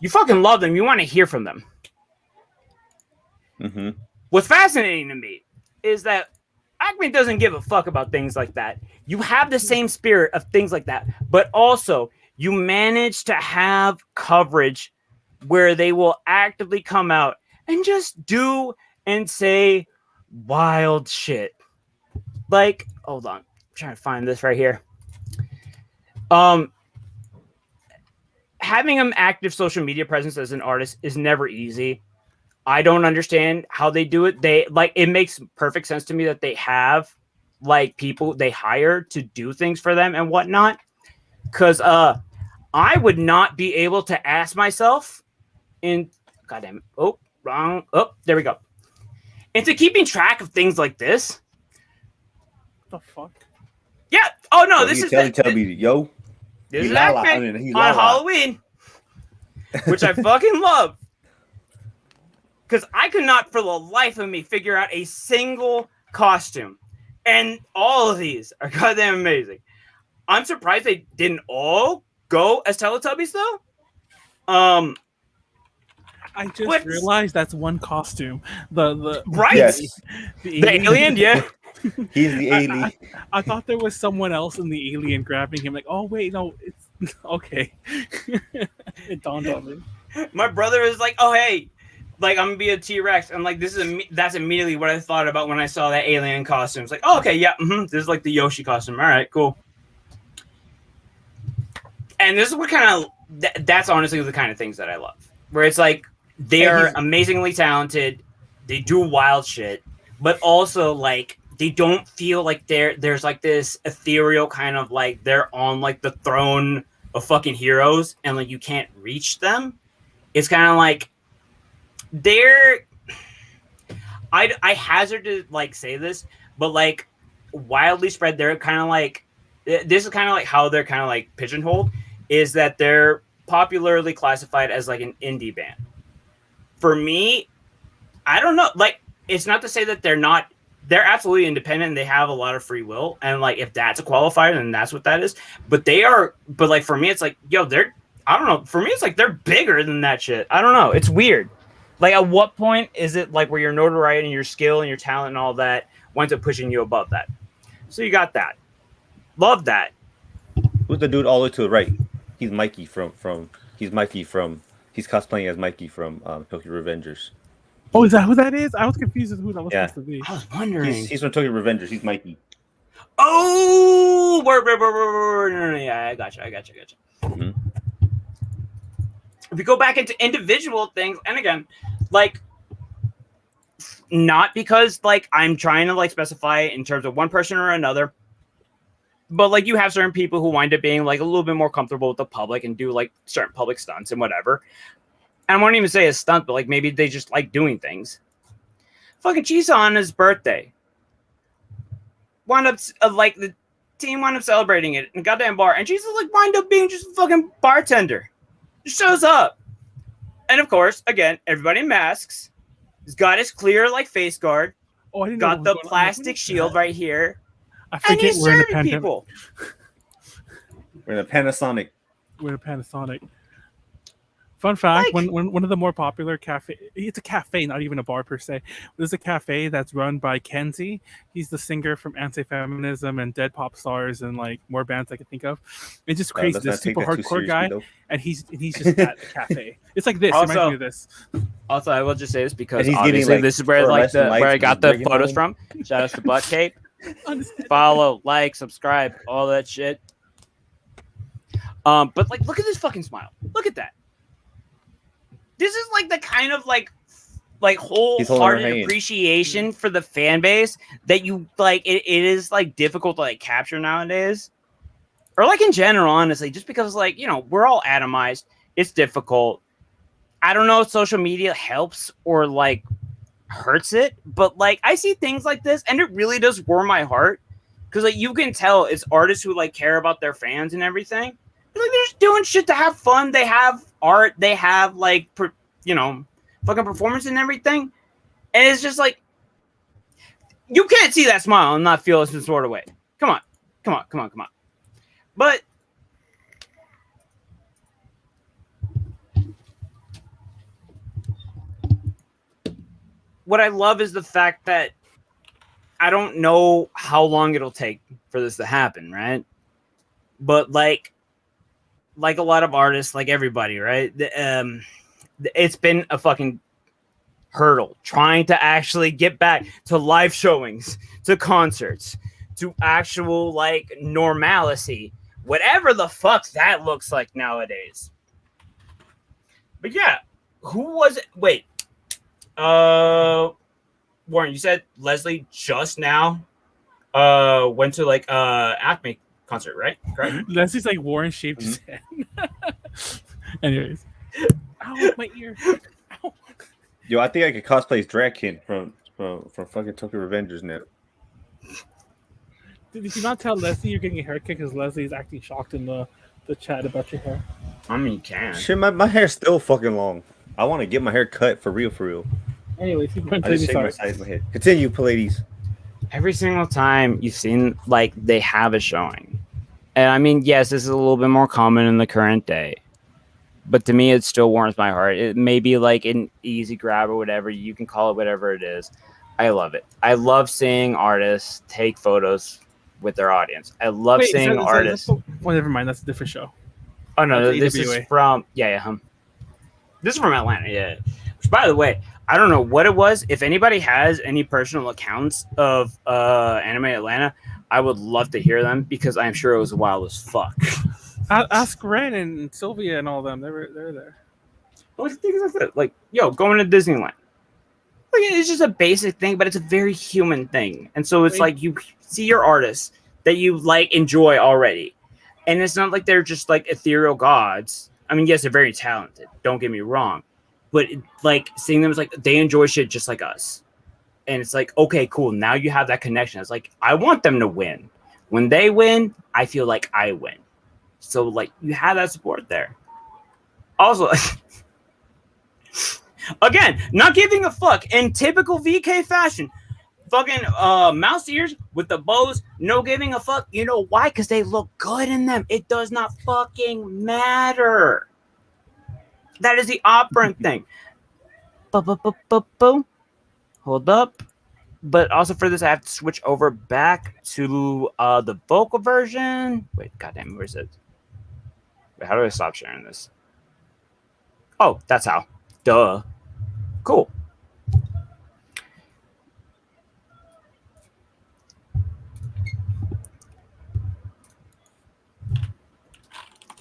you fucking love them. You want to hear from them. What's fascinating to me is that ACME doesn't give a fuck about things like that. You have the same spirit of things like that, but also you manage to have coverage where they will actively come out and just do and say wild shit. Like, hold on, I'm trying to find this right here. Having an active social media presence as an artist is never easy. I don't understand how they do it. They like it makes perfect sense to me that they have like people they hire to do things for them and whatnot. Cause I would not be able to ask myself goddamn it. Oh, wrong. Oh, there we go. Into keeping track of things like this. What the fuck? Yeah. Oh no, this is tell me, yo. This is ACME on Halloween, which I fucking love. Because I could not, for the life of me, figure out a single costume. And all of these are goddamn amazing. I'm surprised they didn't all go as Teletubbies, though. I just realized that's one costume. The right? Yes. The alien, yeah. He's the alien. I thought there was someone else in the alien grabbing him. Like, oh, wait, no, it's okay. It dawned on me. My brother was like, oh, hey. Like, I'm gonna be a T-Rex. I'm like, that's immediately what I thought about when I saw that alien costume. It's like, oh, okay, yeah, this is like the Yoshi costume. All right, cool. And this is what kind of, that's honestly the kind of things that I love. Where it's like, they are amazingly talented, they do wild shit, but also, like, they don't feel like there's like this ethereal kind of, like, they're on, like, the throne of fucking heroes, and, like, you can't reach them. It's kind of like, I hazard to like say this, but like wildly spread, they're kind of like, this is kind of like how they're kind of like pigeonholed, is that they're popularly classified as like an indie band. For me, I don't know, like it's not to say that they're not they're absolutely independent and they have a lot of free will. And like, if that's a qualifier, then that's what that is. But like for me, it's like, yo, I don't know. For me, it's like they're bigger than that shit. I don't know. It's weird. Like, at what point is it like where your notoriety and your skill and your talent and all that winds up pushing you above that? So you got that. Love that. Who's the dude all the way to the right? He's Mikey he's cosplaying as Mikey from Tokyo Revengers. Oh, is that who that is? I was confused with who that was supposed to be. I was wondering. He's from Tokyo Revengers. He's Mikey. Oh, yeah, I got you. Mm-hmm. If we go back into individual things, and again, like, not because like I'm trying to like specify in terms of one person or another, but like you have certain people who wind up being like a little bit more comfortable with the public and do like certain public stunts and whatever. And I won't even say a stunt, but like maybe they just like doing things. Fucking Chisa on his birthday wound up like the team wound up celebrating it in a goddamn bar, and Chisa like wind up being just a fucking bartender. Just shows up, and of course, again, everybody in masks. He's got his clear like face guard. Oh, I didn't got know the plastic shield right here. I forget we're in a pandemic. People. We're in a Panasonic. We're in a Panasonic. Fun fact, like, one of the more popular cafe, it's a cafe, not even a bar per se. There's a cafe that's run by Kenzie. He's the singer from Anti-Feminism and Dead Pop Stars and like more bands I can think of. It's just crazy. This super hardcore guy, and he's just at the cafe. It's like this. Also, it reminds me of this. Also, I will just say this because obviously getting, like, this is where like where I got the photos from. Shout out to Butt Cape. Follow, like, subscribe, all that shit. But like, look at this fucking smile. Look at that. This is like the kind of like wholehearted appreciation for the fan base that you like. It is like difficult to like capture nowadays, or like in general, honestly, just because like, you know, we're all atomized. It's difficult. I don't know if social media helps or like hurts it, but like I see things like this and it really does warm my heart because like you can tell it's artists who like care about their fans and everything. Like, they're just doing shit to have fun. They have art. They have like, you know, fucking performance and everything. And it's just like, you can't see that smile and not feel it some sort of way. Come on. But what I love is the fact that I don't know how long it'll take for this to happen, right? But like a lot of artists, like everybody, right? It's been a fucking hurdle trying to actually get back to live showings, to concerts, to actual like normalcy, whatever the fuck that looks like nowadays. But yeah, who was it? Wait, Warren, you said Leslie just now went to like ACME concert, right? Correct? Leslie's like Warren shaped his head. Anyways. Ow, my ear. Ow. Yo, I think I could cosplay as Dracula from fucking Tokyo Revengers now. Did you not tell Leslie you're getting a haircut because Leslie is acting shocked in the chat about your hair? I mean, you can. Shit, my hair's still fucking long. I want to get my hair cut for real. Anyways, keep going. I just shake my sides of my head. Continue, Pleiades. Every single time you've seen, like, they have a showing. And I mean, yes, this is a little bit more common in the current day. But to me, it still warms my heart. It may be like an easy grab or whatever. You can call it whatever it is. I love it. I love seeing artists take photos with their audience. I love seeing artists. Well, never mind. That's a different show. Oh, no. This is from... Yeah. This is from Atlanta, yeah. Which, by the way, I don't know what it was. If anybody has any personal accounts of Anime Atlanta, I would love to hear them because I'm sure it was wild as fuck. Ask Ren and Sylvia and all them. They're there. Well, things like that. Like, yo, going to Disneyland. Like, it's just a basic thing, but it's a very human thing. And so it's like you see your artists that you like enjoy already. And it's not like they're just like ethereal gods. I mean, yes, they're very talented. Don't get me wrong. But like seeing them is like they enjoy shit just like us. And it's like, okay, cool. Now you have that connection. It's like, I want them to win. When they win, I feel like I win. So, like, you have that support there. Also, again, not giving a fuck in typical VK fashion. fucking mouse ears with the bows, no giving a fuck. You know why? Because they look good in them. It does not fucking matter. That is the operant thing. Boom. Hold up. But also for this, I have to switch over back to the vocal version. Wait, goddamn, where's it? Wait, how do I stop sharing this? Oh, that's how. Duh. Cool.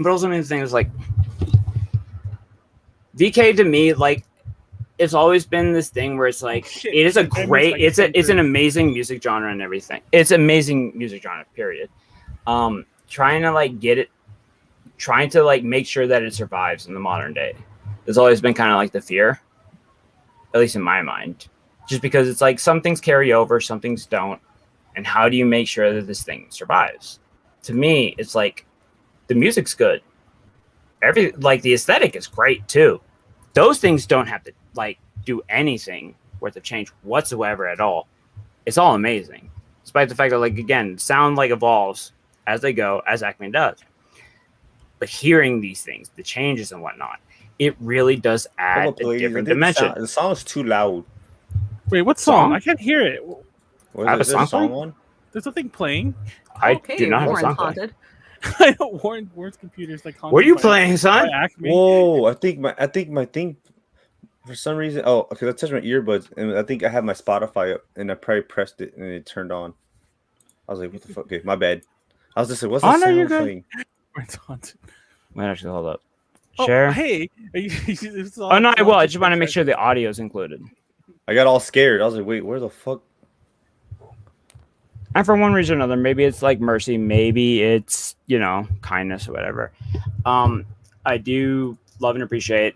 But also, the thing is, like, VK to me, like, it's always been this thing where it's like, it is a great, it's an amazing music genre and everything. It's amazing music genre, period. Trying to like get it, trying to like make sure that it survives in the modern day. There's always been kind of like the fear, at least in my mind, just because it's like some things carry over, some things don't. And how do you make sure that this thing survives? To me, it's like the music's good. Like the aesthetic is great too. Those things don't have to like do anything worth of change whatsoever at all. It's all amazing, despite the fact that, like, again, sound like evolves as they go, as ACME does. But hearing these things, the changes and whatnot, it really does add a different dimension. The song is too loud. Wait, what song? I can't hear it. I have a song on. There's nothing playing. I do not have a song playing. I know Warren's computer's like. What are you playing, son? Whoa! I think my thing. For some reason, because I touched my earbuds and I think I had my Spotify up and I probably pressed it and it turned on. I was like, "What the fuck?" Okay, my bad. I was just like, "What's that sound thing?" Wait, actually, hold up. Share. Oh, hey. Oh no, I will. I just want to make sure the audio is included. I got all scared. I was like, "Wait, where the fuck?" And for one reason or another, maybe it's like mercy, maybe it's, you know, kindness or whatever. I do love and appreciate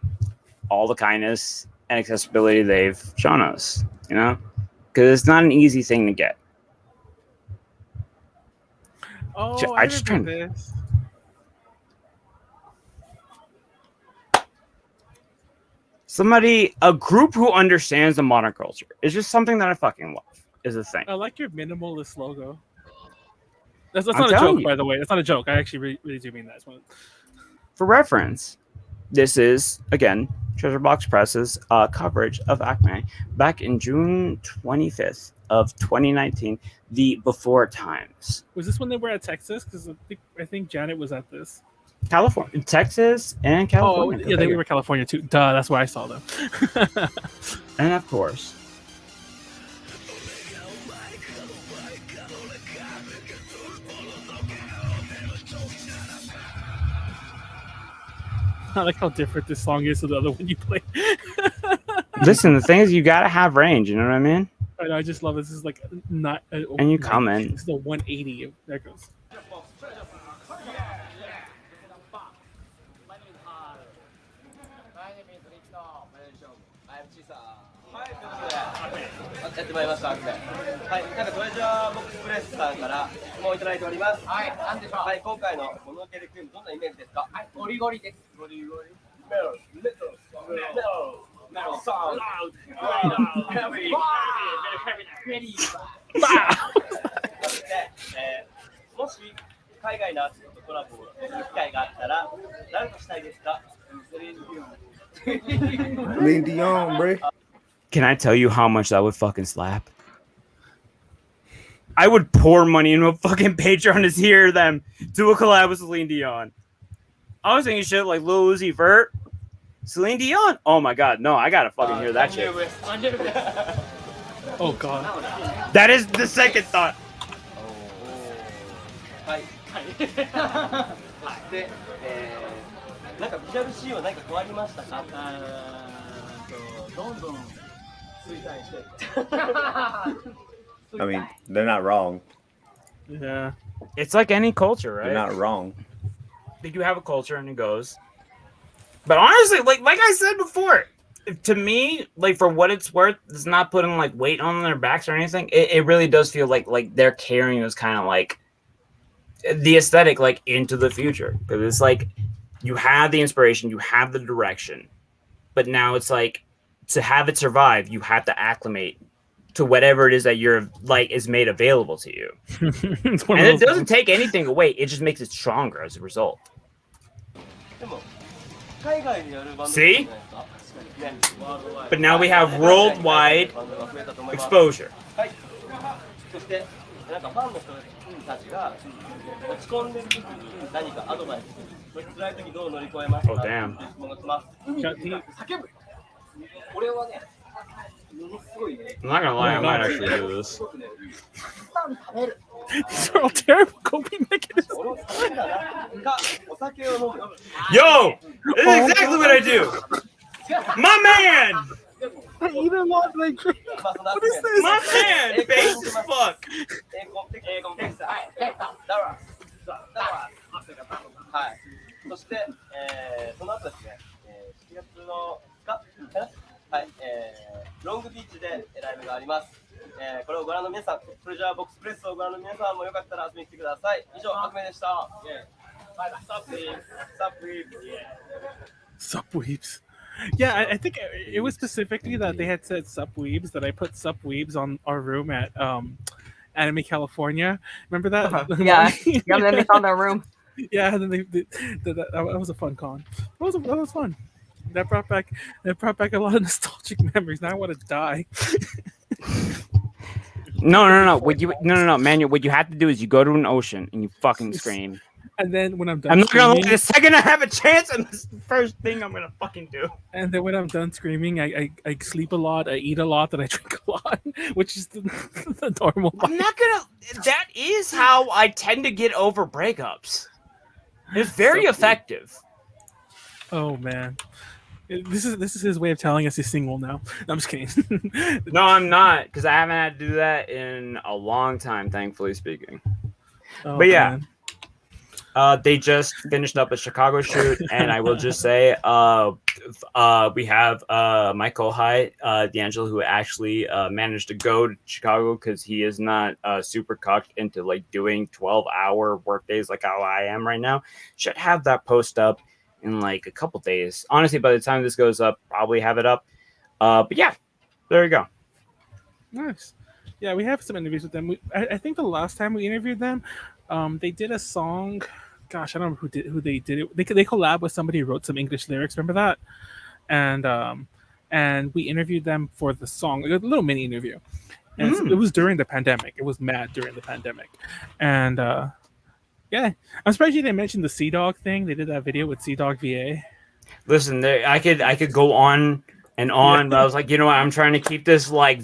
all the kindness and accessibility they've shown us, you know, because it's not an easy thing to get. Oh, I just turned this. A group who understands the modern culture is just something that I fucking love. Is a thing. I like your minimalist logo. That's not a joke, by the way. That's not a joke. I actually really do mean that. For reference, this is, again, Treasure Box Press's coverage of ACME back in June 25th of 2019, the before times. Was this when they were at Texas? Because I think Janet was at this. California, Texas, and California. Oh, yeah, they were California too. Duh, that's where I saw them. And of course. I like how different this song is to the other one you played. Listen, the thing is, you gotta have range. You know what I mean? I just love it. This is like not. And you come in. It's the 180 of that goes. Celine Dion, bro. Can I tell you how much that would fucking slap? I would pour money into a fucking Patreon to hear them do a collab with Celine Dion. I was thinking shit like Lil Uzi Vert, Celine Dion. Oh my god, no, I gotta fucking hear that shit. Oh god. That is the second thought. I mean, they're not wrong. Yeah. It's like any culture, right? They're not wrong. They do have a culture and it goes. But honestly, like I said before, to me, like for what it's worth, it's not putting like weight on their backs or anything. It really does feel like they're carrying this kind of like the aesthetic like into the future. Because it's like you have the inspiration, you have the direction, but now it's like to have it survive, you have to acclimate to whatever it is that you're like is made available to you. It's one And of it those doesn't ones. take anything away, it just makes it stronger as a result. See? But now we have worldwide exposure. Oh damn. I'm not gonna lie, I might actually do this. These are all terrible coping mechanisms. Yo! This is exactly what I do! My man! I eat a lot and I drink. What is this? My man! Face as fuck! はい。そして、その後ですね、7月の2日かな、はい、ロングビーチでライブがあります。これをご覧の皆さん、プレジャーボックスプレスをご覧の皆さんもよかったら遊びに来てください。以上、ACMEでした。Subweebs. Yeah, I think it was specifically that they had said subweebs that I put subweebs on our room at Anime California. Remember that? Yeah. Yeah, and then they found our room. Yeah, and then that was a fun con. That was fun. That brought back a lot of nostalgic memories. Now I want to die. No. Manuel, what you have to do is you go to an ocean and you fucking scream. And then when I'm done, I'm not gonna lie, the second I have a chance, and this is the first thing I'm gonna fucking do. And then when I'm done screaming, I sleep a lot, I eat a lot, and I drink a lot, which is the normal life. I'm not gonna. That is how I tend to get over breakups. It's very effective. Oh man, this is his way of telling us he's single now. No, I'm just kidding. No, I'm not, because I haven't had to do that in a long time, thankfully speaking. Oh, but yeah. man. They just finished up a Chicago shoot, and I will just say, we have my co-hi, D'Angelo, who actually managed to go to Chicago because he is not super cocked into like doing 12-hour work days like how I am right now. Should have that post up in like a couple days. Honestly, by the time this goes up, probably have it up. But yeah, there you go. Nice. Yeah, we have some interviews with them. I think the last time we interviewed them, they did a song. Gosh, I don't know who they did it. They collab with somebody who wrote some English lyrics. Remember that? And we interviewed them for the song, like a little mini interview. And it was during the pandemic. It was mad during the pandemic. And yeah, I'm surprised you didn't mention the Sea Dog thing. They did that video with Sea Dog VA. Listen, I could go on and on, but I was like, you know what? I'm trying to keep this like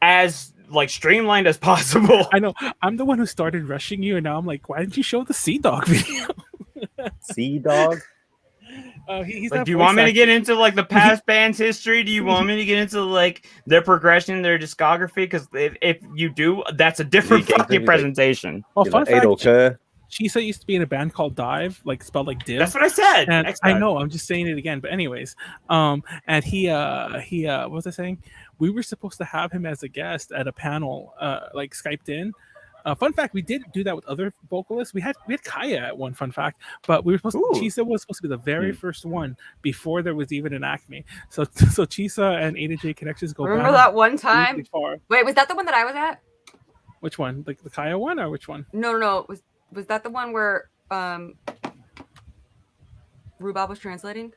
as like streamlined as possible. I know. I'm the one who started rushing you, and now I'm like, why didn't you show the Sea Dog video? Sea Dog? He's like, do you want me to get into like the past band's history? Do you want me to get into like their progression, their discography? Because if you do, that's a different fucking presentation. Oh, fun fact, Chisa used to be in a band called Dive, like spelled like Div. That's what I said. And I know, I'm just saying it again. But anyways, and he what was I saying? We were supposed to have him as a guest at a panel, like Skyped in. Fun fact, we did do that with other vocalists. We had Kaya at one, fun fact, but we were supposed to, Chisa was supposed to be the very first one before there was even an ACME. So Chisa and A to J connections go Remember that one time? really far. Wait, was that the one that I was at? Which one? Like the Kaya one or which one? No. Was that the one where Rhubarb was translating?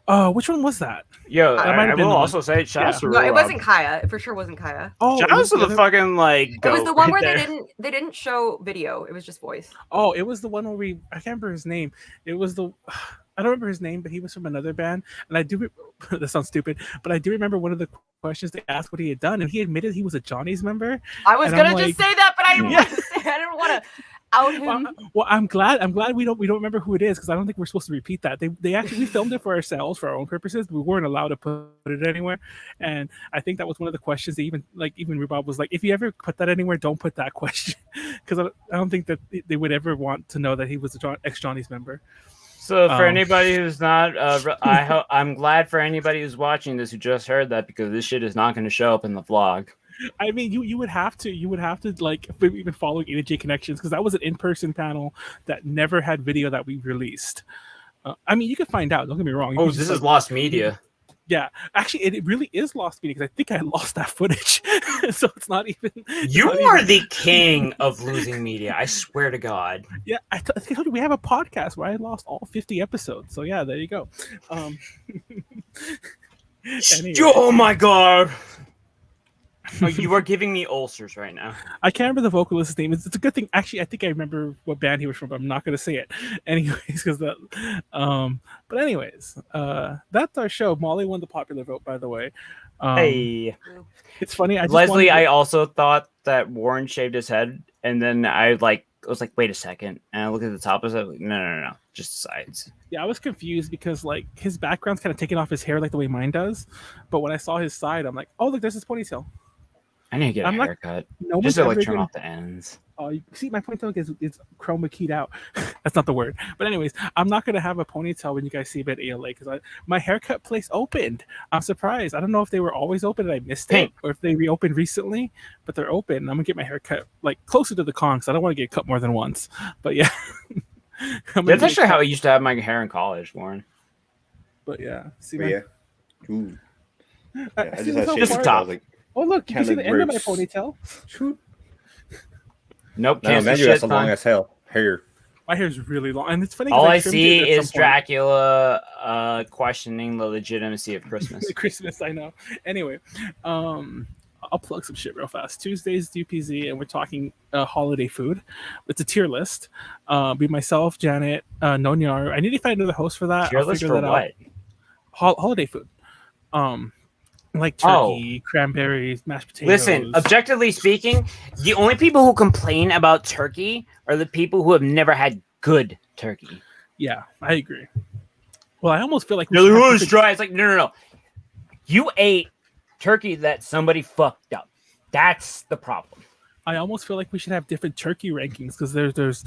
Which one was that? Yo, I will also say, shout out to No, it wasn't Kaya. It for sure wasn't Kaya. Oh, shout out to the fucking like. It was the one where they didn't show video. It was just voice. Oh, it was the one where I can't remember his name. It was the. I don't remember his name, but he was from another band, and I do. That sounds stupid, but I do remember one of the questions they asked what he had done, and he admitted he was a Johnny's member. I was gonna just say that, but I didn't want to say. I didn't want to out him. Well, I'm glad we don't remember who it is, because I don't think we're supposed to repeat that. They actually we filmed it for ourselves for our own purposes. We weren't allowed to put it anywhere, and I think that was one of the questions that even Rhubarb was like, if you ever put that anywhere, don't put that question, because I don't think that they would ever want to know that he was a ex Johnny's member. So for anybody who's not, I'm glad for anybody who's watching this who just heard that, because this shit is not going to show up in the vlog. I mean, you would have to like even following A to J Connections, because that was an in-person panel that never had video that we released. I mean, you could find out. Don't get me wrong. This is lost media. Yeah, actually, it really is lost media because I think I lost that footage, so it's not even. You are the king of losing media. I swear to God. Yeah, I told you we have a podcast where I lost all 50 episodes. So yeah, there you go. Anyway. Oh my God. Oh, you are giving me ulcers right now. I can't remember the vocalist's name. It's a good thing. Actually, I think I remember what band he was from, but I'm not going to say it. Anyways, because that. But anyways, that's our show. Molly won the popular vote, by the way. Hey, it's funny. Leslie, I also thought that Warren shaved his head, and then I was like, wait a second, and I looked at the top of it. Like, no, just sides. Yeah, I was confused because like his background's kind of taking off his hair like the way mine does, but when I saw his side, I'm like, oh look, there's his ponytail. I need to get a haircut. No just to like trim off the ends. Oh, you see, my ponytail is chroma keyed out. That's not the word. But anyways, I'm not gonna have a ponytail when you guys see me at ALA because my haircut place opened. I'm surprised. I don't know if they were always open and I missed it, or if they reopened recently. But they're open. I'm gonna get my haircut like closer to the con because I don't want to get cut more than once. But yeah, that's actually how I used to have my hair in college, Warren. But yeah, see, yeah. Ooh. I just had just the top. Oh look, you can see the end of my ponytail. Nope. No, man, that's a long as hell hair. My hair is really long, and it's funny. All I see is Dracula questioning the legitimacy of Christmas. Christmas, I know. Anyway, I'll plug some shit real fast. Tuesday's DPZ, and we're talking holiday food. It's a tier list. Be myself, Janet, Nonyar. I need to find another host for that. Tier list for what? Holiday food. Like turkey, cranberries, mashed potatoes. Listen, objectively speaking, the only people who complain about turkey are the people who have never had good turkey. Yeah, I agree. Well, I almost feel like it's dry. It's like no. You ate turkey that somebody fucked up. That's the problem. I almost feel like we should have different turkey rankings because there's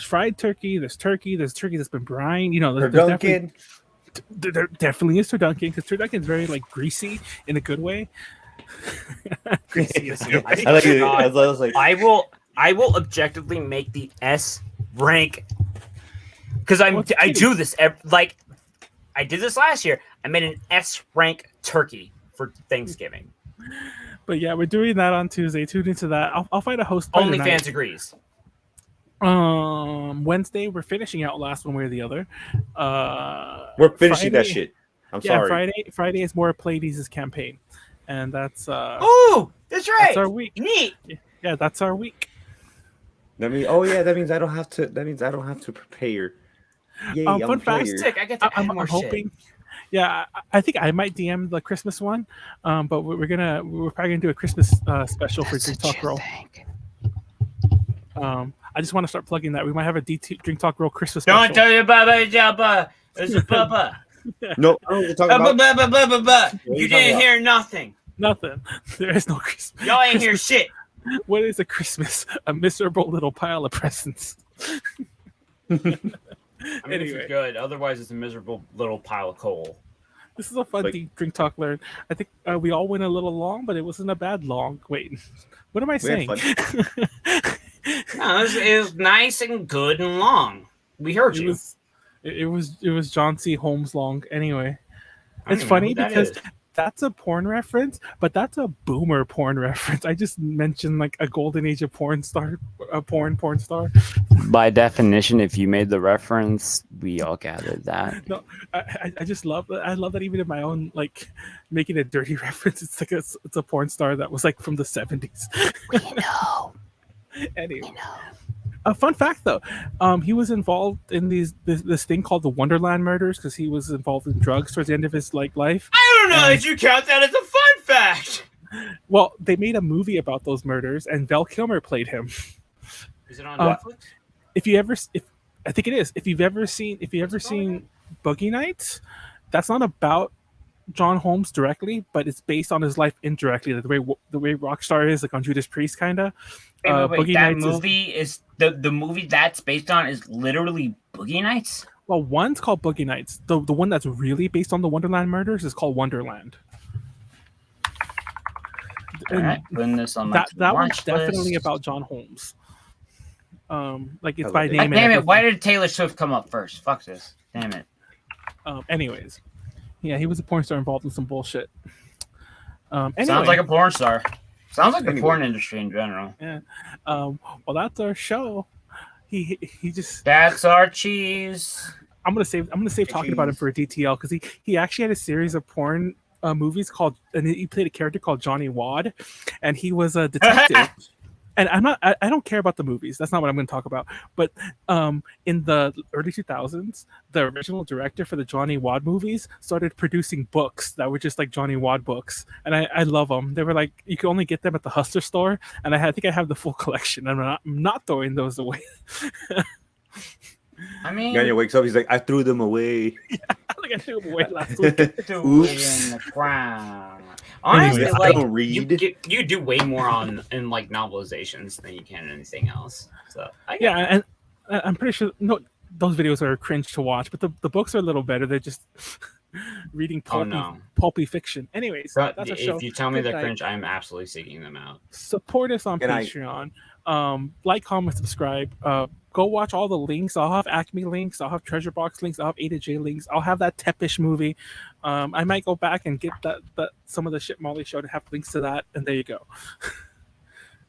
fried turkey, there's turkey that's been brined. You know, there's there definitely is turducken because turducken is very like greasy in a good way. Greasy is good. I will objectively make the S rank because I do this like I did this last year. I made an S rank turkey for Thanksgiving. But yeah, we're doing that on Tuesday. Tune into that. I'll find a host. OnlyFans agrees. Wednesday we're finishing out last one way or the other. We're finishing that shit. I'm sorry. Friday is more Pleiades' campaign, and that's oh, that's right. That's our week. Neat. Yeah, that's our week. That means I don't have to prepare. Yay, fun fact. I get to add more hoping. Yeah, I think I might DM the Christmas one, but we're probably gonna do a Christmas special for Drink Talk Roll. I just want to start plugging that. We might have a Drink Talk Roll Christmas special. Don't tell your Baba. It's a Baba. No, we're talking about. You didn't hear nothing. Nothing. There is no Christmas. Y'all ain't hear shit. What is a Christmas? A miserable little pile of presents. Anyway, it's good. Otherwise, it's a miserable little pile of coal. This is a fun Drink Talk Learn. I think we all went a little long, but it wasn't a bad long. Wait, what am I saying? No, it was nice and good and long. We heard you. It was John C. Holmes long. Anyway, it's funny because that's a porn reference, but that's a boomer porn reference. I just mentioned like a golden age of porn star, a porn star. By definition, if you made the reference, we all gathered that. No, I just love that. I love that even in my own like making a dirty reference. It's like it's a porn star that was like from the 70s. We know. Anyway, a fun fact though, he was involved in this thing called the Wonderland murders because he was involved in drugs towards the end of his life. I don't know if you count that as a fun fact. Well, they made a movie about those murders, and Val Kilmer played him. Is it on Netflix? I think it is. If you've ever seen Boogie Nights, that's not about John Holmes directly, but it's based on his life indirectly, like the way Rockstar is, like on Judas Priest, kind of. Wait, that movie is the movie that's based on is literally Boogie Nights? Well, one's called Boogie Nights. The one that's really based on the Wonderland murders is called Wonderland. All right, putting this on my that one's definitely about John Holmes. Like it's by name. Damn it! Why did Taylor Swift come up first? Fuck this. Damn it. Anyways, Yeah, he was a porn star involved in some bullshit. Anyway. Sounds like a porn star. Sounds like the Anyway. porn industry in general. Yeah. Well, that's our show. He just. That's our cheese. I'm gonna save talking about him for a DTL because he actually had a series of porn movies called, and he played a character called Johnny Wad, and he was a detective. And I don't care about the movies. That's not what I'm going to talk about. But in the early 2000s, the original director for the Johnny Wad movies started producing books that were just like Johnny Wad books. And I love them. They were like, you could only get them at the Hustler store. And I think I have the full collection. I'm not throwing those away. I mean, Manuel wakes up. He's like, I threw them away. Yeah, like I threw them away last week. Oops. in the ground. Honestly, Anyways, I like don't read. you do way more in like novelizations than you can in anything else. So yeah, and I'm pretty sure those videos are cringe to watch, but the books are a little better. They're just reading pulpy fiction. Anyways, that's our show. If you tell me they're cringe, I'm absolutely seeking them out. Support us on Patreon. Like, comment, subscribe. Go watch all the links. I'll have Acme links. I'll have Treasure Box links. I'll have A to J links. I'll have that Tepish movie. I might go back and get that some of the shit Molly showed and have links to that. And there you go.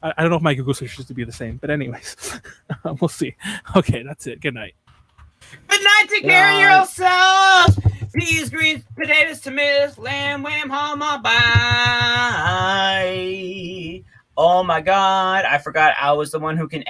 I don't know if my Google search is to be the same, but anyways, we'll see. Okay, that's it. Good night. Good night. Take care of yourselves. Peas, greens, potatoes, tomatoes, lamb, wham, homma, bye. Oh my God! I forgot I was the one who can